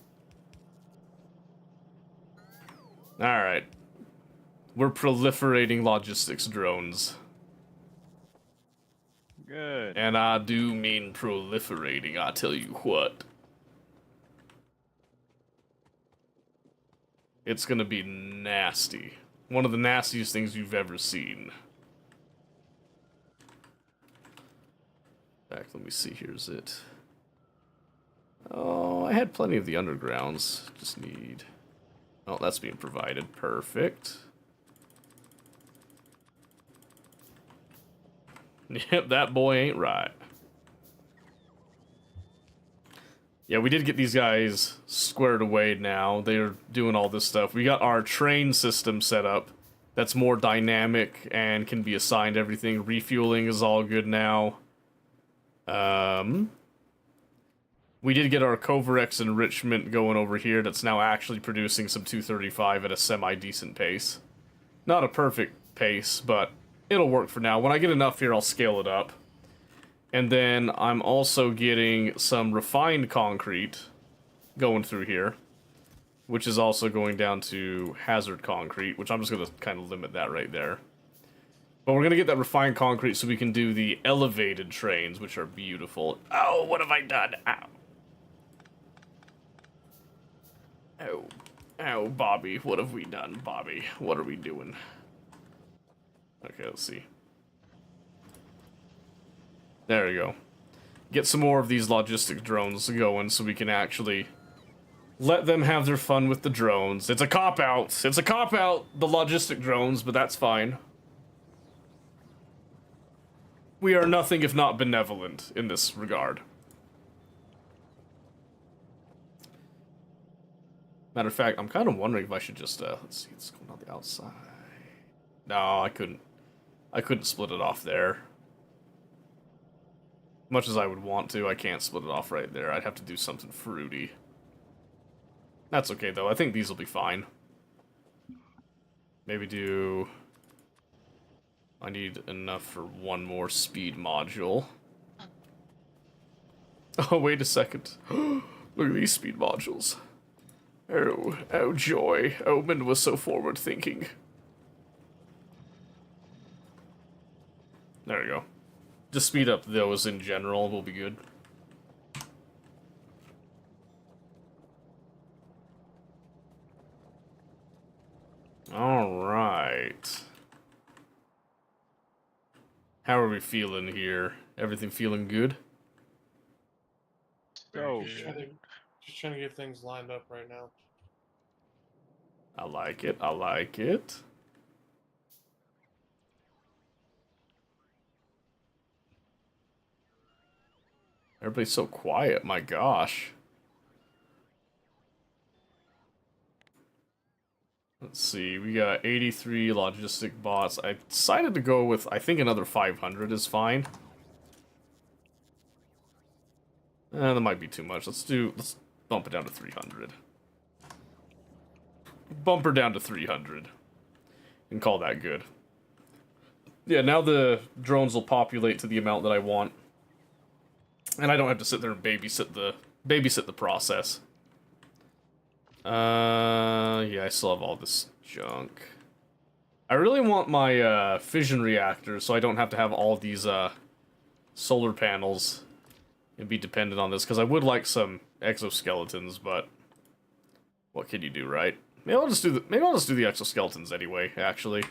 S1: Alright. We're proliferating logistics drones.
S2: Good.
S1: And I do mean proliferating, I tell you what. It's gonna be nasty. One of the nastiest things you've ever seen. Back, let me see, here's it. Oh, I had plenty of the undergrounds. Just need... Oh, that's being provided. Perfect. Yep, that boy ain't right. Yeah, we did get these guys squared away now. They're doing all this stuff. We got our train system set up that's more dynamic and can be assigned everything. Refueling is all good now. We did get our Covarex enrichment going over here that's now actually producing some 235 at a semi-decent pace. Not a perfect pace, but it'll work for now. When I get enough here, I'll scale it up. And then I'm also getting some refined concrete going through here, which is also going down to hazard concrete, which I'm just going to kind of limit that right there. But we're gonna get that refined concrete so we can do the elevated trains, which are beautiful. Oh, what have I done? Ow. Oh. Oh, Bobby, what have we done, Bobby? What are we doing? Okay, let's see. There we go. Get some more of these logistic drones going so we can actually let them have their fun with the drones. It's a cop-out. It's a cop-out, the logistic drones, but that's fine. We are nothing if not benevolent in this regard. Matter of fact, I'm kind of wondering if I should just, let's see, it's going on the outside. No, I couldn't split it off there. Much as I would want to, I can't split it off right there. I'd have to do something fruity. That's okay, though. I think these will be fine. Maybe do... I need enough for one more speed module. Oh, wait a second. Look at these speed modules. Oh, oh joy. Omen was so forward-thinking. There we go. Just speed up those in general will be good. Alright. How are we feeling here? Everything feeling good?
S2: So
S4: Just trying to get things lined up right now.
S1: I like it, I like it. Everybody's so quiet, my gosh. Let's see, we got 83 logistic bots. I decided to go with, I think another 500 is fine. That might be too much. Let's bump it down to 300. Bump her down to 300. And call that good. Yeah, now the drones will populate to the amount that I want. And I don't have to sit there and babysit the process. Yeah, I still have all this junk. I really want my fission reactor so I don't have to have all these solar panels and be dependent on this, because I would like some exoskeletons, but what can you do, right? Maybe I'll just do the exoskeletons anyway, actually.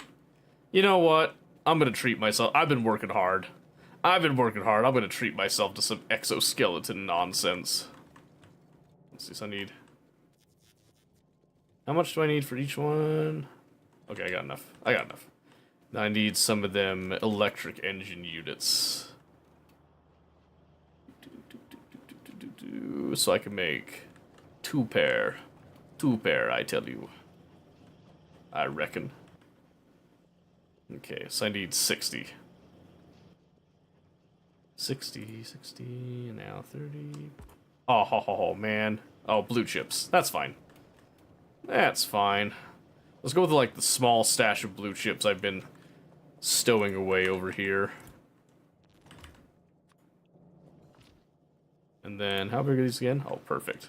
S1: You know what? I'm gonna treat myself. I've been working hard. I'm gonna treat myself to some exoskeleton nonsense. Let's see, so I need... How much do I need for each one? Okay, I got enough. Now I need some of them electric engine units. So I can make two pair, I tell you. I reckon. Okay, so I need 60. 60, and now 30. Oh, man. Oh, blue chips. That's fine. That's fine. Let's go with, like, the small stash of blue chips I've been stowing away over here. And then, how big are these again? Oh, perfect.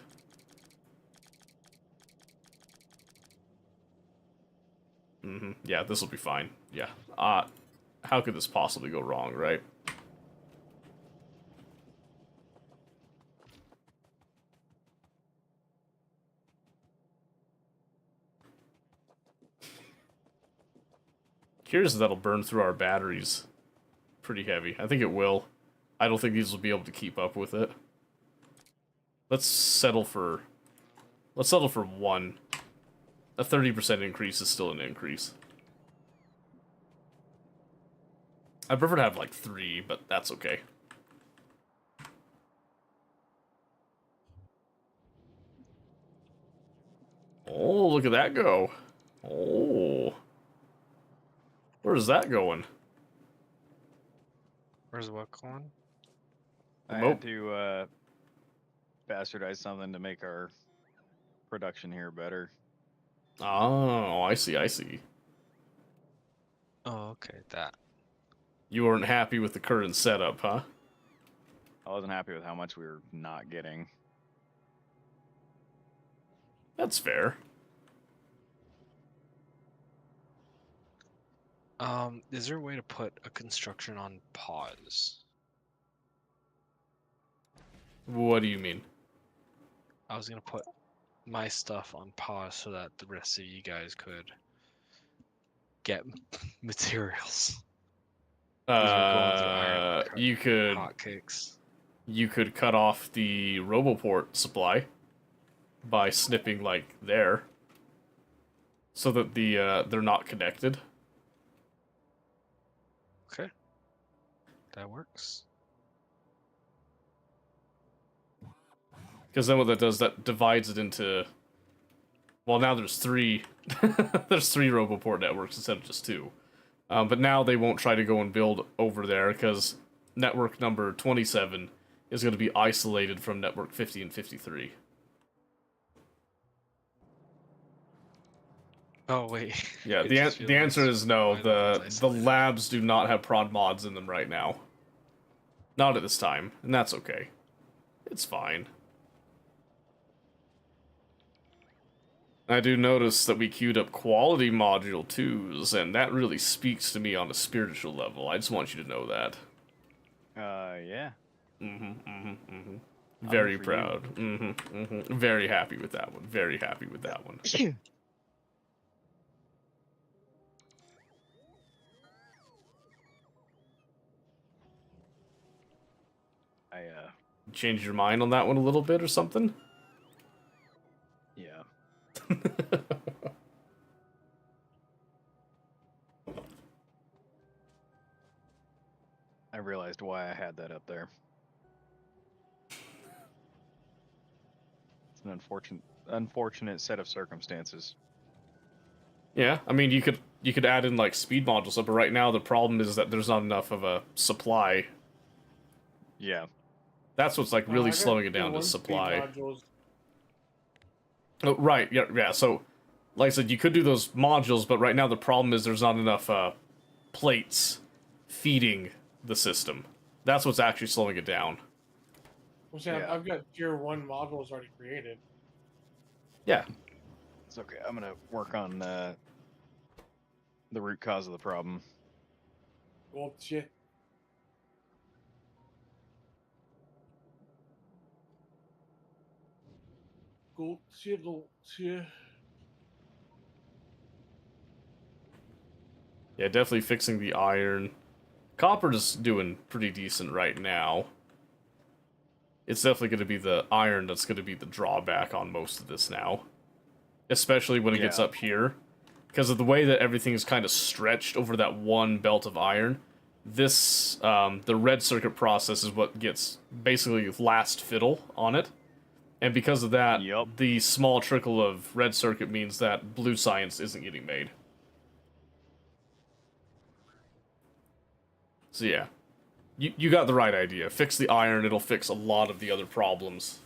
S1: Yeah, this will be fine. Yeah. How could this possibly go wrong, right? Curious if that'll burn through our batteries pretty heavy. I think it will. I don't think these will be able to keep up with it. Let's settle for one. A 30% increase is still an increase. I'd prefer to have like 3, but that's okay. Oh, look at that go. Oh. Where's that going?
S3: Where's what going?
S2: I had to bastardize something to make our production here better.
S1: Oh, I see.
S3: Oh, okay, that.
S1: You weren't happy with the current setup, huh?
S2: I wasn't happy with how much we were not getting.
S1: That's fair.
S3: Is there a way to put a construction on pause?
S1: What do you mean?
S3: I was gonna put my stuff on pause so that the rest of you guys could get materials. 'Cause we're going through iron
S1: You could
S3: hotcakes.
S1: cut off the Roboport supply by snipping like there, so that they're not connected.
S3: Okay, that works.
S1: Because then what that does, that divides it into. Well, now there's three. There's three Roboport networks instead of just two. But now they won't try to go and build over there because network number 27 is going to be isolated from network 50 and 53.
S3: Oh wait.
S1: Yeah,
S3: It
S1: the
S3: just
S1: the answer
S3: feels
S1: is no.
S3: fine
S1: The
S3: if it's
S1: the
S3: isolated.
S1: labs do not have prod mods in them right now. Not at this time, and that's okay. It's fine. I do notice that we queued up quality module 2s, and that really speaks to me on a spiritual level. I just want you to know that.
S2: Yeah.
S1: Very
S2: for you.
S1: proud. Very happy with that one. Very happy with that one. Change your mind on that one a little bit or something?
S2: Yeah. I realized why I had that up there. It's an unfortunate set of circumstances.
S1: Yeah, I mean you could add in like speed modules, but right now the problem is that there's not enough of a supply.
S2: Yeah.
S1: That's what's like
S4: I
S1: really
S4: got
S1: slowing it
S4: tier
S1: down to
S4: 1 speed
S1: supply.
S4: modules.
S1: Oh, right, yeah. So, like I said, you could do those modules, but right now the problem is there's not enough plates feeding the system. That's what's actually slowing it down.
S4: Well, see, I've-
S2: Yeah.
S4: I've got tier 1 modules already created.
S1: Yeah.
S2: It's okay. I'm gonna work on the root cause of the problem.
S4: Well, shit. Go, shit, go, shit.
S1: Yeah, definitely fixing the iron. Copper is doing pretty decent right now. It's definitely going to be the iron that's going to be the drawback on most of this now. Especially when it gets
S2: Yeah.
S1: up here. Because of the way that everything is kind of stretched over that one belt of iron, this, the red circuit process is what gets basically last fiddle on it. And because of that,
S2: Yup.
S1: the small trickle of red circuit means that blue science isn't getting made. So yeah, you got the right idea. Fix the iron, it'll fix a lot of the other problems.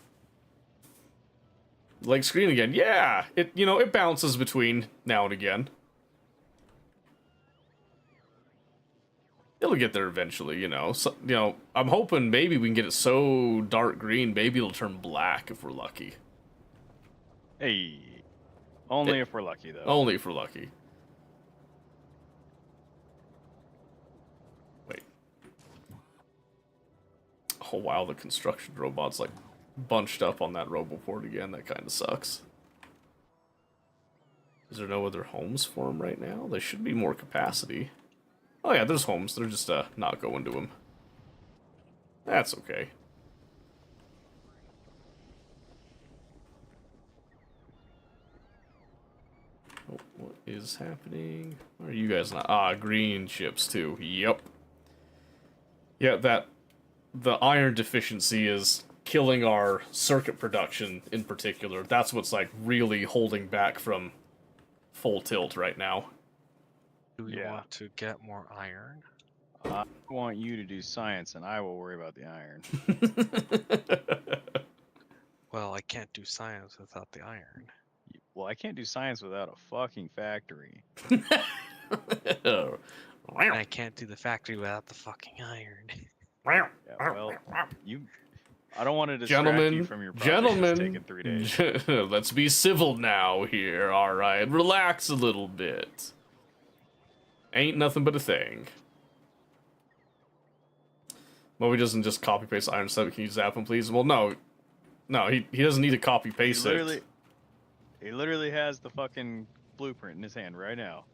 S1: Like screen again, yeah! It bounces between now and again. It'll get there eventually, So, I'm hoping maybe we can get it so dark green, maybe it'll turn black if we're lucky.
S2: Hey. Only if we're lucky, though.
S1: Only if we're lucky. Wait. Oh wow, the construction robot's like bunched up on that Roboport again. That kind of sucks. Is there no other homes for them right now? There should be more capacity. Oh yeah, there's homes. They're just not going to them. That's okay. Oh, what is happening? Why are you guys not? Ah, green chips too. Yep. Yeah, the iron deficiency is killing our circuit production in particular. That's what's like really holding back from full tilt right now.
S3: Do we
S2: Yeah.
S3: want to get more iron?
S2: I want you to do science, and I will worry about the iron.
S3: Well, I can't do science without the iron.
S2: Well, I can't do science without a fucking factory.
S3: And I can't do the factory without the fucking iron.
S2: Yeah, well, I don't want to distract you from your project. It's taking 3 days.
S1: Let's be civil now here, alright? Relax a little bit. Ain't nothing but a thing. Moby doesn't just copy paste Iron 7. Can you zap him, please? Well, no. No, he doesn't need to copy paste it.
S2: He literally has the fucking blueprint in his hand right now.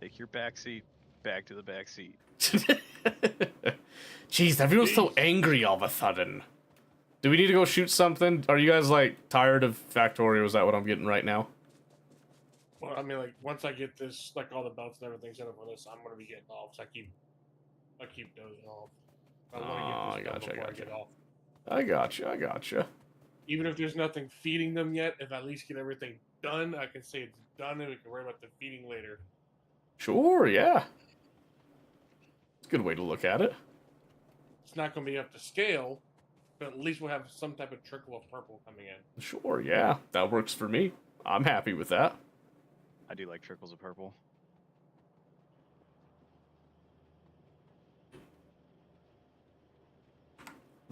S2: Take your backseat back to the backseat.
S1: Jeez, everyone's so angry all of a sudden. Do we need to go shoot something? Are you guys, like, tired of Factorio? Is that what I'm getting right now?
S4: Well, I mean, like, once I get this, like, all the belts and everything set up for this, I'm gonna be getting off. So I keep dozing off. I want to get this done before I get off.
S1: I gotcha.
S4: Even if there's nothing feeding them yet, if I at least get everything done, I can say it's done, and we can worry about the feeding later.
S1: Sure, yeah. It's a good way to look at it.
S4: It's not going to be up to scale, but at least we'll have some type of trickle of purple coming in.
S1: Sure, yeah. That works for me. I'm happy with that.
S2: I do like trickles of purple.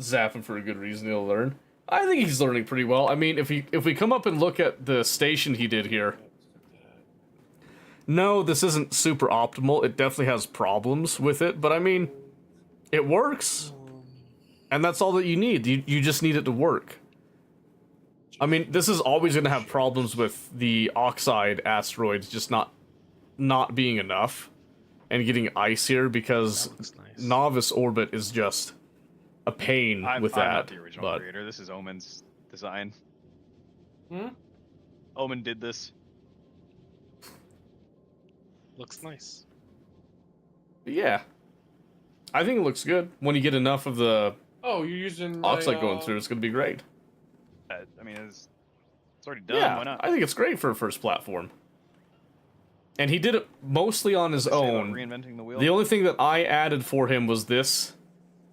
S1: Zap him for a good reason he'll learn. I think he's learning pretty well. I mean, if we come up and look at the station he did here. No, this isn't super optimal. It definitely has problems with it, but I mean, it works. And that's all that you need. You just need it to work. I mean, this is always going to have problems with the oxide asteroids just not being enough and getting ice here because
S3: That looks nice.
S1: Novice Orbit is just a pain with that.
S2: I'm not the original
S1: but
S2: creator. This is Omen's design.
S4: Hmm?
S2: Omen did this.
S3: Looks nice.
S1: yeah, I think it looks good. When you get enough of the
S4: Oh, you're using my,
S1: oxide going through, it's going to be great.
S2: I mean, it's already done.
S1: Yeah,
S2: Why not?
S1: I think it's great for a first platform. And he did it mostly on his
S2: Say about
S1: own.
S2: Reinventing the wheel.
S1: The only thing that I added for him was this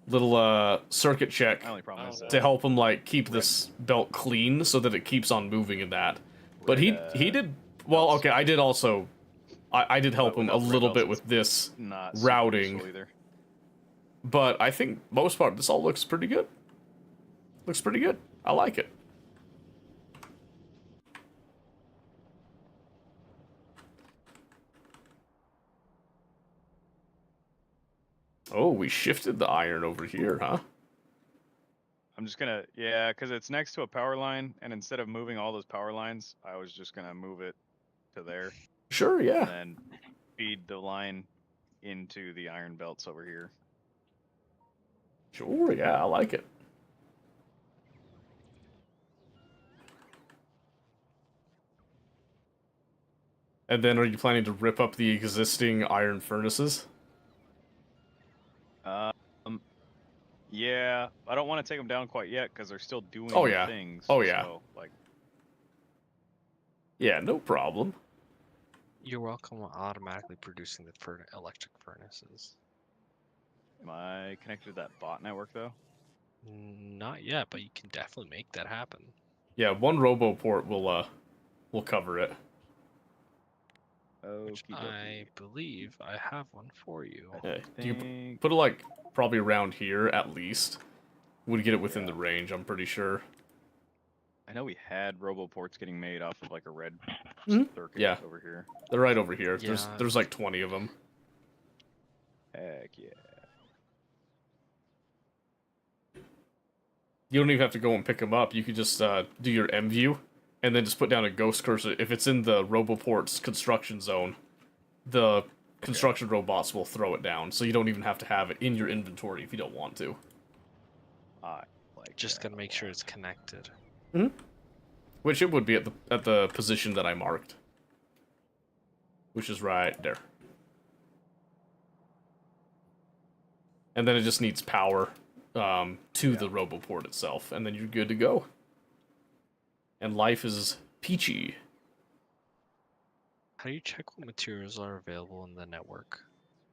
S1: little circuit check
S2: My only problem is
S1: to help him like keep this belt clean so that it keeps on moving in that. But he did well. Okay, I did also. I did help him a
S2: without
S1: little
S2: red
S1: bit
S2: belts,
S1: with this
S2: not super
S1: routing,
S2: useful either.
S1: but I think most part this all looks pretty good. Looks pretty good. I like it. Oh, we shifted the iron over here, huh?
S2: I'm just gonna, yeah, because it's next to a power line, and instead of moving all those power lines, I was just gonna move it to there,
S1: Sure,
S2: and
S1: yeah.
S2: then feed the line into the iron belts over here.
S1: Sure, yeah, I like it. And then are you planning to rip up the existing iron furnaces?
S2: Yeah, I don't want to take them down quite yet because they're still doing
S1: Oh, yeah.
S2: things.
S1: Oh, yeah.
S2: So, like,
S1: Yeah, no problem.
S3: You're welcome on automatically producing the electric furnaces.
S2: am I connected to that bot network though?
S3: Not yet, but you can definitely make that happen.
S1: Yeah, one RoboPort will cover it.
S3: Which I believe I have one for you.
S1: Yeah, put it like probably around here at least. Would get it within the range, I'm pretty sure.
S2: I know we had RoboPorts getting made off of like a red
S1: Mhm.
S2: circuit
S1: Yeah.
S2: over here.
S1: They're right over here.
S3: Yeah.
S1: There's like 20 of them.
S2: Heck yeah.
S1: You don't even have to go and pick them up. You could just do your M view and then just put down a ghost cursor. If it's in the RoboPort's construction zone, the construction robots will throw it down. So you don't even have to have it in your inventory if you don't want to.
S2: I like
S3: Just
S2: that
S3: gotta
S2: a
S3: make sure
S2: lot.
S3: it's connected.
S1: Which it would be at the position that I marked. Which is right there. And then it just needs power to the RoboPort itself, and then you're good to go. And life is peachy.
S3: How do you check what materials are available in the network?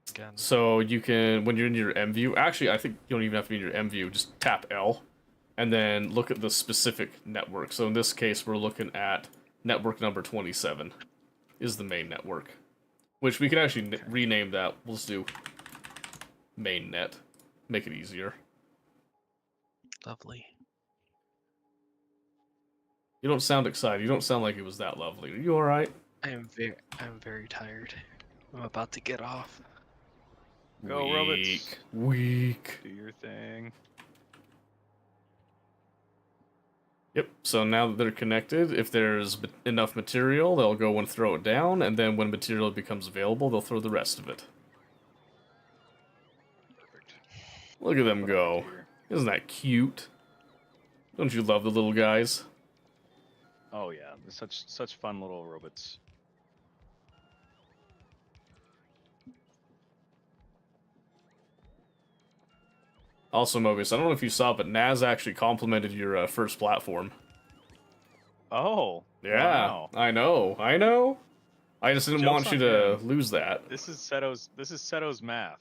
S3: Again.
S1: So you can, when you're in your M view, actually I think you don't even have to be in your M view, just tap L, and then look at the specific network. So in this case, we're looking at network number 27 is the main network. Which we can actually rename that. We'll just do mainnet. Make it easier.
S3: Lovely.
S1: You don't sound excited. You don't sound like it was that lovely. Are you alright?
S3: I'm very tired. I'm about to get off.
S2: Go, robots.
S1: Weak.
S2: Do your thing.
S1: Yep, so now that they're connected, if there's enough material, they'll go and throw it down, and then when material becomes available, they'll throw the rest of it.
S2: Perfect.
S1: Look at them
S2: Put 'em right
S1: go.
S2: here.
S1: Isn't that cute? Don't you love the little guys?
S2: Oh yeah, they're such fun little robots.
S1: Also, Mobius, I don't know if you saw, but Naz actually complimented your first platform.
S2: Oh.
S1: Yeah,
S2: Wow.
S1: I know. I just didn't
S2: Joke's
S1: want you
S2: on
S1: to
S2: him.
S1: lose that.
S2: This is Seto's math.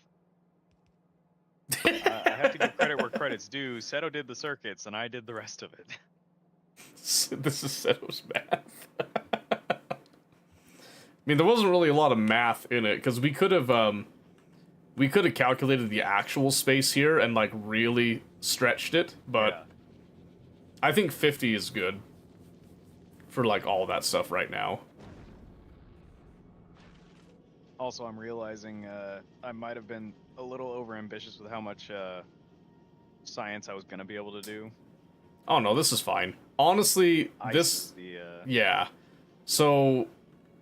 S2: I have to give credit where credit's due. Seto did the circuits, and I did the rest of it.
S1: This is Seto's math. I mean, there wasn't really a lot of math in it, because we could have calculated the actual space here and, like, really stretched it, but
S2: Yeah.
S1: I think 50 is good for, like, all that stuff right now.
S2: Also, I'm realizing I might have been a little overambitious with how much science I was gonna be able to do.
S1: Oh, no, this is fine. Honestly,
S2: Ice
S1: this...
S2: is the
S1: Yeah. So,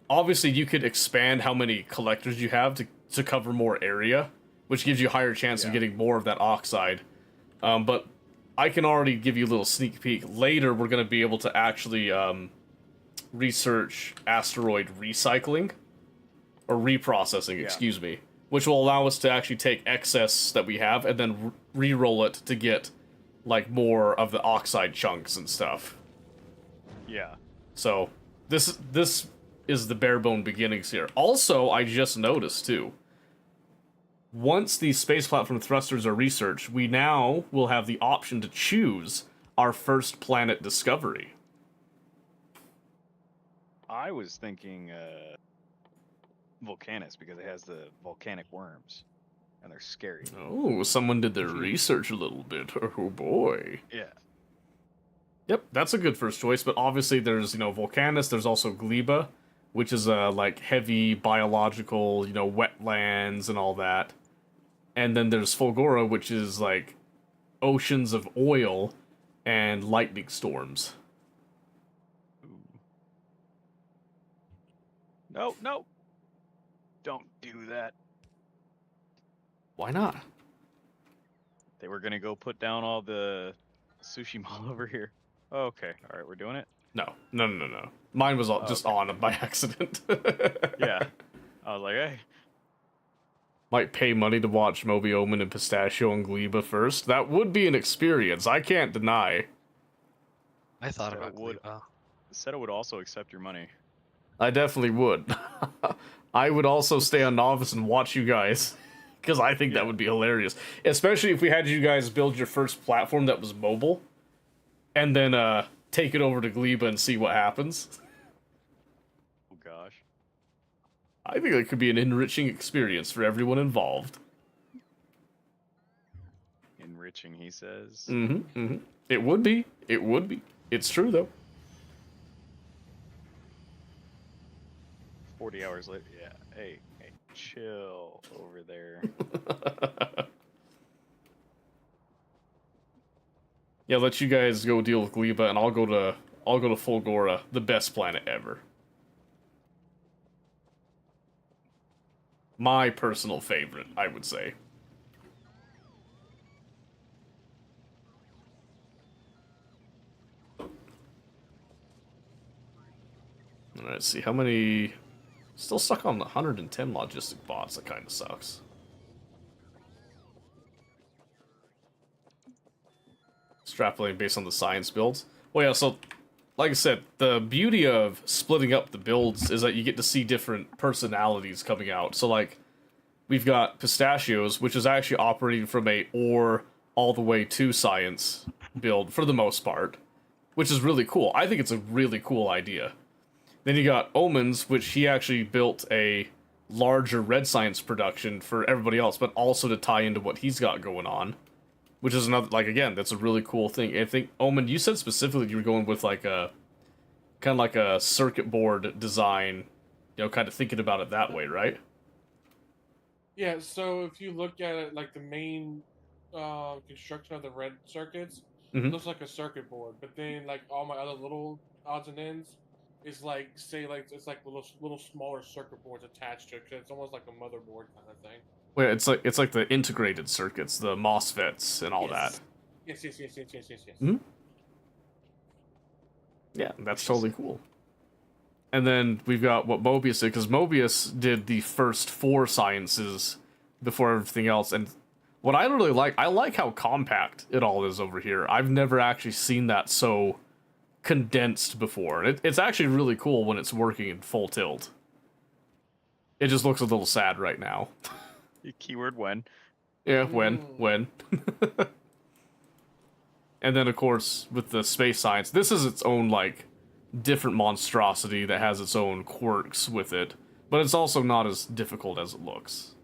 S1: obviously, you could expand how many collectors you have to cover more area, which gives you a higher chance of
S2: Yeah.
S1: getting more of that oxide. But I can already give you a little sneak peek. Later, we're going to be able to actually research asteroid recycling, or reprocessing,
S2: Yeah.
S1: excuse me, which will allow us to actually take excess that we have and then re-roll it to get, like, more of the oxide chunks and stuff.
S2: yeah.
S1: So, this is the bare bone beginnings here. Also, I just noticed, too, once these space platform thrusters are researched, we now will have the option to choose our first planet discovery.
S2: I was thinking Volcanus because it has the volcanic worms, and they're scary.
S1: Oh, someone did their research a little bit. Oh, boy.
S2: Yeah.
S1: Yep, that's a good first choice, but obviously there's, Volcanus, there's also Gleba, which is, like, heavy biological, wetlands and all that. And then there's Fulgora, which is, like, oceans of oil and lightning storms.
S2: No, no. Don't do that.
S1: Why not?
S2: They were gonna go put down all the sushi mall over here. Okay, all right, we're doing it.
S1: No. Mine was just
S2: Okay.
S1: on by accident.
S2: Yeah. I was like, hey.
S1: Might pay money to watch Moby Omen and Pistachio and Gleba first. That would be an experience, I can't deny.
S3: I thought
S2: So
S3: about
S2: would-
S3: Gleba.
S2: Seto would also accept your money.
S1: I definitely would. I would also stay on Novice and watch you guys, because I think that would be hilarious. Especially if we had you guys build your first platform that was mobile, and then take it over to Gleba and see what happens.
S2: Oh gosh.
S1: I think that could be an enriching experience for everyone involved.
S2: Enriching, he says.
S1: It would be. It would be. It's true, though.
S2: 40 hours later. Yeah. Hey, chill over there.
S1: Yeah, let you guys go deal with Gleba, and I'll go to Fulgora, the best planet ever. My personal favorite, I would say. Alright, see how many... Still stuck on the 110 logistic bots, that kind of sucks. Extrapolating based on the science builds. Well, yeah, so, like I said, the beauty of splitting up the builds is that you get to see different personalities coming out. So, like, we've got Pistachios, which is actually operating from a ore all the way to science build, for the most part, which is really cool. I think it's a really cool idea. Then you got Omens, which he actually built a larger red science production for everybody else, but also to tie into what he's got going on. Which is another, like, again, that's a really cool thing. I think, Omen, you said specifically you were going with, like, a, kind of like a circuit board design, kind of thinking about it that way, right?
S4: Yeah, so if you look at it, like the main construction of the red circuits,
S1: Hmm.
S4: looks like a circuit board, but then like all my other little odds and ends is like say like it's like little smaller circuit boards attached to it, 'cause it's almost like a motherboard kind of thing.
S1: Well, it's like the integrated circuits, the MOSFETs, and all that.
S4: Yes. Yes.
S1: Hmm. Yeah, that's
S3: She
S1: totally
S3: said.
S1: cool. And then we've got what Mobius did, because Mobius did the first 4 sciences before everything else. And what I really like, I like how compact it all is over here. I've never actually seen that so condensed before. It's actually really cool when it's working in full tilt. It just looks a little sad right now.
S2: Keyword when.
S1: Yeah,
S4: Mm.
S1: when. And then, of course, with the space science, this is its own, like, different monstrosity that has its own quirks with it. But it's also not as difficult as it looks.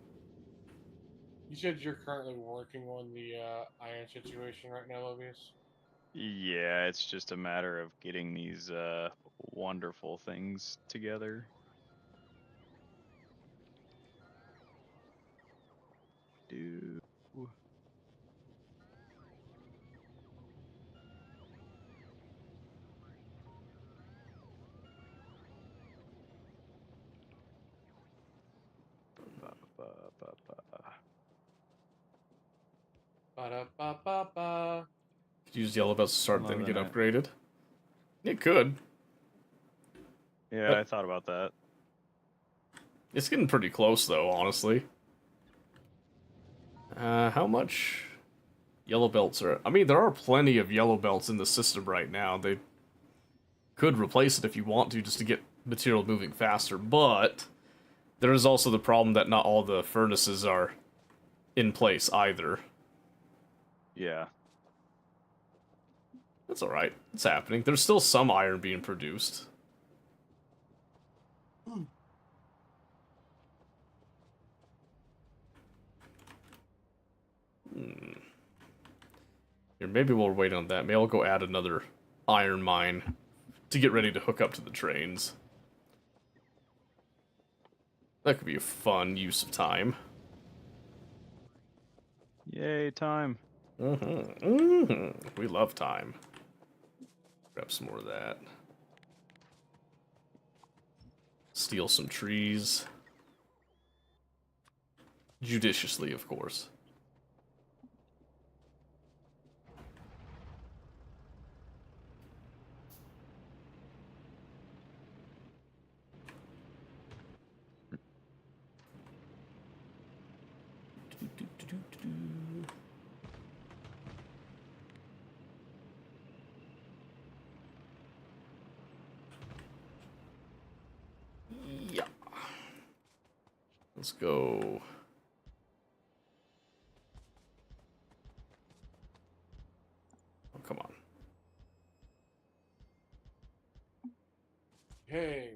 S4: You said you're currently working on the iron situation right now, Mobius.
S2: Yeah, it's just a matter of getting these wonderful things together. Do.
S4: Ba-da-ba-ba-ba.
S1: Could use yellow belts to start,
S2: I'm
S1: then
S2: loving
S1: get
S2: it.
S1: upgraded. It could.
S2: Yeah,
S1: But
S2: I thought about that.
S1: it's getting pretty close, though, honestly. How much yellow belts are... I mean, there are plenty of yellow belts in the system right now. They could replace it if you want to, just to get material moving faster, but there is also the problem that not all the furnaces are in place either.
S2: Yeah.
S1: That's alright. It's happening. There's still some iron being produced. Here, maybe we'll wait on that. Maybe I'll go add another iron mine to get ready to hook up to the trains. That could be a fun use of time.
S2: Yay, time.
S1: We love time. Grab some more of that. Steal some trees. Judiciously, of course. Yeah. Let's go. Oh, come on.
S4: Hey,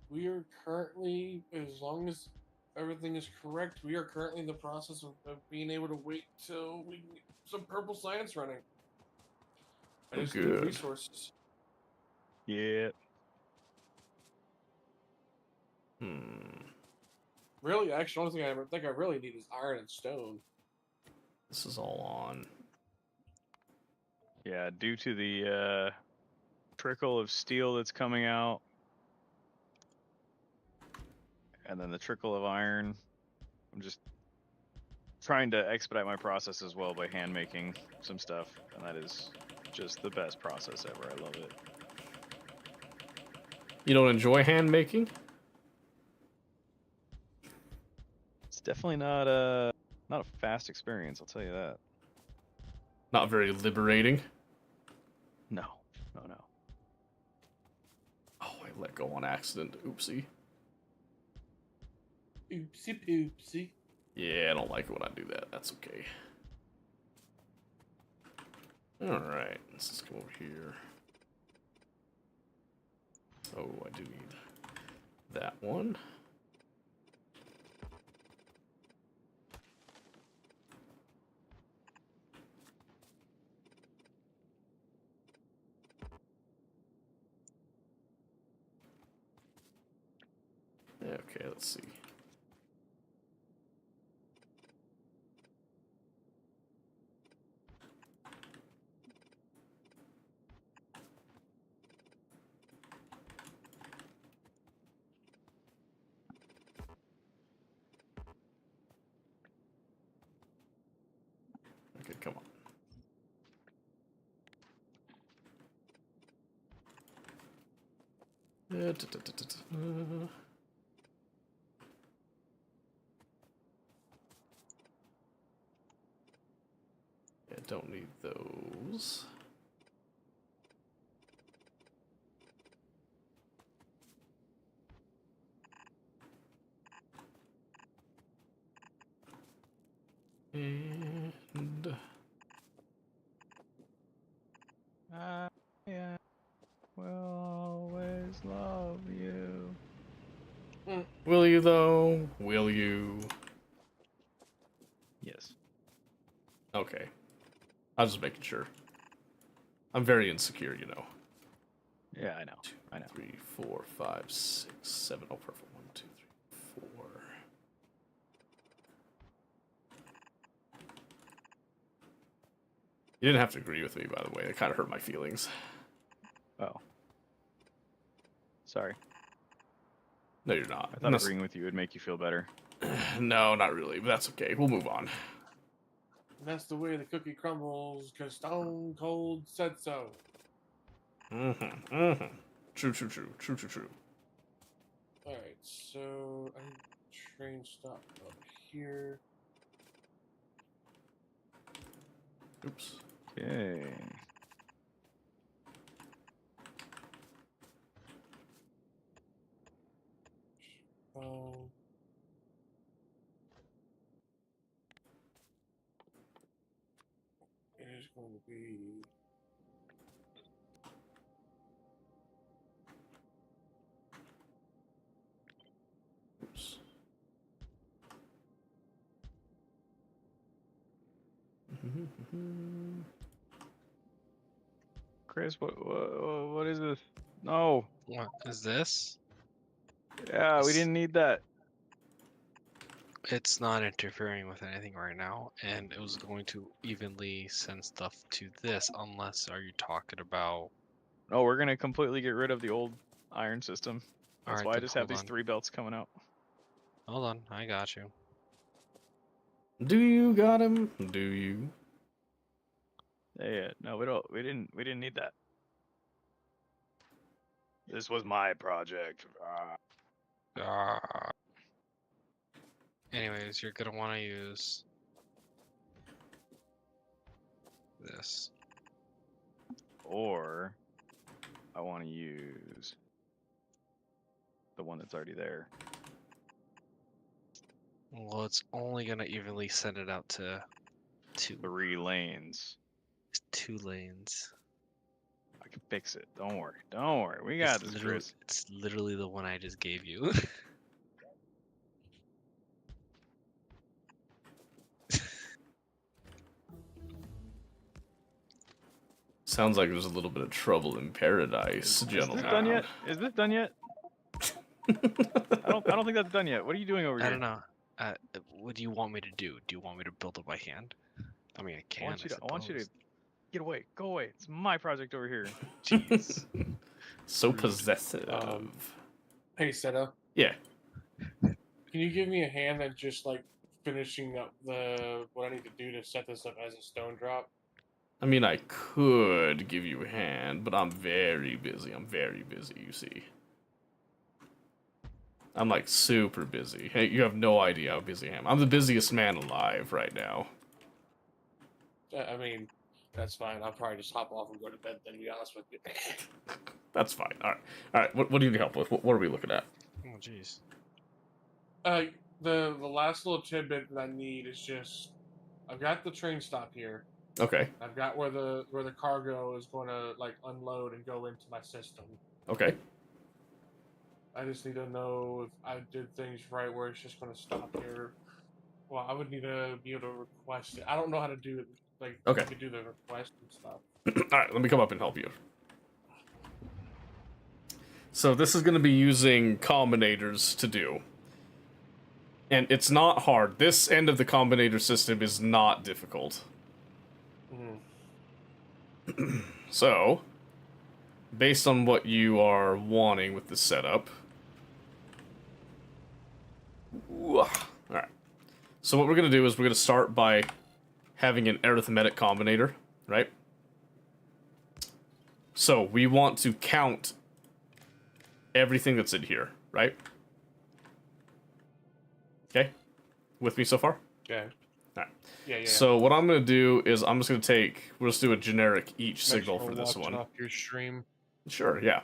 S4: we are currently, as long as everything is correct, we are currently in the process of being able to wait till we can get some purple science running. I
S1: Oh,
S4: just need
S1: good.
S4: resources.
S2: Yeah.
S4: Really, actually, the only thing I think I really need is iron and stone.
S1: This is all on.
S2: Yeah, due to the trickle of steel that's coming out, and then the trickle of iron, I'm just trying to expedite my process as well by hand making some stuff, and that is just the best process ever. I love it.
S1: You don't enjoy hand making?
S2: It's definitely not a fast experience, I'll tell you that.
S1: Not very liberating.
S2: No.
S1: Oh, I let go on accident. Oopsie.
S4: Oopsie poopsie.
S1: Yeah, I don't like it when I do that. That's okay. Alright, let's just go over here. Oh, I do need that one. Okay, let's see. Okay, come on. Yeah, don't need those. And
S2: Yeah, will always love you.
S1: will you though? Will you?
S2: Yes.
S1: Okay. I was just making sure. I'm very insecure, you know.
S2: Yeah, I know. I know.
S1: 3, 4, 5, 6, 7. Oh, perfect. 1, 2, 3, 4. You didn't have to agree with me, by the way. It kind of hurt my feelings.
S2: Oh. Sorry.
S1: No, you're not.
S2: I thought agreeing with you would make you feel better.
S1: No, not really, but that's okay. We'll move on.
S4: And that's the way the cookie crumbles, because Stone Cold said so.
S1: Mm-hmm. Mm-hmm. True, true, true. True, true, true.
S4: Alright, so train stop up here.
S1: Oops.
S2: Okay.
S4: Um, it is going to be
S1: Oops.
S2: Chris, what is this? No.
S3: What is this?
S2: Yeah, we didn't need that.
S3: It's not interfering with anything right now, and it was going to evenly send stuff to this, unless are you talking about?
S2: No, we're gonna completely get rid of the old iron system. That's
S3: Alright,
S2: why I
S3: then
S2: just have
S3: hold
S2: these
S3: on.
S2: 3 belts coming out.
S3: Hold on, I got you.
S1: Do you got him? Do you?
S2: Yeah, no, we don't. We didn't need that. This was my project.
S3: Ah. Anyways, you're gonna want to use this.
S2: Or I want to use the one that's already there.
S3: Well, it's only gonna evenly send it out to
S2: 3 lanes.
S3: 2 lanes.
S2: I can fix it. Don't worry. Don't worry. We got this, Chris.
S3: It's literally the one I just gave you.
S1: Sounds like there's a little bit of trouble in paradise,
S2: Is
S1: gentlemen.
S2: this done yet? Is this done yet? I don't think that's done yet. What are you doing over
S3: I
S2: here?
S3: don't know. What do you want me to do? Do you want me to build it by hand? I mean, I can.
S2: I want you to get away. Go away. It's my project over here.
S3: Jeez.
S1: So
S3: Rude.
S1: possessive.
S4: hey Seto,
S1: Yeah.
S4: can you give me a hand at just like finishing up what I need to do to set this up as a stone drop?
S1: I mean, I could give you a hand, but I'm very busy. You see. I'm like super busy. Hey, you have no idea how busy I am. I'm the busiest man alive right now.
S4: I mean, that's fine. I'll probably just hop off and go to bed then, to be honest with you.
S1: That's fine. All right. What do you need help with? What are we looking at?
S3: Oh, jeez.
S4: The last little tidbit that I need is just I've got the train stop here.
S1: Okay.
S4: I've got where the cargo is going to like unload and go into my system.
S1: Okay.
S4: I just need to know if I did things right where it's just going to stop here. Well, I would need to be able to request it. I don't know how to do it. Like,
S1: Okay.
S4: I could do the request and stuff.
S1: All right. Let me come up and help you. So this is going to be using combinators to do. And it's not hard. This end of the combinator system is not difficult.
S4: Mm-hmm.
S1: So, based on what you are wanting with the setup. Alright. So what we're going to do is we're going to start by having an arithmetic combinator, right? So we want to count everything that's in here, right? Okay? With me so far?
S4: Okay.
S1: Alright.
S4: Yeah.
S1: So what I'm going to do is I'm just going to we'll just do a generic each
S4: Make
S1: signal
S4: sure
S1: for
S4: we're
S1: this
S4: watching
S1: one.
S4: off your stream.
S1: Sure, yeah.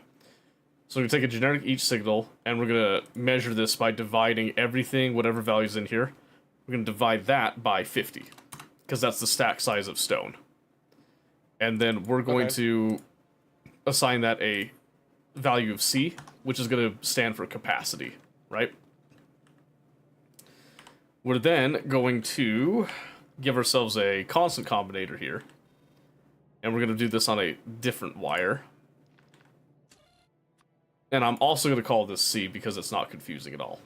S1: So we take a generic each signal, and we're going to measure this by dividing everything, whatever value's in here. We're going to divide that by 50, because that's the stack size of stone. And then we're going to assign that a value of C, which is going to stand for capacity, right? We're then going to give ourselves a constant combinator here. And we're going to do this on a different wire. And I'm also going to call this C because it's not confusing at all.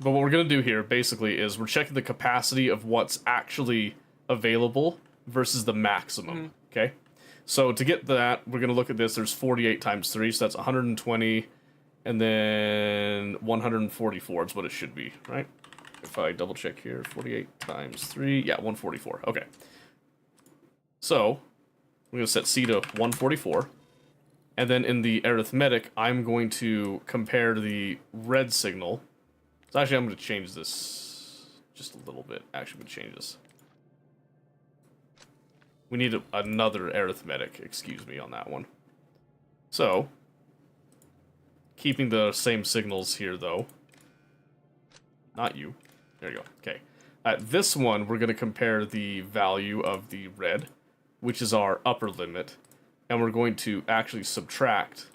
S1: But what we're going to do here, basically, is we're checking the capacity of what's actually available versus the maximum, okay? So to get that, we're going to look at this. There's 48 times 3, so that's 120, and then 144 is what it should be, right? If I double check here, 48 times 3, yeah, 144, okay. So, we're going to set C to 144, and then in the arithmetic, I'm going to compare the red signal. So actually, I'm going to change this just a little bit. Actually, I'm going to change this. We need another arithmetic, excuse me, on that one. So, keeping the same signals here, though. Not you. There you go. Okay. This one, we're going to compare the value of the red, which is our upper limit, and we're going to actually subtract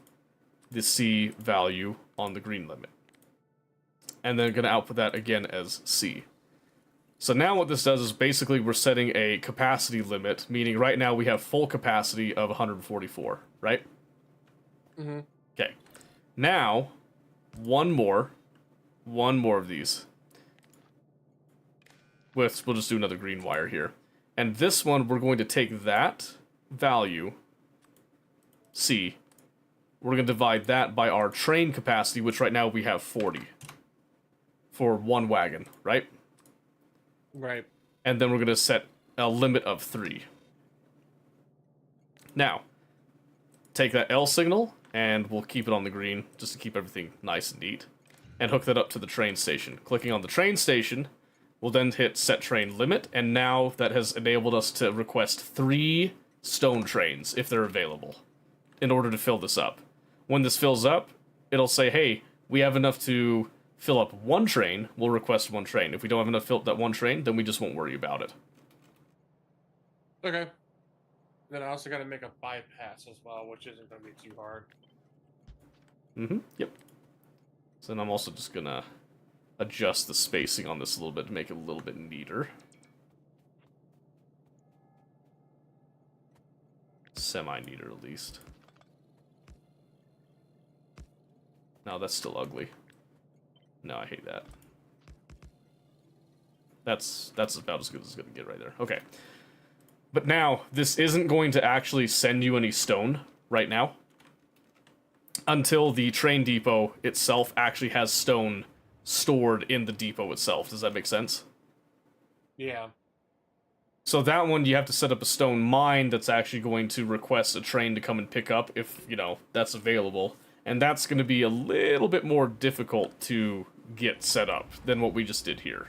S1: the C value on the green limit. And then going to output that again as C. So now what this does is basically we're setting a capacity limit, meaning right now we have full capacity of 144, right?
S4: Mm-hmm.
S1: Okay. Now, one more of these. We'll just do another green wire here. And this one, we're going to take that value, C, we're going to divide that by our train capacity, which right now we have 40 for one wagon, right?
S4: Right.
S1: And then we're going to set a limit of 3. Now, take that L signal, and we'll keep it on the green, just to keep everything nice and neat, and hook that up to the train station. Clicking on the train station, we'll then hit set train limit, and now that has enabled us to request 3 stone trains, if they're available, in order to fill this up. When this fills up, it'll say, hey, we have enough to fill up 1 train, we'll request 1 train. If we don't have enough to fill up that 1 train, then we just won't worry about it.
S4: Okay. Then I also got to make a bypass as well, which isn't going to be too hard.
S1: Yep. So then I'm also just going to adjust the spacing on this a little bit to make it a little bit neater. Semi-neater, at least. No, that's still ugly. No, I hate that. That's about as good as it's going to get right there. Okay. But now, this isn't going to actually send you any stone right now until the train depot itself actually has stone stored in the depot itself. Does that make sense?
S4: Yeah.
S1: So that one, you have to set up a stone mine that's actually going to request a train to come and pick up if, you know, that's available. And that's going to be a little bit more difficult to get set up than what we just did here.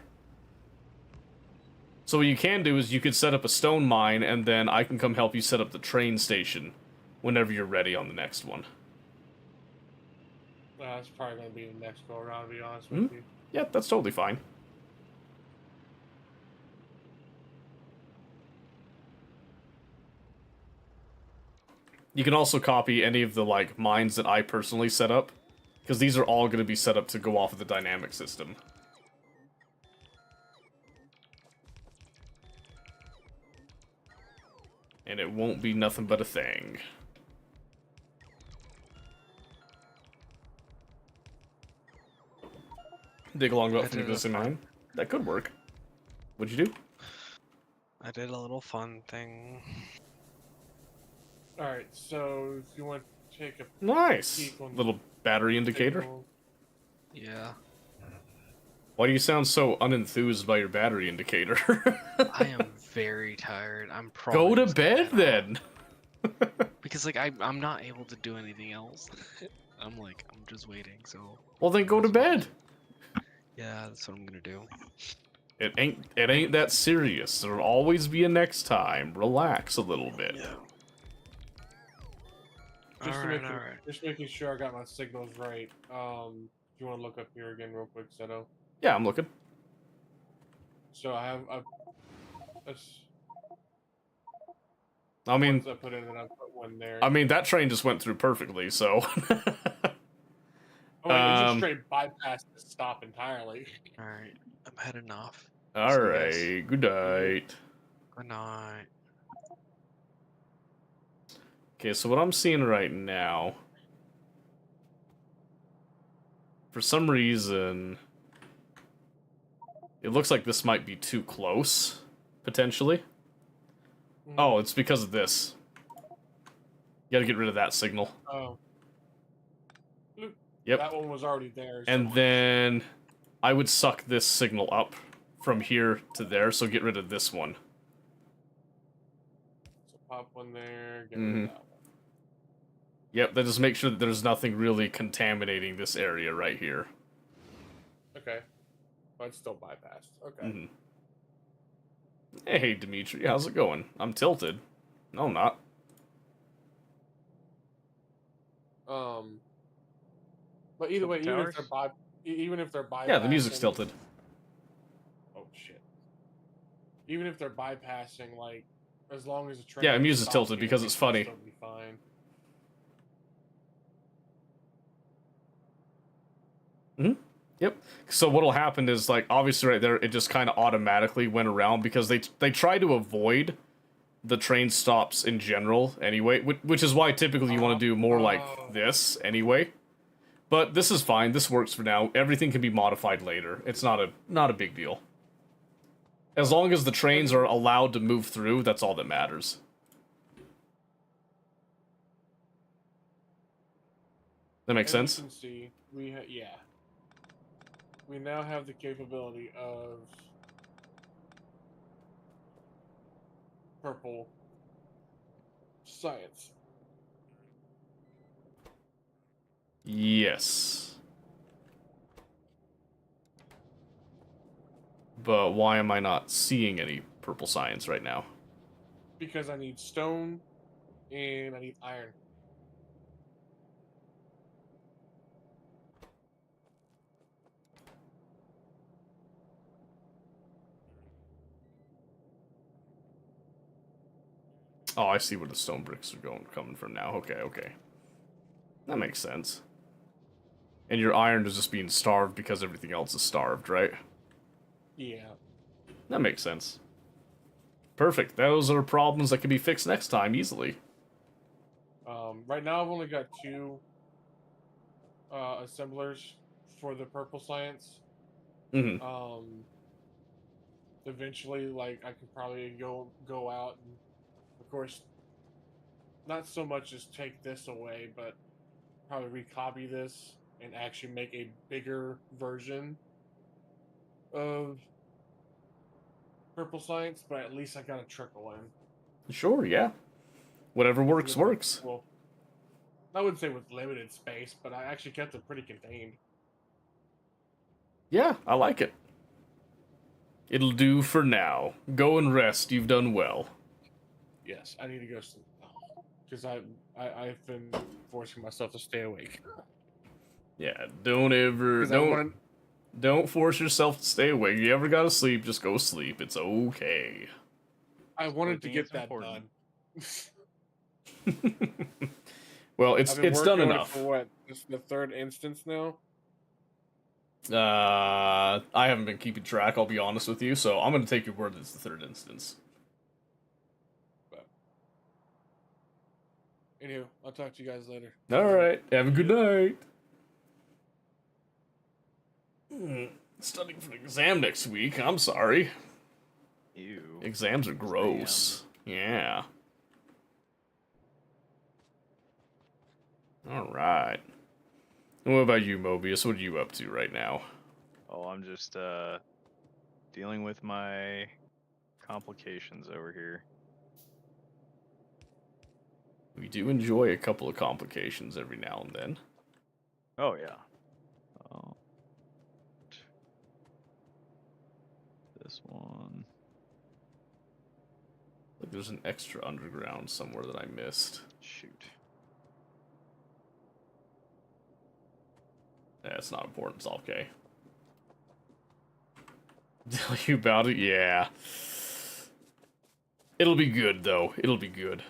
S1: So what you can do is you could set up a stone mine, and then I can come help you set up the train station whenever you're ready on the next one.
S4: That's probably going to be the next go around, to be honest with you.
S1: Yeah, that's totally fine. You can also copy any of the, like, mines that I personally set up, because these are all going to be set up to go off of the dynamic system. And it won't be nothing but a thing. Dig along about from this in mind. That could work. What'd you do?
S3: I did a little fun thing.
S4: Alright, so if you want to take a...
S1: Nice!
S4: peek on
S1: Little battery indicator.
S4: signal-
S3: Yeah.
S1: Why do you sound so unenthused by your battery indicator?
S3: I am very tired. I'm
S1: Go
S3: probably
S1: to
S3: just gonna
S1: bed
S3: head off.
S1: then.
S3: Because like I'm not able to do anything else. I'm just waiting. So
S1: Well, then go to bed.
S3: yeah, that's what I'm gonna do.
S1: It ain't that serious. There'll always be a next time. Relax a little bit.
S3: Yeah.
S4: Just
S3: All right.
S4: just making sure I got my signals right. Do you want to look up here again real quick, Seto?
S1: Yeah, I'm looking.
S4: So I've
S1: I mean,
S4: ones I put in and I put one there.
S1: that train just went through perfectly. So.
S4: Oh, wait, it just
S1: um,
S4: straight bypassed the stop entirely.
S3: All right. I'm heading off.
S1: all
S4: See you
S1: right.
S4: guys.
S1: Good night.
S3: Good night.
S1: Okay, so what I'm seeing right now, for some reason, it looks like this might be too close, potentially. Oh, it's because of this. You gotta get rid of that signal.
S4: Oh.
S1: Yep.
S4: That one was already there.
S1: And
S4: so-
S1: then I would suck this signal up from here to there, so get rid of this one.
S4: So pop one there, get rid of that one.
S1: Yep, then just make sure that there's nothing really contaminating this area right here.
S4: Okay. But it's still bypassed. Okay.
S1: Mm-hmm. Hey, Dimitri, how's it going? I'm tilted. No, I'm not.
S4: But either way, even if
S2: Towers?
S4: they're even if they're bypassing.
S1: Yeah, the music's tilted.
S4: Oh shit. Even if they're bypassing, like, as long as the train.
S1: Yeah, the music's
S4: stops
S1: tilted
S4: here,
S1: because
S4: they
S1: it's
S4: should
S1: funny.
S4: still be fine.
S1: Yep. So what'll happen is, like, obviously right there, it just kind of automatically went around because they try to avoid the train stops in general anyway, which is why typically you want to do more like this anyway. But this is fine. This works for now. Everything can be modified later. It's not a big deal. As long as the trains are allowed to move through, that's all that matters. That makes sense?
S4: You can see, yeah. We now have the capability of purple science.
S1: Yes. But why am I not seeing any purple science right now?
S4: Because I need stone and I need iron.
S1: Oh, I see where the stone bricks are coming from now. Okay. That makes sense. And your iron is just being starved because everything else is starved, right?
S4: Yeah.
S1: That makes sense. Perfect. Those are problems that can be fixed next time easily.
S4: Right now I've only got two assemblers for the purple science.
S1: Mm-hmm.
S4: Eventually, like, I could probably go out and, of course, not so much as take this away, but probably recopy this and actually make a bigger version of purple science. But at least I got a trickle in.
S1: Sure, yeah. Whatever works, works.
S4: Well, I wouldn't say with limited space, but I actually kept it pretty contained.
S1: Yeah, I like it. It'll do for now. Go and rest. You've done well.
S4: Yes, I need to go sleep because I've been forcing myself to stay awake.
S1: Yeah, don't force yourself to stay awake. You ever gotta sleep, just go sleep. It's okay.
S4: I wanted to
S2: Sleeping
S4: get
S2: is
S4: that
S2: important.
S4: done.
S1: Well,
S4: I've been
S1: it's done
S4: working on it
S1: enough.
S4: for what? This is the third instance now.
S1: I haven't been keeping track, I'll be honest with you, so I'm gonna take your word that it's the third instance.
S4: But anywho, I'll talk to you guys later.
S1: Alright, have a good night. Studying for an exam next week, I'm sorry.
S2: Ew.
S1: Exams are gross. Yeah. Alright. What about you, Mobius? What are you up to right now?
S2: Oh, I'm just dealing with my complications over here.
S1: We do enjoy a couple of complications every now and then.
S2: Oh yeah. Oh. This one.
S1: Like there's an extra underground somewhere that I missed.
S2: Shoot.
S1: Yeah, it's not important. It's all okay. Tell you about it? Yeah. It'll be good, though. It'll be good.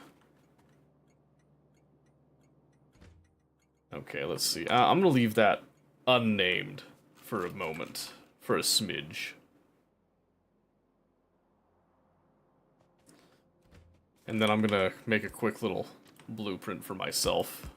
S1: Okay, let's see. I'm gonna leave that unnamed for a moment. For a smidge. And then I'm gonna make a quick little blueprint for myself.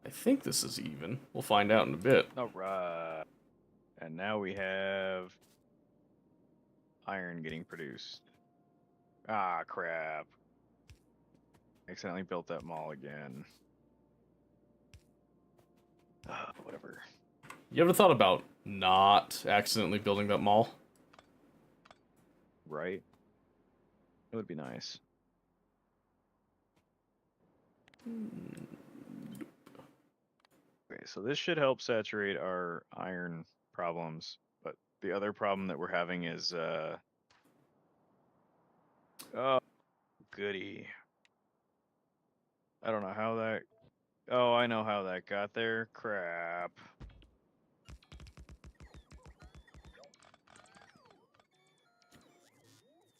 S1: I think this is even. We'll find out in a bit.
S2: Alright. And now we have iron getting produced. Ah, crap. Accidentally built that mall again. Whatever.
S1: You ever thought about not accidentally building that mall?
S2: Right? It would be nice. Okay, so this should help saturate our iron problems, but the other problem that we're having is oh, goody. I don't know how that. Oh, I know how that got there. Crap.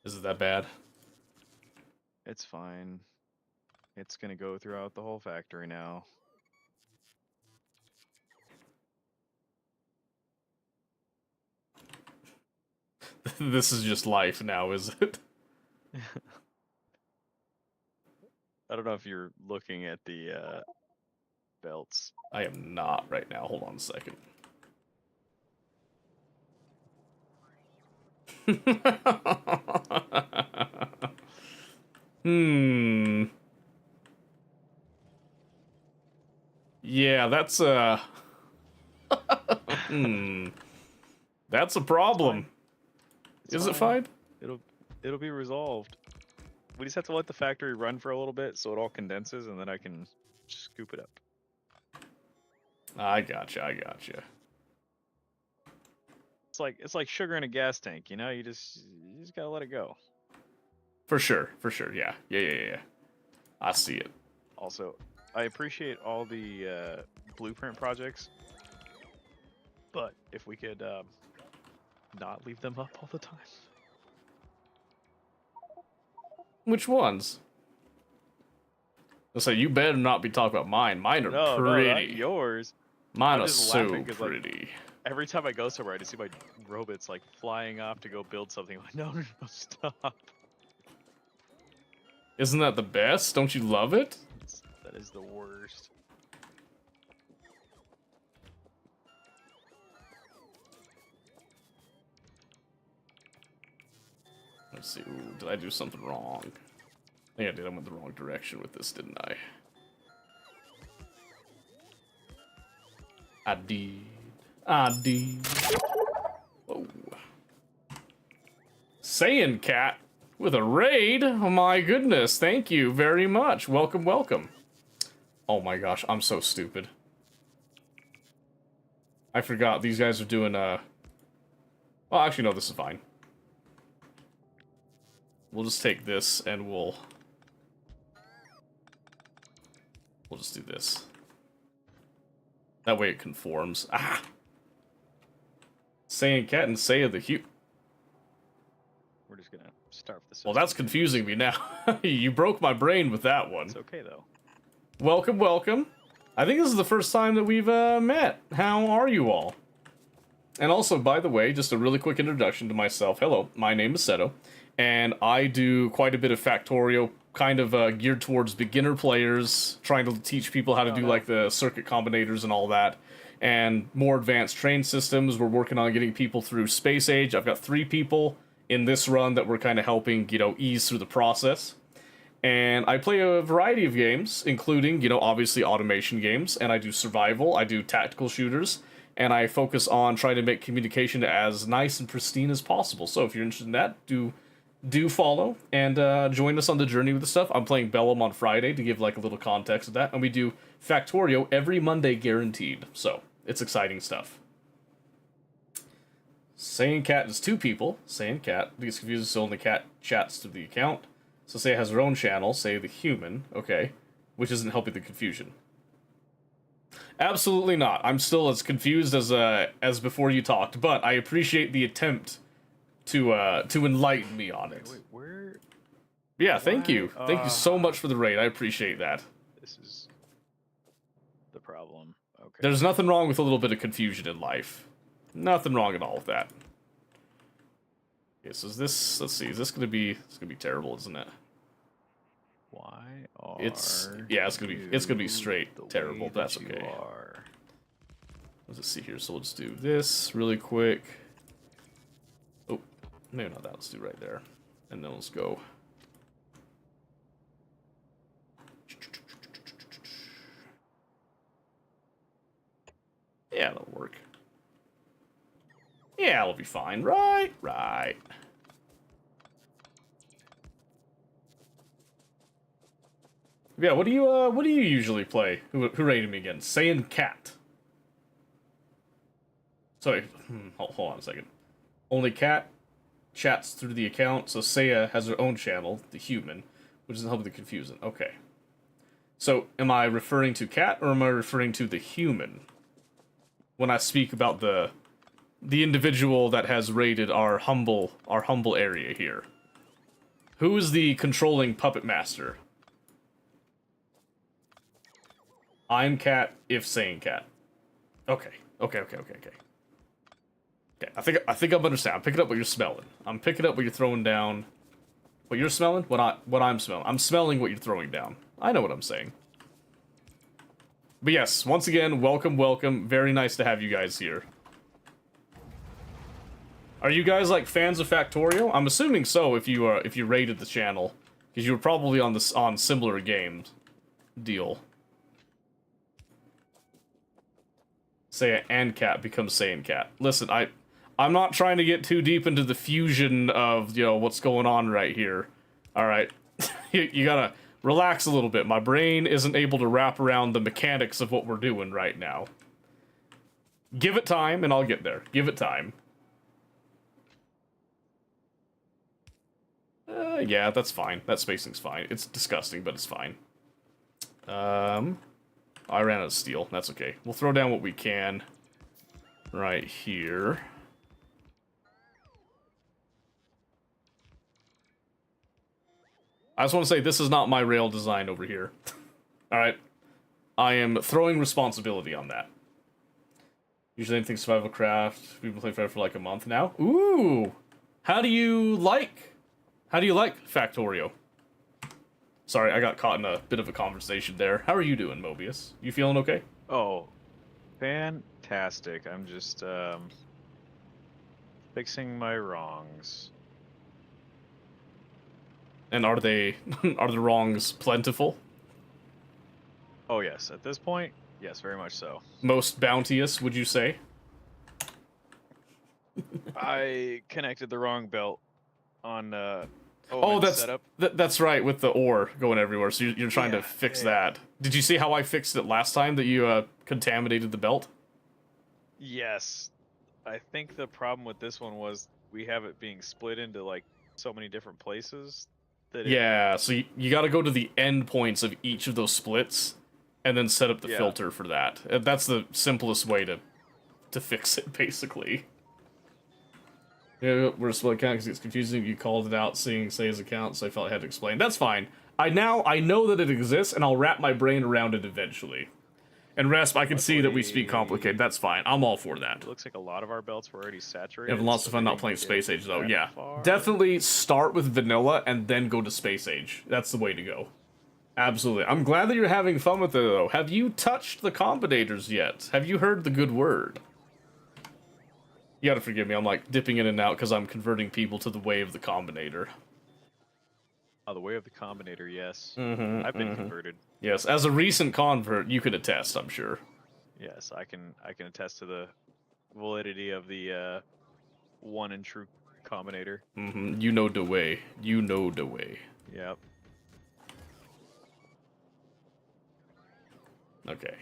S1: Is it that bad?
S2: It's fine. It's gonna go throughout the whole factory now.
S1: This is just life now, is it?
S2: I don't know if you're looking at the belts.
S1: I am not right now. Hold on a second. Yeah, that's that's a problem. Is it fine?
S2: It'll be resolved. We just have to let the factory run for a little bit so it all condenses, and then I can scoop it up.
S1: I gotcha.
S2: It's like sugar in a gas tank, you know. You just gotta let it go.
S1: For sure. Yeah. I see it.
S2: Also, I appreciate all the blueprint projects, but if we could not leave them up all the time.
S1: Which ones? Let's say you better not be talking about mine. Mine are pretty.
S2: No, not yours.
S1: Mine
S2: I'm
S1: are
S2: just
S1: so
S2: laughing 'cause,
S1: pretty.
S2: Like, every time I go somewhere, I just see my robots like flying off to go build something. I'm like, no, stop.
S1: Isn't that the best? Don't you love it?
S2: That is the worst.
S1: Let's see. Ooh, did I do something wrong? I think I did. I went the wrong direction with this, didn't I? I did. Whoa. Saiyan Cat with a raid? Oh my goodness. Thank you very much. Welcome. Oh my gosh, I'm so stupid. I forgot these guys are doing well, actually no, this is fine. We'll just take this and we'll just do this. That way it conforms. Ah! Saiyan Cat and Seiya the Hugh.
S2: We're just gonna start with this.
S1: Well, that's confusing me now. You broke my brain with that one.
S2: It's okay though.
S1: Welcome. I think this is the first time that we've met. How are you all? And also, by the way, just a really quick introduction to myself. Hello, my name is Seto, and I do quite a bit of Factorio, kind of geared towards beginner players, trying to teach people how to do like the circuit combinators and all that, and more advanced train systems. We're working on getting people through Space Age. I've got 3 people in this run that we're kind of helping, ease through the process. And I play a variety of games, including, obviously automation games, and I do survival, I do tactical shooters, and I focus on trying to make communication as nice and pristine as possible. So if you're interested in that, do follow and join us on the journey with the stuff. I'm playing Bellum on Friday to give like a little context of that, and we do Factorio every Monday guaranteed. So it's exciting stuff. Saiyan Cat is 2 people. Saiyan Cat gets confused, so only Cat chats to the account. So say it has her own channel, say the human, okay, which isn't helping the confusion. Absolutely not. I'm still as confused as before you talked, but I appreciate the attempt to enlighten me on it.
S2: Wait, where?
S1: Yeah, thank you. Thank you so much for the raid. I appreciate that.
S2: This is the problem. Okay.
S1: There's nothing wrong with a little bit of confusion in life. Nothing wrong at all with that. Okay, so is this, let's see, is this gonna be terrible, isn't it?
S2: Why are
S1: It's gonna be straight terrible, but that's okay. Let's just see here, so we'll just do this really quick. Oh, maybe not that, let's do right there. And then let's go. Yeah, that'll work. Yeah, it'll be fine. Right. Yeah, what do you usually play? Who rated me again? Saiyan Cat. Sorry, hold on a second. Only Cat chats through the account, so Seiya has her own channel, the human, which doesn't help with the confusion. Okay. So, am I referring to Cat, or am I referring to the human? When I speak about the individual that has raided our humble area here. Who is the controlling puppet master? I'm Cat, if Saiyan Cat. Okay, I think I'm understanding. I'm picking up what you're smelling. I'm picking up what you're throwing down. What you're smelling? What I'm smelling. I'm smelling what you're throwing down. I know what I'm saying. But yes, once again, welcome. Very nice to have you guys here. Are you guys like fans of Factorio? I'm assuming so if you rated the channel, because you were probably on similar games deal. Saiyan and Cat becomes Saiyan Cat. Listen, I'm not trying to get too deep into the fusion of, what's going on right here. Alright. you gotta relax a little bit. My brain isn't able to wrap around the mechanics of what we're doing right now. Give it time, and I'll get there. Give it time. Yeah, that's fine. That spacing's fine. It's disgusting, but it's fine. I ran out of steel. That's okay. We'll throw down what we can right here. I just want to say, this is not my rail design over here. Alright? I am throwing responsibility on that. Usually anything survival craft. We've been playing for like a month now. Ooh! How do you like Factorio? Sorry, I got caught in a bit of a conversation there. How are you doing, Mobius? You feeling okay?
S2: Oh, fantastic. I'm just fixing my wrongs.
S1: And are the wrongs plentiful?
S2: Oh yes, at this point, yes, very much so.
S1: Most bounteous, would you say?
S2: I connected the wrong belt on
S1: that's right, with the ore going everywhere. So you're trying to fix that. Did you see how I fixed it last time that you contaminated the belt?
S2: Yes, I think the problem with this one was we have it being split into like so many different places.
S1: So you got to go to the end points of each of those splits, and then set up the filter for that. That's the simplest way to fix it, basically. Yeah, we're a split account because it's confusing. You called it out, seeing Seiya's account, so I felt I had to explain. That's fine. I know that it exists, and I'll wrap my brain around it eventually. And Rasp, I can see that we speak complicated. That's fine. I'm all for that.
S2: It looks like a lot of our belts were already saturated.
S1: Having lots of fun not playing Space Age, though. Yeah. Definitely start with vanilla and then go to Space Age. That's the way to go. Absolutely. I'm glad that you're having fun with it, though. Have you touched the combinators yet? Have you heard the good word? You gotta forgive me, I'm like dipping in and out because I'm converting people to the way of the Combinator.
S2: Oh, the way of the Combinator, yes.
S1: Mm-hmm,
S2: I've been converted.
S1: Yes, as a recent convert, you could attest, I'm sure.
S2: Yes, I can attest to the validity of the one and true Combinator.
S1: Mm-hmm. You know the way. You know the way.
S2: Yep.
S1: Okay.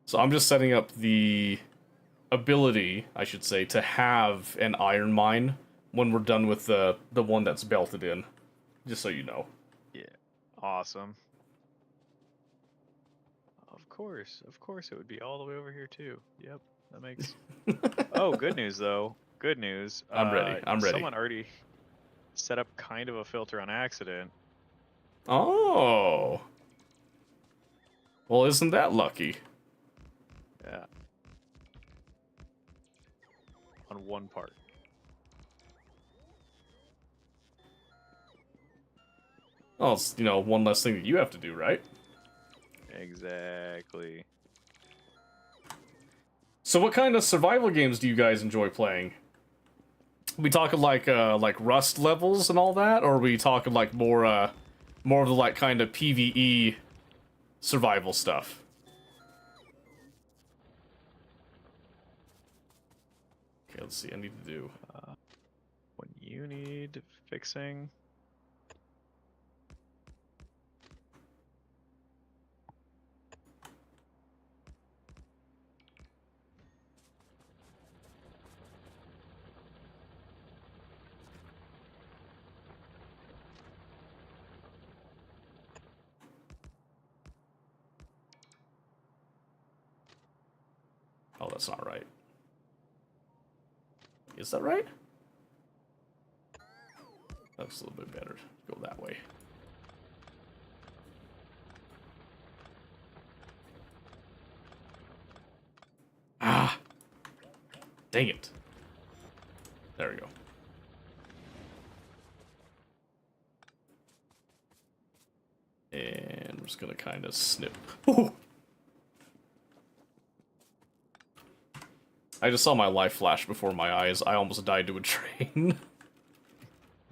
S1: So I'm just setting up the ability, I should say, to have an iron mine when we're done with the one that's belted in. Just so you know.
S2: Yeah. Awesome. Of course it would be all the way over here too. Yep, that makes. Oh, good news though. Good news.
S1: I'm ready. I'm ready.
S2: Someone already set up kind of a filter on accident.
S1: Oh. Well, isn't that lucky?
S2: Yeah. On one part.
S1: Well, it's, you know, one less thing that you have to do, right?
S2: Exactly.
S1: So what kind of survival games do you guys enjoy playing? We talking like Rust levels and all that, or are we talking like more of the like kind of PvE survival stuff? Okay, let's see. I need to do.
S2: When you need fixing.
S1: Oh, that's not right. Is that right? Looks a little bit better. Go that way. Ah! Dang it. There we go. And we're just gonna kind of snip. Ooh. I just saw my life flash before my eyes. I almost died to a train.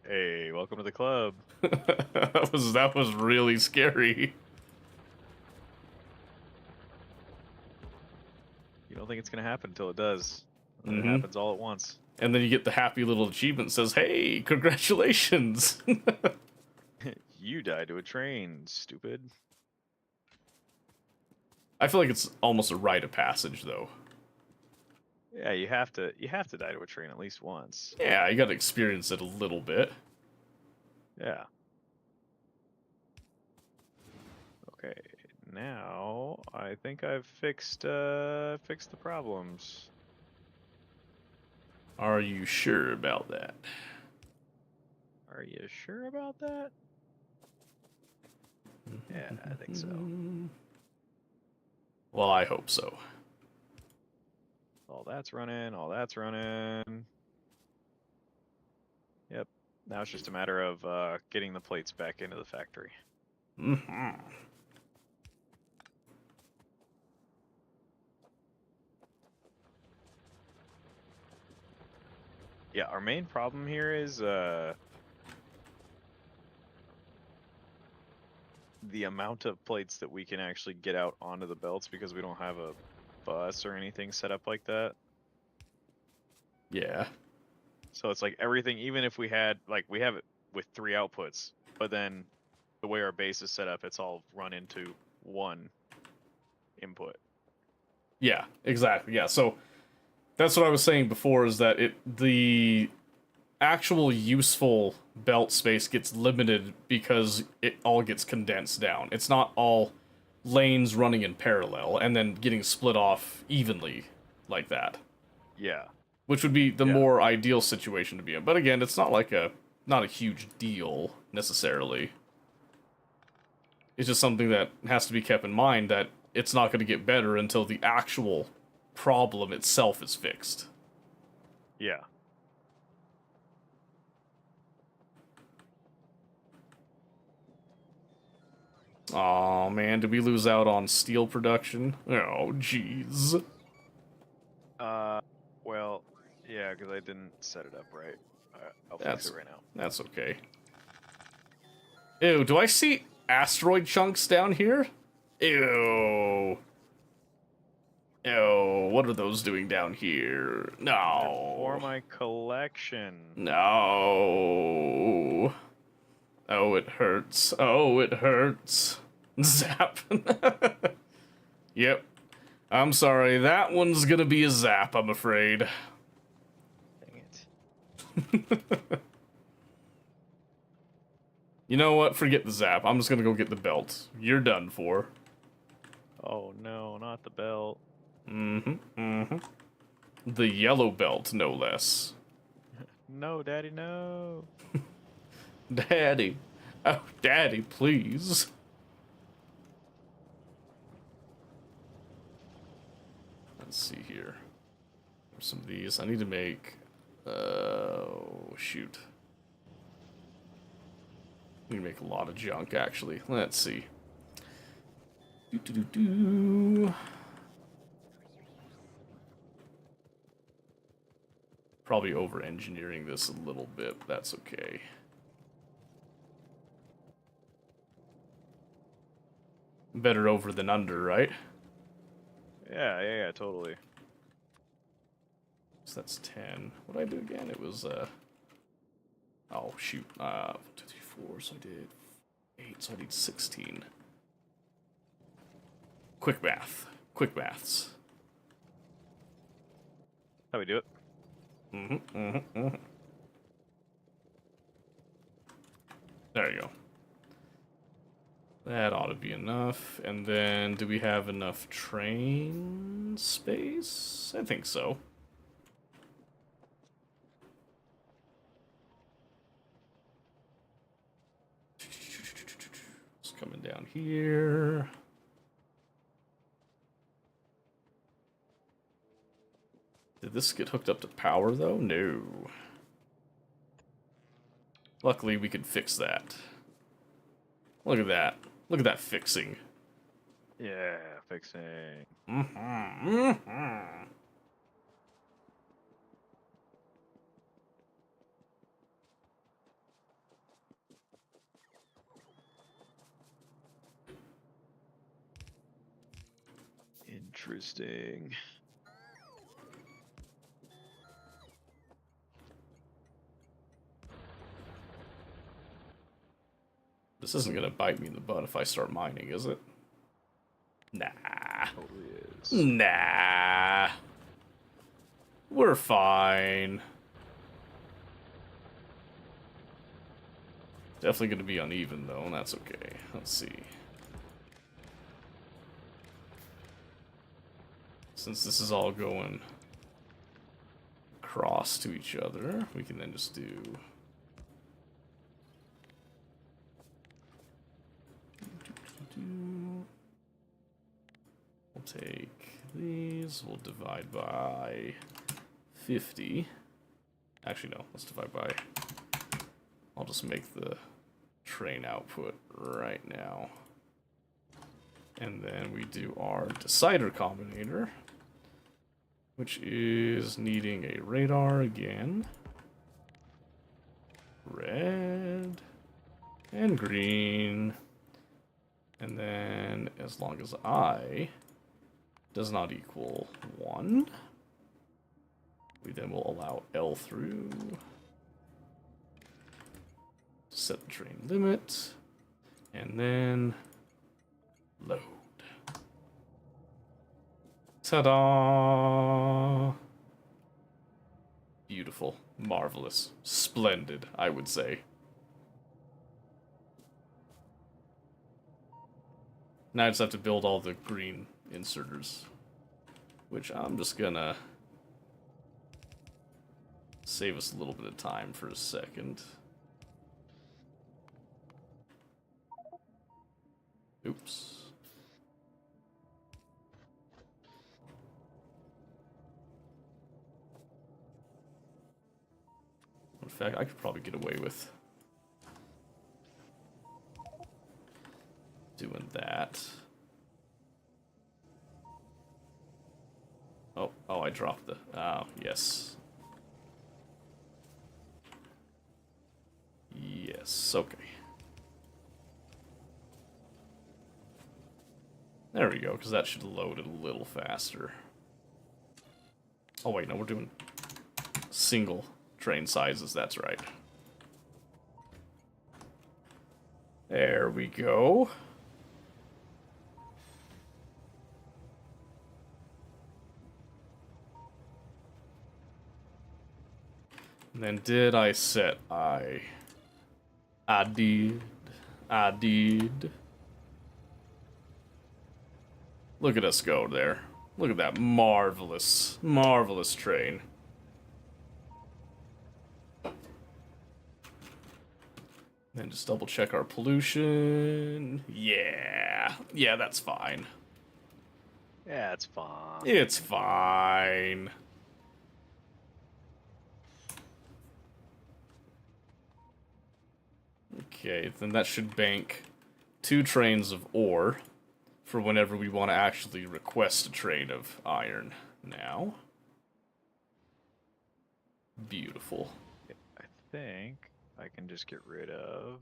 S2: Hey, welcome to the club.
S1: that was really scary.
S2: You don't think it's gonna happen until it does. And then
S1: Mhm.
S2: it happens all at once.
S1: And then you get the happy little achievement that says, "Hey, congratulations!"
S2: You died to a train, stupid.
S1: I feel like it's almost a rite of passage, though.
S2: Yeah, you have to die to a train at least once.
S1: Yeah, you got to experience it a little bit.
S2: Yeah. Okay, now I think I've fixed the problems.
S1: Are you sure about that?
S2: Are you sure about that? Yeah, I think so.
S1: Well, I hope so.
S2: All that's running, all that's running. Yep. Now it's just a matter of getting the plates back into the factory.
S1: Mm-hmm.
S2: Yeah, our main problem here is the amount of plates that we can actually get out onto the belts because we don't have a bus or anything set up like that.
S1: Yeah.
S2: So it's like everything, even if we had, like, we have it with 3 outputs, but then the way our base is set up, it's all run into one input.
S1: Yeah, exactly. Yeah, so that's what I was saying before, is that the actual useful belt space gets limited because it all gets condensed down. It's not all lanes running in parallel and then getting split off evenly like that.
S2: Yeah.
S1: Which would be the
S2: Yeah.
S1: more ideal situation to be in. But again, it's not like not a huge deal necessarily. It's just something that has to be kept in mind, that it's not going to get better until the actual problem itself is fixed.
S2: Yeah.
S1: Aw, man, did we lose out on steel production? Oh, jeez.
S2: Well, Yeah, because I didn't set it up right. I'll
S1: That's-
S2: fix it right now.
S1: That's okay. Ew, do I see asteroid chunks down here? Ew. Ew, what are those doing down here?
S2: For
S1: No.
S2: my collection.
S1: No. Oh, it hurts. Oh, it hurts. Zap. Yep. I'm sorry, that one's gonna be a zap, I'm afraid.
S2: Dang it.
S1: You know what? Forget the zap. I'm just gonna go get the belt. You're done for.
S2: Oh no, not the belt.
S1: The yellow belt, no less.
S2: No, Daddy, no.
S1: Daddy. Oh, Daddy, please. Let's see here. There's some of these. I need to make... Oh, shoot. I need to make a lot of junk, actually. Let's see. Do-do-do-do. Probably over-engineering this a little bit, but that's okay. Better over than under, right?
S2: Yeah, totally.
S1: So that's 10. What did I do again? It was, oh, shoot. 1, 2, 3, 4, so I did 8, so I need 16. Quick math. Quick maths.
S2: How we do it?
S1: There you go. That ought to be enough. And then, do we have enough train space? I think so. It's coming down here. Did this get hooked up to power, though? No. Luckily, we could fix that. Look at that. Look at that fixing.
S2: Yeah, fixing. Interesting.
S1: This isn't gonna bite me in the butt if I start mining, is it? Nah.
S2: Totally is.
S1: Nah. We're fine. Definitely gonna be uneven, though, and that's okay. Let's see. Since this is all going across to each other, we can then just do... We'll take these, we'll divide by 50. Actually, no, let's divide by... I'll just make the train output right now. And then we do our decider combinator, which is needing a radar again. Red and green. And then as long as I does not equal 1, we then will allow L through. Set the train limit. And then load. Ta-da! Beautiful, marvelous, splendid, I would say. Now I just have to build all the green inserters, which I'm just gonna save us a little bit of time for a second. Oops. In fact, I could probably get away with doing that. Oh, I dropped the... Oh, yes. Yes, okay. There we go, because that should load it a little faster. Oh wait, no, we're doing single train sizes, that's right. There we go. And then did I set I did. I did. Look at us go there. Look at that marvelous, marvelous train. Then just double check our pollution. Yeah. Yeah, that's fine.
S2: Yeah, it's fine.
S1: It's fine. Okay, then that should bank 2 trains of ore for whenever we want to actually request a train of iron now. Beautiful.
S2: I think I can just get rid of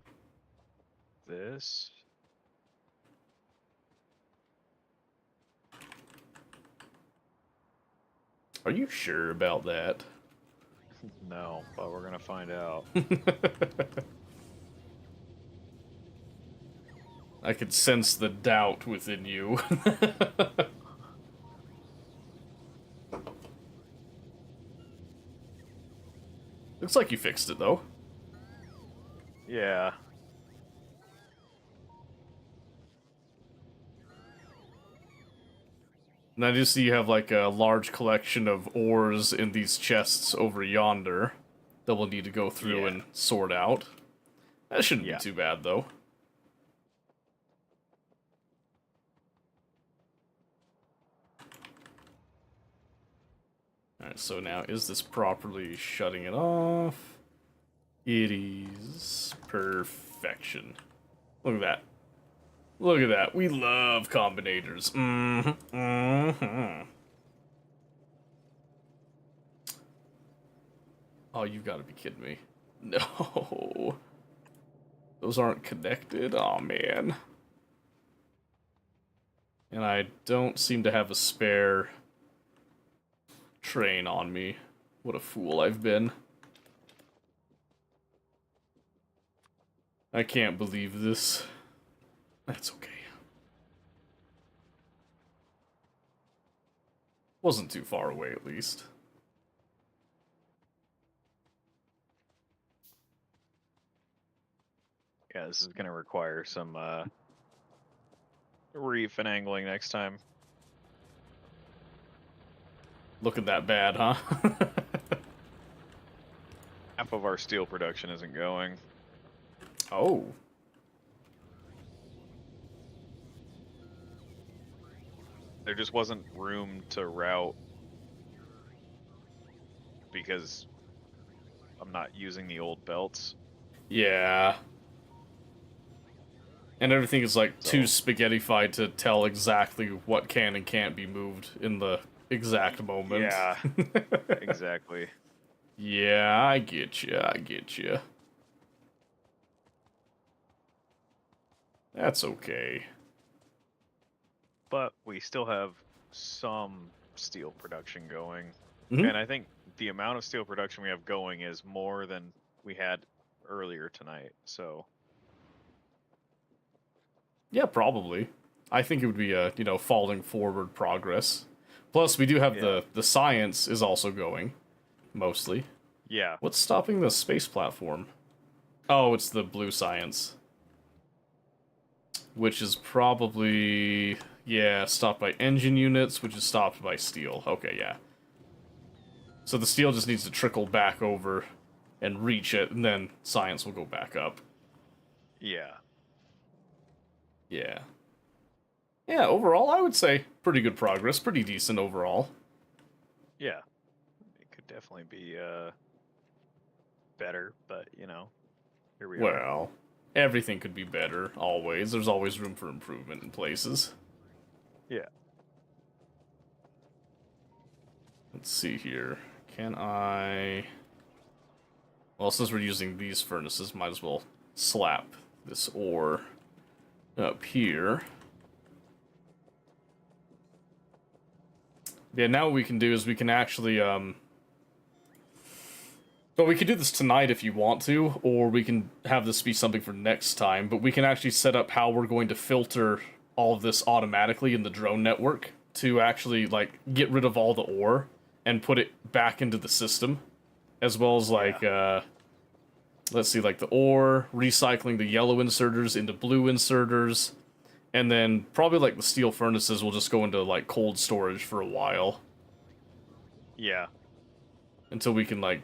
S2: this.
S1: Are you sure about that?
S2: No, but we're gonna find out.
S1: I could sense the doubt within you. Looks like you fixed it, though.
S2: Yeah.
S1: And I do see you have, like, a large collection of ores in these chests over yonder that we'll need to go through and sort out. That shouldn't be too bad, though. Alright, so now, is this properly shutting it off? It is. Perfection. Look at that. Look at that. We love combinators. Mm-hmm. Mm-hmm. Oh, you've got to be kidding me. No. Those aren't connected? Aw, man. And I don't seem to have a spare train on me. What a fool I've been. I can't believe this. That's okay. Wasn't too far away, at least.
S2: Yeah, this is gonna require some refinangling next time.
S1: Looking that bad, huh?
S2: Half of our steel production isn't going.
S1: Oh.
S2: There just wasn't room to route because I'm not using the old belts.
S1: Yeah. And everything is like too spaghettified to tell exactly what can and can't be moved in the exact moment.
S2: Yeah, exactly.
S1: Yeah, I get you. I get you. That's okay.
S2: But we still have some steel production going.
S1: Mhm.
S2: And I think the amount of steel production we have going is more than we had earlier tonight. So
S1: Yeah, probably. I think it would be a, falling forward progress. Plus, we do have the science is also going, mostly.
S2: yeah.
S1: What's stopping the space platform? Oh, it's the blue science. Which is probably, stopped by engine units, which is stopped by steel. Okay, yeah. So the steel just needs to trickle back over and reach it, and then science will go back up.
S2: Yeah.
S1: Yeah. Yeah, overall, I would say pretty good progress. Pretty decent overall.
S2: Yeah. It could definitely be better, but here we are.
S1: Well, everything could be better, always. There's always room for improvement in places.
S2: Yeah.
S1: Let's see here. Can I... Well, since we're using these furnaces, might as well slap this ore up here. Yeah, now what we can do is we can actually, well, we could do this tonight if you want to, or we can have this be something for next time, but we can actually set up how we're going to filter all of this automatically in the drone network to actually, like, get rid of all the ore and put it back into the system, as well as, like, let's see, like, the ore, recycling the yellow inserters into blue inserters, and then probably, like, the steel furnaces will just go into, like, cold storage for a while.
S2: Yeah.
S1: Until we can, like,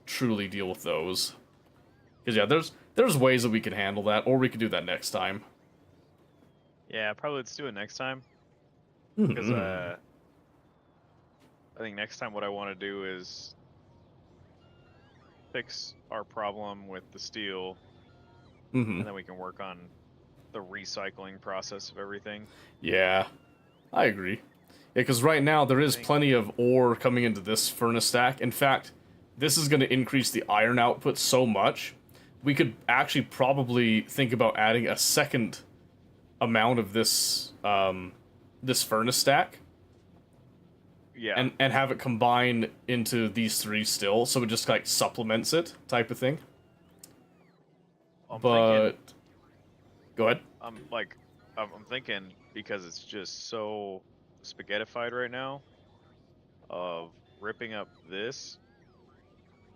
S1: truly deal with those. Because, yeah, there's ways that we can handle that, or we could do that next time.
S2: Yeah, probably let's do it next time. Because I think next time what I want to do is fix our problem with the steel, and then we can work on the recycling process of everything.
S1: Yeah, I agree. Yeah, because right now there is plenty of ore coming into this furnace stack. In fact, this is going to increase the iron output so much, we could actually probably think about adding a second amount of this this furnace stack.
S2: Yeah.
S1: And have it combine into these three still, so it just, like, supplements it, type of thing.
S2: I'm
S1: But...
S2: thinking,
S1: Go ahead.
S2: I'm thinking, because it's just so spaghettified right now, of ripping up this,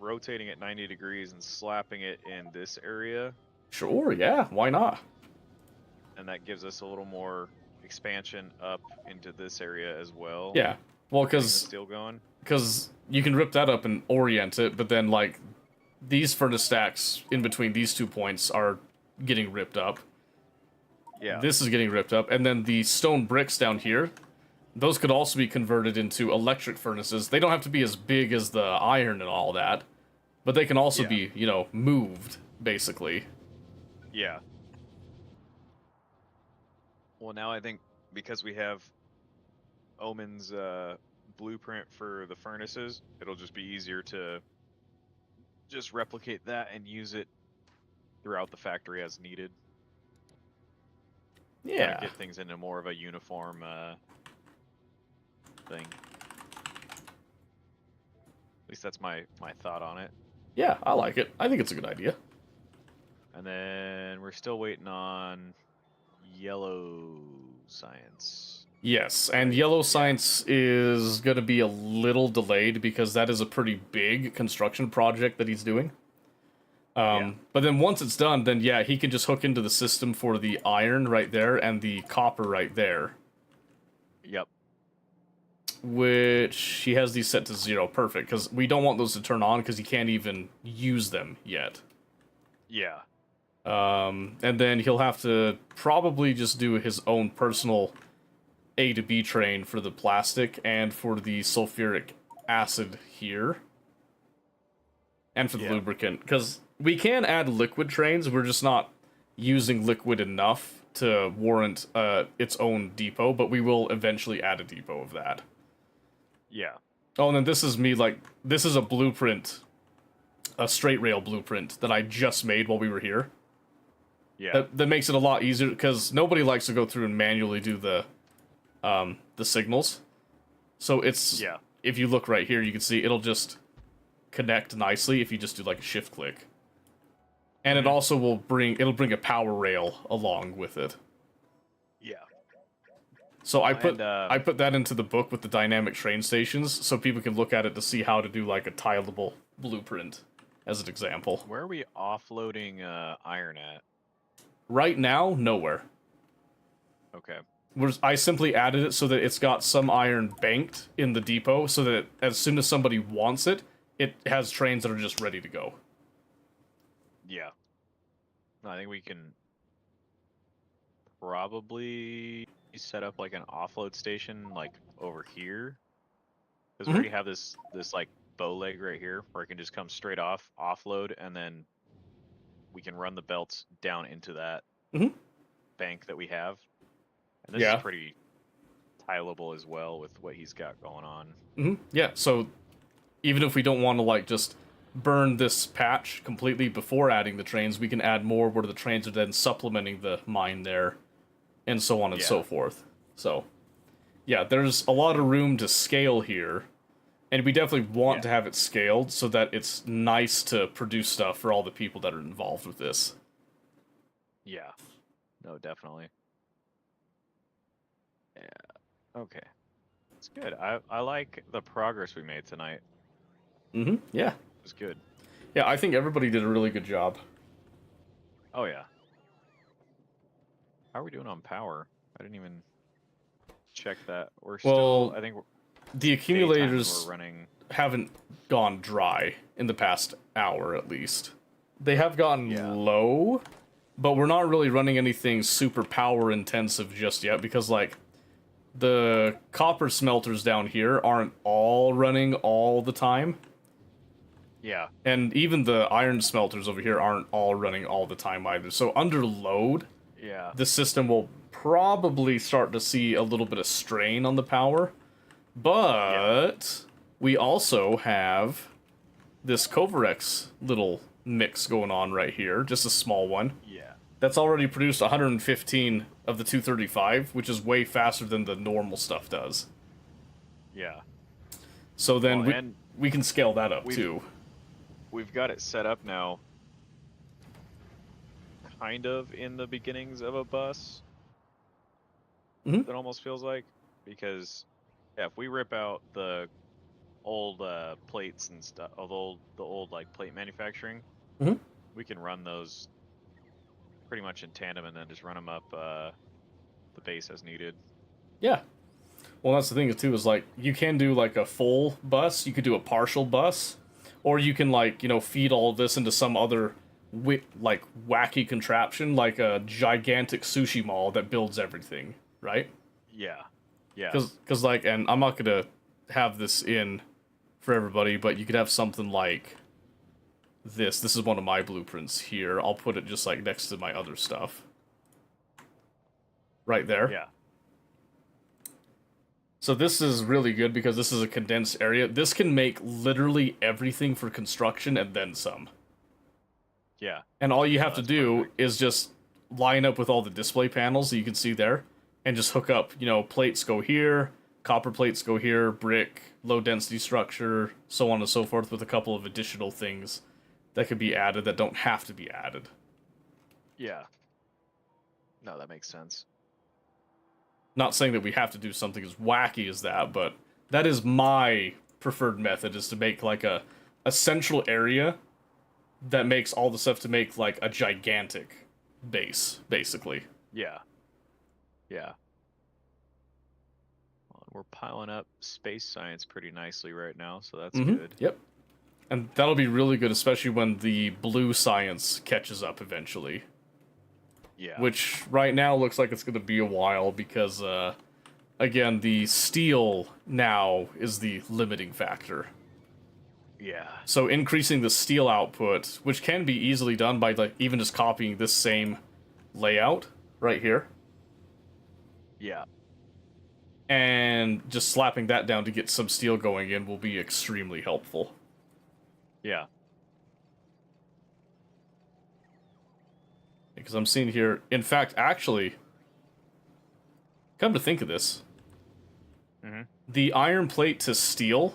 S2: rotating it 90 degrees, and slapping it in this area.
S1: Sure, yeah, why not?
S2: And that gives us a little more expansion up into this area as well.
S1: Yeah, well,
S2: getting the steel going.
S1: because you can rip that up and orient it, but then, like, these furnace stacks in between these 2 points are getting ripped up.
S2: Yeah.
S1: This is getting ripped up, and then the stone bricks down here, those could also be converted into electric furnaces. They don't have to be as big as the iron and all that, but they can also be, you know, moved, basically.
S2: Yeah. Well, now I think because we have Omen's blueprint for the furnaces, it'll just be easier to just replicate that and use it throughout the factory as needed.
S1: Yeah.
S2: Kinda get things into more of a uniform thing. At least that's my thought on it.
S1: Yeah, I like it. I think it's a good idea.
S2: And then we're still waiting on yellow science.
S1: Yes, and yellow science is going to be a little delayed because that is a pretty big construction project that he's doing. But then once it's done, then yeah, he can just hook into the system for the iron right there and the copper right there.
S2: Yep.
S1: Which he has these set to 0. Perfect, because we don't want those to turn on because he can't even use them yet.
S2: Yeah.
S1: And then he'll have to probably just do his own personal A to B train for the plastic and for the sulfuric acid here. And for the lubricant. Because we can add liquid trains, we're just not using liquid enough to warrant its own depot, but we will eventually add a depot of that.
S2: Yeah.
S1: Oh, and then this is me, like, this is a blueprint, a straight rail blueprint that I just made while we were here.
S2: Yeah.
S1: That makes it a lot easier, because nobody likes to go through and manually do the signals. So it's, if you look right here, you can see it'll just connect nicely if you just do, like, a shift click. And it also will bring a power rail along with it.
S2: Yeah.
S1: So I put that into the book with the dynamic train stations, so people can look at it to see how to do, like, a tileable blueprint, as an example.
S2: Where are we offloading iron at?
S1: Right now, nowhere.
S2: Okay.
S1: I simply added it so that it's got some iron banked in the depot, so that as soon as somebody wants it, it has trains that are just ready to go.
S2: Yeah. No, I think we can probably set up like an offload station like over here. Because we already have this like bow leg right here where it can just come straight off, offload, and then we can run the belts down into that bank that we have. And this is pretty tileable as well with what he's got going on.
S1: Yeah, so even if we don't want to, like, just burn this patch completely before adding the trains, we can add more where the trains are then supplementing the mine there, and so on and so forth. So, yeah, there's a lot of room to scale here, and we definitely want to have it scaled so that it's nice to produce stuff for all the people that are involved with this.
S2: Yeah. No, definitely. Yeah. Okay. It's good. I like the progress we made tonight.
S1: Mm-hmm. Yeah.
S2: It was good.
S1: Yeah, I think everybody did a really good job.
S2: Oh yeah. How are we doing on power? I didn't even check that. We're
S1: Well,
S2: still, I think
S1: the
S2: daytime
S1: accumulators
S2: we're running.
S1: haven't gone dry in the past hour, at least. They have gotten
S2: Yeah.
S1: low, but we're not really running anything super power intensive just yet because, like, the copper smelters down here aren't all running all the time.
S2: Yeah.
S1: And even the iron smelters over here aren't all running all the time either. So under load,
S2: Yeah.
S1: the system will probably start to see a little bit of strain on the power. But we also have this Kovarex little mix going on right here, just a small one.
S2: Yeah.
S1: That's already produced 115 of the 235, which is way faster than the normal stuff does.
S2: Yeah.
S1: So then
S2: Well, and
S1: we can scale that up
S2: we've-
S1: too.
S2: We've got it set up now kind of in the beginnings of a bus.
S1: Mhm.
S2: It almost feels like, because if we rip out the old plates and stuff, the old like plate manufacturing,
S1: Mhm.
S2: we can run those pretty much in tandem and then just run them up the base as needed.
S1: Yeah. Well, that's the thing too, is like you can do like a full bus, you could do a partial bus, or you can like, feed all of this into some other like wacky contraption, like a gigantic sushi mall that builds everything, right?
S2: Yeah. Yeah.
S1: Because like, and I'm not gonna have this in for everybody, but you could have something like this. This is one of my blueprints here. I'll put it just like next to my other stuff. Right there.
S2: Yeah.
S1: So this is really good because this is a condensed area. This can make literally everything for construction and then some.
S2: Yeah.
S1: And all you have to
S2: that's
S1: do
S2: perfect.
S1: is just line up with all the display panels that you can see there and just hook up, plates go here, copper plates go here, brick, low density structure, so on and so forth, with a couple of additional things that could be added that don't have to be added.
S2: Yeah. No, that makes sense.
S1: Not saying that we have to do something as wacky as that, but that is my preferred method, is to make like a central area that makes all the stuff to make like a gigantic base, basically.
S2: Yeah. Yeah. Well, we're piling up space science pretty nicely right now, so that's good.
S1: Yep. And that'll be really good, especially when the blue science catches up eventually.
S2: Yeah.
S1: Which right now looks like it's going to be a while because, again, the steel now is the limiting factor.
S2: Yeah.
S1: So increasing the steel output, which can be easily done by like even just copying this same layout right here,
S2: Yeah.
S1: and just slapping that down to get some steel going in, will be extremely helpful.
S2: Yeah.
S1: Because I'm seeing here, in fact, actually, come to think of this, the iron plate to steel,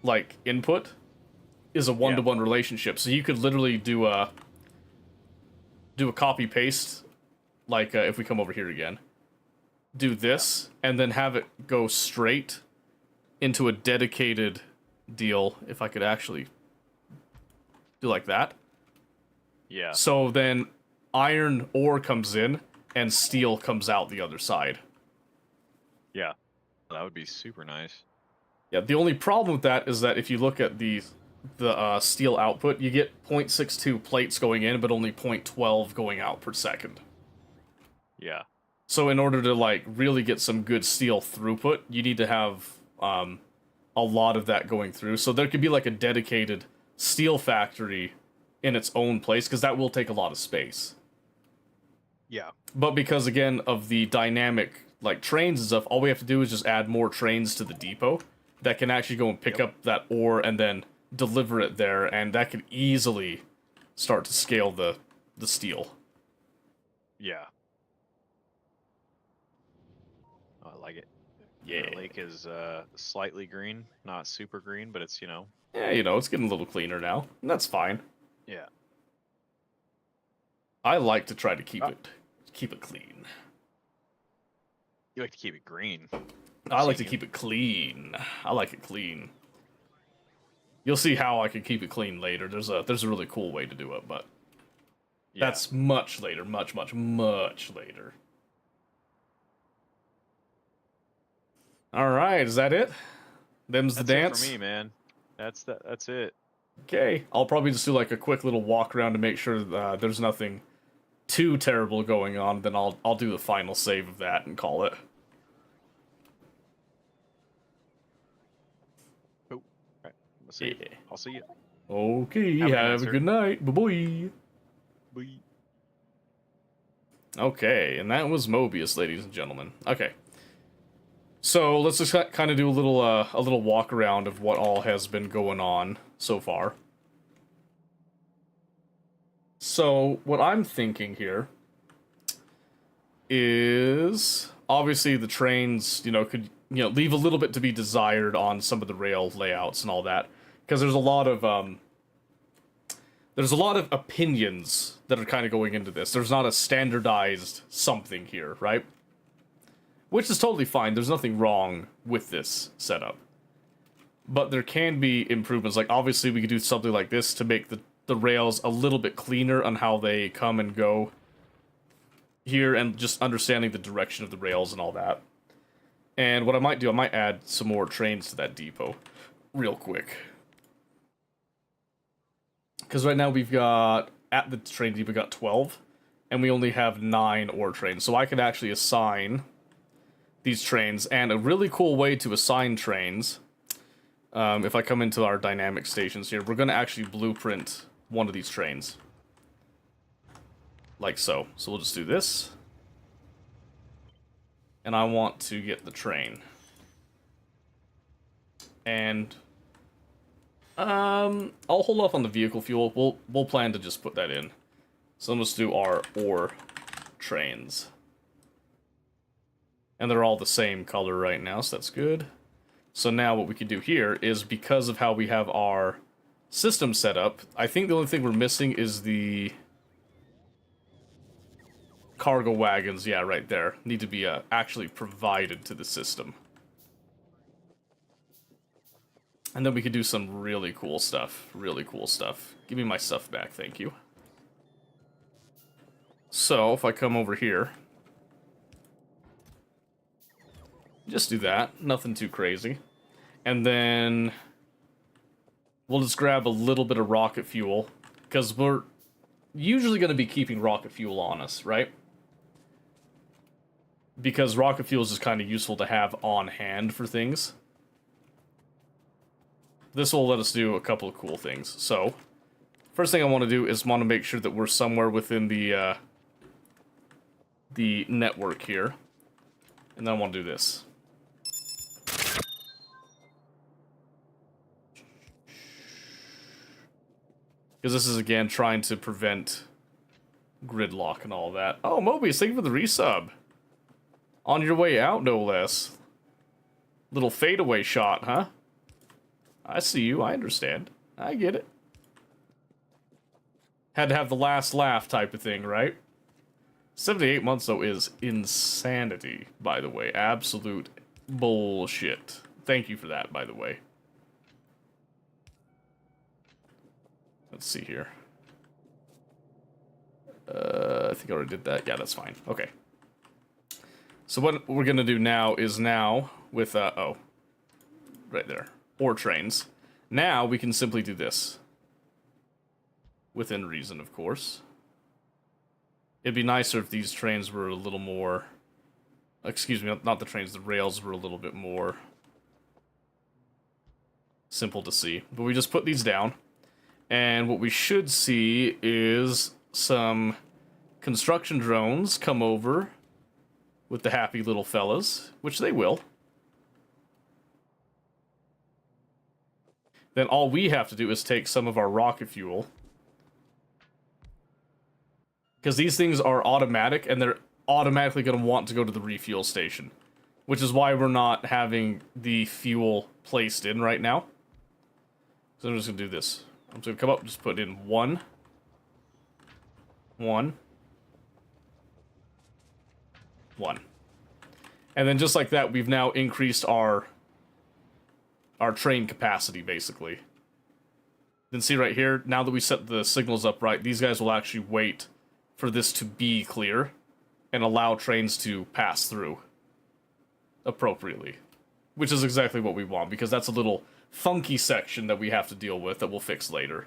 S1: like, input, is a one-to-one relationship. So you could literally do a copy-paste, like, if we come over here again, do this, and then have it go straight into a dedicated deal, if I could actually do like that.
S2: Yeah.
S1: So then iron ore comes in and steel comes out the other side.
S2: Yeah. That would be super nice.
S1: Yeah, the only problem with that is that if you look at the steel output, you get 0.62 plates going in, but only 0.12 going out per second.
S2: Yeah.
S1: So in order to like really get some good steel throughput, you need to have a lot of that going through. So there could be like a dedicated steel factory in its own place, because that will take a lot of space.
S2: Yeah.
S1: But because, again, of the dynamic, like, trains and stuff, all we have to do is just add more trains to the depot that can actually go and pick up that ore and then deliver it there, and that could easily start to scale the steel.
S2: Yeah. Oh, I like it.
S1: Yeah.
S2: The lake is slightly green, not super green, but it's, you know.
S1: Yeah, you know, it's getting a little cleaner now. And that's fine.
S2: Yeah.
S1: I like to try to keep it clean.
S2: You like to keep it green.
S1: I like to keep it clean. I like it clean. You'll see how I can keep it clean later. There's a really cool way to do it, but
S2: Yeah.
S1: that's much later, much later. All right, is that it? Them's the
S2: That's it
S1: dance
S2: for me, man. That's it.
S1: Okay, I'll probably just do like a quick little walk around to make sure there's nothing too terrible going on. Then I'll do the final save of that and call it.
S2: Cool. Alright. We'll see.
S1: Yeah.
S2: I'll see you.
S1: Okay,
S2: Have a good night,
S1: have a
S2: sir.
S1: good night. Bye-bye.
S2: Bye.
S1: Okay, and that was Mobius, ladies and gentlemen. Okay. So, let's just kind of do a little walk around of what all has been going on so far. So, what I'm thinking here is obviously the trains, could leave a little bit to be desired on some of the rail layouts and all that, because there's a lot of opinions that are kind of going into this. There's not a standardized something here, right? Which is totally fine. There's nothing wrong with this setup. But there can be improvements. Like, obviously, we could do something like this to make the rails a little bit cleaner on how they come and go here, and just understanding the direction of the rails and all that. And what I might do, I might add some more trains to that depot real quick. Because right now we've got, at the train depot, we got 12, and we only have 9 ore trains. So I could actually assign these trains, and a really cool way to assign trains, if I come into our dynamic stations here, we're going to actually blueprint one of these trains. Like so. So we'll just do this. And I want to get the train. And I'll hold off on the vehicle fuel. We'll plan to just put that in. So let's do our ore trains. And they're all the same color right now, so that's good. So now what we can do here is, because of how we have our system set up, I think the only thing we're missing is the cargo wagons. Yeah, right there. Need to be actually provided to the system. And then we could do some really cool stuff. Really cool stuff. Give me my stuff back, thank you. So, if I come over here, just do that. Nothing too crazy. And then we'll just grab a little bit of rocket fuel, because we're usually going to be keeping rocket fuel on us, right? Because rocket fuel is just kind of useful to have on hand for things. This will let us do a couple of cool things. So, first thing I want to do is want to make sure that we're somewhere within the network here. And then I want to do this. Because this is, again, trying to prevent gridlock and all that. Oh, Mobius, thank you for the resub. On your way out, no less. Little fadeaway shot, huh? I see you, I understand. I get it. Had to have the last laugh type of thing, right? 78 months, though, is insanity, by the way. Absolute bullshit. Thank you for that, by the way. Let's see here. I think I already did that. Yeah, that's fine. Okay. So what we're going to do now is with, oh, right there, ore trains. Now we can simply do this. Within reason, of course. It'd be nicer if these trains were a little more, excuse me, not the trains, the rails were a little bit more simple to see. But we just put these down. And what we should see is some construction drones come over with the happy little fellas, which they will. then all we have to do is take some of our rocket fuel. Because these things are automatic, and they're automatically going to want to go to the refuel station. Which is why we're not having the fuel placed in right now. So I'm just going to do this. I'm just going to come up and just put in 1. 1. 1. And then just like that, we've now increased our train capacity, basically. Then see right here, now that we set the signals up right, these guys will actually wait for this to be clear and allow trains to pass through appropriately. Which is exactly what we want, because that's a little funky section that we have to deal with that we'll fix later.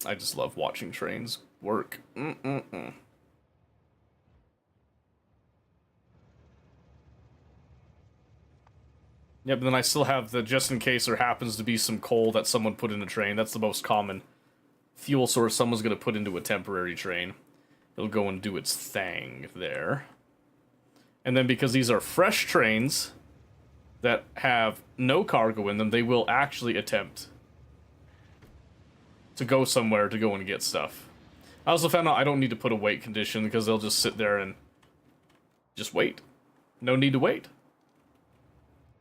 S1: I just love watching trains work. Yep, and then I still have the, just in case there happens to be some coal that someone put in a train. That's the most common fuel source someone's going to put into a temporary train. It'll go and do its thing there. And then because these are fresh trains that have no cargo in them, they will actually attempt to go somewhere to go and get stuff. I also found out I don't need to put a wait condition because they'll just sit there and just wait. No need to wait.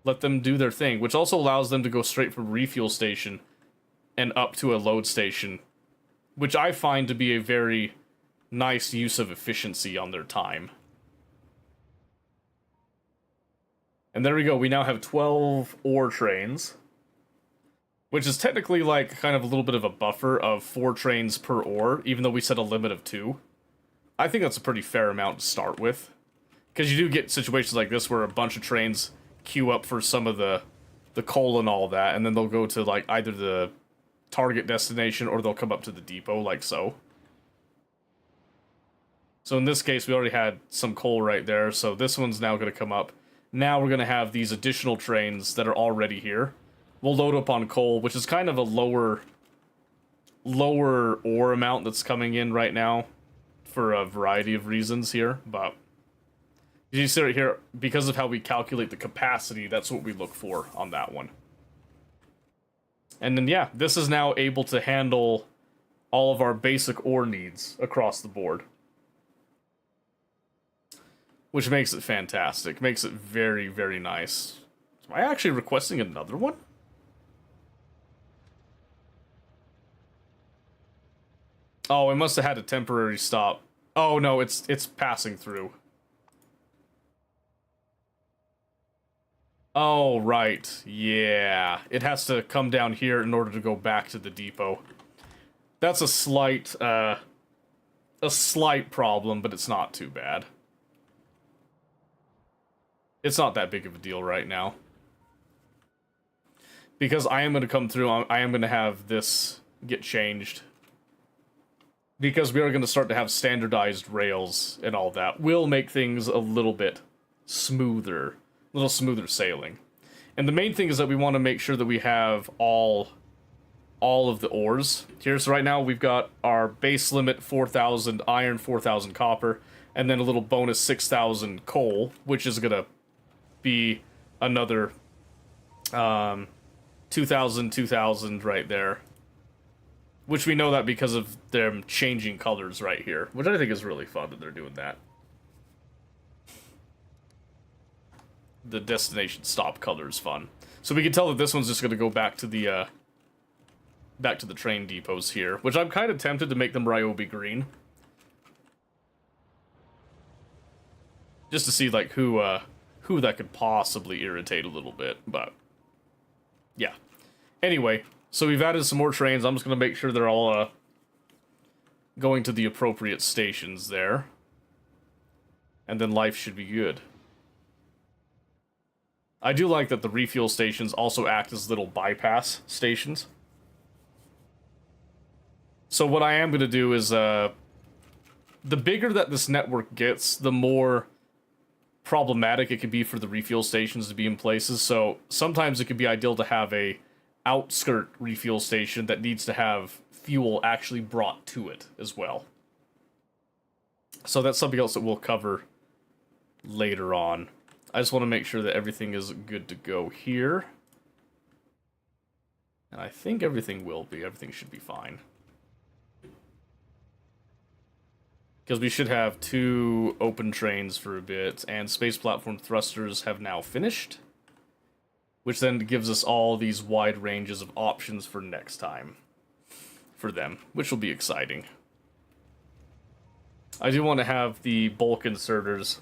S1: Let them do their thing, which also allows them to go straight from refuel station and up to a load station, which I find to be a very nice use of efficiency on their time. And there we go, we now have 12 ore trains, which is technically like kind of a little bit of a buffer of 4 trains per ore, even though we set a limit of 2. I think that's a pretty fair amount to start with. Because you do get situations like this where a bunch of trains queue up for some of the coal and all that, and then they'll go to like either the target destination or they'll come up to the depot, like so. So in this case, we already had some coal right there, so this one's now going to come up. Now we're going to have these additional trains that are already here. We'll load up on coal, which is kind of a lower ore amount that's coming in right now for a variety of reasons here, but you see right here, because of how we calculate the capacity, that's what we look for on that one. And then yeah, this is now able to handle all of our basic ore needs across the board. Which makes it fantastic. Makes it very, very nice. Am I actually requesting another one? Oh, it must have had a temporary stop. Oh no, it's passing through. Oh, right. Yeah. It has to come down here in order to go back to the depot. That's a slight problem, but it's not too bad. It's not that big of a deal right now. Because I am going to come through, I am going to have this get changed. Because we are going to start to have standardized rails and all that. Will make things a little bit smoother. A little smoother sailing. And the main thing is that we want to make sure that we have all of the ores here. So right now we've got our base limit 4,000 iron, 4,000 copper, and then a little bonus 6,000 coal, which is going to be another 2,000 right there. Which we know that because of them changing colors right here, which I think is really fun that they're doing that. The destination stop color is fun. So we can tell that this one's just going to go back to the train depots here, which I'm kind of tempted to make them Ryobi green. Just to see like who that could possibly irritate a little bit, but yeah. Anyway, so we've added some more trains. I'm just going to make sure they're all going to the appropriate stations there. And then life should be good. I do like that the refuel stations also act as little bypass stations. So what I am going to do is, the bigger that this network gets, the more problematic it could be for the refuel stations to be in places. So sometimes it could be ideal to have a outskirt refuel station that needs to have fuel actually brought to it as well. So that's something else that we'll cover later on. I just want to make sure that everything is good to go here. And I think everything will be. Everything should be fine. Because we should have 2 open trains for a bit, and space platform thrusters have now finished. Which then gives us all these wide ranges of options for next time. For them, which will be exciting. I do want to have the bulk inserters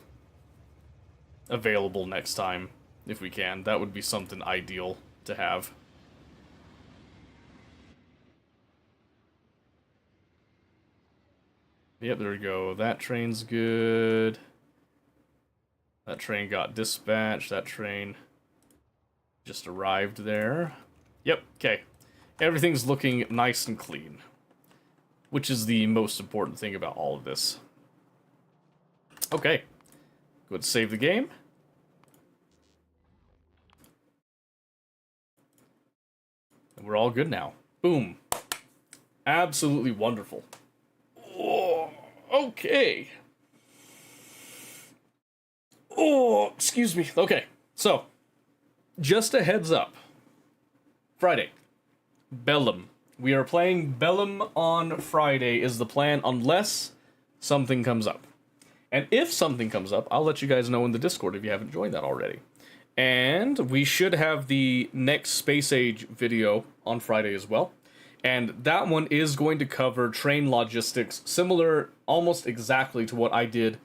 S1: available next time, if we can. That would be something ideal to have. Yep, there we go. That train's good. That train got dispatched. That train just arrived there. Yep, okay. Everything's looking nice and clean. Which is the most important thing about all of this. Okay. Go ahead and save the game. And we're all good now. Boom. Absolutely wonderful. Oh, okay. Oh, excuse me. Okay, so, just a heads up. Friday. Bellum. We are playing Bellum on Friday is the plan, unless something comes up. And if something comes up, I'll let you guys know in the Discord if you haven't joined that already. And we should have the next Space Age video on Friday as well. And that one is going to cover train logistics, similar almost exactly to what I did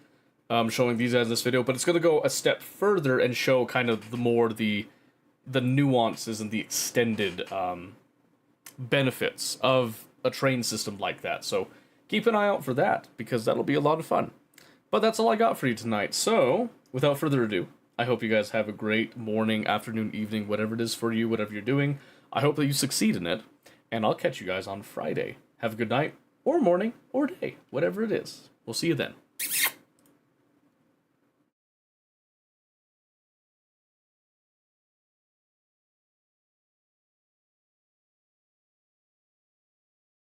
S1: showing these guys in this video, but it's going to go a step further and show kind of the nuances and the extended benefits of a train system like that. So keep an eye out for that, because that'll be a lot of fun. But that's all I got for you tonight. So, without further ado, I hope you guys have a great morning, afternoon, evening, whatever it is for you, whatever you're doing. I hope that you succeed in it, and I'll catch you guys on Friday. Have a good night, or morning, or day, whatever it is. We'll see you then.